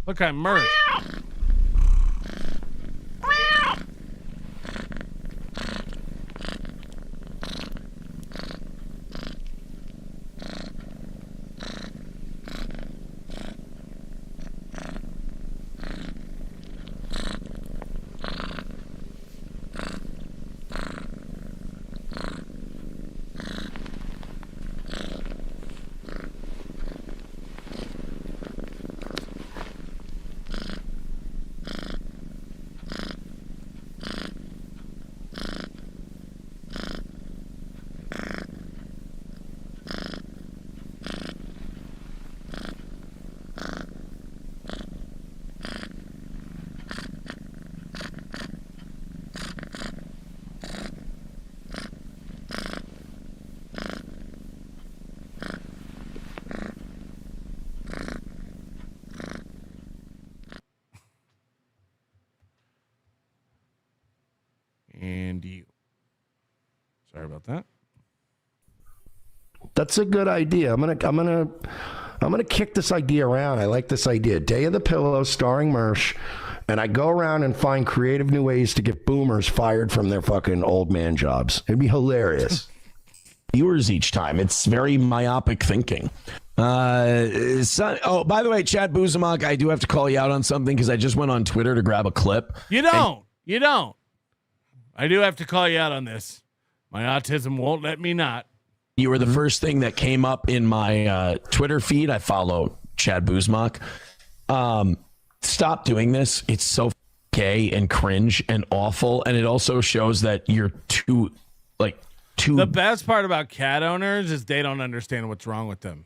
Look, I'm Mersh. And you. Sorry about that. That's a good idea. I'm gonna kick this idea around. I like this idea. Day of the Pillow starring Mersh, and I go around and find creative new ways to get boomers fired from their fucking old man jobs. It'd be hilarious. Viewers each time. It's very myopic thinking. By the way, Chadboozemock, I do have to call you out on something because I just went on Twitter to grab a clip. You don't. I do have to call you out on this. My autism won't let me not. You were the first thing that came up in my Twitter feed. I follow Chadboozemock. Stop doing this. It's so gay and cringe and awful, and it also shows that you're too. The best part about cat owners is they don't understand what's wrong with them.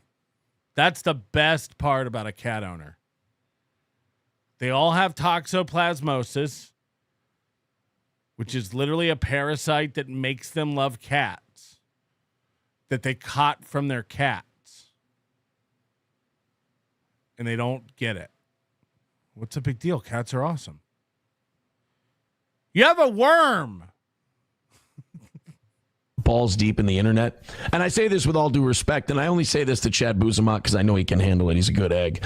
That's the best part about a cat owner. They all have toxoplasmosis, which is literally a parasite that makes them love cats, that they caught from their cats. And they don't get it. What's the big deal? Cats are awesome. You have a worm. Balls deep in the internet. And I say this with all due respect, and I only say this to Chadboozemock because I know he can handle it. He's a good egg.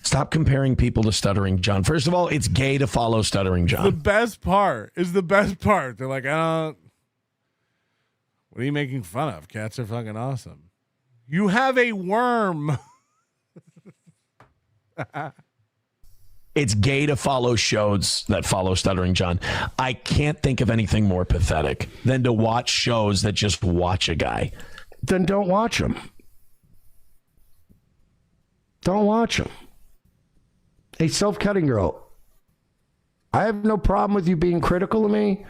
Stop comparing people to Stuttering John. First of all, it's gay to follow Stuttering John. The best part is the best part. They're like, what are you making fun of? Cats are fucking awesome. You have a worm. It's gay to follow shows that follow Stuttering John. I can't think of anything more pathetic than to watch shows that just watch a guy. Then don't watch them. Don't watch them. Hey, self-cutting girl, I have no problem with you being critical of me,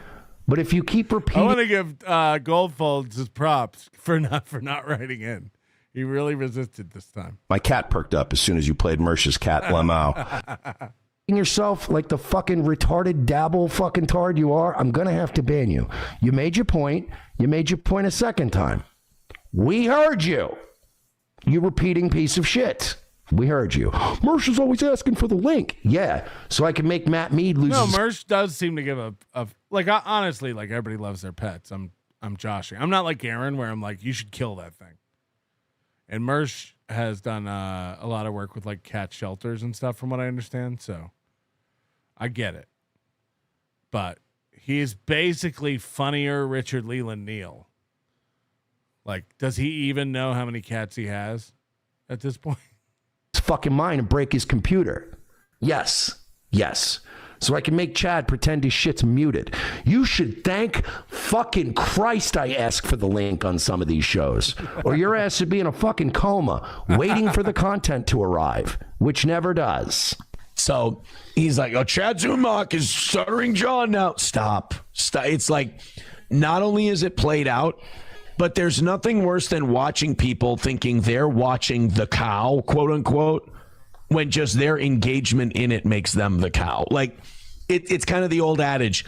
but if you keep repeating... I want to give Goldfolds his props for not writing in. He really resisted this time. My cat perked up as soon as you played Mersh's cat Lamau. yourself like the fucking retarded dabble fucking tard you are, I'm going to have to ban you. You made your point. You made your point a second time. We heard you. You repeating piece of shit. We heard you. Mersh is always asking for the link. Yeah, so I can make Matt Mead lose. No, Mersh does seem to give a honestly, like everybody loves their pets. I'm joshing. I'm not like Aaron where I'm like, you should kill that thing. And Mersh has done a lot of work with like cat shelters and stuff from what I understand. So I get it. But he is basically funnier Richard Leland Neal. Like, does he even know how many cats he has at this point? Fucking mine and break his computer. Yes. So I can make Chad pretend his shit's muted. You should thank fucking Christ I ask for the link on some of these shows. Or your ass should be in a fucking coma waiting for the content to arrive, which never does. So he's like, oh, Chadboozemock is Stuttering John now. Stop. It's like, not only is it played out, but there's nothing worse than watching people thinking they're watching the cow, quote unquote, when just their engagement in it makes them the cow. Like, it's kind of the old adage,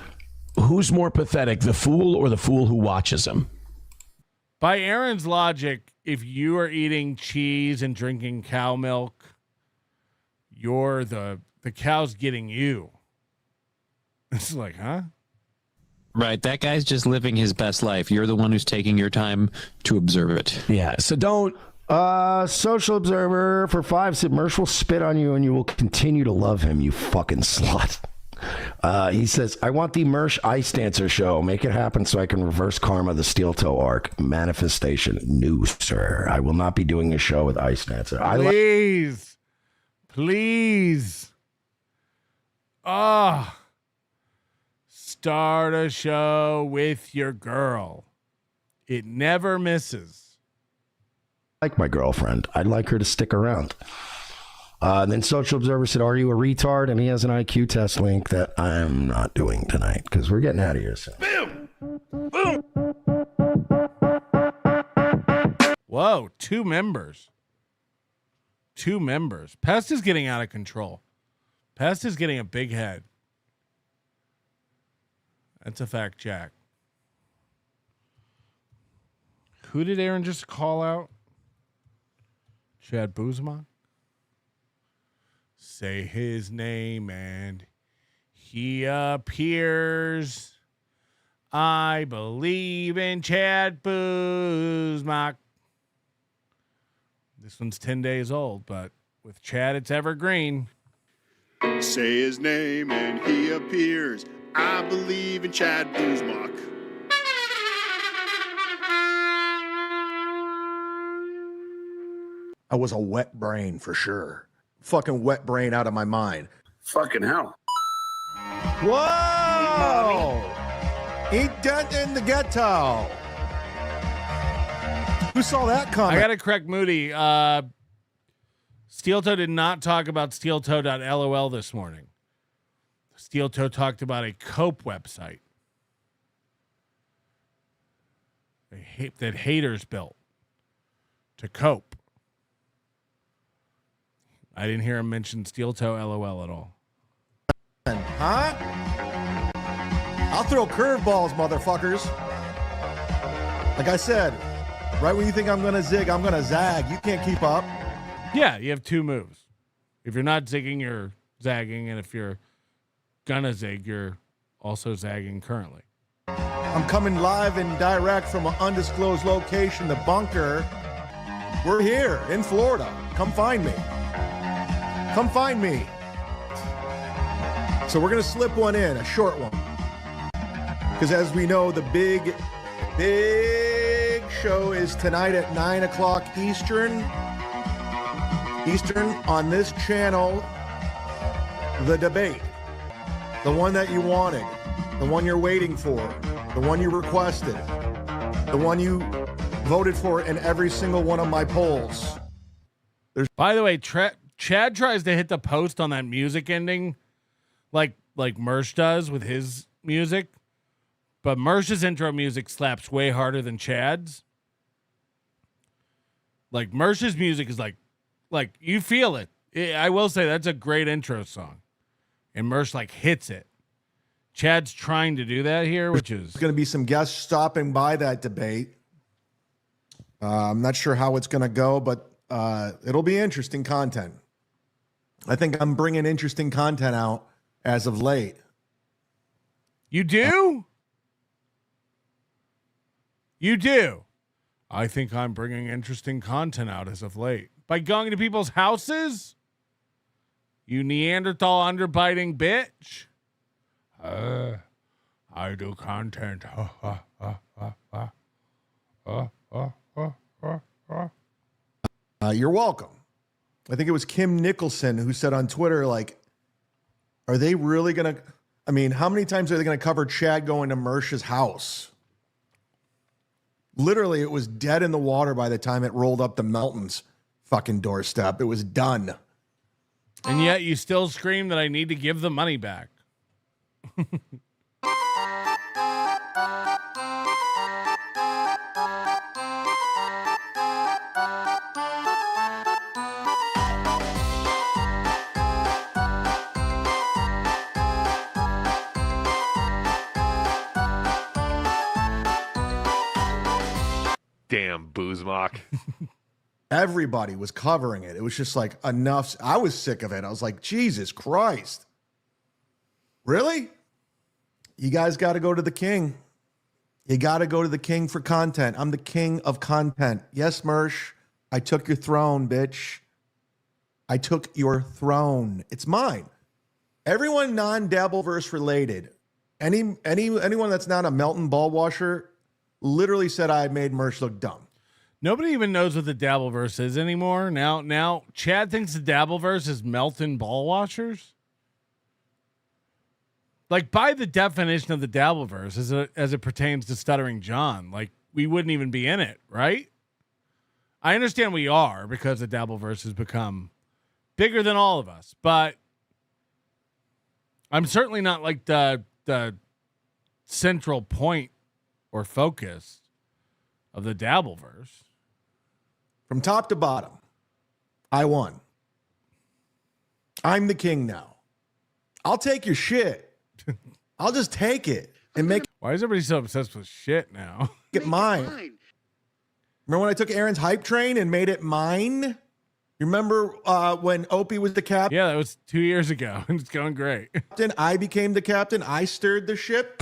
who's more pathetic, the fool or the fool who watches him? By Aaron's logic, if you are eating cheese and drinking cow milk, you're the cow's getting you. It's like, huh? Right, that guy's just living his best life. You're the one who's taking your time to observe it. Yeah, so don't... Social Observer for 5 said Mersh will spit on you and you will continue to love him, you fucking slut. He says, I want the Mersh Ice Dancer show. Make it happen so I can reverse karma the Steel Toe arc. Manifestation. No, sir. I will not be doing a show with Ice Dancer. Please. Start a show with your girl. It never misses. Like my girlfriend. I'd like her to stick around. And then Social Observer said, are you a retard? And he has an IQ test link that I'm not doing tonight because we're getting out of here soon. Boom! Whoa, 2 members. 2 members. Pest is getting out of control. Pest is getting a big head. That's a fact, Jack. Who did Aaron just call out? Chadboozemock? Say his name and he appears. I believe in Chadboozemock. This one's 10 days old, but with Chad, it's evergreen. Say his name and he appears. I believe in Chadboozemock. I was a wet brain for sure. Fucking wet brain out of my mind. Fucking hell. Whoa! Eat dent in the ghetto. Who saw that coming? I got to correct Moody. Steel Toe did not talk about steeltoe.lol this morning. Steel Toe talked about a Cope website that haters built to cope. I didn't hear him mention Steel Toe LOL at all. Huh? I'll throw curveballs, motherfuckers. Like I said, right when you think I'm going to zig, I'm going to zag. You can't keep up. Yeah, you have 2 moves. If you're not zigging, you're zagging. And if you're going to zig, you're also zagging currently. I'm coming live and direct from an undisclosed location, the bunker. We're here in Florida. Come find me. Come find me. So we're going to slip one in, a short one. Because as we know, the big show is tonight at 9 o'clock Eastern on this channel. the debate, the one that you wanted, the one you're waiting for, the one you requested, the one you voted for in every single one of my polls. By the way, Chad tries to hit the post on that music ending like Mersh does with his music, but Mersh's intro music slaps way harder than Chad's. Like Mersh's music is like you feel it. I will say that's a great intro song, and Mersh like hits it. Chad's trying to do that here, which is going to be some guests stopping by that debate. I'm not sure how it's going to go, but it'll be interesting content. I think I'm bringing interesting content out as of late. You do? You do. I think I'm bringing interesting content out as of late. By going to people's houses? You Neanderthal underbiting bitch. I do content. You're welcome. I think it was Kim Nicholson who said on Twitter, like, are they really going to, I mean, how many times are they going to cover Chad going to Mersh's house? Literally, it was dead in the water by the time it rolled up the Melton's fucking doorstep. It was done. And yet you still scream that I need to give the money back. Damn, Boozemock. Everybody was covering it. It was just like enough. I was sick of it. I was like, Jesus Christ. Really? You guys got to go to the king. You got to go to the king for content. I'm the king of content. Yes, Mersh, I took your throne, bitch. I took your throne. It's mine. Everyone non-Dabbleverse related, anyone that's not a Melton ball washer, literally said I made Mersh look dumb. Nobody even knows what the Dabbleverse is anymore. Now Chad thinks the Dabbleverse is Melton ball washers. Like, by the definition of the Dabbleverse, as it pertains to Stuttering John, like, we wouldn't even be in it, right? I understand we are, because the Dabbleverse has become bigger than all of us, but I'm certainly not like the central point or focus of the Dabbleverse. From top to bottom, I won. I'm the king now. I'll take your shit. I'll just take it and make. Why is everybody so obsessed with shit now? It mine. Remember when I took Aaron's hype train and made it mine? You remember when Opie was the captain? Yeah, that was 2 years ago. It's going great. I became the captain. I stirred the ship.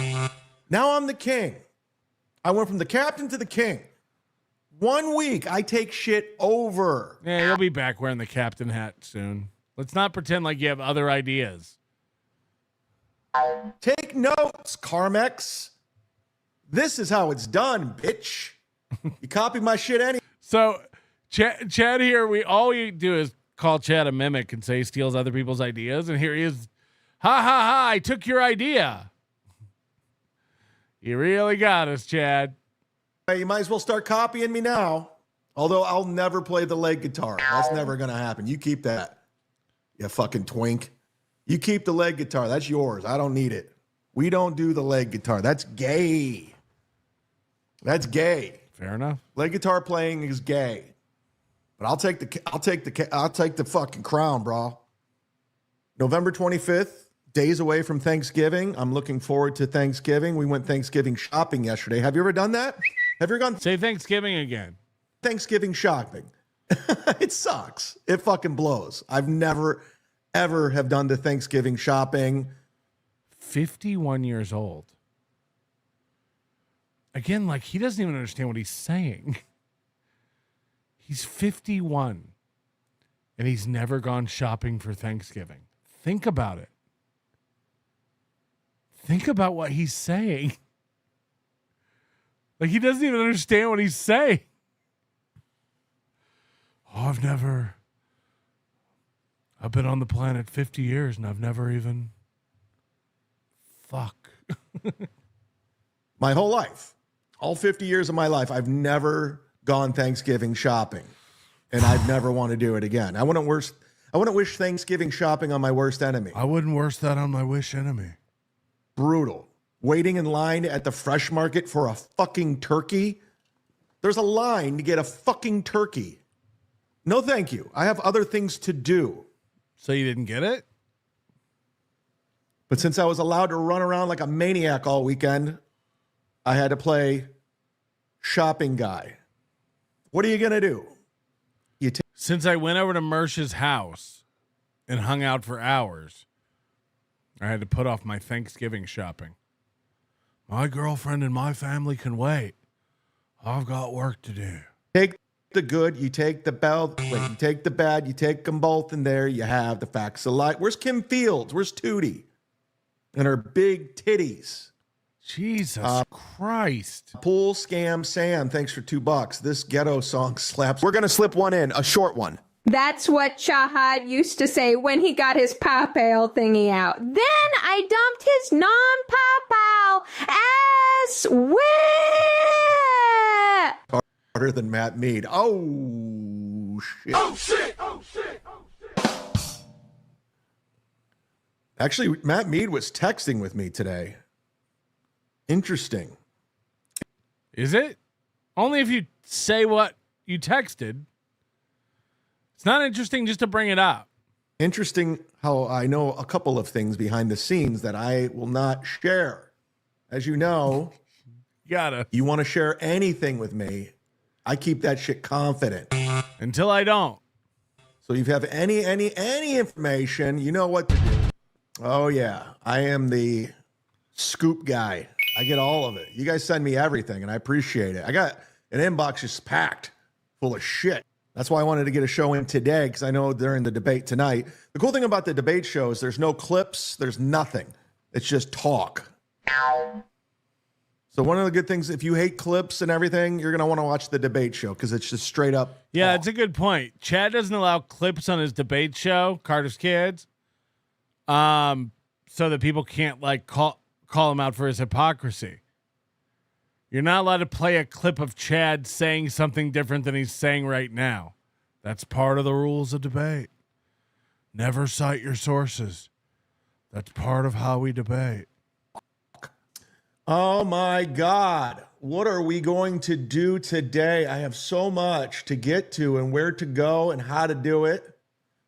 Now I'm the king. I went from the captain to the king. 1 week, I take shit over. Yeah, you'll be back wearing the captain hat soon. Let's not pretend like you have other ideas. Take notes, Carmex. This is how it's done, bitch. You copy my shit anyway. So, Chad here, all we do is call Chad a mimic and say he steals other people's ideas. And here he is. Ha, ha, ha, I took your idea. You really got us, Chad. Hey, you might as well start copying me now. Although I'll never play the leg guitar. That's never going to happen. You keep that. You fucking twink. You keep the leg guitar. That's yours. I don't need it. We don't do the leg guitar. That's gay. That's gay. Fair enough. Leg guitar playing is gay. But I'll take the fucking crown, bro. November 25th, days away from Thanksgiving. I'm looking forward to Thanksgiving. We went Thanksgiving shopping yesterday. Have you ever done that? Have you ever gone? Say Thanksgiving again. Thanksgiving shopping. It sucks. It fucking blows. I've never, ever have done the Thanksgiving shopping. 51 years old. Again, like, he doesn't even understand what he's saying. He's 51 and he's never gone shopping for Thanksgiving. Think about it. Think about what he's saying. Like, he doesn't even understand what he's saying. I've been on the planet 50 years and I've never even. Fuck. My whole life, all 50 years of my life, I've never gone Thanksgiving shopping, and I'd never want to do it again. I wouldn't wish Thanksgiving shopping on my worst enemy. I wouldn't wish that on my wish enemy. Brutal. Waiting in line at the fresh market for a fucking turkey. There's a line to get a fucking turkey. No, thank you. I have other things to do. So you didn't get it? But since I was allowed to run around like a maniac all weekend, I had to play shopping guy. What are you going to do? Since I went over to Mersh's house and hung out for hours, I had to put off my Thanksgiving shopping. My girlfriend and my family can wait. I've got work to do. Take the good, you take the bad, you take the bad, you take them both, and there you have the facts of life. Where's Kim Fields? Where's Tootie? And her big titties. Jesus Christ. Pool Scam Sam, thanks for $2. This ghetto song slaps. We're going to slip one in, a short one. That's what Shahad used to say when he got his Papal thingy out. Then I dumped his non-Papal ass wet. Harder than Matt Mead. Oh, shit. Oh, shit. Oh, shit. Oh, shit. Actually, Matt Mead was texting with me today. Interesting. Is it? Only if you say what you texted. It's not interesting just to bring it up. Interesting how I know a couple of things behind the scenes that I will not share. As you know, you want to share anything with me, I keep that shit confident. Until I don't. So if you have any information, you know what to do. Oh yeah, I am the scoop guy. I get all of it. You guys send me everything, and I appreciate it. I got an inbox just packed full of shit. That's why I wanted to get a show in today, because I know during the debate tonight. The cool thing about the debate show is there's no clips, there's nothing. It's just talk. So one of the good things, if you hate clips and everything, you're going to want to watch the debate show, because it's just straight up. Yeah, it's a good point. Chad doesn't allow clips on his debate show, Carter's Kids, so that people can't like call him out for his hypocrisy. You're not allowed to play a clip of Chad saying something different than he's saying right now. That's part of the rules of debate. Never cite your sources. That's part of how we debate. Oh my God. What are we going to do today? I have so much to get to and where to go and how to do it.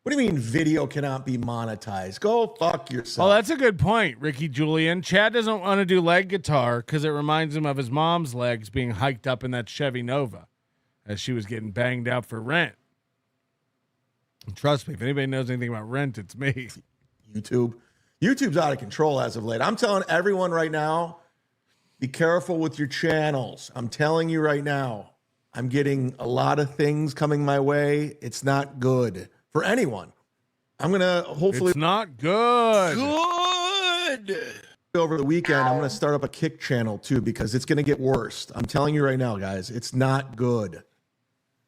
What do you mean video cannot be monetized? Go fuck yourself. Oh, that's a good point, Ricky Julian. Chad doesn't want to do leg guitar because it reminds him of his mom's legs being hiked up in that Chevy Nova as she was getting banged out for rent. And trust me, if anybody knows anything about rent, it's me. YouTube's out of control as of late. I'm telling everyone right now, be careful with your channels. I'm telling you right now, I'm getting a lot of things coming my way. It's not good. For anyone. I'm going to hopefully... It's not good. Good. Over the weekend, I'm going to start up a Kick channel too, because it's going to get worse. I'm telling you right now, guys, it's not good.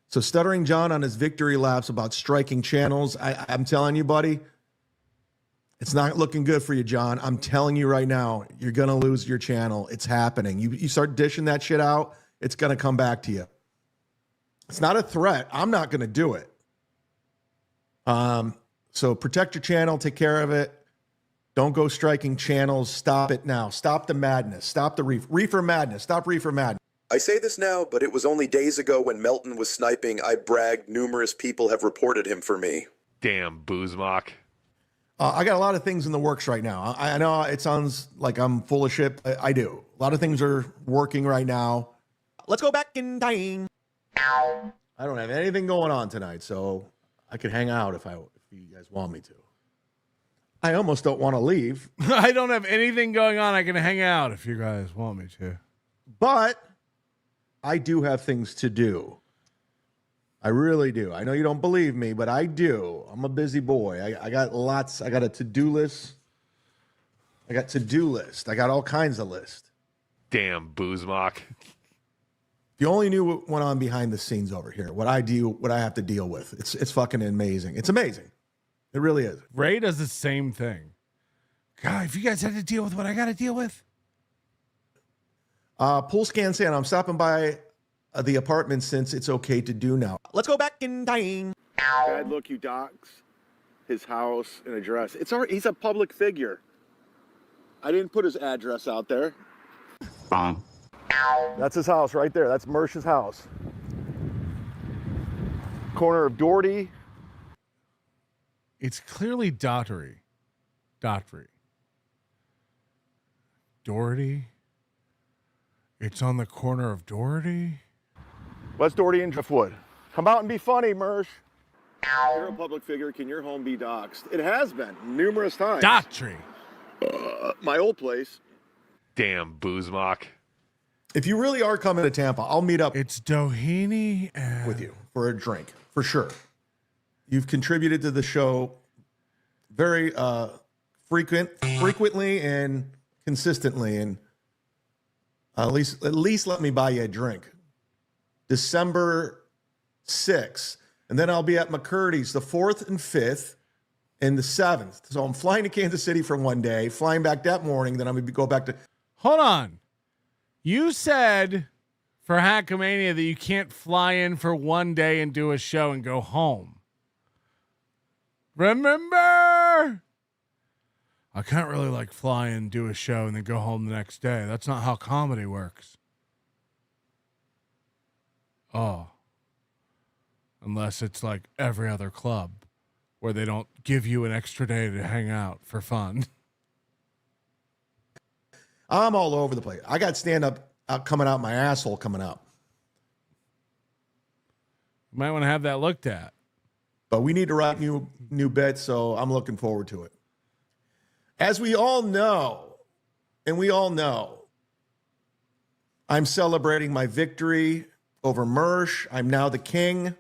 So Stuttering John on his victory laps about striking channels, I'm telling you, buddy, it's not looking good for you, John. I'm telling you right now, you're going to lose your channel. It's happening. You start dishing that shit out, it's going to come back to you. It's not a threat. I'm not going to do it. So protect your channel, take care of it. Don't go striking channels. Stop it now. Stop the madness. Stop the reefer madness. Stop reefer madness. I say this now, but it was only days ago when Melton was sniping, I bragged numerous people have reported him for me. Damn, Boozemock. I got a lot of things in the works right now. I know it sounds like I'm full of shit. I do. A lot of things are working right now. Let's go back in time. I don't have anything going on tonight, so I could hang out if you guys want me to. I almost don't want to leave. I don't have anything going on. I can hang out if you guys want me to. But I do have things to do. I really do. I know you don't believe me, but I do. I'm a busy boy. I got lots. I got a to-do list. I got all kinds of lists. Damn, Boozemock. If you only knew what went on behind the scenes over here, what I have to deal with. It's fucking amazing. It's amazing. It really is. Ray does the same thing. God, if you guys had to deal with what I got to deal with. Pool Scan saying, I'm stopping by the apartment since it's okay to do now. Let's go back in time. Bad look, you docs. His house and address. He's a public figure. I didn't put his address out there. Wrong. That's his house right there. That's Mersh's house. Corner of Doherty. It's clearly Daughtry. Doherty. It's on the corner of Doherty. West Doherty and Driftwood. Come out and be funny, Mersh. You're a public figure. Can your home be doxxed? It has been numerous times. Daughtry. My old place. Damn, Boozemock. If you really are coming to Tampa, I'll meet up. It's Doheny with you for a drink, for sure. You've contributed to the show very frequently and consistently, and at least let me buy you a drink. December 6th, and then I'll be at McCurdy's the 4th and 5th and the 7th. So I'm flying to Kansas City for one day, flying back that morning, then I'm going to go back to... Hold on. You said for Hackamania that you can't fly in for one day and do a show and go home. Remember? I can't really like fly in, do a show, and then go home the next day. That's not how comedy works. Oh. Unless it's like every other club where they don't give you an extra day to hang out for fun. I'm all over the place. I got stand-up coming out my asshole coming up. You might want to have that looked at. But we need to write new bits, so I'm looking forward to it. As we all know, I'm celebrating my victory over Mersh. I'm now the king.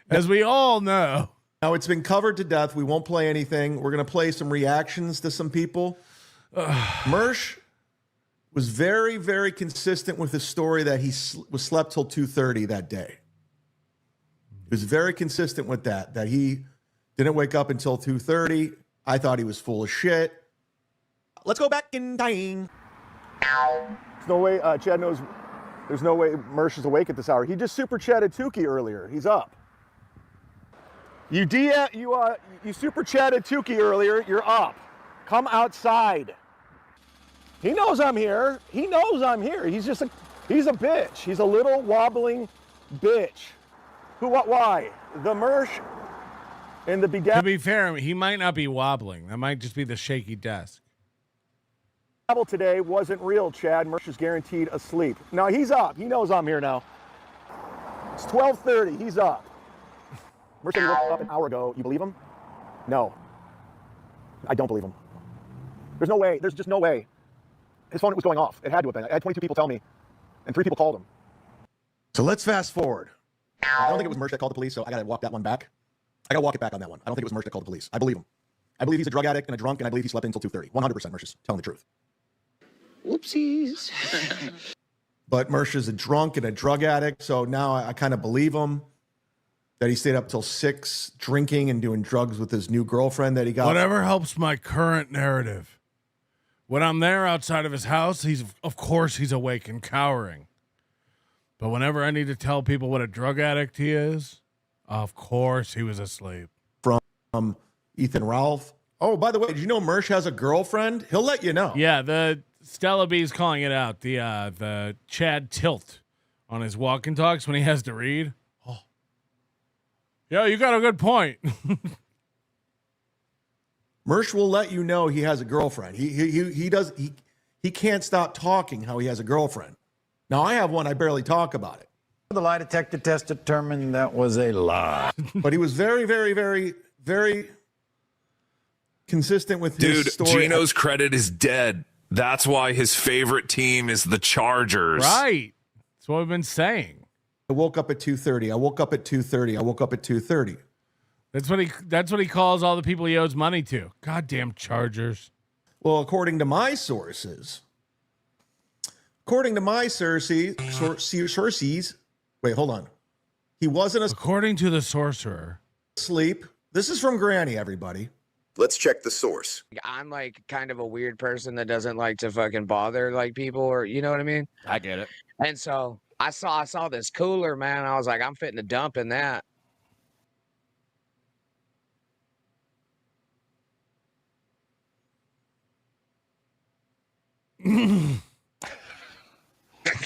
As we all know. Now, it's been covered to death. We won't play anything. We're going to play some reactions to some people. Mersh was very, very consistent with his story that he was slept till 2:30 that day. He was very consistent with that he didn't wake up until 2:30. I thought he was full of shit. Let's go back in time. There's no way Chad knows. There's no way Mersh is awake at this hour. He just super chatted Tukey earlier. He's up. You super chatted Tukey earlier. You're up. Come outside. He knows I'm here. He's a bitch. He's a little wobbling bitch. Why? The Mersh and the bedazzle. To be fair, he might not be wobbling. That might just be the shaky desk. Today wasn't real, Chad. Mersh is guaranteed asleep. Now he's up. He knows I'm here now. It's 12:30. He's up. Mersh said he woke up an hour ago. You believe him? No. I don't believe him. There's no way. There's just no way. His phone was going off. It had to have been. I had 22 people tell me, and 3 people called him. So let's fast forward. I don't think it was Mersh that called the police, so I got to walk that one back. I got to walk it back on that one. I don't think it was Mersh that called the police. I believe him. I believe he's a drug addict and a drunk, and I believe he slept until 2:30. 100% Mersh is telling the truth. Whoopsies. But Mersh is a drunk and a drug addict, so now I kind of believe him that he stayed up till 6 drinking and doing drugs with his new girlfriend that he got. Whatever helps my current narrative. When I'm there outside of his house, of course he's awake and cowering. But whenever I need to tell people what a drug addict he is, of course he was asleep. From Ethan Ralph. Oh, by the way, did you know Mersh has a girlfriend? He'll let you know. Yeah, the Stella B's calling it out. The Chad tilt on his walk and talks when he has to read. Oh. Yeah, you got a good point. Mersh will let you know he has a girlfriend. He can't stop talking how he has a girlfriend. Now I have one, I barely talk about it. The lie detector test determined that was a lie. But he was very, very, very, very consistent with his story. Dude, Geno's credit is dead. That's why his favorite team is the Chargers. Right. That's what we've been saying. I woke up at 2:30. I woke up at 2:30. I woke up at 2:30. That's what he calls all the people he owes money to. Goddamn Chargers. Well, according to my sources, sources, wait, hold on. He wasn't according to the sorcerer. Asleep This is from Granny, everybody. Let's check the source. I'm like kind of a weird person that doesn't like to fucking bother like people, or you know what I mean? I get it. And so I saw this cooler, man. I was like, I'm fitting to dump in that.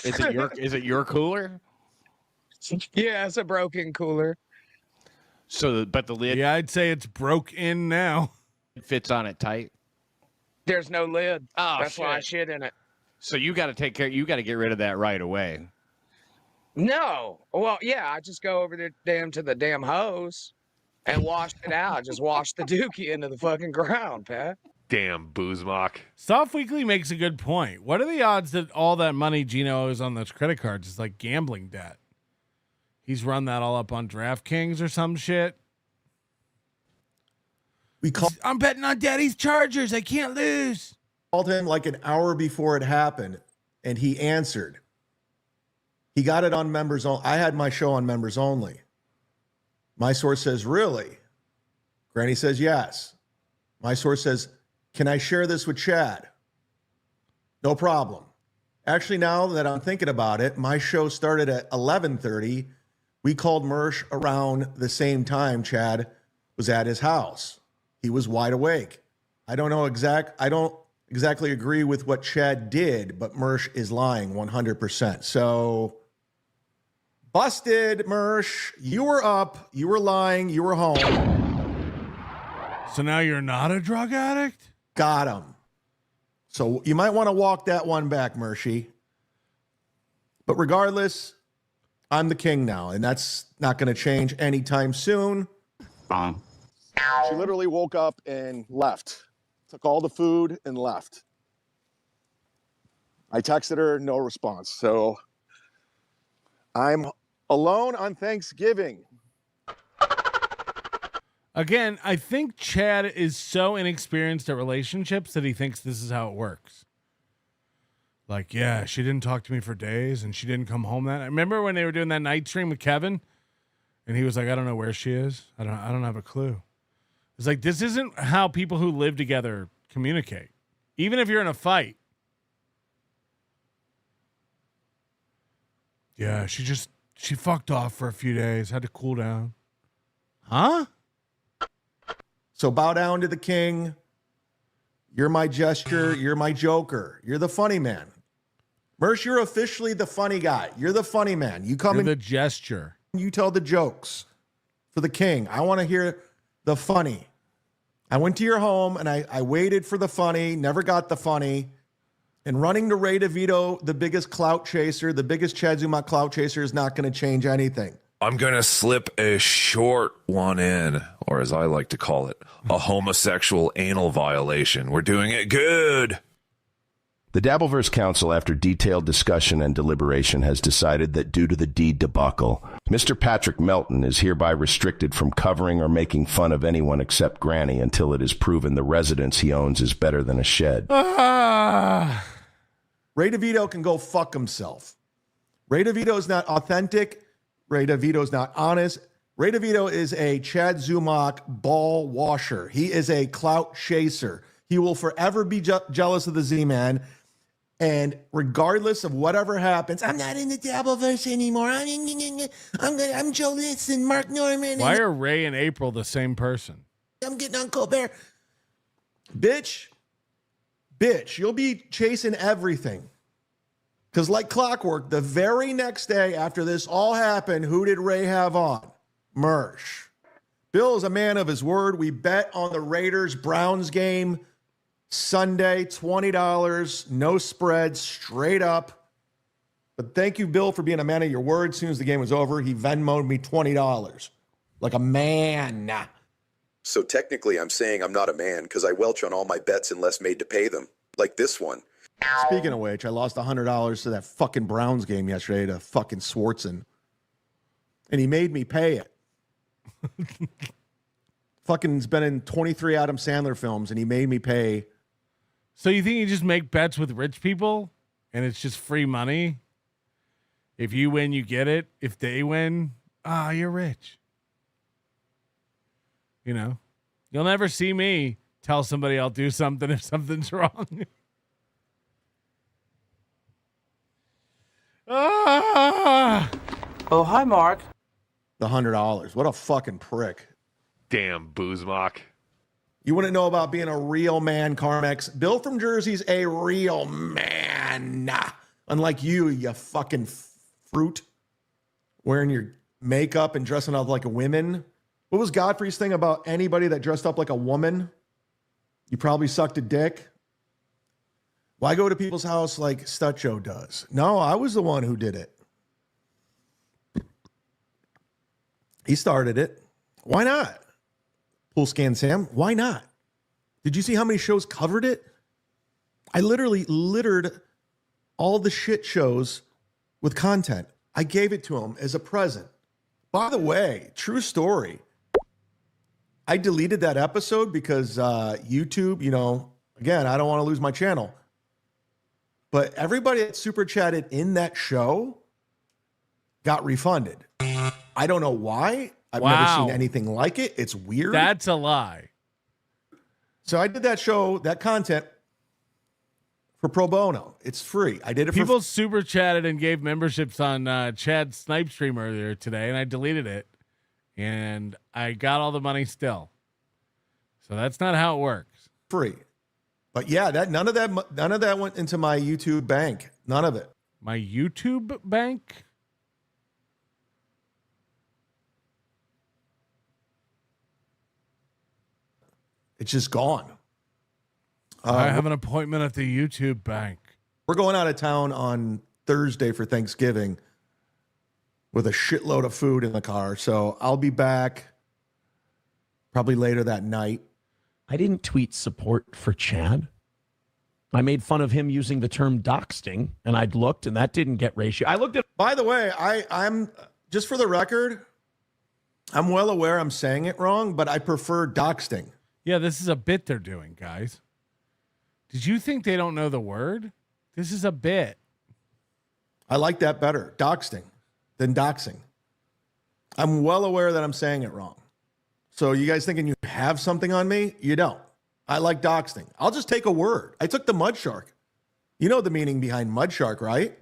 Is it your cooler? Yeah, it's a broken cooler. So, but the lid. Yeah, I'd say it's broke in now. It fits on it tight. There's no lid. Oh, that's why I shit in it. So you got to take care. You got to get rid of that right away. No. Well, yeah, I just go over there to the damn hose and wash it out. Just wash the dookie into the fucking ground, Pat. Damn Boozemock. Soft Weekly makes a good point. What are the odds that all that money Geno owes on those credit cards is like gambling debt? He's run that all up on DraftKings or some shit. I'm betting on Daddy's Chargers. I can't lose. Called him like an hour before it happened, and he answered. He got it on members only. I had my show on members only. My source says, really? Granny says, yes. My source says, can I share this with Chad? No problem. Actually, now that I'm thinking about it, my show started at 11:30. We called Mersh around the same time Chad was at his house. He was wide awake. I don't exactly agree with what Chad did, but Mersh is lying 100%. So, busted, Mersh. You were up. You were lying. You were home. So now you're not a drug addict? Got him. So you might want to walk that one back, Mershy. But regardless, I'm the king now, and that's not going to change anytime soon. She literally woke up and left. Took all the food and left. I texted her, no response. So I'm alone on Thanksgiving. Again, I think Chad is so inexperienced at relationships that he thinks this is how it works. Like, yeah, she didn't talk to me for days and she didn't come home that night. Remember when they were doing that night stream with Kevin? And he was like, I don't know where she is. I don't have a clue. It's like, this isn't how people who live together communicate. Even if you're in a fight. Yeah, she fucked off for a few days, had to cool down. Huh? So bow down to the king. You're my gesture. You're my joker. You're the funny man. Mersh, you're officially the funny guy. You're the funny man. You come in. The gesture. You tell the jokes for the king. I want to hear the funny. I went to your home and I waited for the funny, never got the funny. And running to Ray DeVito, the biggest clout chaser, the biggest Chadboozemock clout chaser, is not going to change anything. I'm going to slip a short one in, or as I like to call it, a homosexual anal violation. We're doing it good. The Dabbleverse Council, after detailed discussion and deliberation, has decided that due to the deed debacle, Mr. Patrick Melton is hereby restricted from covering or making fun of anyone except Granny until it is proven the residence he owns is better than a shed. Ray DeVito can go fuck himself. Ray DeVito is not authentic. Ray DeVito is not honest. Ray DeVito is a Chadboozemock ball washer. He is a clout chaser. He will forever be jealous of the Z-Man. And regardless of whatever happens, I'm not in the Dabbleverse anymore. I'm Joe List and Mark Norman. Why are Ray and April the same person? I'm getting on Colbert. Bitch, you'll be chasing everything. Because like clockwork, the very next day after this all happened, who did Ray have on? Mersh. Bill is a man of his word. We bet on the Raiders-Browns game Sunday, $20, no spread, straight up. But thank you, Bill, for being a man of your word. As soon as the game was over, he Venmo'd me $20. Like a man. So technically, I'm saying I'm not a man because I welch on all my bets unless made to pay them. Like this one. Speaking of which, I lost $100 to that fucking Browns game yesterday to fucking Swartzen. And he made me pay it. Fucking's been in 23 Adam Sandler films and he made me pay. So you think you just make bets with rich people and it's just free money? If you win, you get it. If they win, you're rich. You know, you'll never see me tell somebody I'll do something if something's wrong. Oh, hi, Mark. The $100. What a fucking prick. Damn, Boozemock. You wouldn't know about being a real man, Carmex. Bill from Jersey's a real man. Unlike you fucking fruit. Wearing your makeup and dressing up like a woman. What was Godfrey's thing about anybody that dressed up like a woman? You probably sucked a dick. Why go to people's house like Stutcho does? No, I was the one who did it. He started it. Why not? Pool Scan Sam, why not? Did you see how many shows covered it? I literally littered all the shit shows with content. I gave it to him as a present. By the way, true story. I deleted that episode because YouTube, you know, again, I don't want to lose my channel. But everybody that super chatted in that show got refunded. I don't know why. I've never seen anything like it. It's weird. That's a lie. So I did that show, that content for pro bono. It's free. I did it People super chatted and gave memberships on Chad's Snipe stream earlier today, and I deleted it. And I got all the money still. So that's not how it works. Free. But yeah, none of that went into my YouTube bank. None of it. My YouTube bank? It's just gone. I have an appointment at the YouTube bank. We're going out of town on Thursday for Thanksgiving with a shitload of food in the car. So I'll be back probably later that night. I didn't tweet support for Chad. I made fun of him using the term doxting, and I'd looked, and that didn't get ratio. I looked at. By the way, I'm just for the record, I'm well aware I'm saying it wrong, but I prefer doxting. Yeah, this is a bit they're doing, guys. Did you think they don't know the word? This is a bit. I like that better, doxting, than doxing. I'm well aware that I'm saying it wrong. So you guys thinking you have something on me? You don't. I like doxing. I'll just take a word. I took the mud shark. You know the meaning behind mud shark, right?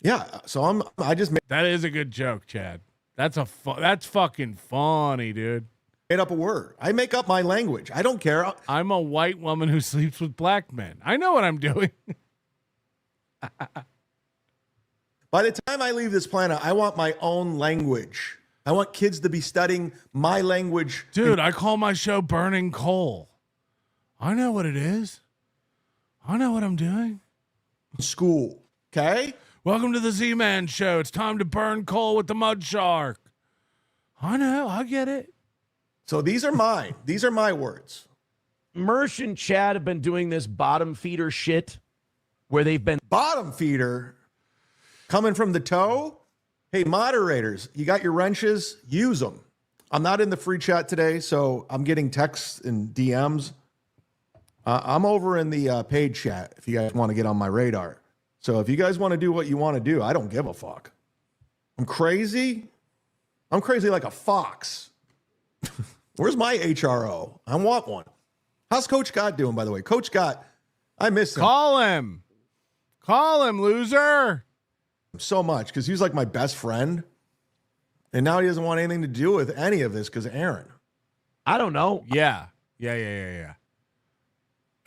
Yeah. So I just made that is a good joke, Chad. That's that's fucking funny, dude. Made up a word. I make up my language. I don't care. I'm a white woman who sleeps with black men. I know what I'm doing. By the time I leave this planet, I want my own language. I want kids to be studying my language. Dude, I call my show Burning Coal. I know what it is. I know what I'm doing. School. Okay? Welcome to the Z-Man Show. It's time to burn coal with the mud shark. I know. I get it. So these are mine. These are my words. Mersh and Chad have been doing this bottom feeder shit where they've been. Bottom feeder? Coming from the toe? Hey, moderators, you got your wrenches? Use them. I'm not in the free chat today, so I'm getting texts and DMs. I'm over in the paid chat if you guys want to get on my radar. So if you guys want to do what you want to do, I don't give a fuck. I'm crazy. I'm crazy like a fox. Where's my HRO? I want one. How's Coach Scott doing, by the way? Coach Scott, I miss him. Call him. Call him, loser. So much because he was like my best friend. And now he doesn't want anything to do with any of this because of Aaron. I don't know. Yeah. A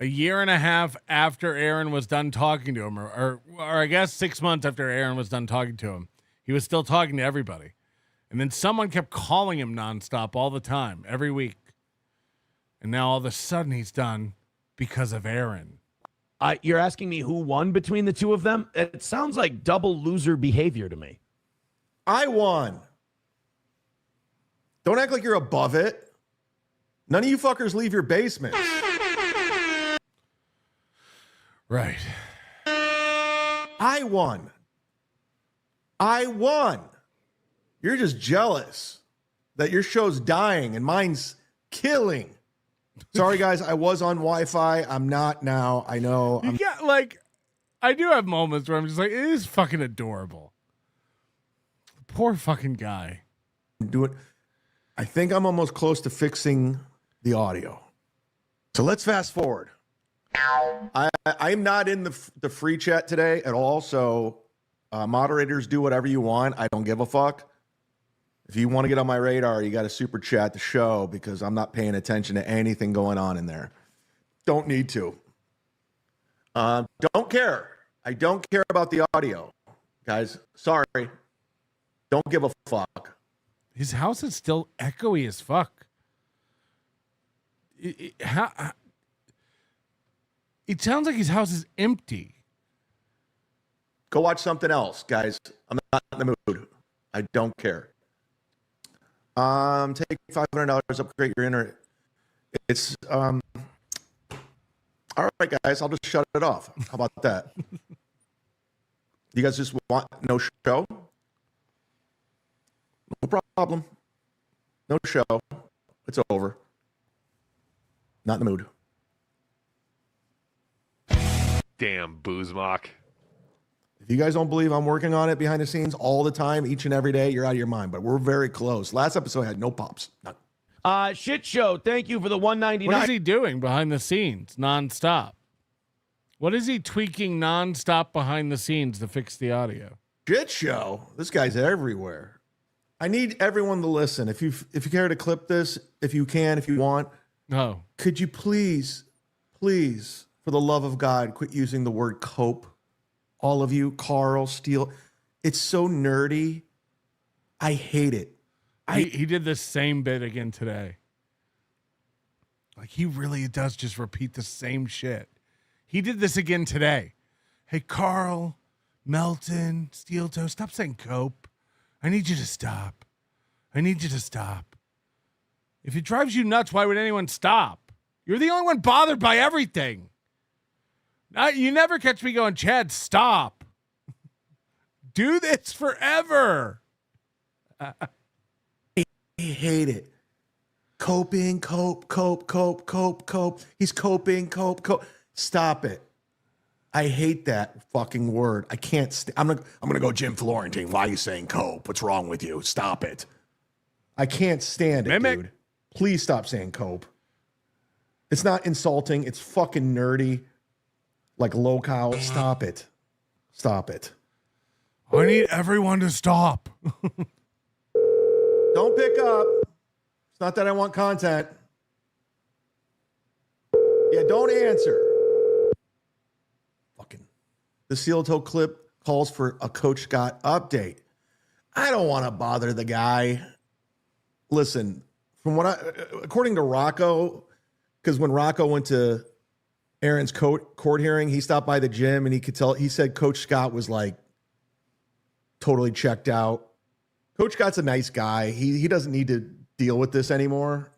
year and a half after Aaron was done talking to him, or I guess 6 months after Aaron was done talking to him, he was still talking to everybody. And then someone kept calling him nonstop all the time, every week. And now all of a sudden he's done because of Aaron. You're asking me who won between the two of them? It sounds like double loser behavior to me. I won. Don't act like you're above it. None of you fuckers leave your basement. Right. I won. You're just jealous that your show's dying and mine's killing. Sorry, guys. I was on Wi-Fi. I'm not now. I know. I do have moments where I'm just like, it is fucking adorable. Poor fucking guy. doing. I think I'm almost close to fixing the audio. So let's fast forward. I'm not in the free chat today at all. So moderators, do whatever you want. I don't give a fuck. If you want to get on my radar, you got to super chat the show because I'm not paying attention to anything going on in there. Don't need to. Don't care. I don't care about the audio, guys. Sorry. Don't give a fuck. His house is still echoey as fuck. It sounds like his house is empty. Go watch something else, guys. I'm not in the mood. I don't care. Take $500, upgrade your internet. It's all right, guys. I'll just shut it off. How about that? You guys just want no show? No problem. No show. It's over. Not in the mood. Damn, Boozemock. If you guys don't believe I'm working on it behind the scenes all the time, each and every day, you're out of your mind. But we're very close. Last episode had no pops. None. Shit show. Thank you for the $199. What is he doing behind the scenes nonstop? What is he tweaking nonstop behind the scenes to fix the audio? Shit show. This guy's everywhere. I need everyone to listen. If you care to clip this, if you can, if you want. No. Could you please, for the love of God, quit using the word cope? All of you, Carl, Steele. It's so nerdy. I hate it. He did the same bit again today. Like, he really does just repeat the same shit. He did this again today. Hey, Carl, Melton, Steel Toe, stop saying cope. I need you to stop. I need you to stop. If it drives you nuts, why would anyone stop? You're the only one bothered by everything. You never catch me going, Chad, stop. Do this forever. I hate it. Coping, cope. He's coping, cope. Stop it. I hate that fucking word. I can't. I'm gonna go Jim Florentine. Why are you saying cope? What's wrong with you? Stop it. I can't stand it, dude. Please stop saying cope. It's not insulting. It's fucking nerdy. Like low cow. Stop it. Stop it. I need everyone to stop. Don't pick up. It's not that I want content. Yeah, don't answer. Fucking. The Steel Toe clip calls for a Coach Scott update. I don't want to bother the guy. Listen, according to Rocco, because when Rocco went to Aaron's court hearing, he stopped by the gym and he could tell. He said Coach Scott was like totally checked out. Coach Scott's a nice guy. He doesn't need to deal with this anymore.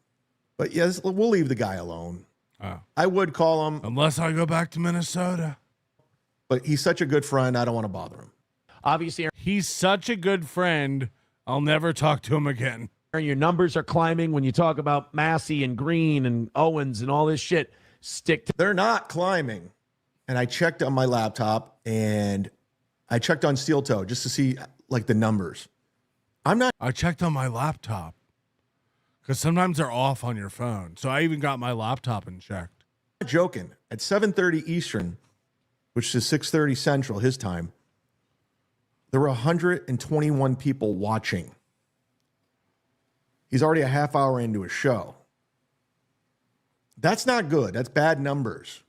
But yes, we'll leave the guy alone. Oh. I would call him unless I go back to Minnesota. But he's such a good friend. I don't want to bother him. Obviously, he's such a good friend. I'll never talk to him again. Your numbers are climbing when you talk about Massey and Green and Owens and all this shit. They're not climbing. And I checked on my laptop and I checked on Steel Toe just to see like the numbers. I checked on my laptop because sometimes they're off on your phone. So I even got my laptop and checked. I'm not joking. At 7:30 Eastern, which is 6:30 Central, his time, there were 121 people watching. He's already a half hour into his show. That's not good. That's bad numbers.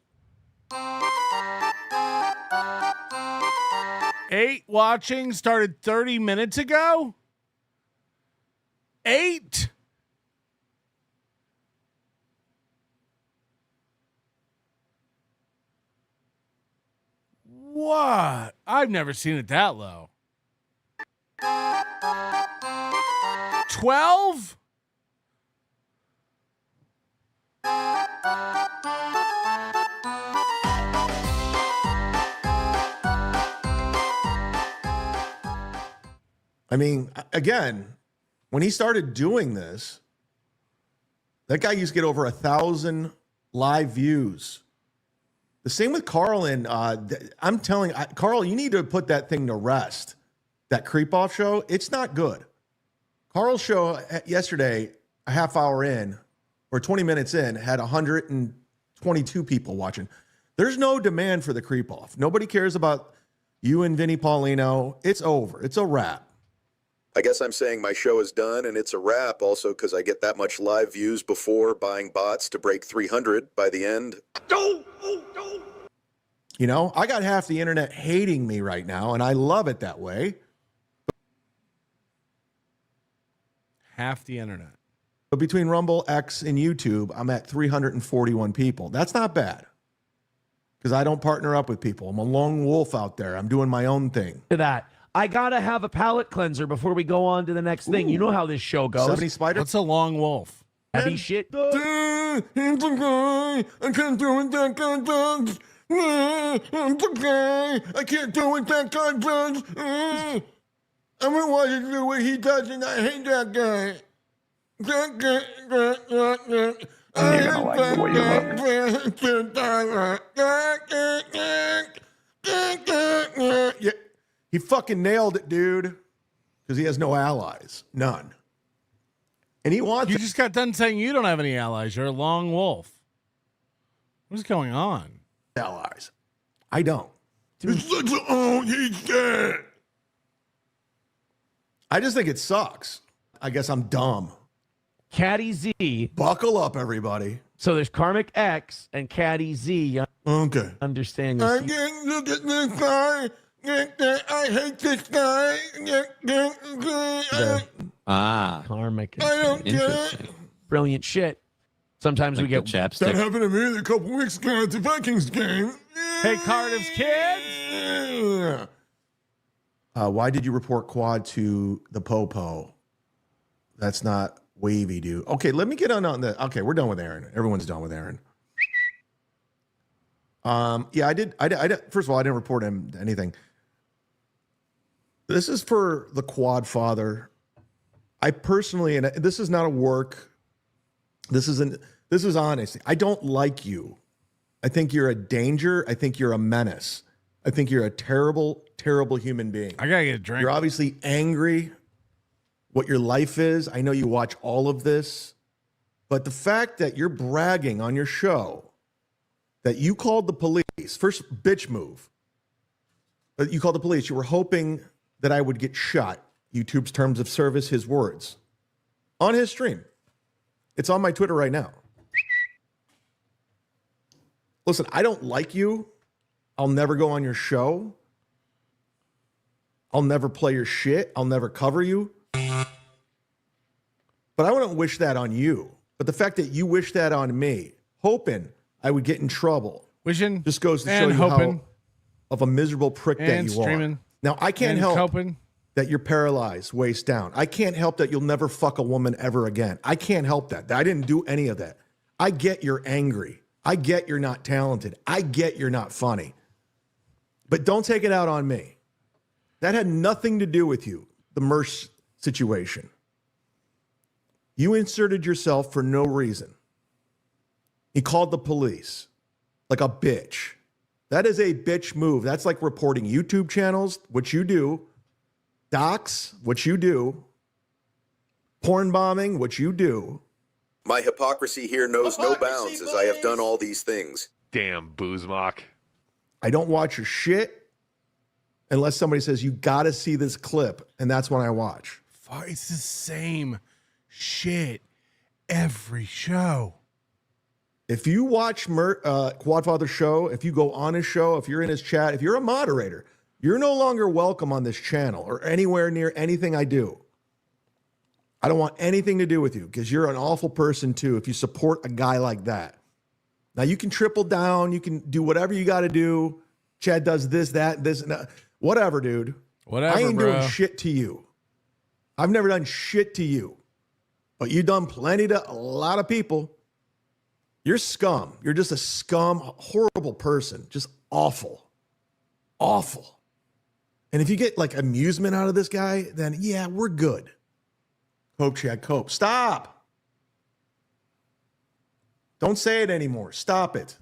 8 watching started 30 minutes ago? 8? What? I've never seen it that low. 12? I mean, again, when he started doing this, that guy used to get over 1,000 live views. The same with Carl. And I'm telling Carl, you need to put that thing to rest. That creep off show, it's not good. Carl's show yesterday, a half hour in, or 20 minutes in, had 122 people watching. There's no demand for the creep off. Nobody cares about you and Vinny Paulino. It's over. It's a wrap. I guess I'm saying my show is done and it's a wrap also because I get that much live views before buying bots to break 300 by the end. You know, I got half the internet hating me right now, and I love it that way. Half the internet. But between Rumble, X, and YouTube, I'm at 341 people. That's not bad because I don't partner up with people. I'm a lone wolf out there. I'm doing my own thing. To that. I gotta have a palate cleanser before we go on to the next thing. You know how this show goes. 70 Spider? What's a long wolf? Heavy shit. I can't do it that guy does. I can't do what that guy does. I'm gonna watch it do what he does, and I hate that guy. Yeah, he fucking nailed it, dude. Because he has no allies, none. And he wants. You just got done saying you don't have any allies. You're a lone wolf. What's going on? Allies. I don't. Oh, he's dead. I just think it sucks. I guess I'm dumb. Caddy Z. Buckle up, everybody. So there's Karmic X and Caddy Z. Okay. Understand I this. can't look at this guy. I hate this guy. Karmic. I don't get it. Interesting. Brilliant shit. Sometimes we get That happened to me a couple weeks ago at the Vikings game. Hey, Cardiff's kids. Why did you report Quad to the Popo? That's not wavy, dude. Okay, let me get on the. Okay, we're done with Aaron. Everyone's done with Aaron. Yeah, I did. First of all, I didn't report him anything. This is for the Quad father. I personally, and this is not a work. This is honest. I don't like you. I think you're a danger. I think you're a menace. I think you're a terrible, terrible human being. I gotta get a drink. You're obviously angry. What your life is. I know you watch all of this, but the fact that you're bragging on your show that you called the police, first bitch move, but you called the police. You were hoping that I would get shot. YouTube's terms of service, his words, on his stream. It's on my Twitter right now. Listen, I don't like you. I'll never go on your show. I'll never play your shit. I'll never cover you. But I wouldn't wish that on you. But the fact that you wish that on me, hoping I would get in trouble, wishing, just goes to show and you hoping, how of a miserable prick that and you streaming, are. Now, I can't and help coping. that you're paralyzed, waist down. I can't help that you'll never fuck a woman ever again. I can't help that. I didn't do any of that. I get you're angry. I get you're not talented. I get you're not funny. But don't take it out on me. That had nothing to do with you, the Mersh situation. You inserted yourself for no reason. He called the police like a bitch. That is a bitch move. That's like reporting YouTube channels, which you do. Docs, which you do. Porn bombing, which you do. My hypocrisy here knows no bounds as I have done all these things. Damn, Boozmock. I don't watch your shit unless somebody says, you got to see this clip. And that's when I watch. It's the same shit every show. If you watch Quadfather's show, if you go on his show, if you're in his chat, if you're a moderator, you're no longer welcome on this channel or anywhere near anything I do. I don't want anything to do with you because you're an awful person too if you support a guy like that. Now you can triple down, you can do whatever you got to do. Chad does this, that, this, and that. Whatever, dude. Whatever, I ain't bro. doing shit to you. I've never done shit to you. But you've done plenty to a lot of people. You're scum. You're just a scum, horrible person. Just awful. Awful. And if you get like amusement out of this guy, then yeah, we're good. Cope, Chad, cope. Stop. Don't say it anymore. Stop it.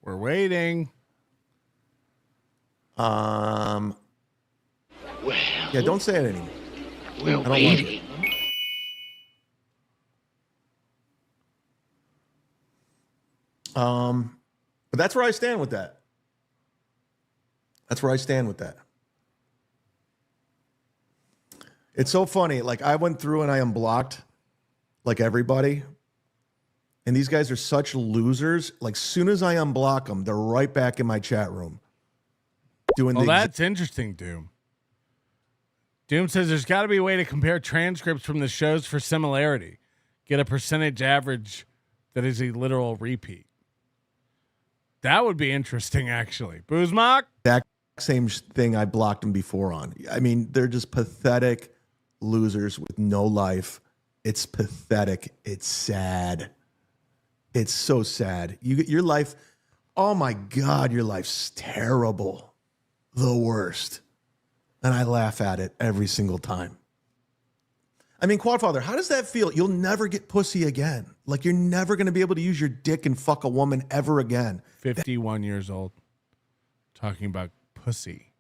We're waiting. Yeah, don't say it anymore. We're I don't waiting. But that's where I stand with that. That's where I stand with that. It's so funny. Like, I went through and I unblocked like everybody. And these guys are such losers. Like, soon as I unblock them, they're right back in my chat room. Doing Well, that's interesting, Doom. Doom says there's got to be a way to compare transcripts from the shows for similarity. Get a percentage average that is a literal repeat. That would be interesting, actually. Boozmock? That same thing I blocked them before on. I mean, they're just pathetic losers with no life. It's pathetic. It's sad. It's so sad. Your life, oh my God, your life's terrible. The worst. And I laugh at it every single time. I mean, Quadfather, how does that feel? You'll never get pussy again. Like, you're never going to be able to use your dick and fuck a woman ever again. 51 years old. Talking about pussy.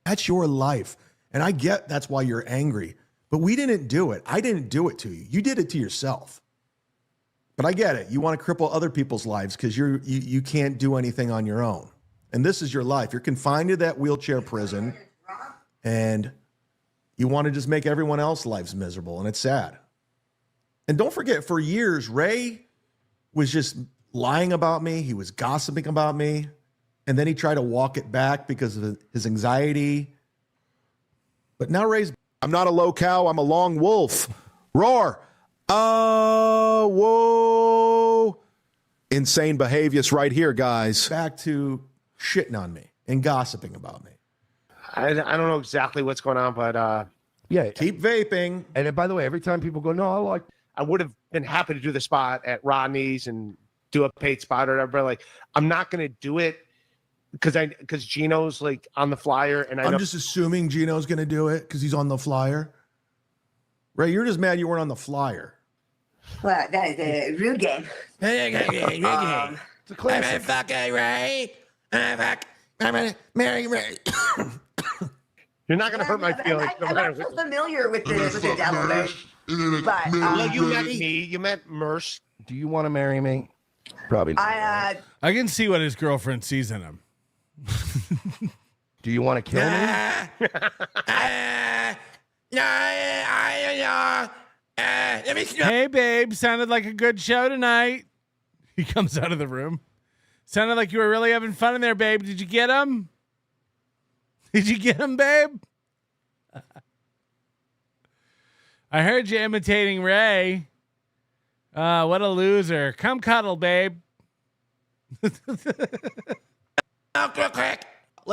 That's your life. And I get that's why you're angry. But we didn't do it. I didn't do it to you. You did it to yourself. But I get it. You want to cripple other people's lives because you can't do anything on your own. And this is your life. You're confined to that wheelchair prison. And you want to just make everyone else's lives miserable. And it's sad. And don't forget, for years, Ray was just lying about me. He was gossiping about me. And then he tried to walk it back because of his anxiety. But now Ray's... I'm not a low cow. I'm a long wolf. Roar. Whoa. Insane behaviors right here, guys. Back to shitting on me and gossiping about me. I don't know exactly what's going on, but yeah, keep vaping. And by the way, every time people go, no, I would have been happy to do the spot at Rodney's and do a paid spot or whatever. Like, I'm not going to do it because Geno's like on the flyer, and I'm just assuming Geno's going to do it because he's on the flyer. Ray, you're just mad you weren't on the flyer. Well, that is a rude game. It's a classic. I'm a fucking Ray. I'm gonna marry Ray. You're not going to hurt my feelings. I'm not so familiar with the devil. But well, you met me. You met Mersh. Do you want to marry me? Probably not. I can see what his girlfriend sees in him. Do you want to kill me? Hey, babe. Sounded like a good show tonight. He comes out of the room. Sounded like you were really having fun in there, babe. Did you get him? Did you get him, babe? I heard you imitating Ray. What a loser. Come cuddle, babe. Let's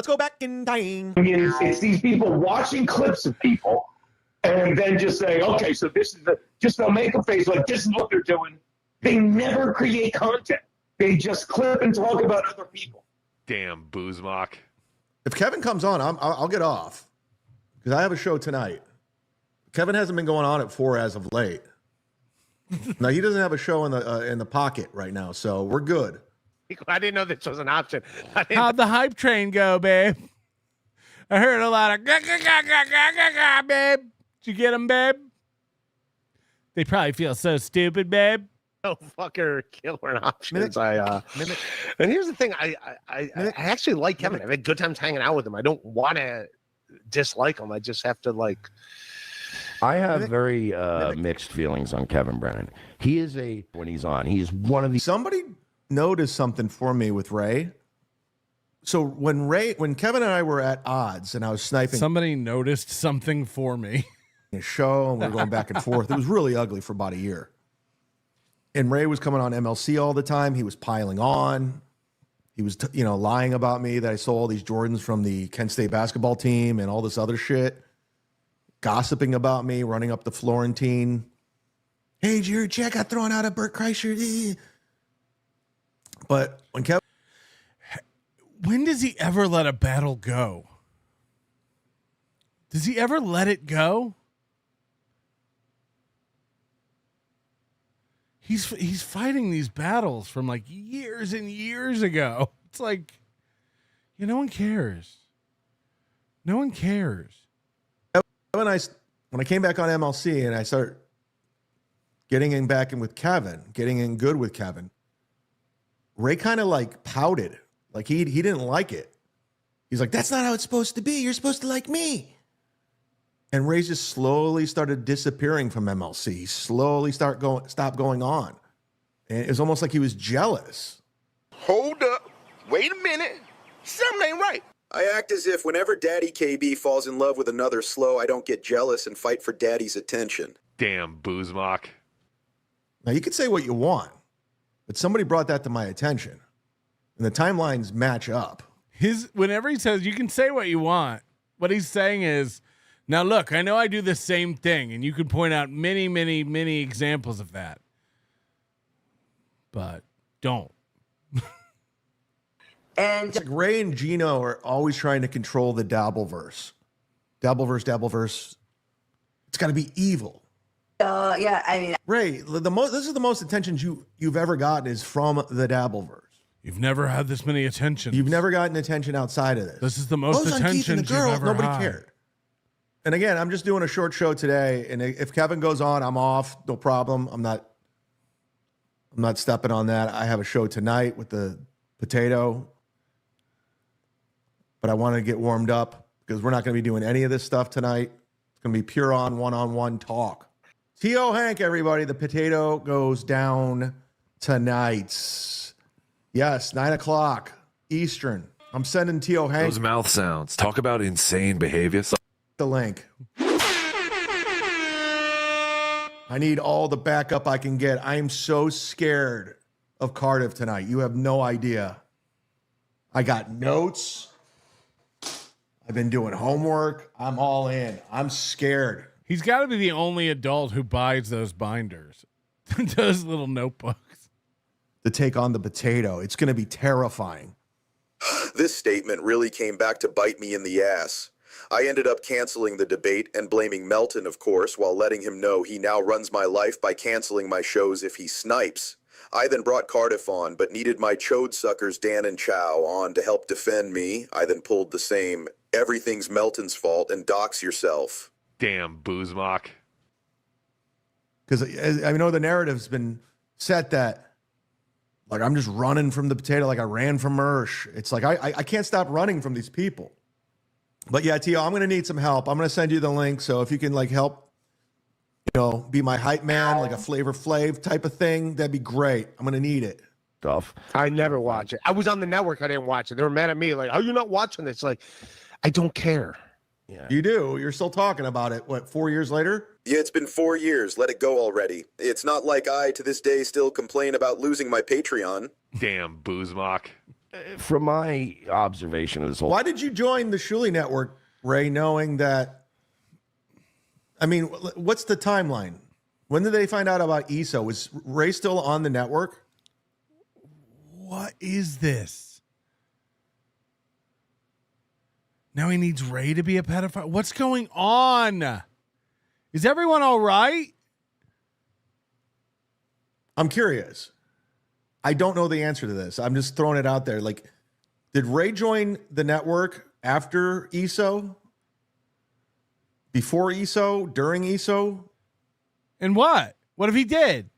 go back in time. It's these people watching clips of people and then just saying, okay, so this is just they'll make a face like this is what they're doing. They never create content. They just clip and talk about other people. Damn, Boozmock. If Kevin comes on, I'll get off because I have a show tonight. Kevin hasn't been going on at 4 as of late. Now he doesn't have a show in the pocket right now, so we're good. I didn't know this was an option. How'd the hype train go, babe? I heard a lot of babe. Did you get him, babe? They probably feel so stupid, babe. No fucker killer options. And here's the thing, I actually like Kevin. I've had good times hanging out with him. I don't want to dislike him. I just have to like. I have very mixed feelings on Kevin Brennan. He is when he's on, he's one of the. Somebody noticed something for me with Ray. So when Kevin and I were at odds and I was sniping. Somebody noticed something for me. A show and we were going back and forth. It was really ugly for about a year. And Ray was coming on MLC all the time. He was piling on. He was, lying about me that I stole all these Jordans from the Kent State basketball team and all this other shit. Gossiping about me, running up the Florentine. Hey, Jerry, check got thrown out of Bert Kreischer. But when does he ever let a battle go? Does he ever let it go? He's fighting these battles from like years and years ago. It's like, no one cares. No one cares. When I came back on MLC and I started getting back in with Kevin, getting in good with Kevin, Ray kind of like pouted. Like he didn't like it. He's like, that's not how it's supposed to be. You're supposed to like me. And Ray just slowly started disappearing from MLC. He slowly stopped going on. And it was almost like he was jealous. Hold up. Wait a minute. Something ain't right. I act as if whenever Daddy KB falls in love with another slow, I don't get jealous and fight for Daddy's attention. Damn, Boozemock. Now, you could say what you want, but somebody brought that to my attention. And the timelines match up. Whenever he says you can say what you want, what he's saying is, now look, I know I do the same thing, and you can point out many, many, many examples of that. But don't. And it's like Ray and Geno are always trying to control the Dabbleverse. Dabbleverse. It's got to be evil. Yeah, I mean, Ray, this is the most attention you've ever gotten is from the Dabbleverse. You've never had this many attention. You've never gotten attention outside of this. This is the most attention you've ever Nobody had. cared. And again, I'm just doing a short show today, and if Kevin goes on, I'm off. No problem. I'm not stepping on that. I have a show tonight with the potato, but I want to get warmed up because we're not going to be doing any of this stuff tonight. It's going to be pure one-on-one talk. T.O. Hank, everybody. The potato goes down tonight. Yes, 9 o'clock Eastern. I'm sending T.O. Hank Those mouth sounds. Talk about insane behavior. the link. I need all the backup I can get. I am so scared of Cardiff tonight. You have no idea. I got notes. I've been doing homework. I'm all in. I'm scared. He's got to be the only adult who buys those binders, those little notebooks. To take on the potato. It's going to be terrifying. This statement really came back to bite me in the ass. I ended up canceling the debate and blaming Melton, of course, while letting him know he now runs my life by canceling my shows if he snipes. I then brought Cardiff on, but needed my chode suckers Dan and Chow on to help defend me. I then pulled the same, everything's Melton's fault and dox yourself. Damn, Boozemock. Because I know the narrative's been set that, like, I'm just running from the potato like I ran from Mersh. It's like I can't stop running from these people. But yeah, Tio, I'm going to need some help. I'm going to send you the link. So if you can like help, be my hype man, like a Flavor Flav type of thing, that'd be great. I'm going to need it. Stuff. I never watch it. I was on the network. I didn't watch it. They were mad at me. Like, how are you not watching this? Like, I don't care. Yeah. You do. You're still talking about it. What, 4 years later? Yeah, it's been 4 years. Let it go already. It's not like I, to this day, still complain about losing my Patreon. Damn, Boozemock. From my observation of this whole... Why did you join the Shuli Network, Ray, knowing that... I mean, what's the timeline? When did they find out about ESO? Was Ray still on the network? What is this? Now he needs Ray to be a pedophile? What's going on? Is everyone all right? I'm curious. I don't know the answer to this. I'm just throwing it out there. Like, did Ray join the network after ESO? Before ESO? During ESO? And what? What if he did?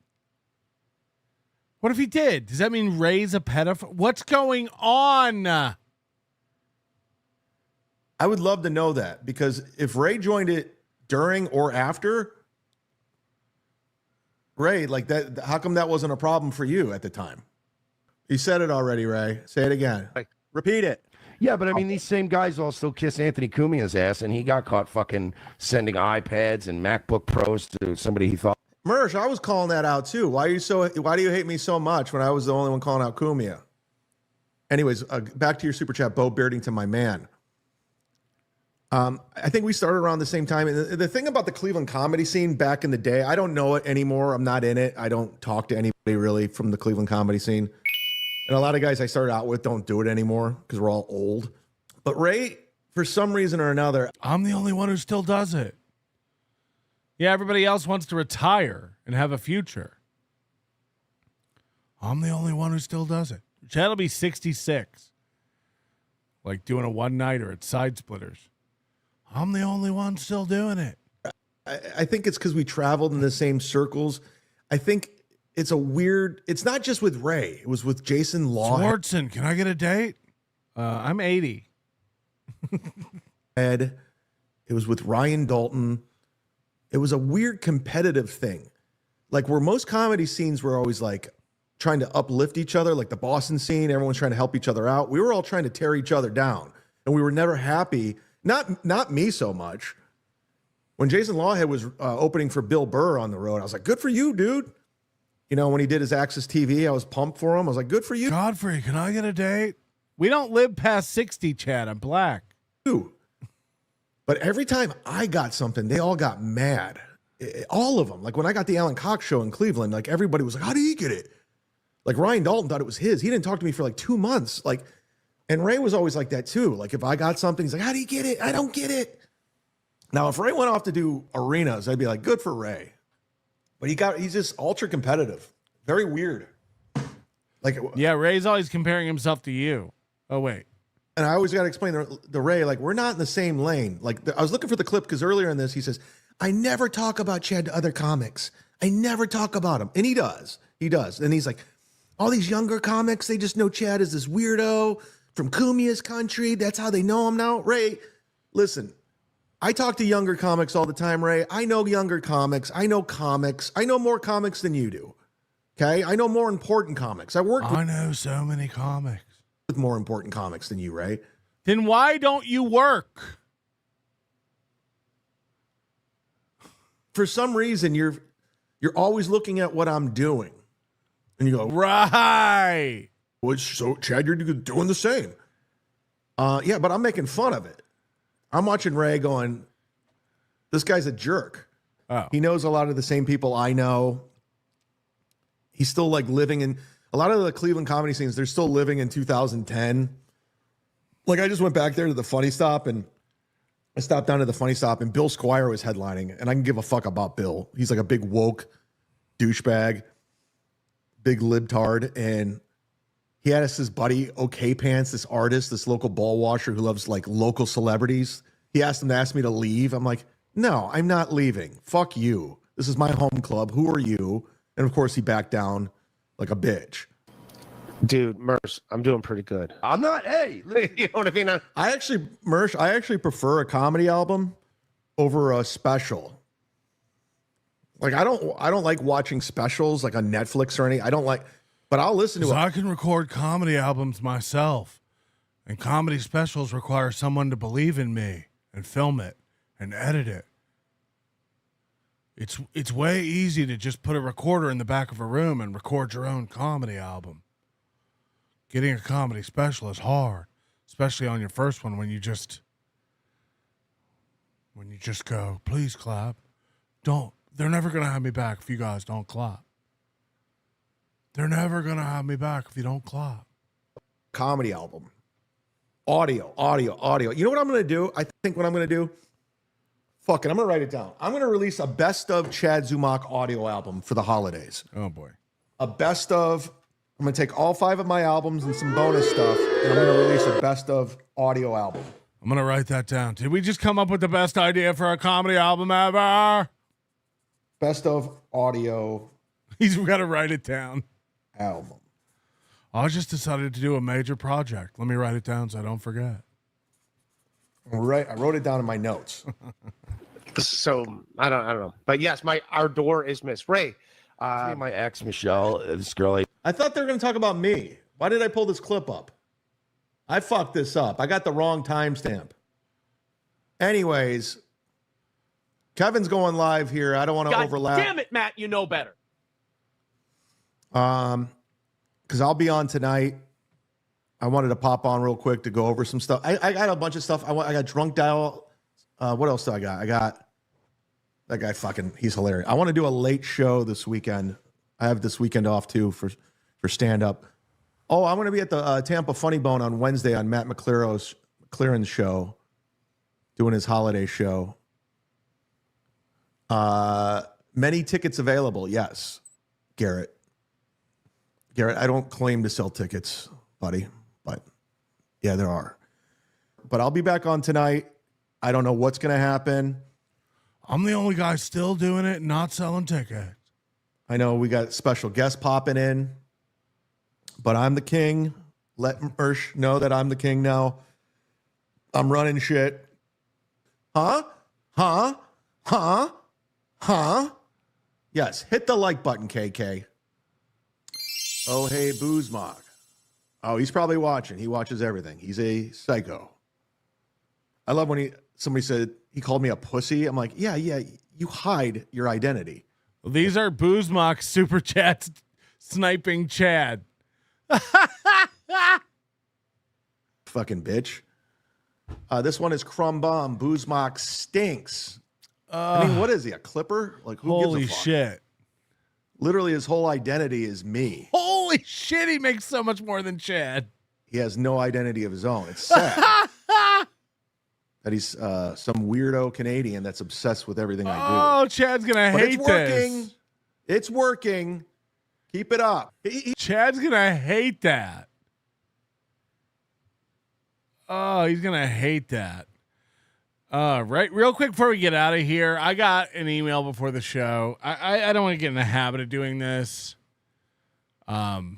What if he did? Does that mean Ray's a pedophile? What's going on? I would love to know that, because if Ray joined it during or after, Ray, like that, how come that wasn't a problem for you at the time? You said it already, Ray. Say it again. Repeat it. Yeah, but I mean, these same guys all still kiss Anthony Cumia's ass, and he got caught fucking sending iPads and MacBook Pros to somebody he thought. Mersh, I was calling that out too. Why do you hate me so much when I was the only one calling out Cumia? Anyways, back to your super chat, Bo Beardington, my man. I think we started around the same time. And the thing about the Cleveland comedy scene back in the day, I don't know it anymore. I'm not in it. I don't talk to anybody really from the Cleveland comedy scene. And a lot of guys I started out with don't do it anymore because we're all old. But Ray, for some reason or another, I'm the only one who still does it. Yeah, everybody else wants to retire and have a future. I'm the only one who still does it. Chad will be 66. Like doing a one-nighter at Side Splitters. I'm the only one still doing it. I think it's because we traveled in the same circles. I think it's a weird, it's not just with Ray. It was with Jason Law. Swartzen, can I get a date? I'm 80. Ed. It was with Ryan Dalton. It was a weird competitive thing. Like where most comedy scenes were always like trying to uplift each other, like the Boston scene, everyone's trying to help each other out. We were all trying to tear each other down. And we were never happy. Not me so much. When Jason Lawhead was opening for Bill Burr on the road, I was like, good for you, dude. You know, when he did his Access TV, I was pumped for him. I was like, good for you. Godfrey, can I get a date? We don't live past 60, Chad. I'm black. Dude. But every time I got something, they all got mad. All of them. Like when I got the Alan Cox show in Cleveland, like everybody was like, how did he get it? Like Ryan Dalton thought it was his. He didn't talk to me for like 2 months. Like, and Ray was always like that too. Like if I got something, he's like, how do you get it? I don't get it. Now, if Ray went off to do arenas, I'd be like, good for Ray. But he's just ultra competitive. Very weird. Like, yeah, Ray's always comparing himself to you. Oh, wait. And I always got to explain to Ray, like, we're not in the same lane. Like, I was looking for the clip because earlier in this, he says, I never talk about Chad to other comics. I never talk about him. And he does. He does. And he's like, all these younger comics, they just know Chad is this weirdo from Kumia's country. That's how they know him now. Ray, listen. I talk to younger comics all the time, Ray. I know younger comics. I know comics. I know more comics than you do. Okay? I know more important comics. I know so many comics. With more important comics than you, Ray. Then why don't you work? For some reason, you're always looking at what I'm doing. And you go, right. So, Chad, you're doing the same. Yeah, but I'm making fun of it. I'm watching Ray going, this guy's a jerk. Oh. He knows a lot of the same people I know. He's still like living in a lot of the Cleveland comedy scenes. They're still living in 2010. Like I just went back there to the Funny Stop and I stopped down to the Funny Stop and Bill Squire was headlining. And I can give a fuck about Bill. He's like a big woke douchebag, big libtard. And he had us his buddy, OK Pants, this artist, this local ball washer who loves like local celebrities. He asked him to ask me to leave. I'm like, no, I'm not leaving. Fuck you. This is my home club. Who are you? And of course he backed down like a bitch. Dude, Mersh, I'm doing pretty good. I'm not, hey. You know what I mean? I actually prefer a comedy album over a special. Like I don't like watching specials like on Netflix or anything. I don't like, but I'll listen to it. I can record comedy albums myself. And comedy specials require someone to believe in me and film it and edit it. It's way easy to just put a recorder in the back of a room and record your own comedy album. Getting a comedy special is hard, especially on your first one when you just go, please clap. They're never going to have me back if you guys don't clap. They're never going to have me back if you don't clap. Comedy album. Audio. You know what I'm going to do? I think what I'm going to do? Fuck it, I'm going to write it down. I'm going to release a best of Chadboozemock audio album for the holidays. Oh, boy. A best of, I'm going to take all 5 of my albums and some bonus stuff, and I'm going to release a best of audio album. I'm going to write that down. Did we just come up with the best idea for a comedy album ever? Best of audio. He's got to write it down. Album. I just decided to do a major project. Let me write it down so I don't forget. Right, I wrote it down in my notes. So I don't know, but yes, our door is missed. Ray, my ex Michelle, this girl. I thought they were going to talk about me. Why did I pull this clip up? I fucked this up. I got the wrong timestamp. Anyways, Kevin's going live here. I don't want to overlap. Damn it, Matt! You know better. Because I'll be on tonight. I wanted to pop on real quick to go over some stuff. I got a bunch of stuff. I got Drunk Dial. What else do I got? I got that guy he's hilarious. I want to do a late show this weekend. I have this weekend off too for stand-up. Oh, I'm going to be at the Tampa Funny Bone on Wednesday on Matt McLaren's show, doing his holiday show. Many tickets available, yes, Garrett, I don't claim to sell tickets. buddy. But yeah, there are. But I'll be back on tonight. I don't know what's going to happen. I'm the only guy still doing it, not selling tickets. I know we got special guests popping in, but I'm the king. Let Mersh know that I'm the king now. I'm running shit. Huh? Yes, hit the like button, KK. Oh, hey, Boozmock. Oh, he's probably watching. He watches everything. He's a psycho. I love when somebody said he called me a pussy. I'm like, yeah, you hide your identity. Well, these are Boozmock super chats sniping Chad. Fucking bitch. This one is Crumb Bomb. Boozmock stinks. I mean, what is he, a clipper? Like, who holy gives a fuck? shit. Literally, his whole identity is me. Holy shit, he makes so much more than Chad. He has no identity of his own. It's sad that he's some weirdo Canadian that's obsessed with everything I do. Oh, Chad's going to hate it's working. this. It's working. Keep it up. Chad's going to hate that. Oh, he's going to hate that. Right. Real quick before we get out of here, I got an email before the show. I don't want to get in the habit of doing this. Because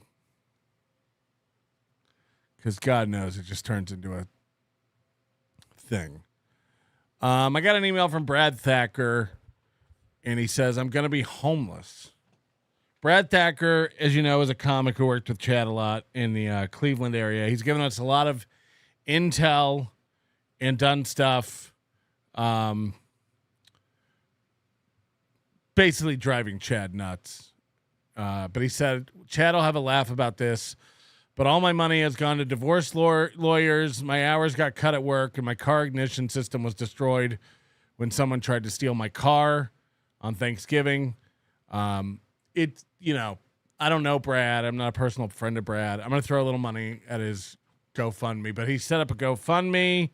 God knows it just turns into a thing. I got an email from Brad Thacker, and he says, I'm going to be homeless. Brad Thacker, as you know, is a comic who worked with Chad a lot in the Cleveland area. He's given us a lot of intel and done stuff. Basically driving Chad nuts. But he said, Chad will have a laugh about this, but all my money has gone to divorce lawyers. My hours got cut at work, and my car ignition system was destroyed when someone tried to steal my car on Thanksgiving. I don't know Brad. I'm not a personal friend of Brad. I'm going to throw a little money at his GoFundMe, but he set up a GoFundMe.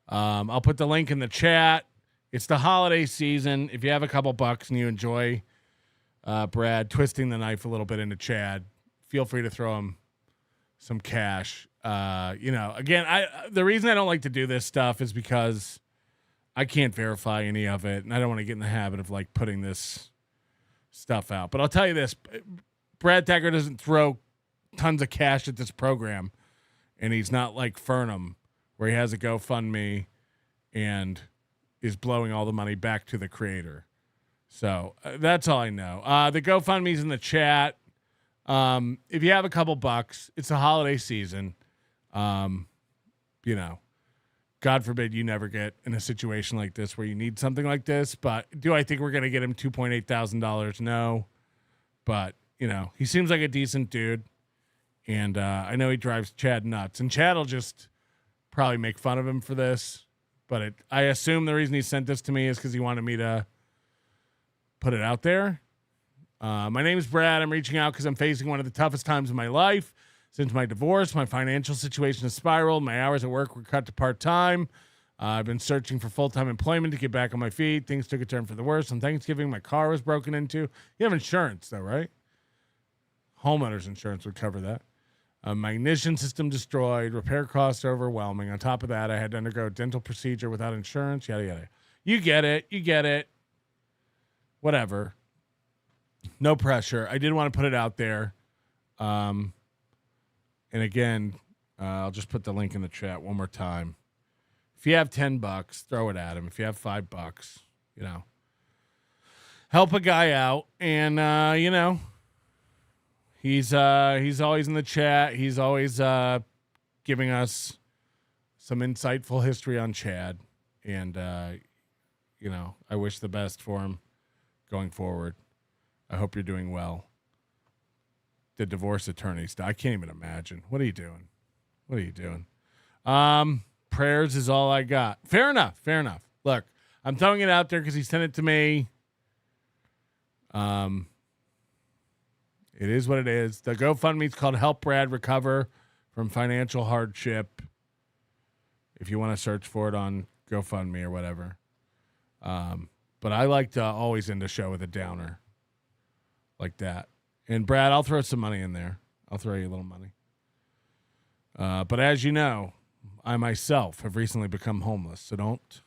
I'll put the link in the chat. It's the holiday season. If you have a couple bucks and you enjoy Brad twisting the knife a little bit into Chad, feel free to throw him some cash. Again, the reason I don't like to do this stuff is because I can't verify any of it, and I don't want to get in the habit of like putting this stuff out. But I'll tell you this, Brad Thacker doesn't throw tons of cash at this program, and he's not like Fernum, where he has a GoFundMe and is blowing all the money back to the creator. So that's all I know. The GoFundMe's in the chat. If you have a couple bucks, it's the holiday season. God forbid you never get in a situation like this where you need something like this. But do I think we're going to get him $2,800? No. But, he seems like a decent dude. And I know he drives Chad nuts. And Chad will just probably make fun of him for this. But I assume the reason he sent this to me is because he wanted me to put it out there. My name is Brad. I'm reaching out because I'm facing one of the toughest times of my life. Since my divorce, my financial situation has spiraled. My hours at work were cut to part-time. I've been searching for full-time employment to get back on my feet. Things took a turn for the worse. On Thanksgiving, my car was broken into. You have insurance, though, right? Homeowner's insurance would cover that. My ignition system destroyed. Repair costs are overwhelming. On top of that, I had to undergo a dental procedure without insurance. Yada, yada. You get it. Whatever. No pressure. I did want to put it out there. And again, I'll just put the link in the chat one more time. If you have $10, throw it at him. If you have $5, help a guy out. And, he's always in the chat. He's always giving us some insightful history on Chad. And, I wish the best for him going forward. I hope you're doing well. The divorce attorneys, I can't even imagine. What are you doing? Prayers is all I got. Fair enough. Look, I'm throwing it out there because he sent it to me. It is what it is. The GoFundMe is called Help Brad Recover from Financial Hardship. If you want to search for it on GoFundMe or whatever. But I like to always end a show with a downer like that. And Brad, I'll throw some money in there. I'll throw you a little money. But as you know, I myself have recently become homeless, so don't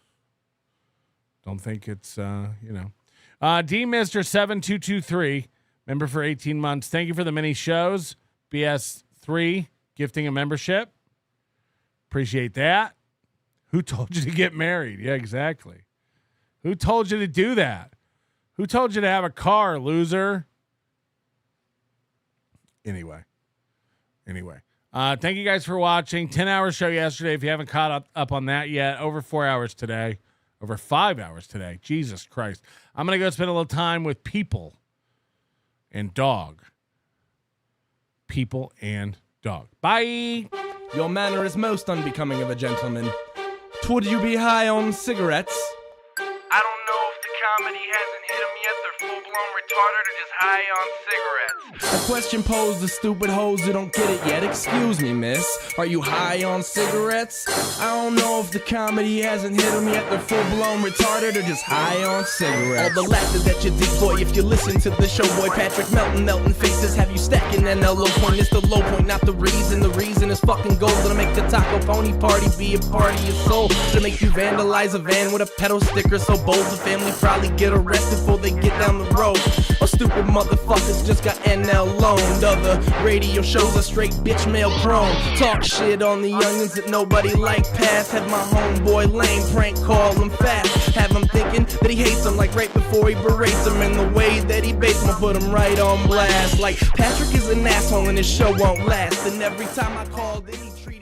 think it's D-Mister7223, member for 18 months. Thank you for the many shows. BS3 gifting a membership. Appreciate that. Who told you to get married? Yeah, exactly. Who told you to do that? Who told you to have a car, loser? Anyway. Thank you guys for watching. 10-hour show yesterday. If you haven't caught up on that yet, over 4 hours today. Over 5 hours today. Jesus Christ. I'm going to go spend a little time with people and dog. People and dog. Bye. Your manner is most unbecoming of a gentleman. Would you be high on cigarettes? I don't know if the comedy hasn't hit them yet. They're full-blown retarded or just high on cigarettes. A question posed to stupid hoes who don't get it yet. Excuse me, miss. Are you high on cigarettes? I don't know if the comedy hasn't hit them yet. They're full-blown retarded or just high on cigarettes. All the laughter that you dig, boy, if you listen to the show, boy. Patrick Melton faces have you stacking an low point. It's the low point, not the reason. The reason is fucking gold. Gonna make the taco pony party be a party of soul. To make you vandalize a van with a pedal sticker so bold the family probably get arrested before they get down the road. Or stupid motherfuckers just got NL loaned. Other radio shows are straight bitch mail prone. Talk shit on the youngins that nobody like past. Have my homeboy lame prank call him fast. Have him thinking that he hates him like right before he berates him. And the way that he baits him, put him right on blast. Like Patrick is an asshole and his show won't last. And every time I call, then he treats